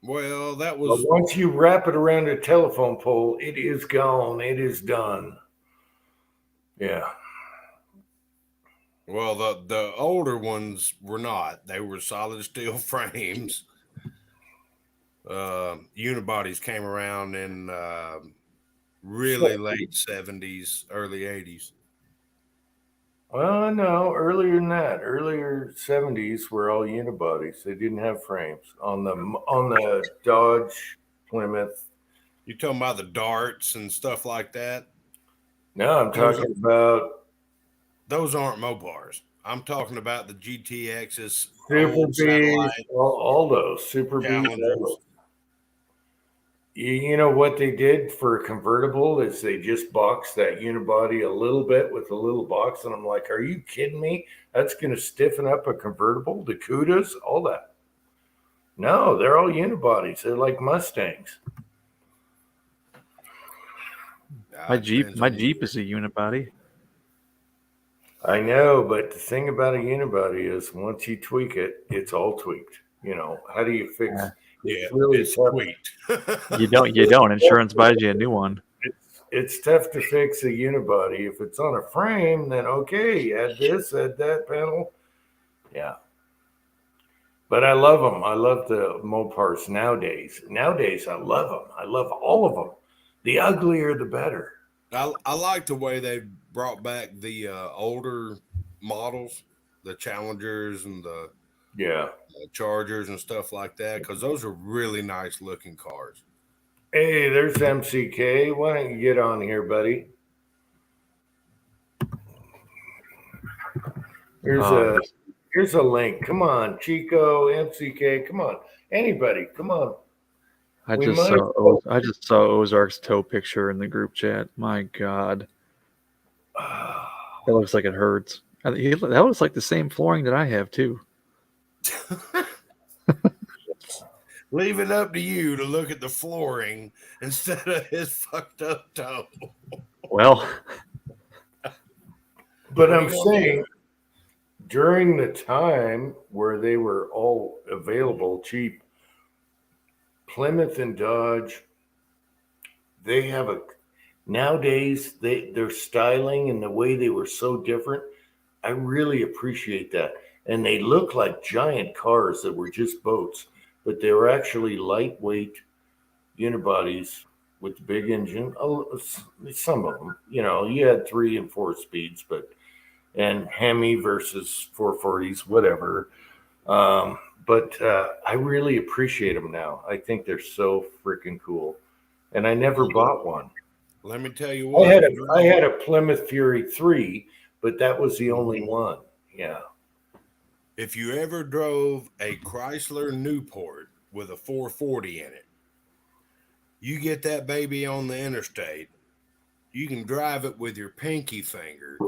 Well, that
But
was
once you wrap it around a telephone pole, it is gone. It is done. Yeah.
well the older ones were not. They were solid steel frames. Unibodies came around in really late 70s, early 80s.
Well, no, earlier than that. Earlier 70s were all unibodies. They didn't have frames on the Dodge, Plymouth.
You talking about the darts and stuff like that?
No, I'm talking about
Those aren't Mopars. I'm talking about the GTXs,
Super
old
Bs,
satellite
all those Super Bs.
Challengers.
You know what they did for a convertible is they just boxed that unibody a little bit with a little box, and I'm like, are you kidding me? That's going to stiffen up a convertible, the CUDAs, all that. No, they're all unibodies. They're like Mustangs.
My Jeep is a unibody.
I know, but the thing about a unibody is once you tweak it, it's all tweaked. You know, how do you fix? It's really tough.
Tweaked.
You don't. Insurance buys you a new one.
It's tough to fix a unibody. If it's on a frame, then okay, add this, add that panel. Yeah. But I love them. I love the Mopars nowadays. Nowadays, I love them. I love all of them. The uglier, the better.
I like the way they brought back the older models, the Challengers and the Chargers and stuff like that, because those are really nice looking cars.
Hey, there's MCK. Why don't you get on here, buddy? Here's a link. Come on, Chico, MCK. Come on, anybody. Come on.
I just saw Ozark's toe picture in the group chat. My God, that looks like it hurts. That looks like the same flooring that I have too.
Leave it up to you to look at the flooring instead of his fucked up toe.
Well,
but I'm saying during the time where they were all available cheap, Plymouth and Dodge, they have nowadays their styling and the way they were so different. I really appreciate that. And they look like giant cars that were just boats, but they were actually lightweight unibodies with the big engine. Some of them, you know, you had 3 and 4 speeds, and Hemi versus 440s, whatever. But I really appreciate them now. I think they're so freaking cool. And I never bought one.
Let me tell you what.
I had a Plymouth Fury 3, but that was the only one. Yeah.
If you ever drove a Chrysler Newport with a 440 in it, you get that baby on the interstate, you can drive it with your pinky finger,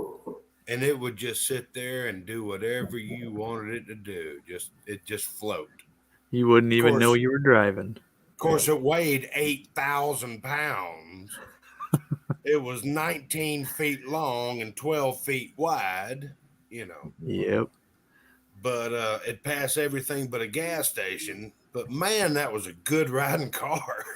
and it would just sit there and do whatever you wanted it to do. It just float.
You wouldn't even know you were driving.
Of course, it weighed 8,000 pounds. It was 19 feet long and 12 feet wide, you know.
Yep.
But it passed everything but a gas station. But man, that was a good riding car.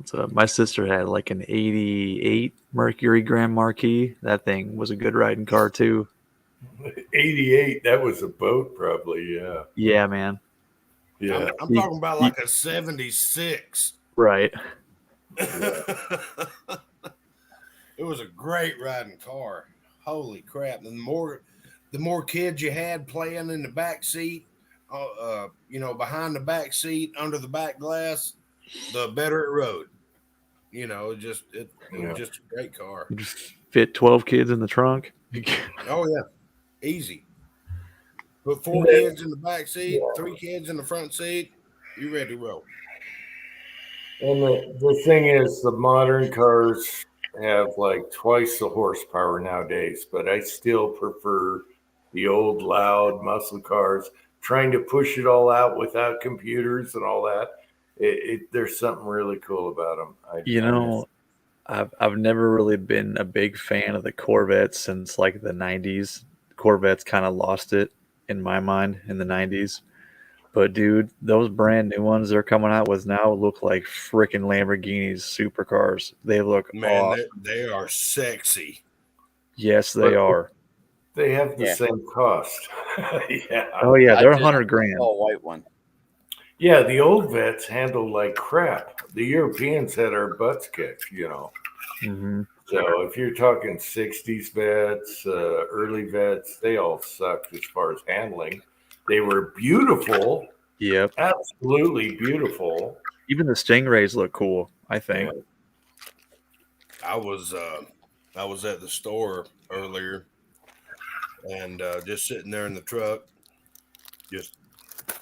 So my sister had like an 88 Mercury Grand Marquis. That thing was a good riding car too.
88, that was a boat probably, yeah.
Yeah, man.
Yeah.
I'm talking about like a 76.
Right.
It was a great riding car. holy crap! And the more kids you had playing in the back seat, behind the back seat, under the back glass, the better it rode. It was just a great car.
You just fit 12 kids in the trunk.
Oh yeah, easy. Put 4
Yeah.
kids in the back seat,
Yeah.
3 kids in the front seat. You ready to roll?
And the thing is, the modern cars have like twice the horsepower nowadays, but I still prefer the old, loud muscle cars. Trying to push it all out without computers and all that, there's something really cool about them.
You know, I've never really been a big fan of the Corvettes since like the 90s. Corvettes kind of lost it in my mind in the 90s. But dude, those brand new ones they're coming out with now look like freaking Lamborghinis supercars. They look
Man,
awesome.
they are sexy.
Yes, they are.
They have the
Yeah.
same cost. Yeah.
Oh yeah,
I
they're
just
100 grand.
saw a white one.
Yeah, the old vets handled like crap. The Europeans had our butts kicked.
Hmm.
So if you're talking 60s vets, early vets, they all sucked as far as handling. They were beautiful,
Yep.
absolutely beautiful.
Even the Stingrays look cool, I think.
Yeah.
I was at the store earlier and just sitting there in the truck, just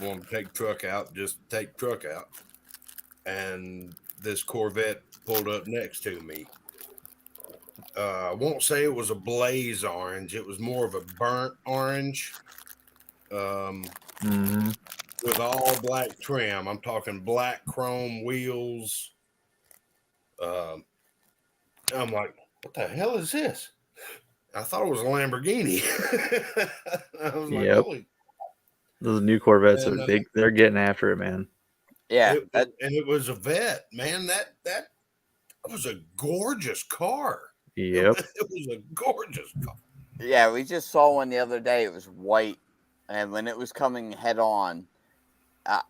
wanted to take truck out, and this Corvette pulled up next to me. I won't say it was a blaze orange; it was more of a burnt orange,
Hmm.
with all black trim. I'm talking black chrome wheels. I'm like, what the hell is this? I thought it was a Lamborghini. I was like,
Yep.
holy.
Those new Corvettes
And,
are they're getting after it, man.
Yeah,
and it was a vet, man. That was a gorgeous car.
Yep.
It was a gorgeous car.
yeah. We just saw one the other day. It was white, and when it was coming head on,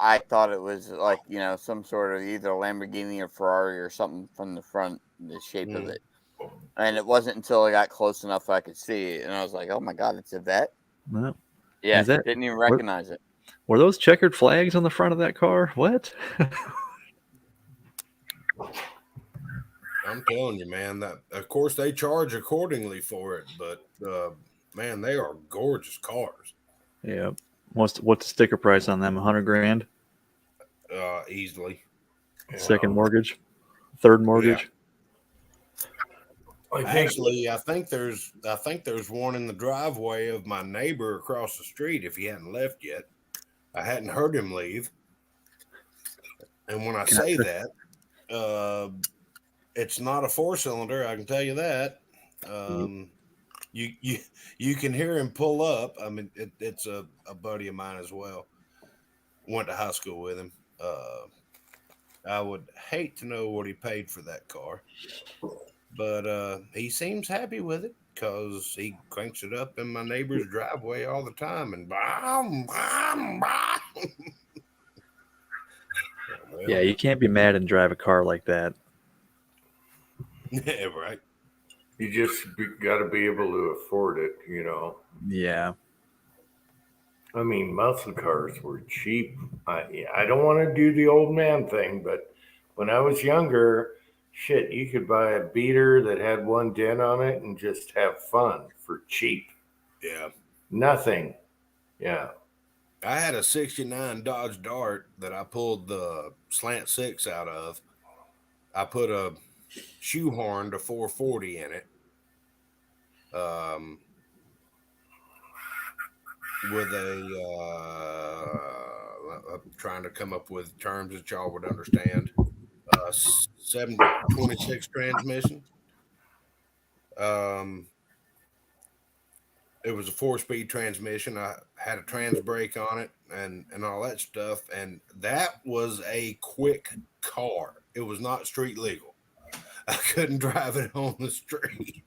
I thought it was like some sort of either Lamborghini or Ferrari or something from the front, the shape of it. And it wasn't until I got close enough I could see it, and I was like, "Oh my god, it's a vet!"
Well,
Yeah,
Is that-
didn't even recognize it.
were those checkered flags on the front of that car? What?
I'm telling you, man. That of course they charge accordingly for it, but man, they are gorgeous cars.
Yep. What's the sticker price on them? 100 grand.
Easily.
Second mortgage, third mortgage.
Actually, I think there's one in the driveway of my neighbor across the street. If he hadn't left yet, I hadn't heard him leave. And when I say that, it's not a 4-cylinder. I can tell you that. You can hear him pull up. I mean, it's a buddy of mine as well. Went to high school with him. I would hate to know what he paid for that car, but he seems happy with it because he cranks it up in my neighbor's driveway all the time and
Yeah, you can't be mad and drive a car like that.
Yeah, right.
You just got to be able to afford it.
Yeah.
I mean, muscle cars were cheap. I don't want to do the old man thing, but when I was younger, shit, you could buy a beater that had one dent on it and just have fun for cheap.
Yeah.
Nothing. Yeah.
I had a 69 Dodge Dart that I pulled the slant 6 out of. I put a shoehorn to 440 in it. With I'm trying to come up with terms that y'all would understand. 726 transmission. It was a 4-speed transmission. I had a trans brake on it and all that stuff. And that was a quick car. It was not street legal. I couldn't drive it on the street.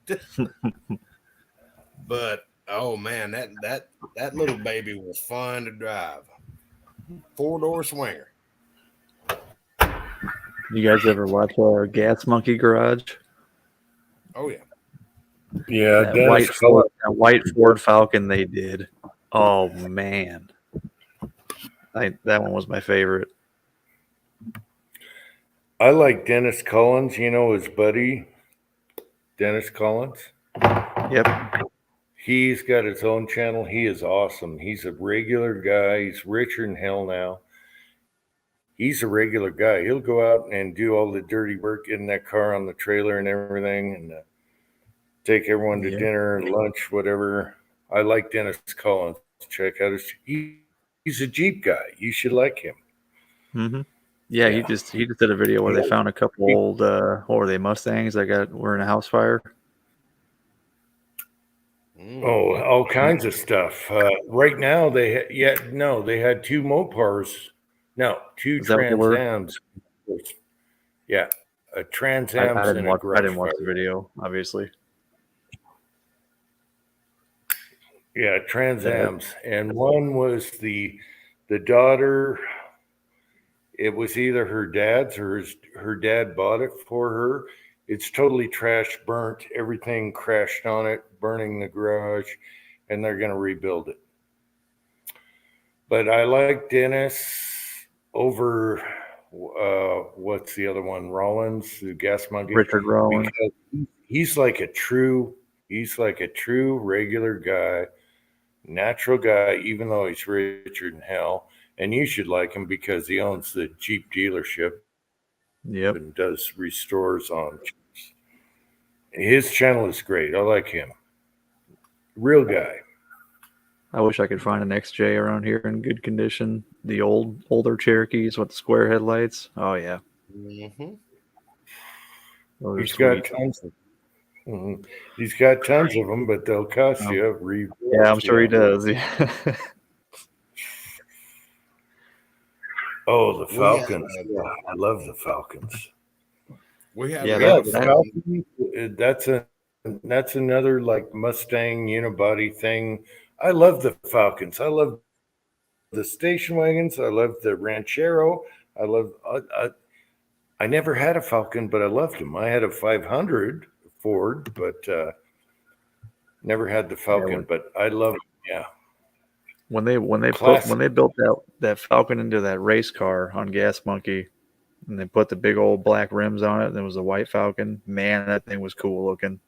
But oh man, that little baby was fun to drive. 4-door swinger.
You guys ever watch Gas Monkey Garage?
Oh yeah.
Yeah,
That
Dennis
white Ford Falcon they did. Oh man, that one was my favorite.
I like Dennis Collins, you know, his buddy, Dennis Collins.
Yep.
He's got his own channel. He is awesome. He's a regular guy. He's richer than hell now. He's a regular guy. He'll go out and do all the dirty work in that car on the trailer and everything, and take everyone to
Yep.
dinner, lunch, whatever. I like Dennis Collins. Check out he's a Jeep guy. You should like him.
Mm-hmm. Yeah,
Yeah.
he just did a video where they found a couple old what were they, Mustangs that were in a house fire.
Oh, all kinds of stuff. Right now, they had two Mopars. No, two
Is that what they were?
Trans Ams. Yeah, a Trans
I
Ams
didn't
and a
watch. I
garage
didn't watch the
fire.
video, obviously.
Yeah, Trans
Yeah.
Ams, and one was the daughter. It was either her dad's or her dad bought it for her. It's totally trash, burnt. Everything crashed on it, burning the garage, and they're going to rebuild it. But I like Dennis over what's the other one? Rollins, the gas monkey.
Richard Rollins.
Because he's like a true regular guy, natural guy, even though he's richer than hell. And you should like him because he owns the Jeep dealership.
Yep.
And does restores on Jeeps. His channel is great. I like him. Real guy.
I wish I could find an XJ around here in good condition. The older Cherokees with the square headlights. Oh yeah.
Mm-hmm.
Those
He's
are
got
sweet.
tons of He's got tons of them, but they'll cost you.
Yeah, I'm sure he does. Yeah.
Oh, the Falcons. I love the Falcons.
We have
Falcon. That's another like Mustang unibody thing. I love the Falcons. I love the station wagons. I love the Ranchero. I never had a Falcon, but I loved them. I had a 500 Ford, but never had the Falcon. But I love it. Yeah.
When they built that Falcon into that race car on Gas Monkey, and they put the big old black rims on it, and it was a white Falcon. Man, that thing was cool looking.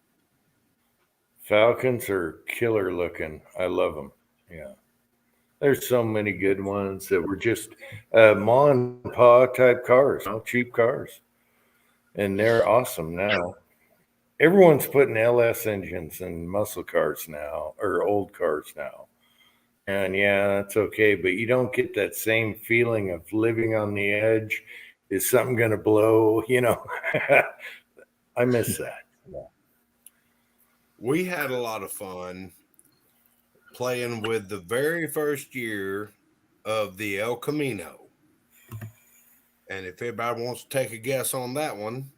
Falcons are killer looking. I love them. Yeah. There's so many good ones that were just ma and pa type cars, cheap cars. And they're awesome now. Everyone's putting LS engines in muscle cars now, or old cars now. And yeah, that's okay, but you don't get that same feeling of living on the edge. Is something going to blow? I miss that. Yeah.
We had a lot of fun playing with the very first year of the El Camino. And if anybody wants to take a guess on that one,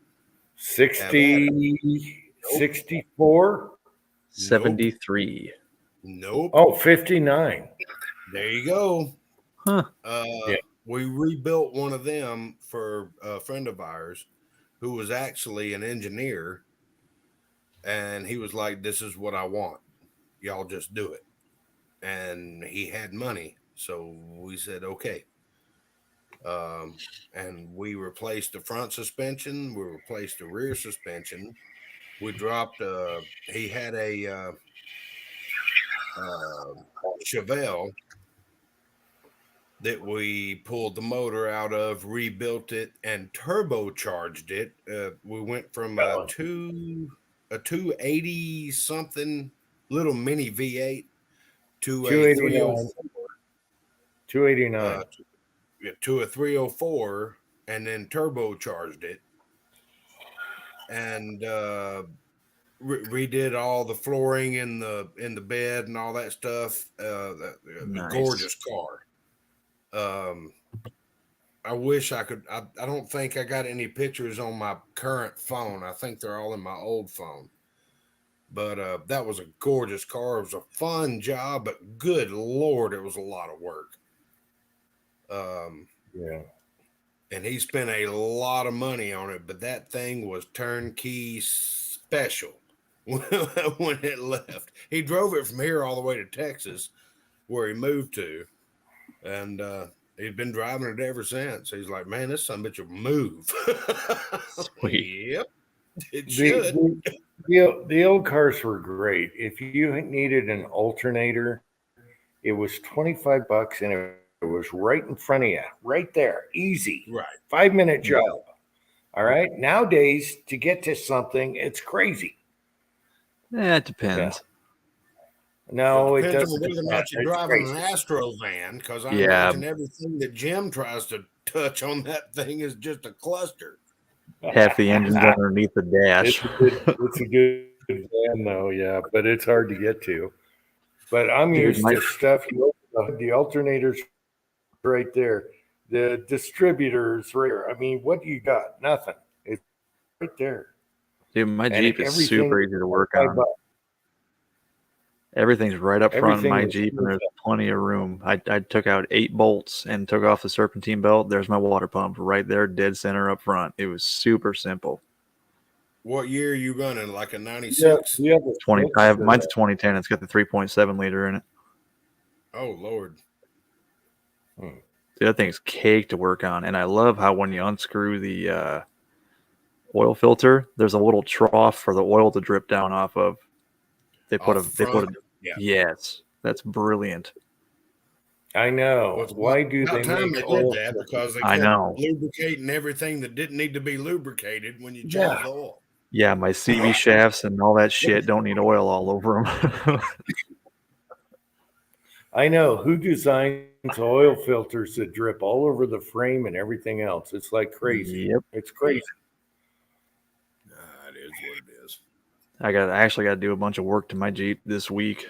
64?
73.
Nope.
Oh, 59.
There you go.
Huh.
We rebuilt one of them for a friend of ours who was actually an engineer. And he was like, this is what I want. Y'all just do it. And he had money. So we said, okay. And we replaced the front suspension. We replaced the rear suspension. We dropped, he had a Chevelle that we pulled the motor out of, rebuilt it, and turbocharged it. We went from a 280 something little mini V8 to a
289.
To a 304, and then turbocharged it, and redid all the flooring in the bed and all that stuff.
Nice.
Gorgeous car. I wish I could. I don't think I got any pictures on my current phone. I think they're all in my old phone. But that was a gorgeous car. It was a fun job, but good Lord, it was a lot of work.
Yeah.
And he spent a lot of money on it, but that thing was turnkey special. when it left. He drove it from here all the way to Texas, where he moved to, and he'd been driving it ever since. He's like, man, this son of a bitch will move.
Sweet.
Yep, it
The,
should.
the old cars were great. If you needed an alternator, it was $25 and it was right in front of you, right there, easy,
Right.
5-minute job. All right. Nowadays, to get to something, it's crazy.
It depends.
No, it
depends
doesn't.
on whether or not you're
It's
driving
crazy.
an Astro van, because I
Yeah.
imagine everything that Jim tries to touch on that thing is just a cluster.
Half the engine's underneath the dash.
It's a good van, though, yeah, but it's hard to get to. But I'm
Dude,
used to stuff. You open the alternators right there, the distributors right there. I mean, what do you got? Nothing. It's right there.
Dude, my
And
Jeep is
everything
super easy to work
$5.
on. Everything's right up front in
Everything
my
is
Jeep, and
smooth.
there's plenty of room. I took out 8 bolts and took off the serpentine belt. There's my water pump right there, dead center up front. It was super simple.
What year are you running? Like a 96?
Yeah, the
20.
switch
I have
to
mine's a
that.
2010. It's got the 3.7 liter in it.
Oh, Lord.
The other thing is cake to work on, and I love how when you unscrew the oil filter, there's a little trough for the oil to drip down off of. They put a
Yeah.
yes, that's brilliant.
I know.
Well, it's
Why do
about
they
time
make
they did
oil
that,
filters?
because they
I
kept
know.
lubricating everything that didn't need to be lubricated when you changed
Yeah.
the oil.
Yeah, my CV shafts and all that shit don't need oil all over them.
I know. Who designs oil filters that drip all over the frame and everything else? It's like crazy.
Yep.
It's crazy.
It is what it is.
I actually got to do a bunch of work to my Jeep this week.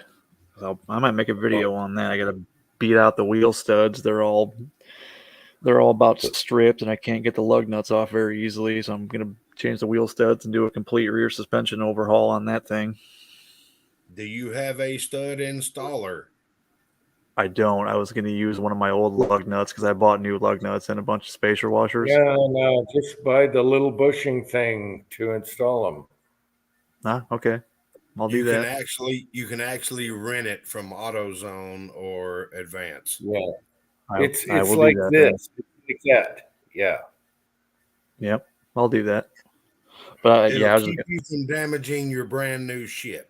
So I might make a video on that. I got to beat out the wheel studs. They're all about stripped, and I can't get the lug nuts off very easily. So I'm gonna change the wheel studs and do a complete rear suspension overhaul on that thing.
Do you have a stud installer?
I don't. I was gonna use one of my old lug nuts because I bought new lug nuts and a bunch of spacer washers.
Yeah, no, just buy the little bushing thing to install them.
Okay. I'll do that.
You can actually rent it from AutoZone or Advance.
Yeah.
I
It's
will
like
do that.
this. It's like that. Yeah.
Yep. I'll do that. But
It'll
yeah, I was
keep you from damaging your brand new shit.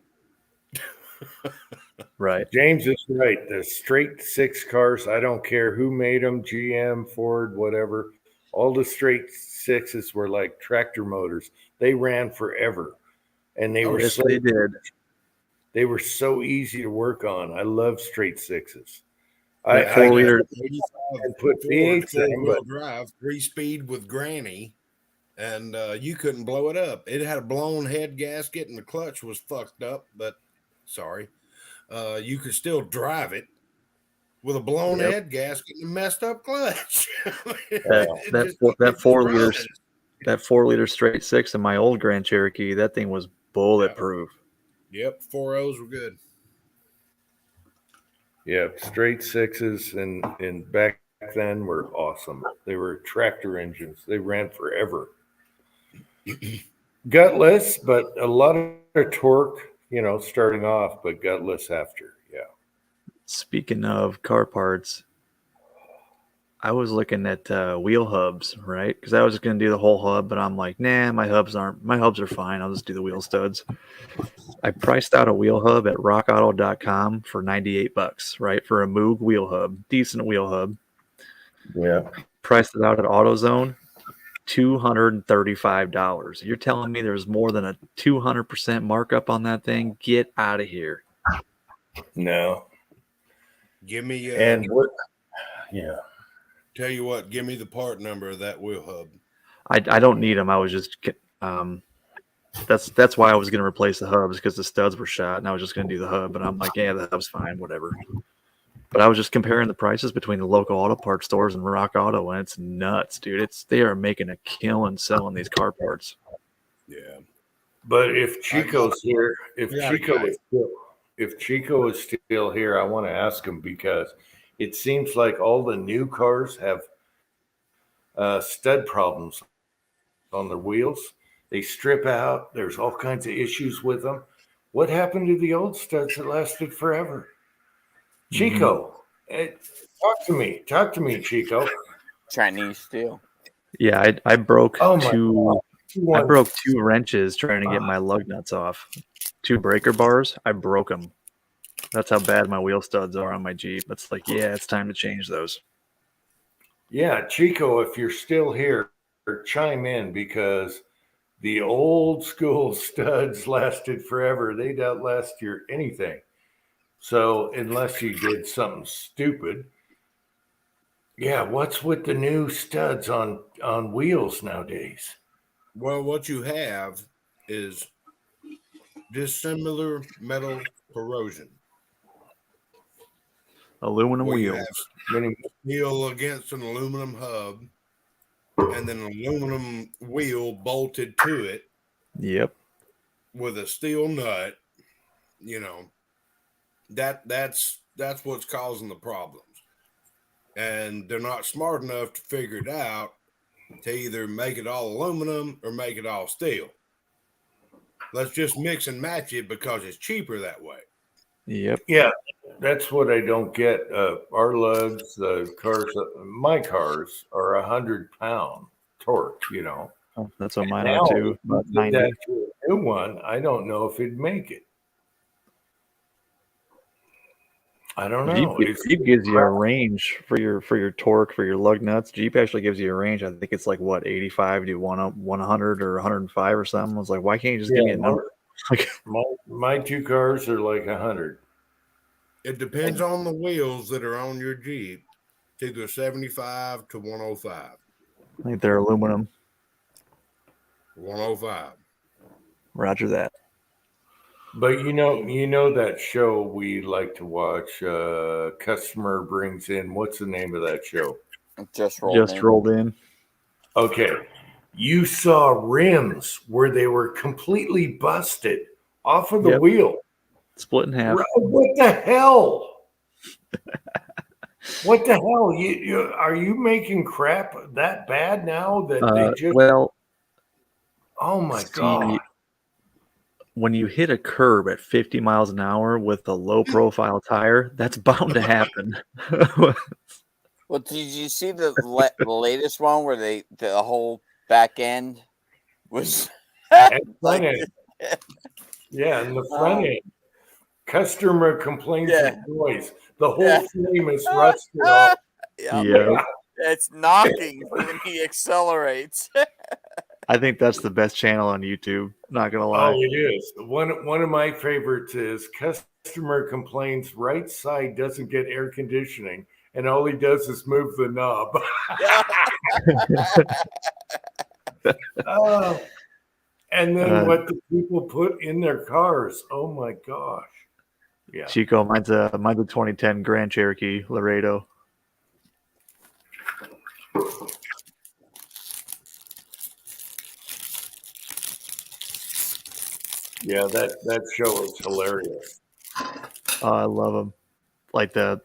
right.
James is right. The straight 6 cars, I don't care who made them, GM, Ford, whatever. All the straight 6s were like tractor motors. They ran forever. And they were
Yes,
so
they did.
They were so easy to work on. I love straight 6s.
That
I
4-liter.
put V8s in them,
four-wheel
but
drive, 3-speed with granny, and you couldn't blow it up. It had a blown head gasket, and the clutch was fucked up. But sorry, you could still drive it with a blown head gasket and a messed up clutch.
That 4-liter that 4-liter straight 6 in my old Grand Cherokee, that thing was bulletproof.
Yep, 4.0s were good.
yeah, straight 6s and back then were awesome. They were tractor engines. They ran forever. Gutless, but a lot of torque, starting off, but gutless after. Yeah.
Speaking of car parts, I was looking at wheel hubs, right? Because I was going to do the whole hub, but I'm like, nah, my hubs are fine. I'll just do the wheel studs. I priced out a wheel hub at rockauto.com for $98, right? For a Moog wheel hub, decent wheel hub.
Yeah.
Priced it out at AutoZone, $235. You're telling me there's more than a 200% markup on that thing? Get out of here.
No.
Give me
And what? Yeah.
tell you what, give me the part number of that wheel hub.
I don't need them. I was just that's why I was going to replace the hubs, because the studs were shot, and I was just going to do the hub. But I'm like, yeah, the hub's fine, whatever. But I was just comparing the prices between the local auto parts stores and Rock Auto, and it's nuts, dude. They are making a killing selling these car parts.
Yeah.
But if Chico's here, if
I got a
Chico
guy.
is still here, I want to ask him, because it seems like all the new cars have stud problems on their wheels. They strip out. There's all kinds of issues with them. What happened to the old studs that lasted forever? Chico, talk to me. Talk to me, Chico.
Chinese steel.
Yeah, I broke
Oh my
two.
God.
I broke 2 wrenches trying to get my lug nuts off. 2 breaker bars. I broke them. That's how bad my wheel studs are on my Jeep. It's like, yeah, it's time to change those.
Yeah, Chico, if you're still here, chime in because the old school studs lasted forever. They'd outlast your anything. So unless you did something stupid, yeah. What's with the new studs on wheels nowadays?
Well, what you have is dissimilar metal corrosion.
Aluminum
Where you
wheels.
have steel against an aluminum hub and then an aluminum wheel bolted to it
Yep.
with a steel nut, you know, that's what's causing the problems. And they're not smart enough to figure it out to either make it all aluminum or make it all steel. Let's just mix and match it because it's cheaper that way.
Yep.
Yeah, that's what I don't get. Our lugs, cars, my cars are 100-pound torque.
Oh, that's what mine are
Now,
too.
if you
About
did
90.
that to a new one, I don't know if it'd make it. I don't know.
Jeep gives you a range for your torque for your lug nuts. Jeep actually gives you a range. I think it's like what 85 to 100 or 105 or something. I was like, why can't you just give me a number? Like
my 2 cars are like 100.
It depends on the wheels that are on your Jeep. It's either 75 to 105.
I think they're aluminum.
105.
Roger that.
But you know that show we like to watch. Customer brings in. What's the name of that show?
Just rolled in.
Okay, you saw rims where they were completely busted off of the wheel,
split in half.
What the hell? What the hell? Are you making crap that bad now that they just?
Well,
oh my God.
When you hit a curb at 50 miles an hour with a low profile tire, that's bound to happen.
Well, did you see the latest one where the whole back end was
front end. Yeah, and the front end. Customer complains of noise. The whole frame is rusted off.
Yeah. It's knocking when he accelerates.
I think that's the best channel on YouTube. Not gonna lie.
Oh, it is. One of my favorites is customer complains right side doesn't get air conditioning, and all he does is move the knob. And then what the people put in their cars? Oh my gosh! Yeah,
Chico, mine's a 2010 Grand Cherokee Laredo.
Yeah, that show is hilarious.
Oh, I love them. Like the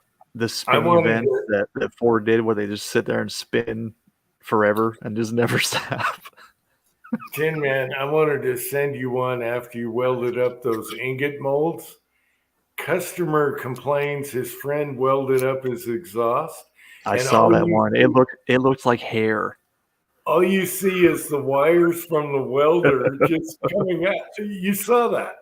spinning event that Ford did, where they just sit there and spin forever and just never stop.
Tin Man, I wanted to send you one after you welded up those ingot molds. Customer complains his friend welded up his exhaust.
I saw that one. It looked like hair.
All you see is the wires from the welder just coming out. You saw that?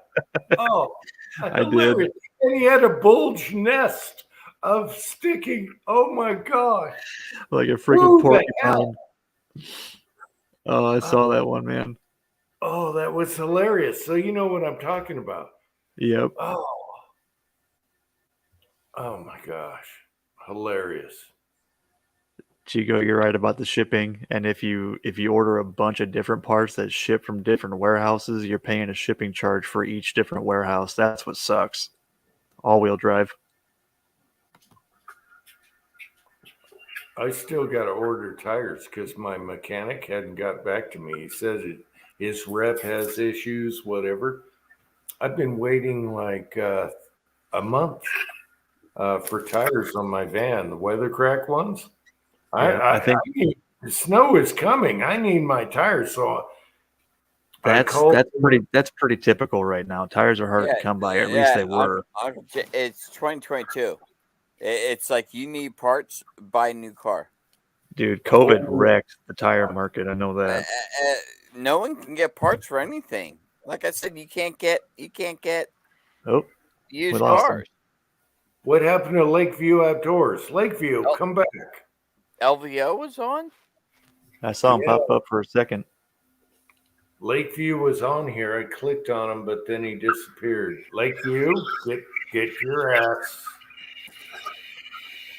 Oh,
I did.
And he had a bulge nest of sticking. Oh my gosh!
Like a freaking porcupine. Oh, I saw that one, man.
Oh, that was hilarious. So you know what I'm talking about.
Yep.
Oh my gosh. Hilarious.
Chico, you're right about the shipping. And if you order a bunch of different parts that ship from different warehouses, you're paying a shipping charge for each different warehouse. That's what sucks. All-wheel drive.
I still got to order tires because my mechanic hadn't got back to me. He says his rep has issues, whatever. I've been waiting like a month for tires on my van, the weather crack ones.
Yeah, I think
the snow is coming. I need my tires. So
That's pretty typical right now. Tires are hard to come by. At least they were.
It's 2022. It's like you need parts, buy a new car.
Dude, COVID wrecked the tire market. I know that.
No one can get parts for anything. Like I said, you can't get
Oh,
used
lost
cars.
What happened to Lakeview Outdoors? Lakeview, come back.
LVO was on.
I saw him pop up for a second.
Lakeview was on here. I clicked on him, but then he disappeared. Lakeview, get your ass.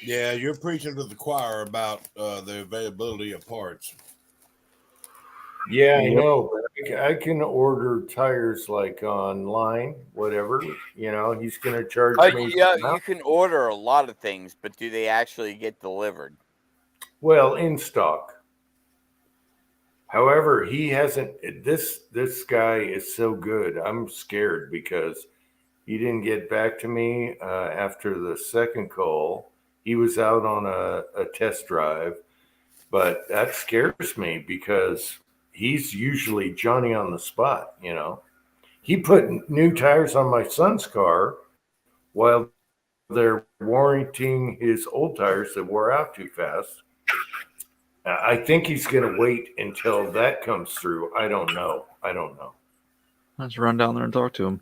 Yeah, you're preaching to the choir about the availability of parts.
Yeah, I know. I can order tires like online, whatever. He's going to charge me.
Yeah, you can order a lot of things, but do they actually get delivered?
Well, in stock. However, he hasn't. This guy is so good. I'm scared because he didn't get back to me after the second call. He was out on a test drive, but that scares me because he's usually Johnny on the spot. He put new tires on my son's car while they're warranting his old tires that wore out too fast. I think he's going to wait until that comes through. I don't know.
Let's run down there and talk to him.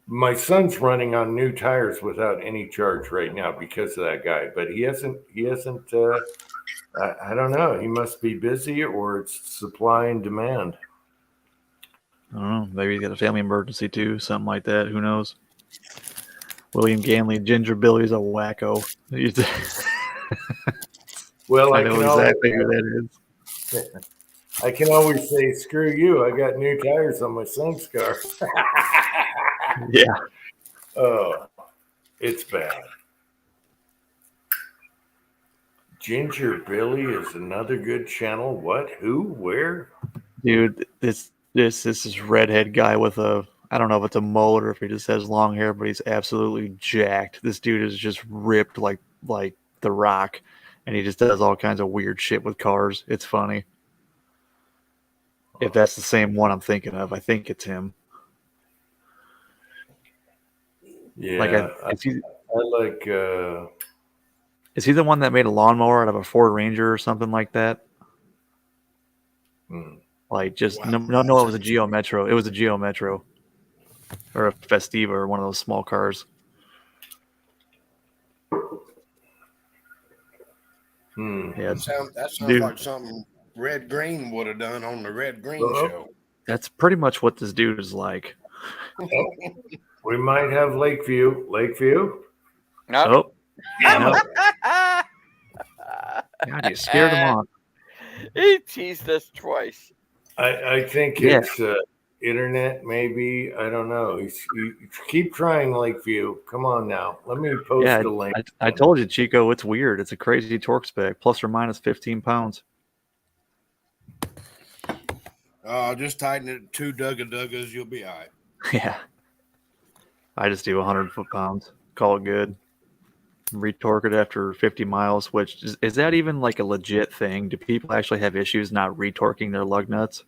My son's running on new tires without any charge right now because of that guy, but he hasn't. I don't know. He must be busy, or it's supply and demand.
I don't know. Maybe he's got a family emergency too, something like that. Who knows? William Ganley, Ginger Billy's a wacko.
Well,
I know exactly who that
is. I can always say, "Screw you! I got new tires on my son's car."
Yeah.
Oh, it's bad. Ginger Billy is another good channel. What? Who? Where?
Dude, this is redhead guy with I don't know if it's a mullet or if he just has long hair, but he's absolutely jacked. This dude is just ripped like The Rock, and he just does all kinds of weird shit with cars. It's funny. If that's the same one I'm thinking of, I think it's him.
Yeah,
is he the one that made a lawnmower out of a Ford Ranger or something like that? Like just no, it was a Geo Metro. It was a Geo Metro or a Festiva or one of those small cars.
Yeah, that sounds like something Red Green would have done on the Red Green show.
That's pretty much what this dude is like.
We might have Lakeview.
No.
Oh, no. God, you scared him off.
He teased us twice.
I think it's internet, maybe. I don't know. You keep trying, Lakeview. Come on now. Let me post a link.
I told you, Chico, it's weird. It's a crazy torque spec, plus or minus 15 pounds.
Just tighten it 2 Duggas, you'll be all right.
Yeah. I just do 100 foot-pounds. Call it good. Retorque it after 50 miles, which is that even like a legit thing? Do people actually have issues not retorquing their lug nuts?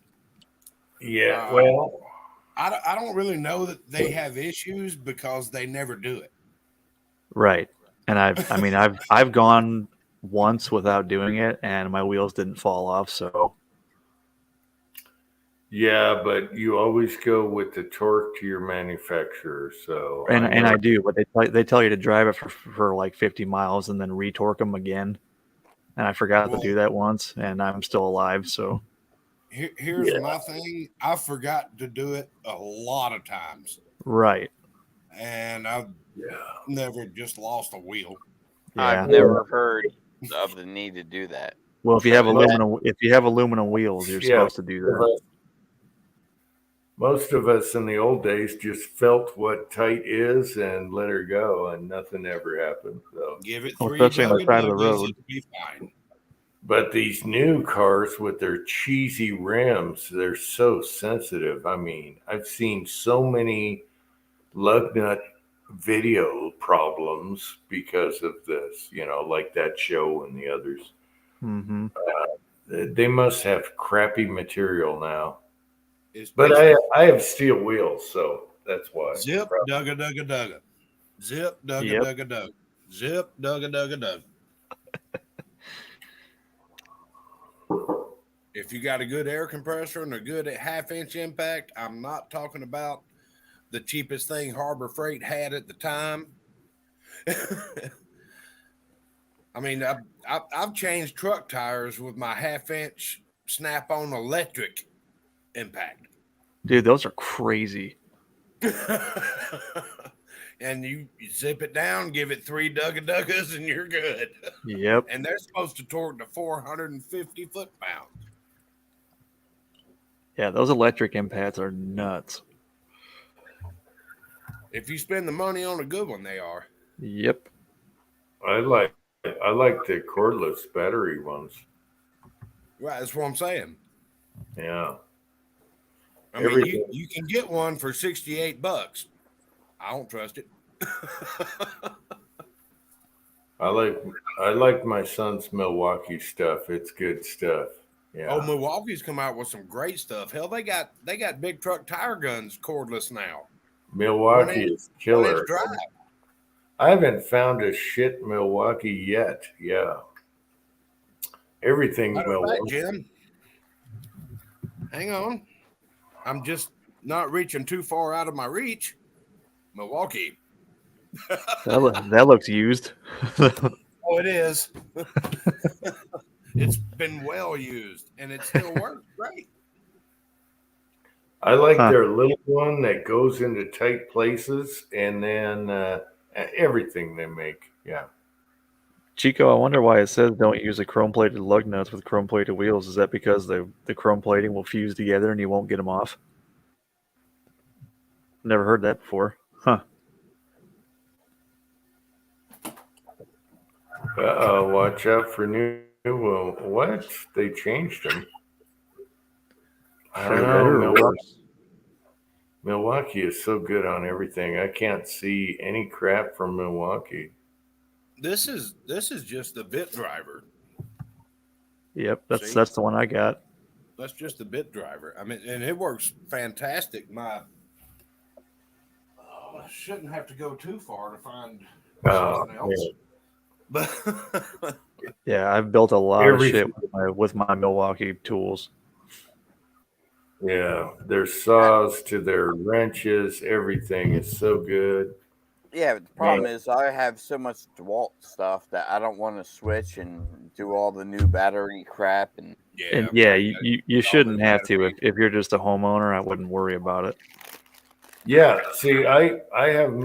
Yeah, well,
I don't really know that they have issues because they never do it.
Right. And I've gone once without doing it and my wheels didn't fall off, so
yeah, but you always go with the torque to your manufacturer. So
and I do, but they tell you to drive it for like 50 miles and then retorque them again. And I forgot to do that once, and I'm still alive. So
here's my thing: I forgot to do it a lot of times.
Right.
And I've never just lost a wheel.
Yeah. I've never heard of the need to do that.
Well, if you have aluminum wheels, you're supposed to do that.
Most of us in the old days just felt what tight is and let her go, and nothing ever happened. So
give it 3
especially on the side of the road.
It'll be fine.
But these new cars with their cheesy rims, they're so sensitive. I mean, I've seen so many lug nut video problems because of this, like that show and the others.
Mm-hmm.
They must have crappy material now.
It's
But
basically
I have steel wheels, so that's why.
zip, dugga, dugga, dugga. Zip, dugga,
Yep.
dugga, dugga. Zip, dugga, dugga, dugga. If you got a good air compressor and a good half-inch impact, I'm not talking about the cheapest thing Harbor Freight had at the time. I mean, I've changed truck tires with my half-inch snap-on electric impact.
Dude, those are crazy.
And you zip it down, give it 3 dugga duggas, and you're good.
Yep.
And they're supposed to torque to 450 foot-pounds.
Yeah, those electric impacts are nuts.
If you spend the money on a good one, they are.
Yep.
I like the cordless battery ones.
Right, that's what I'm saying.
Yeah.
I mean, you can get one for $68. I don't trust it.
I like my son's Milwaukee stuff. It's good stuff. Yeah.
Oh, Milwaukee's come out with some great stuff. Hell, they got big truck tire guns cordless now.
Milwaukee is killer.
1 inch drive.
I haven't found a shit Milwaukee yet. Yeah. Everything
Matter of fact,
Milwaukee.
Jim, hang on. I'm just not reaching too far out of my reach. Milwaukee.
That looks used.
Oh, it is. It's been well used, and it still works great.
I like their little one that goes into tight places, and then everything they make. Yeah.
Chico, I wonder why it says don't use the chrome-plated lug nuts with chrome-plated wheels. Is that because the chrome plating will fuse together and you won't get them off? Never heard that before. Huh.
Uh-oh, watch out for new what? They changed them. I don't know. Milwaukee is so good on everything. I can't see any crap from Milwaukee.
This is just the bit driver.
Yep, that's the one I got.
That's just the bit driver. I mean, and it works fantastic. I shouldn't have to go too far to find something else.
Yeah.
But
Yeah, I've built a lot of shit with my Milwaukee tools.
Yeah, their saws to their wrenches, everything is so good.
Yeah, but the problem is I have so much DeWalt stuff that I don't want to switch and do all the new battery crap. And
you shouldn't have to. If you're just a homeowner, I wouldn't worry about it.
Yeah, see, I have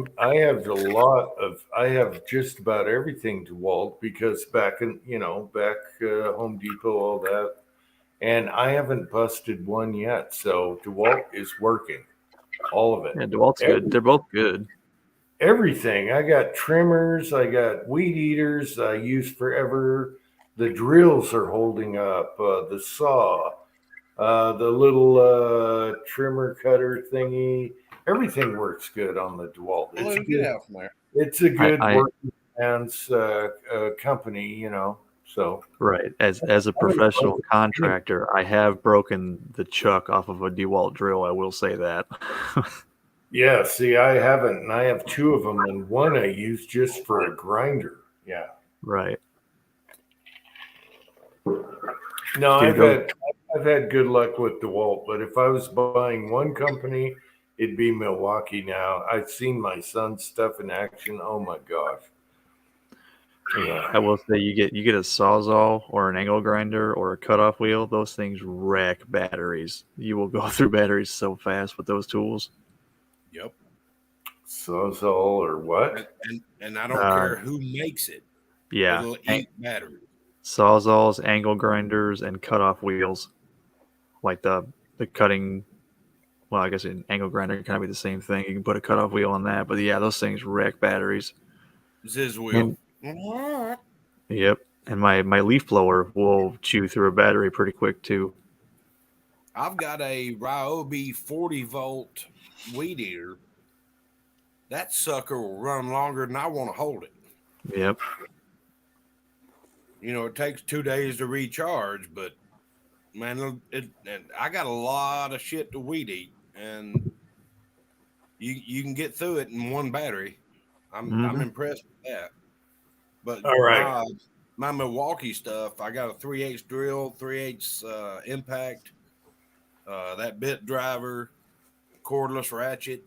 just about everything DeWalt because back Home Depot, all that, and I haven't busted one yet. So DeWalt is working, all of it.
Yeah, DeWalt's good. They're both good.
Everything. I got trimmers, I got weed eaters I use forever. The drills are holding up. The saw, the little trimmer cutter thingy. Everything works good on the DeWalt. It's a good working man's company, you know. So
right, as a professional contractor, I have broken the chuck off of a DeWalt drill. I will say that.
Yeah, see, I haven't, and I have 2 of them, and one I use just for a grinder. Yeah.
Right.
No, I've had good luck with DeWalt, but if I was buying one company, it'd be Milwaukee now. I've seen my son's stuff in action. Oh my gosh. Yeah.
I will say you get a Sawzall or an angle grinder or a cutoff wheel. Those things wreck batteries. You will go through batteries so fast with those tools.
Yep.
Sawzall or what?
And I don't care who makes it.
Yeah.
It'll eat batteries.
Sawzalls, angle grinders, and cutoff wheels. Like the cutting. Well, I guess an angle grinder can kind of be the same thing. You can put a cutoff wheel on that, but yeah, those things wreck batteries.
Ziz wheel.
Yep, and my leaf blower will chew through a battery pretty quick too.
I've got a Ryobi 40-volt weed eater. That sucker will run longer than I want to hold it.
Yep.
You know, it takes 2 days to recharge, but man, I got a lot of shit to weed eat, and you can get through it in one battery. I'm
Mhm.
impressed with that. But
All right.
my Milwaukee stuff, I got a 3/8 drill, 3/8 impact, that bit driver, cordless ratchet,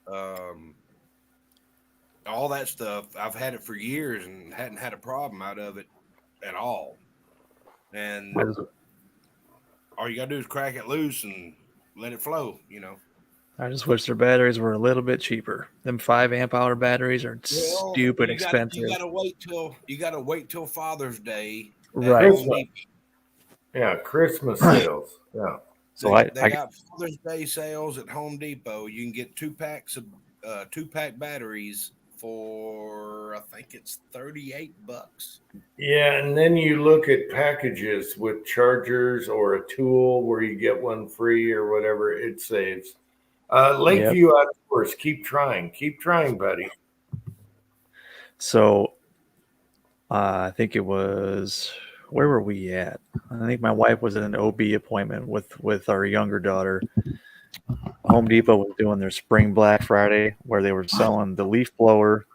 um, all that stuff. I've had it for years and hadn't had a problem out of it at all. And all you gotta do is crack it loose and let it flow.
I just wish their batteries were a little bit cheaper. Them 5 amp hour batteries are
Well,
stupid
you
expensive.
gotta wait till Father's Day at
Right.
Home
Christmas.
Depot.
Yeah, Christmas sales. Yeah.
So I
They got Father's Day sales at Home Depot. You can get 2 packs of 2-pack batteries for I think it's $38.
Yeah, and then you look at packages with chargers or a tool where you get one free or whatever, it saves.
Yep.
Lakeview Outdoors, keep trying, buddy.
So I think it was, where were we at? I think my wife was at an OB appointment with our younger daughter. Home Depot was doing their spring Black Friday where they were selling the leaf blower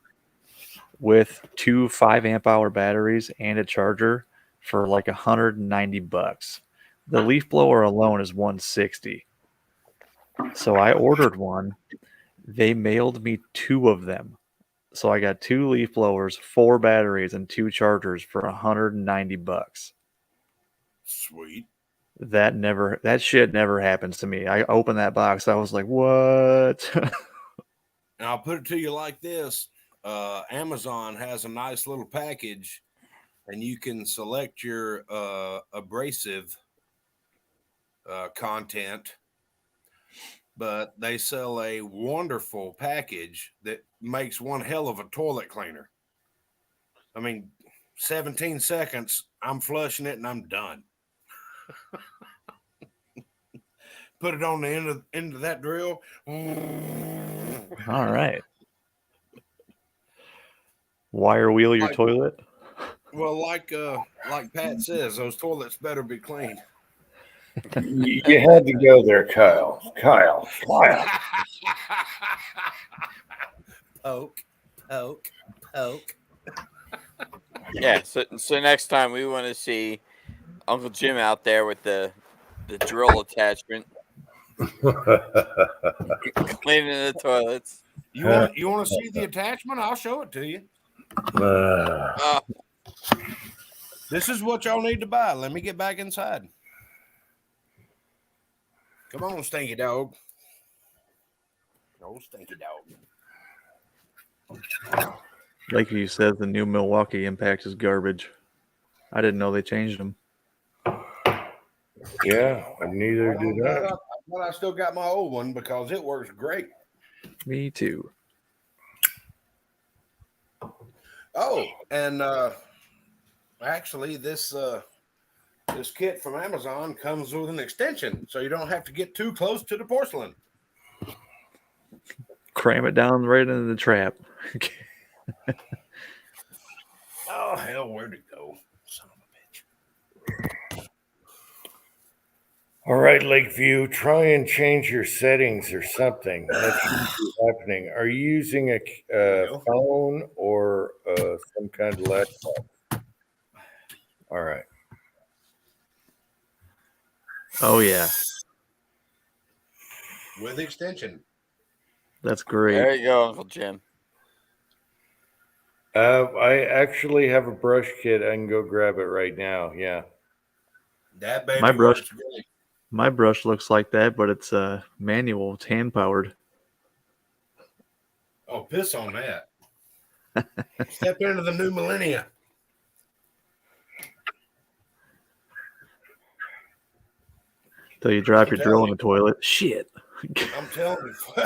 with 2 5 amp hour batteries and a charger for like $190. The leaf blower alone is $160. So I ordered one. They mailed me 2 of them. So I got 2 leaf blowers, 4 batteries, and 2 chargers for $190.
Sweet.
That shit never happens to me. I opened that box. I was like, what?
And I'll put it to you like this: Amazon has a nice little package, and you can select your abrasive content. But they sell a wonderful package that makes one hell of a toilet cleaner. I mean, 17 seconds, I'm flushing it and I'm done. Put it on the end of that drill.
All right. Wire wheel your toilet?
Well, like Pat says, those toilets better be clean.
You had to go there, Kyle.
Poke.
Yeah. So next time we want to see Uncle Jim out there with the drill attachment, cleaning the toilets.
You want to see the attachment? I'll show it to you.
Oh,
This is what y'all need to buy. Let me get back inside. Come on, stinky dog. Oh, stinky dog.
Lakeview says the new Milwaukee Impact is garbage. I didn't know they changed them.
Yeah, neither did I.
But I still got my old one because it works great.
Me too.
Oh, and actually, this kit from Amazon comes with an extension, so you don't have to get too close to the porcelain.
Cram it down right into the trap.
Oh hell, where'd it go? Son of a bitch.
All right, Lakeview, try and change your settings or something. That should be happening. Are you using a phone or some kind of laptop? All right.
Oh yeah,
With extension.
that's great.
there you go, Uncle Jim.
I actually have a brush kit. I can go grab it right now. Yeah.
That baby
My brush-
works great.
My brush looks like that, but it's manual. It's hand powered.
Oh, piss on that. Step into the new millennia.
Till you drop your drill in the toilet. Shit.
I'm telling you.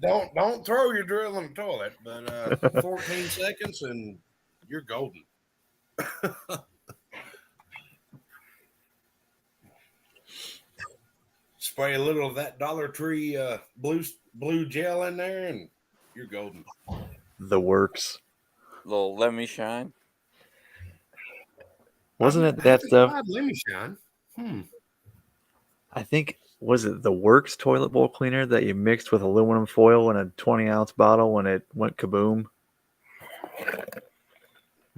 Don't throw your drill in the toilet, but 14 seconds and you're golden. Spray a little of that Dollar Tree blue gel in there and you're golden.
The works.
Little let me shine.
Wasn't
I
it that
haven't
stuff?
tried Lemmy Shine.
I think, was it the Works toilet bowl cleaner that you mixed with aluminum foil in a 20-ounce bottle when it went kaboom?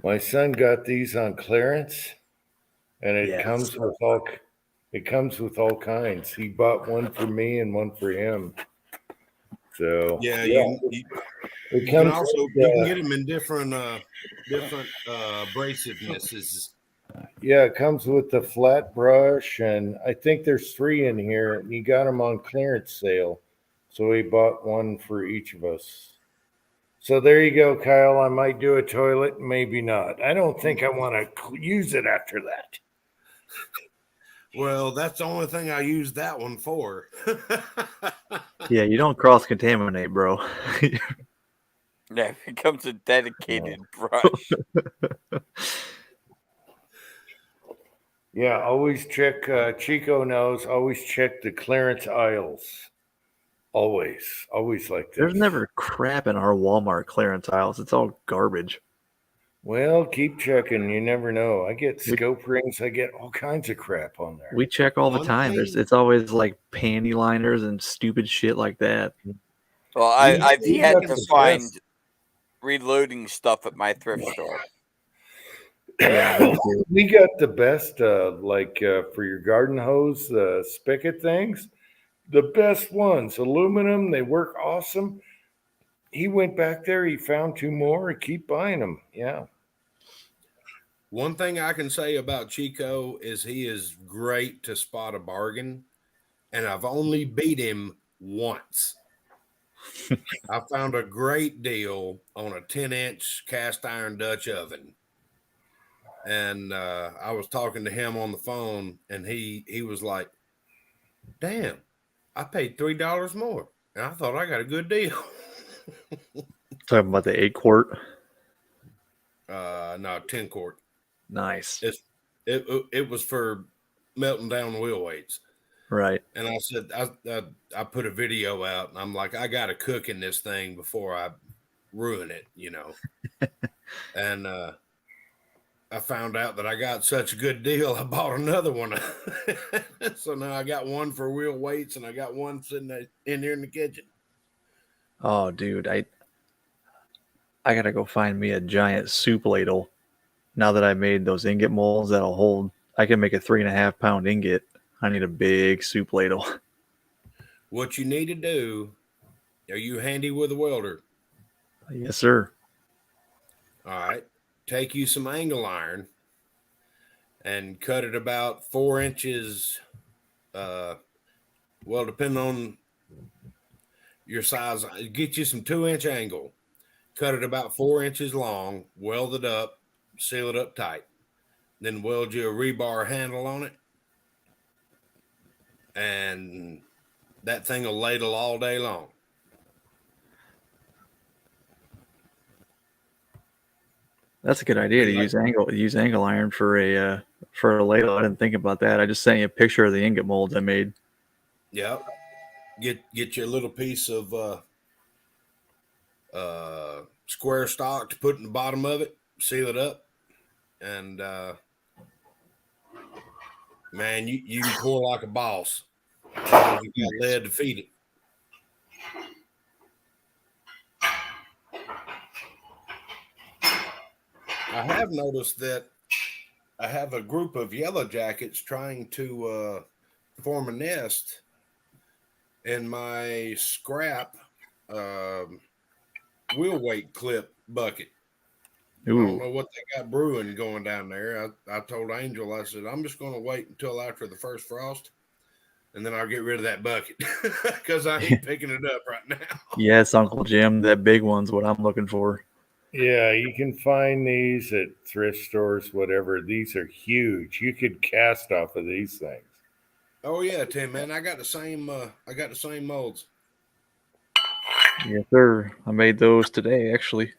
My son got these on clearance, and it
Yes.
comes with all kinds. He bought one for me and one for him. So
Yeah,
it
you can
comes
also
with,
you can get them in different abrasivenesses.
yeah, it comes with the flat brush, and I think there's 3 in here, and he got them on clearance sale. So he bought one for each of us. So there you go, Kyle. I might do a toilet, maybe not. I don't think I want to use it after that.
Well, that's the only thing I use that one for.
Yeah, you don't cross contaminate, bro.
Yeah, it becomes a dedicated brush.
Yeah, always check. Chico knows. Always check the clearance aisles. Always like this.
There's never crap in our Walmart clearance aisles. It's all garbage.
Well, keep checking. You never know. I get scope rings. I get all kinds of crap on there.
We check all the
One
time.
thing-
It's always like panty liners and stupid shit like that.
Well,
We-
I've
we
yet
got
to
the
find
best.
reloading stuff at my thrift store.
Yeah, me too.
We got the best, for your garden hose spigot things. The best ones, aluminum. They work awesome. He went back there. He found 2 more. He keep buying them. Yeah.
One thing I can say about Chico is he is great to spot a bargain, and I've only beat him once. I found a great deal on a 10-inch cast iron Dutch oven. And I was talking to him on the phone, and he was like, "Damn, I paid $3 more, and I thought I got a good deal."
Talking about the 8-quart.
No, 10 quart.
Nice.
It was for melting down wheel weights.
Right.
And I said, I put a video out, and I'm like, I got to cook in this thing before I ruin it, And I found out that I got such a good deal, I bought another one. So now I got one for wheel weights, and I got one sitting in here in the kitchen.
Oh, dude, I gotta go find me a giant soup ladle. Now that I made those ingot molds that'll hold, I can make a 3.5-pound ingot. I need a big soup ladle.
What you need to do, are you handy with a welder?
Yes, sir.
All right. Take you some angle iron and cut it about 4 inches. Well, depending on your size, get you some 2-inch angle, cut it about 4 inches long, weld it up, seal it up tight, then weld you a rebar handle on it. And that thing will ladle all day long.
That's a good idea to use angle iron for a ladle. I didn't think about that. I just sent you a picture of the ingot molds I made.
Yep. Get your little piece of square stock to put in the bottom of it, seal it up, and man, you can pour like a boss. As long as you got lead to feed it. I have noticed that I have a group of yellow jackets trying to form a nest in my scrap wheel weight clip bucket.
Ooh.
I don't know what they got brewing going down there. I told Angel, I said, I'm just going to wait until after the first frost, and then I'll get rid of that bucket because I ain't picking it up right now.
Yes, Uncle Jim, that big one's what I'm looking for.
Yeah, you can find these at thrift stores, whatever. These are huge. You could cast off of these things.
Oh yeah, Tim, man, I got the same molds.
Yes, sir. I made those today, actually.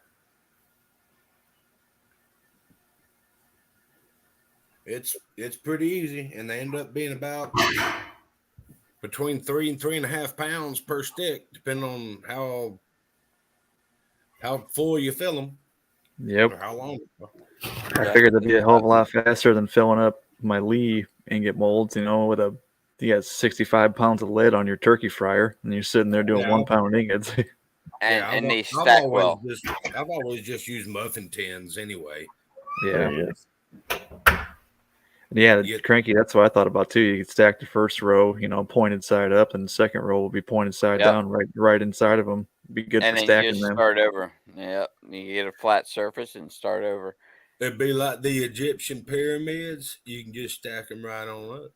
It's pretty easy, and they end up being about between 3 and 3.5 pounds per stick, depending on how full you fill them.
Yep.
For how long?
I figured that'd be a hell of a lot faster than filling up my Lee ingot molds, with you got 65 pounds of lead on your turkey fryer, and you're sitting there doing 1 pound ingots.
And they stack well.
I've always just used muffin tins anyway.
Yeah, cranky. That's what I thought about too. You could stack the first row, pointed side up, and the second row will be pointed side down, right inside of them. Be good
and
for
then
stacking
you just
them.
start over. Yep, you get a flat surface and start over.
It'd be like the Egyptian pyramids. You can just stack them right on up.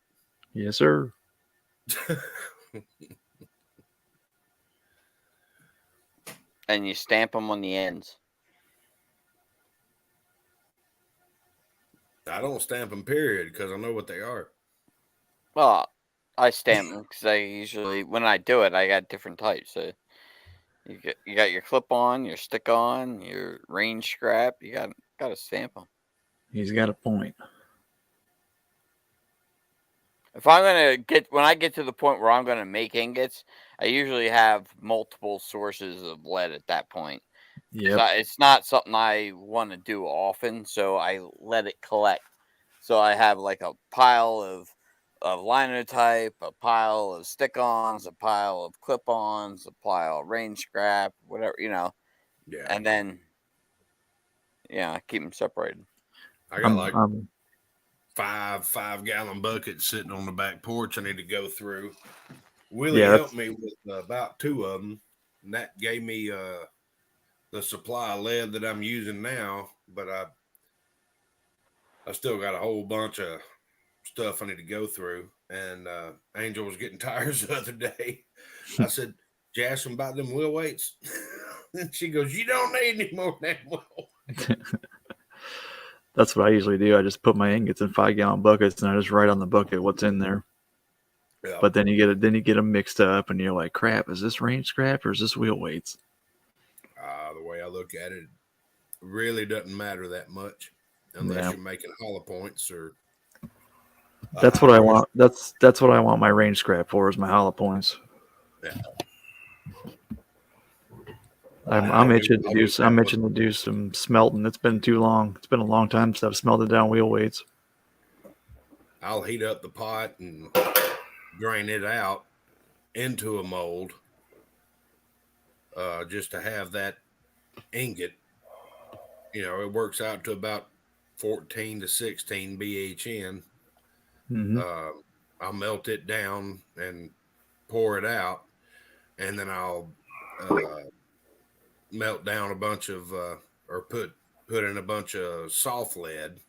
Yes, sir.
And you stamp them on the ends.
I don't stamp them, period, because I know what they are.
Well, I stamp them because I usually, when I do it, I got different types. So you got your clip on, your stick on, your range scrap. You got to stamp them.
He's got a point.
If when I get to the point where I'm gonna make ingots, I usually have multiple sources of lead at that point.
Yeah,
It's not something I want to do often, so I let it collect. So I have like a pile of linotype, a pile of stick-ons, a pile of clip-ons, a pile of range scrap, whatever,
Yeah.
And then, I keep them separated.
I got five-gallon buckets sitting on the back porch I need to go through. Willie helped me with about 2 of them, and that gave me the supply of lead that I'm using now, but I still got a whole bunch of stuff I need to go through. And Angel was getting tires the other day. I said, "Did you ask them about them wheel weights?" And she goes, "You don't need any more than wheel weights."
That's what I usually do. I just put my ingots in 5-gallon buckets, and I just write on the bucket what's in there. Yeah. But then you get them mixed up, and you're like, "Crap! Is this range scrap or is this wheel weights?"
The way I look at it, really doesn't matter that much unless you're making hollow points or.
That's what I want. That's what I want my range scrap for, is my hollow points.
Yeah.
I'm itching to do some smelting. It's been too long. It's been a long time since I've smelted down wheel weights.
I'll heat up the pot and drain it out into a mold, just to have that ingot. It works out to about 14 to 16 BHN.
Mm-hmm.
I'll melt it down and pour it out, and then I'll melt down a bunch of or put in a bunch of soft lead.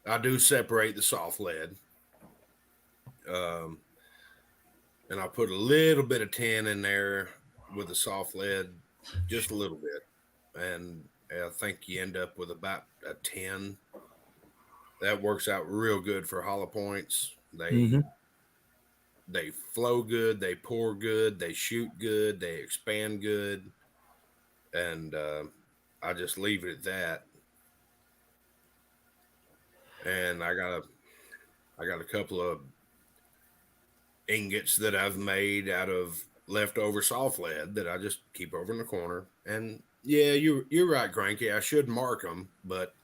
I do separate the soft lead, and I'll put a little bit of tin in there with the soft lead, just a little bit, and I think you end up with about a 10. That works out real good for hollow points. They flow good, they pour good, they shoot good, they expand good, and I just leave it at that. And I got a couple of ingots that I've made out of leftover soft lead that I just keep over in the corner. And yeah, you're right, Cranky. I should mark them, but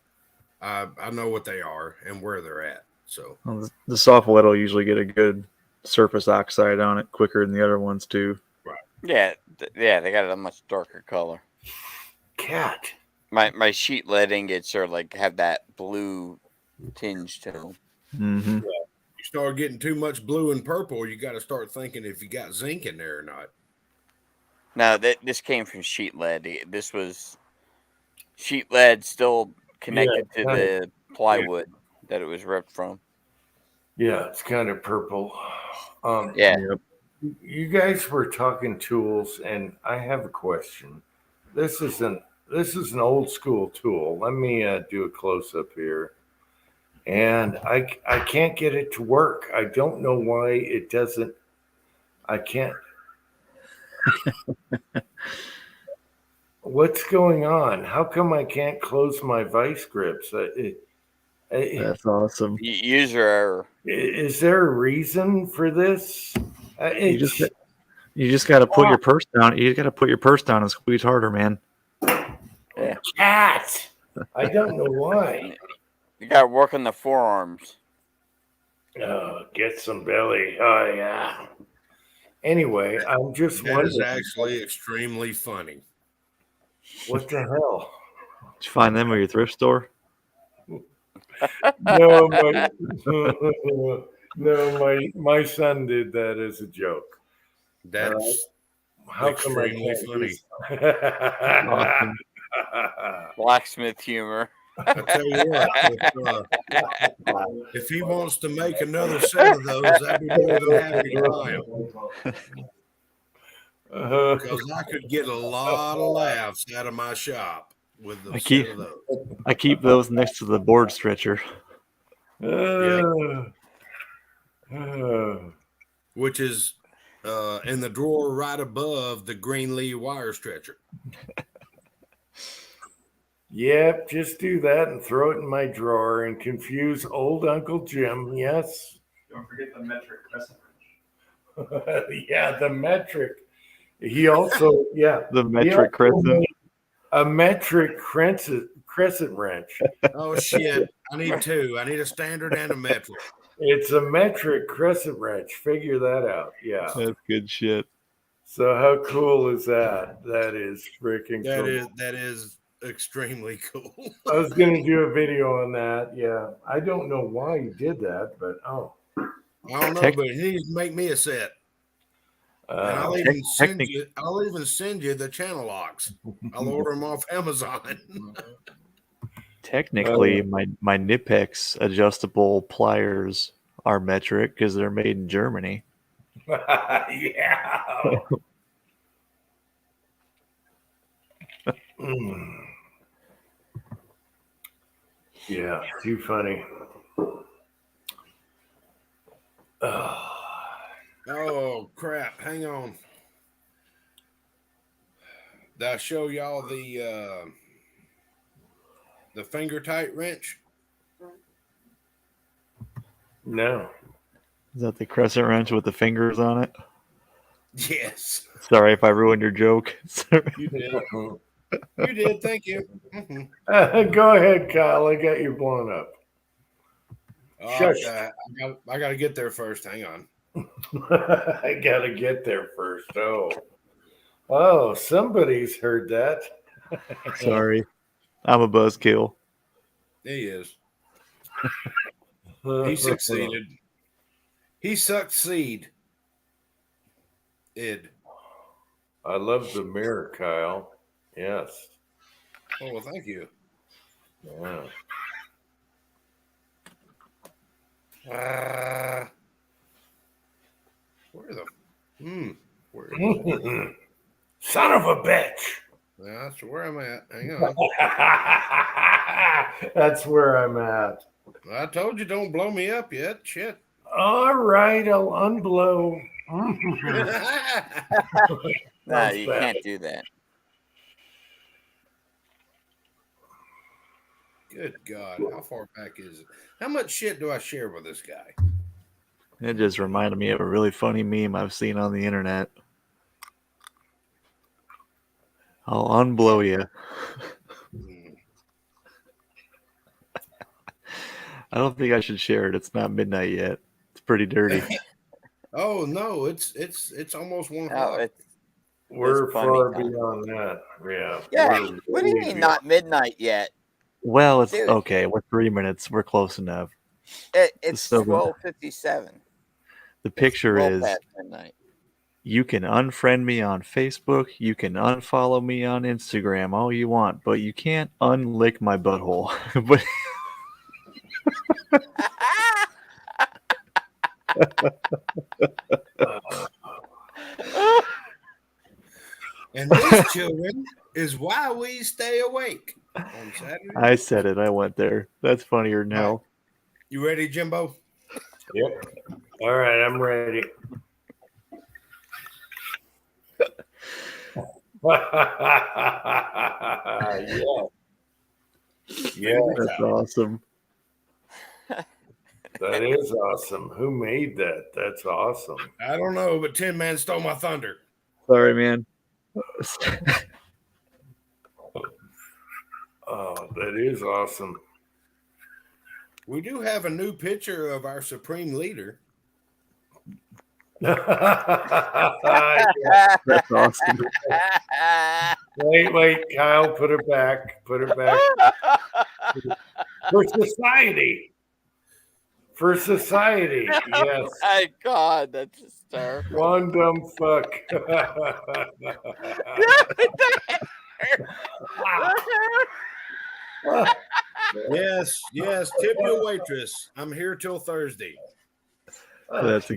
I know what they are and where they're at. So
the soft lead will usually get a good surface oxide on it quicker than the other ones too.
Right.
Yeah, they got a much darker color.
Cat.
My sheet lead ingots are have that blue tinge to them.
Mm-hmm.
Yeah. You start getting too much blue and purple, you got to start thinking if you got zinc in there or not.
No, this came from sheet lead. This was sheet lead still connected to the plywood that it was ripped from.
Yeah, it's kind of purple.
Yeah.
Yep.
You guys were talking tools, and I have a question. This is an old school tool. Let me do a close up here. And I can't get it to work. I don't know why it doesn't. I can't. What's going on? How come I can't close my vice grips?
That's awesome.
User error.
Is there a reason for this?
You just got to put your purse down. You got to put your purse down and squeeze harder, man.
Yeah.
Cat. I don't know why.
You got to work on the forearms.
Oh, get some belly. Oh, yeah. Anyway, I'm just
That is
wondering.
actually extremely funny.
What the hell?
Did you find them at your thrift store?
No, my son did that as a joke.
That's
How come I
extremely
can't
funny.
Awesome.
Blacksmith humor.
I tell you what, if he wants to make another set of those, I'd be more than happy to buy them. Because I could get a lot of laughs out of my shop with the set of those.
I keep those next to the board stretcher.
Which is in the drawer right above the green Lee wire stretcher.
Yep, just do that and throw it in my drawer and confuse old Uncle Jim. Yes.
Don't forget the metric crescent
Yeah, the metric. He also, yeah.
The metric crescent.
A metric crescent wrench.
Oh, shit. I need two. I need a standard and a metric.
It's a metric crescent wrench. Figure that out. Yeah.
That's good shit.
So how cool is that? That is freaking cool.
That is extremely cool.
I was going to do a video on that. Yeah. I don't know why he did that, but
I don't know, but he needs to make me a set. And I'll even send you the channel locks. I'll order them off Amazon.
Technically, my Nipex adjustable pliers are metric because they're made in Germany.
Yeah. Yeah, too funny.
Oh crap! Hang on. Did I show y'all the finger tight wrench?
No.
Is that the crescent wrench with the fingers on it?
Yes.
Sorry if I ruined your joke.
You did. You did. Thank you.
Go ahead, Kyle. I got you blown up.
Shush. I got to get there first. Hang on.
I got to get there first. Oh, somebody's heard that.
Sorry. I'm a buzzkill.
He is. He succeeded. He succeeded.
I love the mirror, Kyle. Yes.
Oh, well, thank you.
Yeah.
Where is it?
Son of a bitch.
That's where I'm at. Hang on.
That's where I'm at.
I told you don't blow me up yet. Shit.
All right, I'll unblow.
No, you can't do that.
Good God. How far back is it? How much shit do I share with this guy?
It just reminded me of a really funny meme I've seen on the internet. I'll unblow you. I don't think I should share it. It's not midnight yet. It's pretty dirty.
Oh no, it's almost 1 o'clock.
Oh,
We're
it's funny
far
time.
beyond that. Yeah.
Yeah. What do you mean not midnight yet?
Well, it's
Dude.
okay. We're 3 minutes. We're close enough.
It's
So
12:57.
The picture
Well
is
past midnight.
you can unfriend me on Facebook. You can unfollow me on Instagram all you want, but you can't unlick my butthole. But
And this, children, is why we stay awake on Saturday.
I said it. I went there. That's funnier than hell.
You ready, Jimbo?
Yep. All right, I'm ready. Yeah,
That's awesome.
that is awesome. Who made that? That's awesome.
I don't know, but Tin Man stole my thunder.
Oh, that is awesome.
We do have a new picture of our supreme leader.
That's awesome.
Wait, Kyle, put it back. Put it back. For society. For society. Yes.
My God, that's hysterical.
One dumb fuck.
Yes. Tip your waitress. I'm here till Thursday.
That's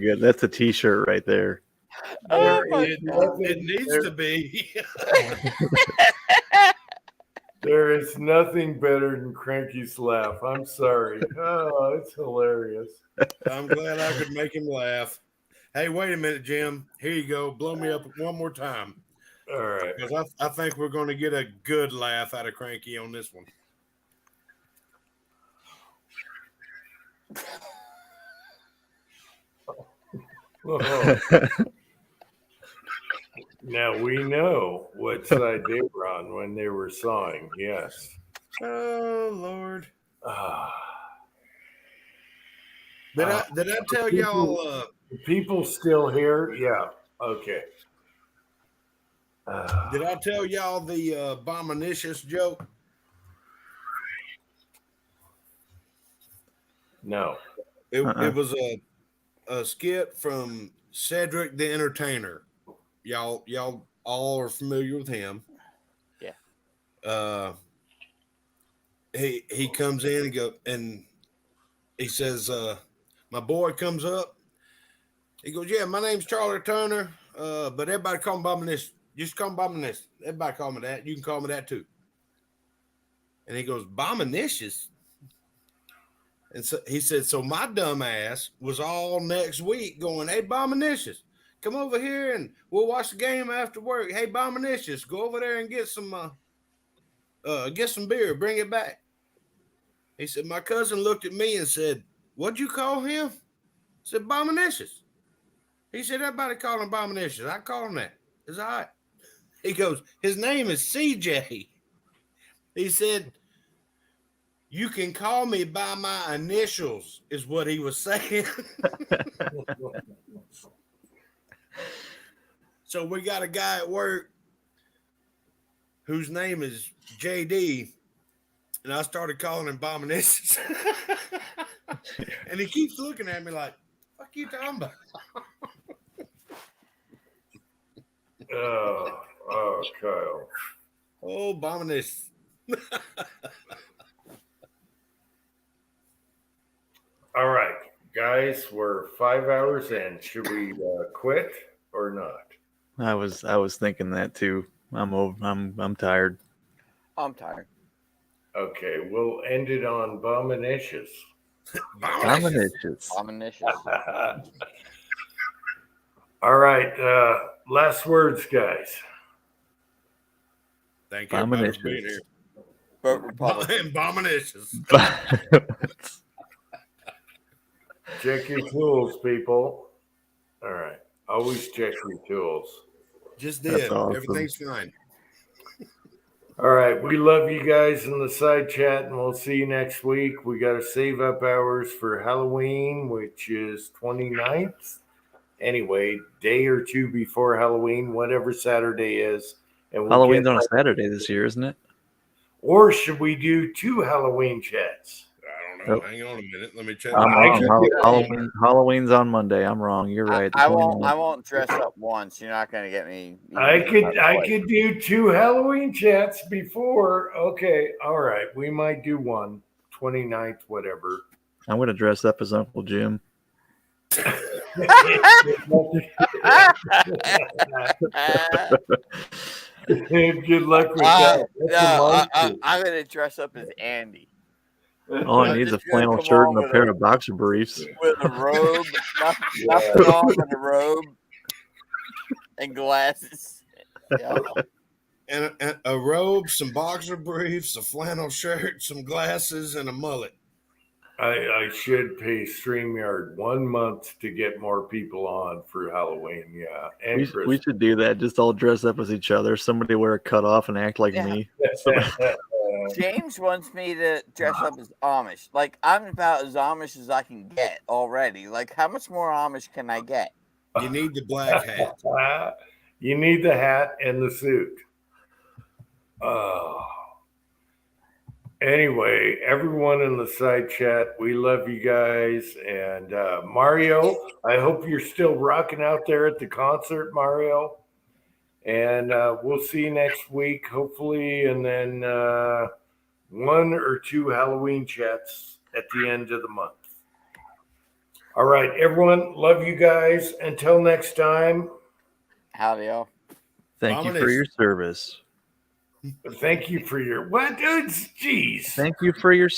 a t-shirt right there.
Oh my
It needs to be.
There is nothing better than Cranky's laugh. I'm sorry. Oh, it's hilarious.
I'm glad I could make him laugh. Hey, wait a minute, Jim. Here you go. Blow me up one more time.
All right.
Because I think we're going to get a good laugh out of Cranky on this one.
Oh. Now we know what side they were on when they were sawing. Yes.
Oh, Lord.
Ah.
Did I tell y'all?
People still here? Yeah. Okay.
Did I tell y'all the Bominicious joke?
No.
It was a skit from Cedric the Entertainer. Y'all all are familiar with him.
Yeah.
He comes in and he says, my boy comes up. He goes, yeah, my name's Charlie Turner, but everybody call me Bominicious. Just call me Bominicious. Everybody call me that. You can call me that too. And he goes, Bominicious? And so he said, so my dumb ass was all next week going, hey, Bominicious, come over here and we'll watch the game after work. Hey, Bominicious, go over there and get some beer. Bring it back. He said, my cousin looked at me and said, what'd you call him? I said, Bominicious. He said, everybody call him Bominicious. I call him that. It's all right. He goes, his name is CJ. He said, you can call me by my initials, is what he was saying. So we got a guy at work whose name is JD, and I started calling him Bominicious. And he keeps looking at me like, fuck you talking about?
Oh, Kyle.
Oh, Bominicious.
All right, guys, we're 5 hours in. Should we quit or not?
I was thinking that too. I'm tired.
I'm tired.
Okay, we'll end it on Bominicious.
Bominicious.
Bominicious.
All right, last words, guys.
Thank you everybody for being
Bominicious.
here.
Vote Republican.
Bominicious.
Check your tools, people. All right, always check your tools.
Just
That's
did.
awesome.
Everything's fine.
All right, we love you guys in the side chat, and we'll see you next week. We got to save up hours for Halloween, which is 29th. Anyway, day or two before Halloween, whatever Saturday is. And we'll
Halloween's on a Saturday this year, isn't it?
Or should we do 2 Halloween chats?
I don't know. Hang on a minute. Let me check.
I'm
I
wrong. Halloween's on Monday. I'm wrong. You're right.
I won't dress up once. You're not gonna get me.
I could do 2 Halloween chats before. Okay, all right. We might do one 29th, whatever.
I'm going to dress up as Uncle Jim.
Good luck with that.
I'm gonna dress up as Andy.
All he needs is a flannel shirt and a pair of boxer briefs.
With a robe, nothing on but a robe and glasses. Yeah.
And a robe, some boxer briefs, a flannel shirt, some glasses, and a mullet.
I should pay StreamYard 1 month to get more people on for Halloween. Yeah. And
We should do that. Just all dress up as each other. Somebody wear a cutoff and act like me.
James wants me to dress up as Amish. Like, I'm about as Amish as I can get already. Like, how much more Amish can I get?
You need the black hat.
You need the hat and the suit. Oh. Anyway, everyone in the side chat, we love you guys. And Mario, I hope you're still rocking out there at the concert, Mario. And we'll see you next week, hopefully. And then 1 or 2 Halloween chats at the end of the month. All right, everyone, love you guys. Until next time.
Howdy, y'all.
Thank you for your service.
Thank you for your what, dudes? Jeez.
Thank you for your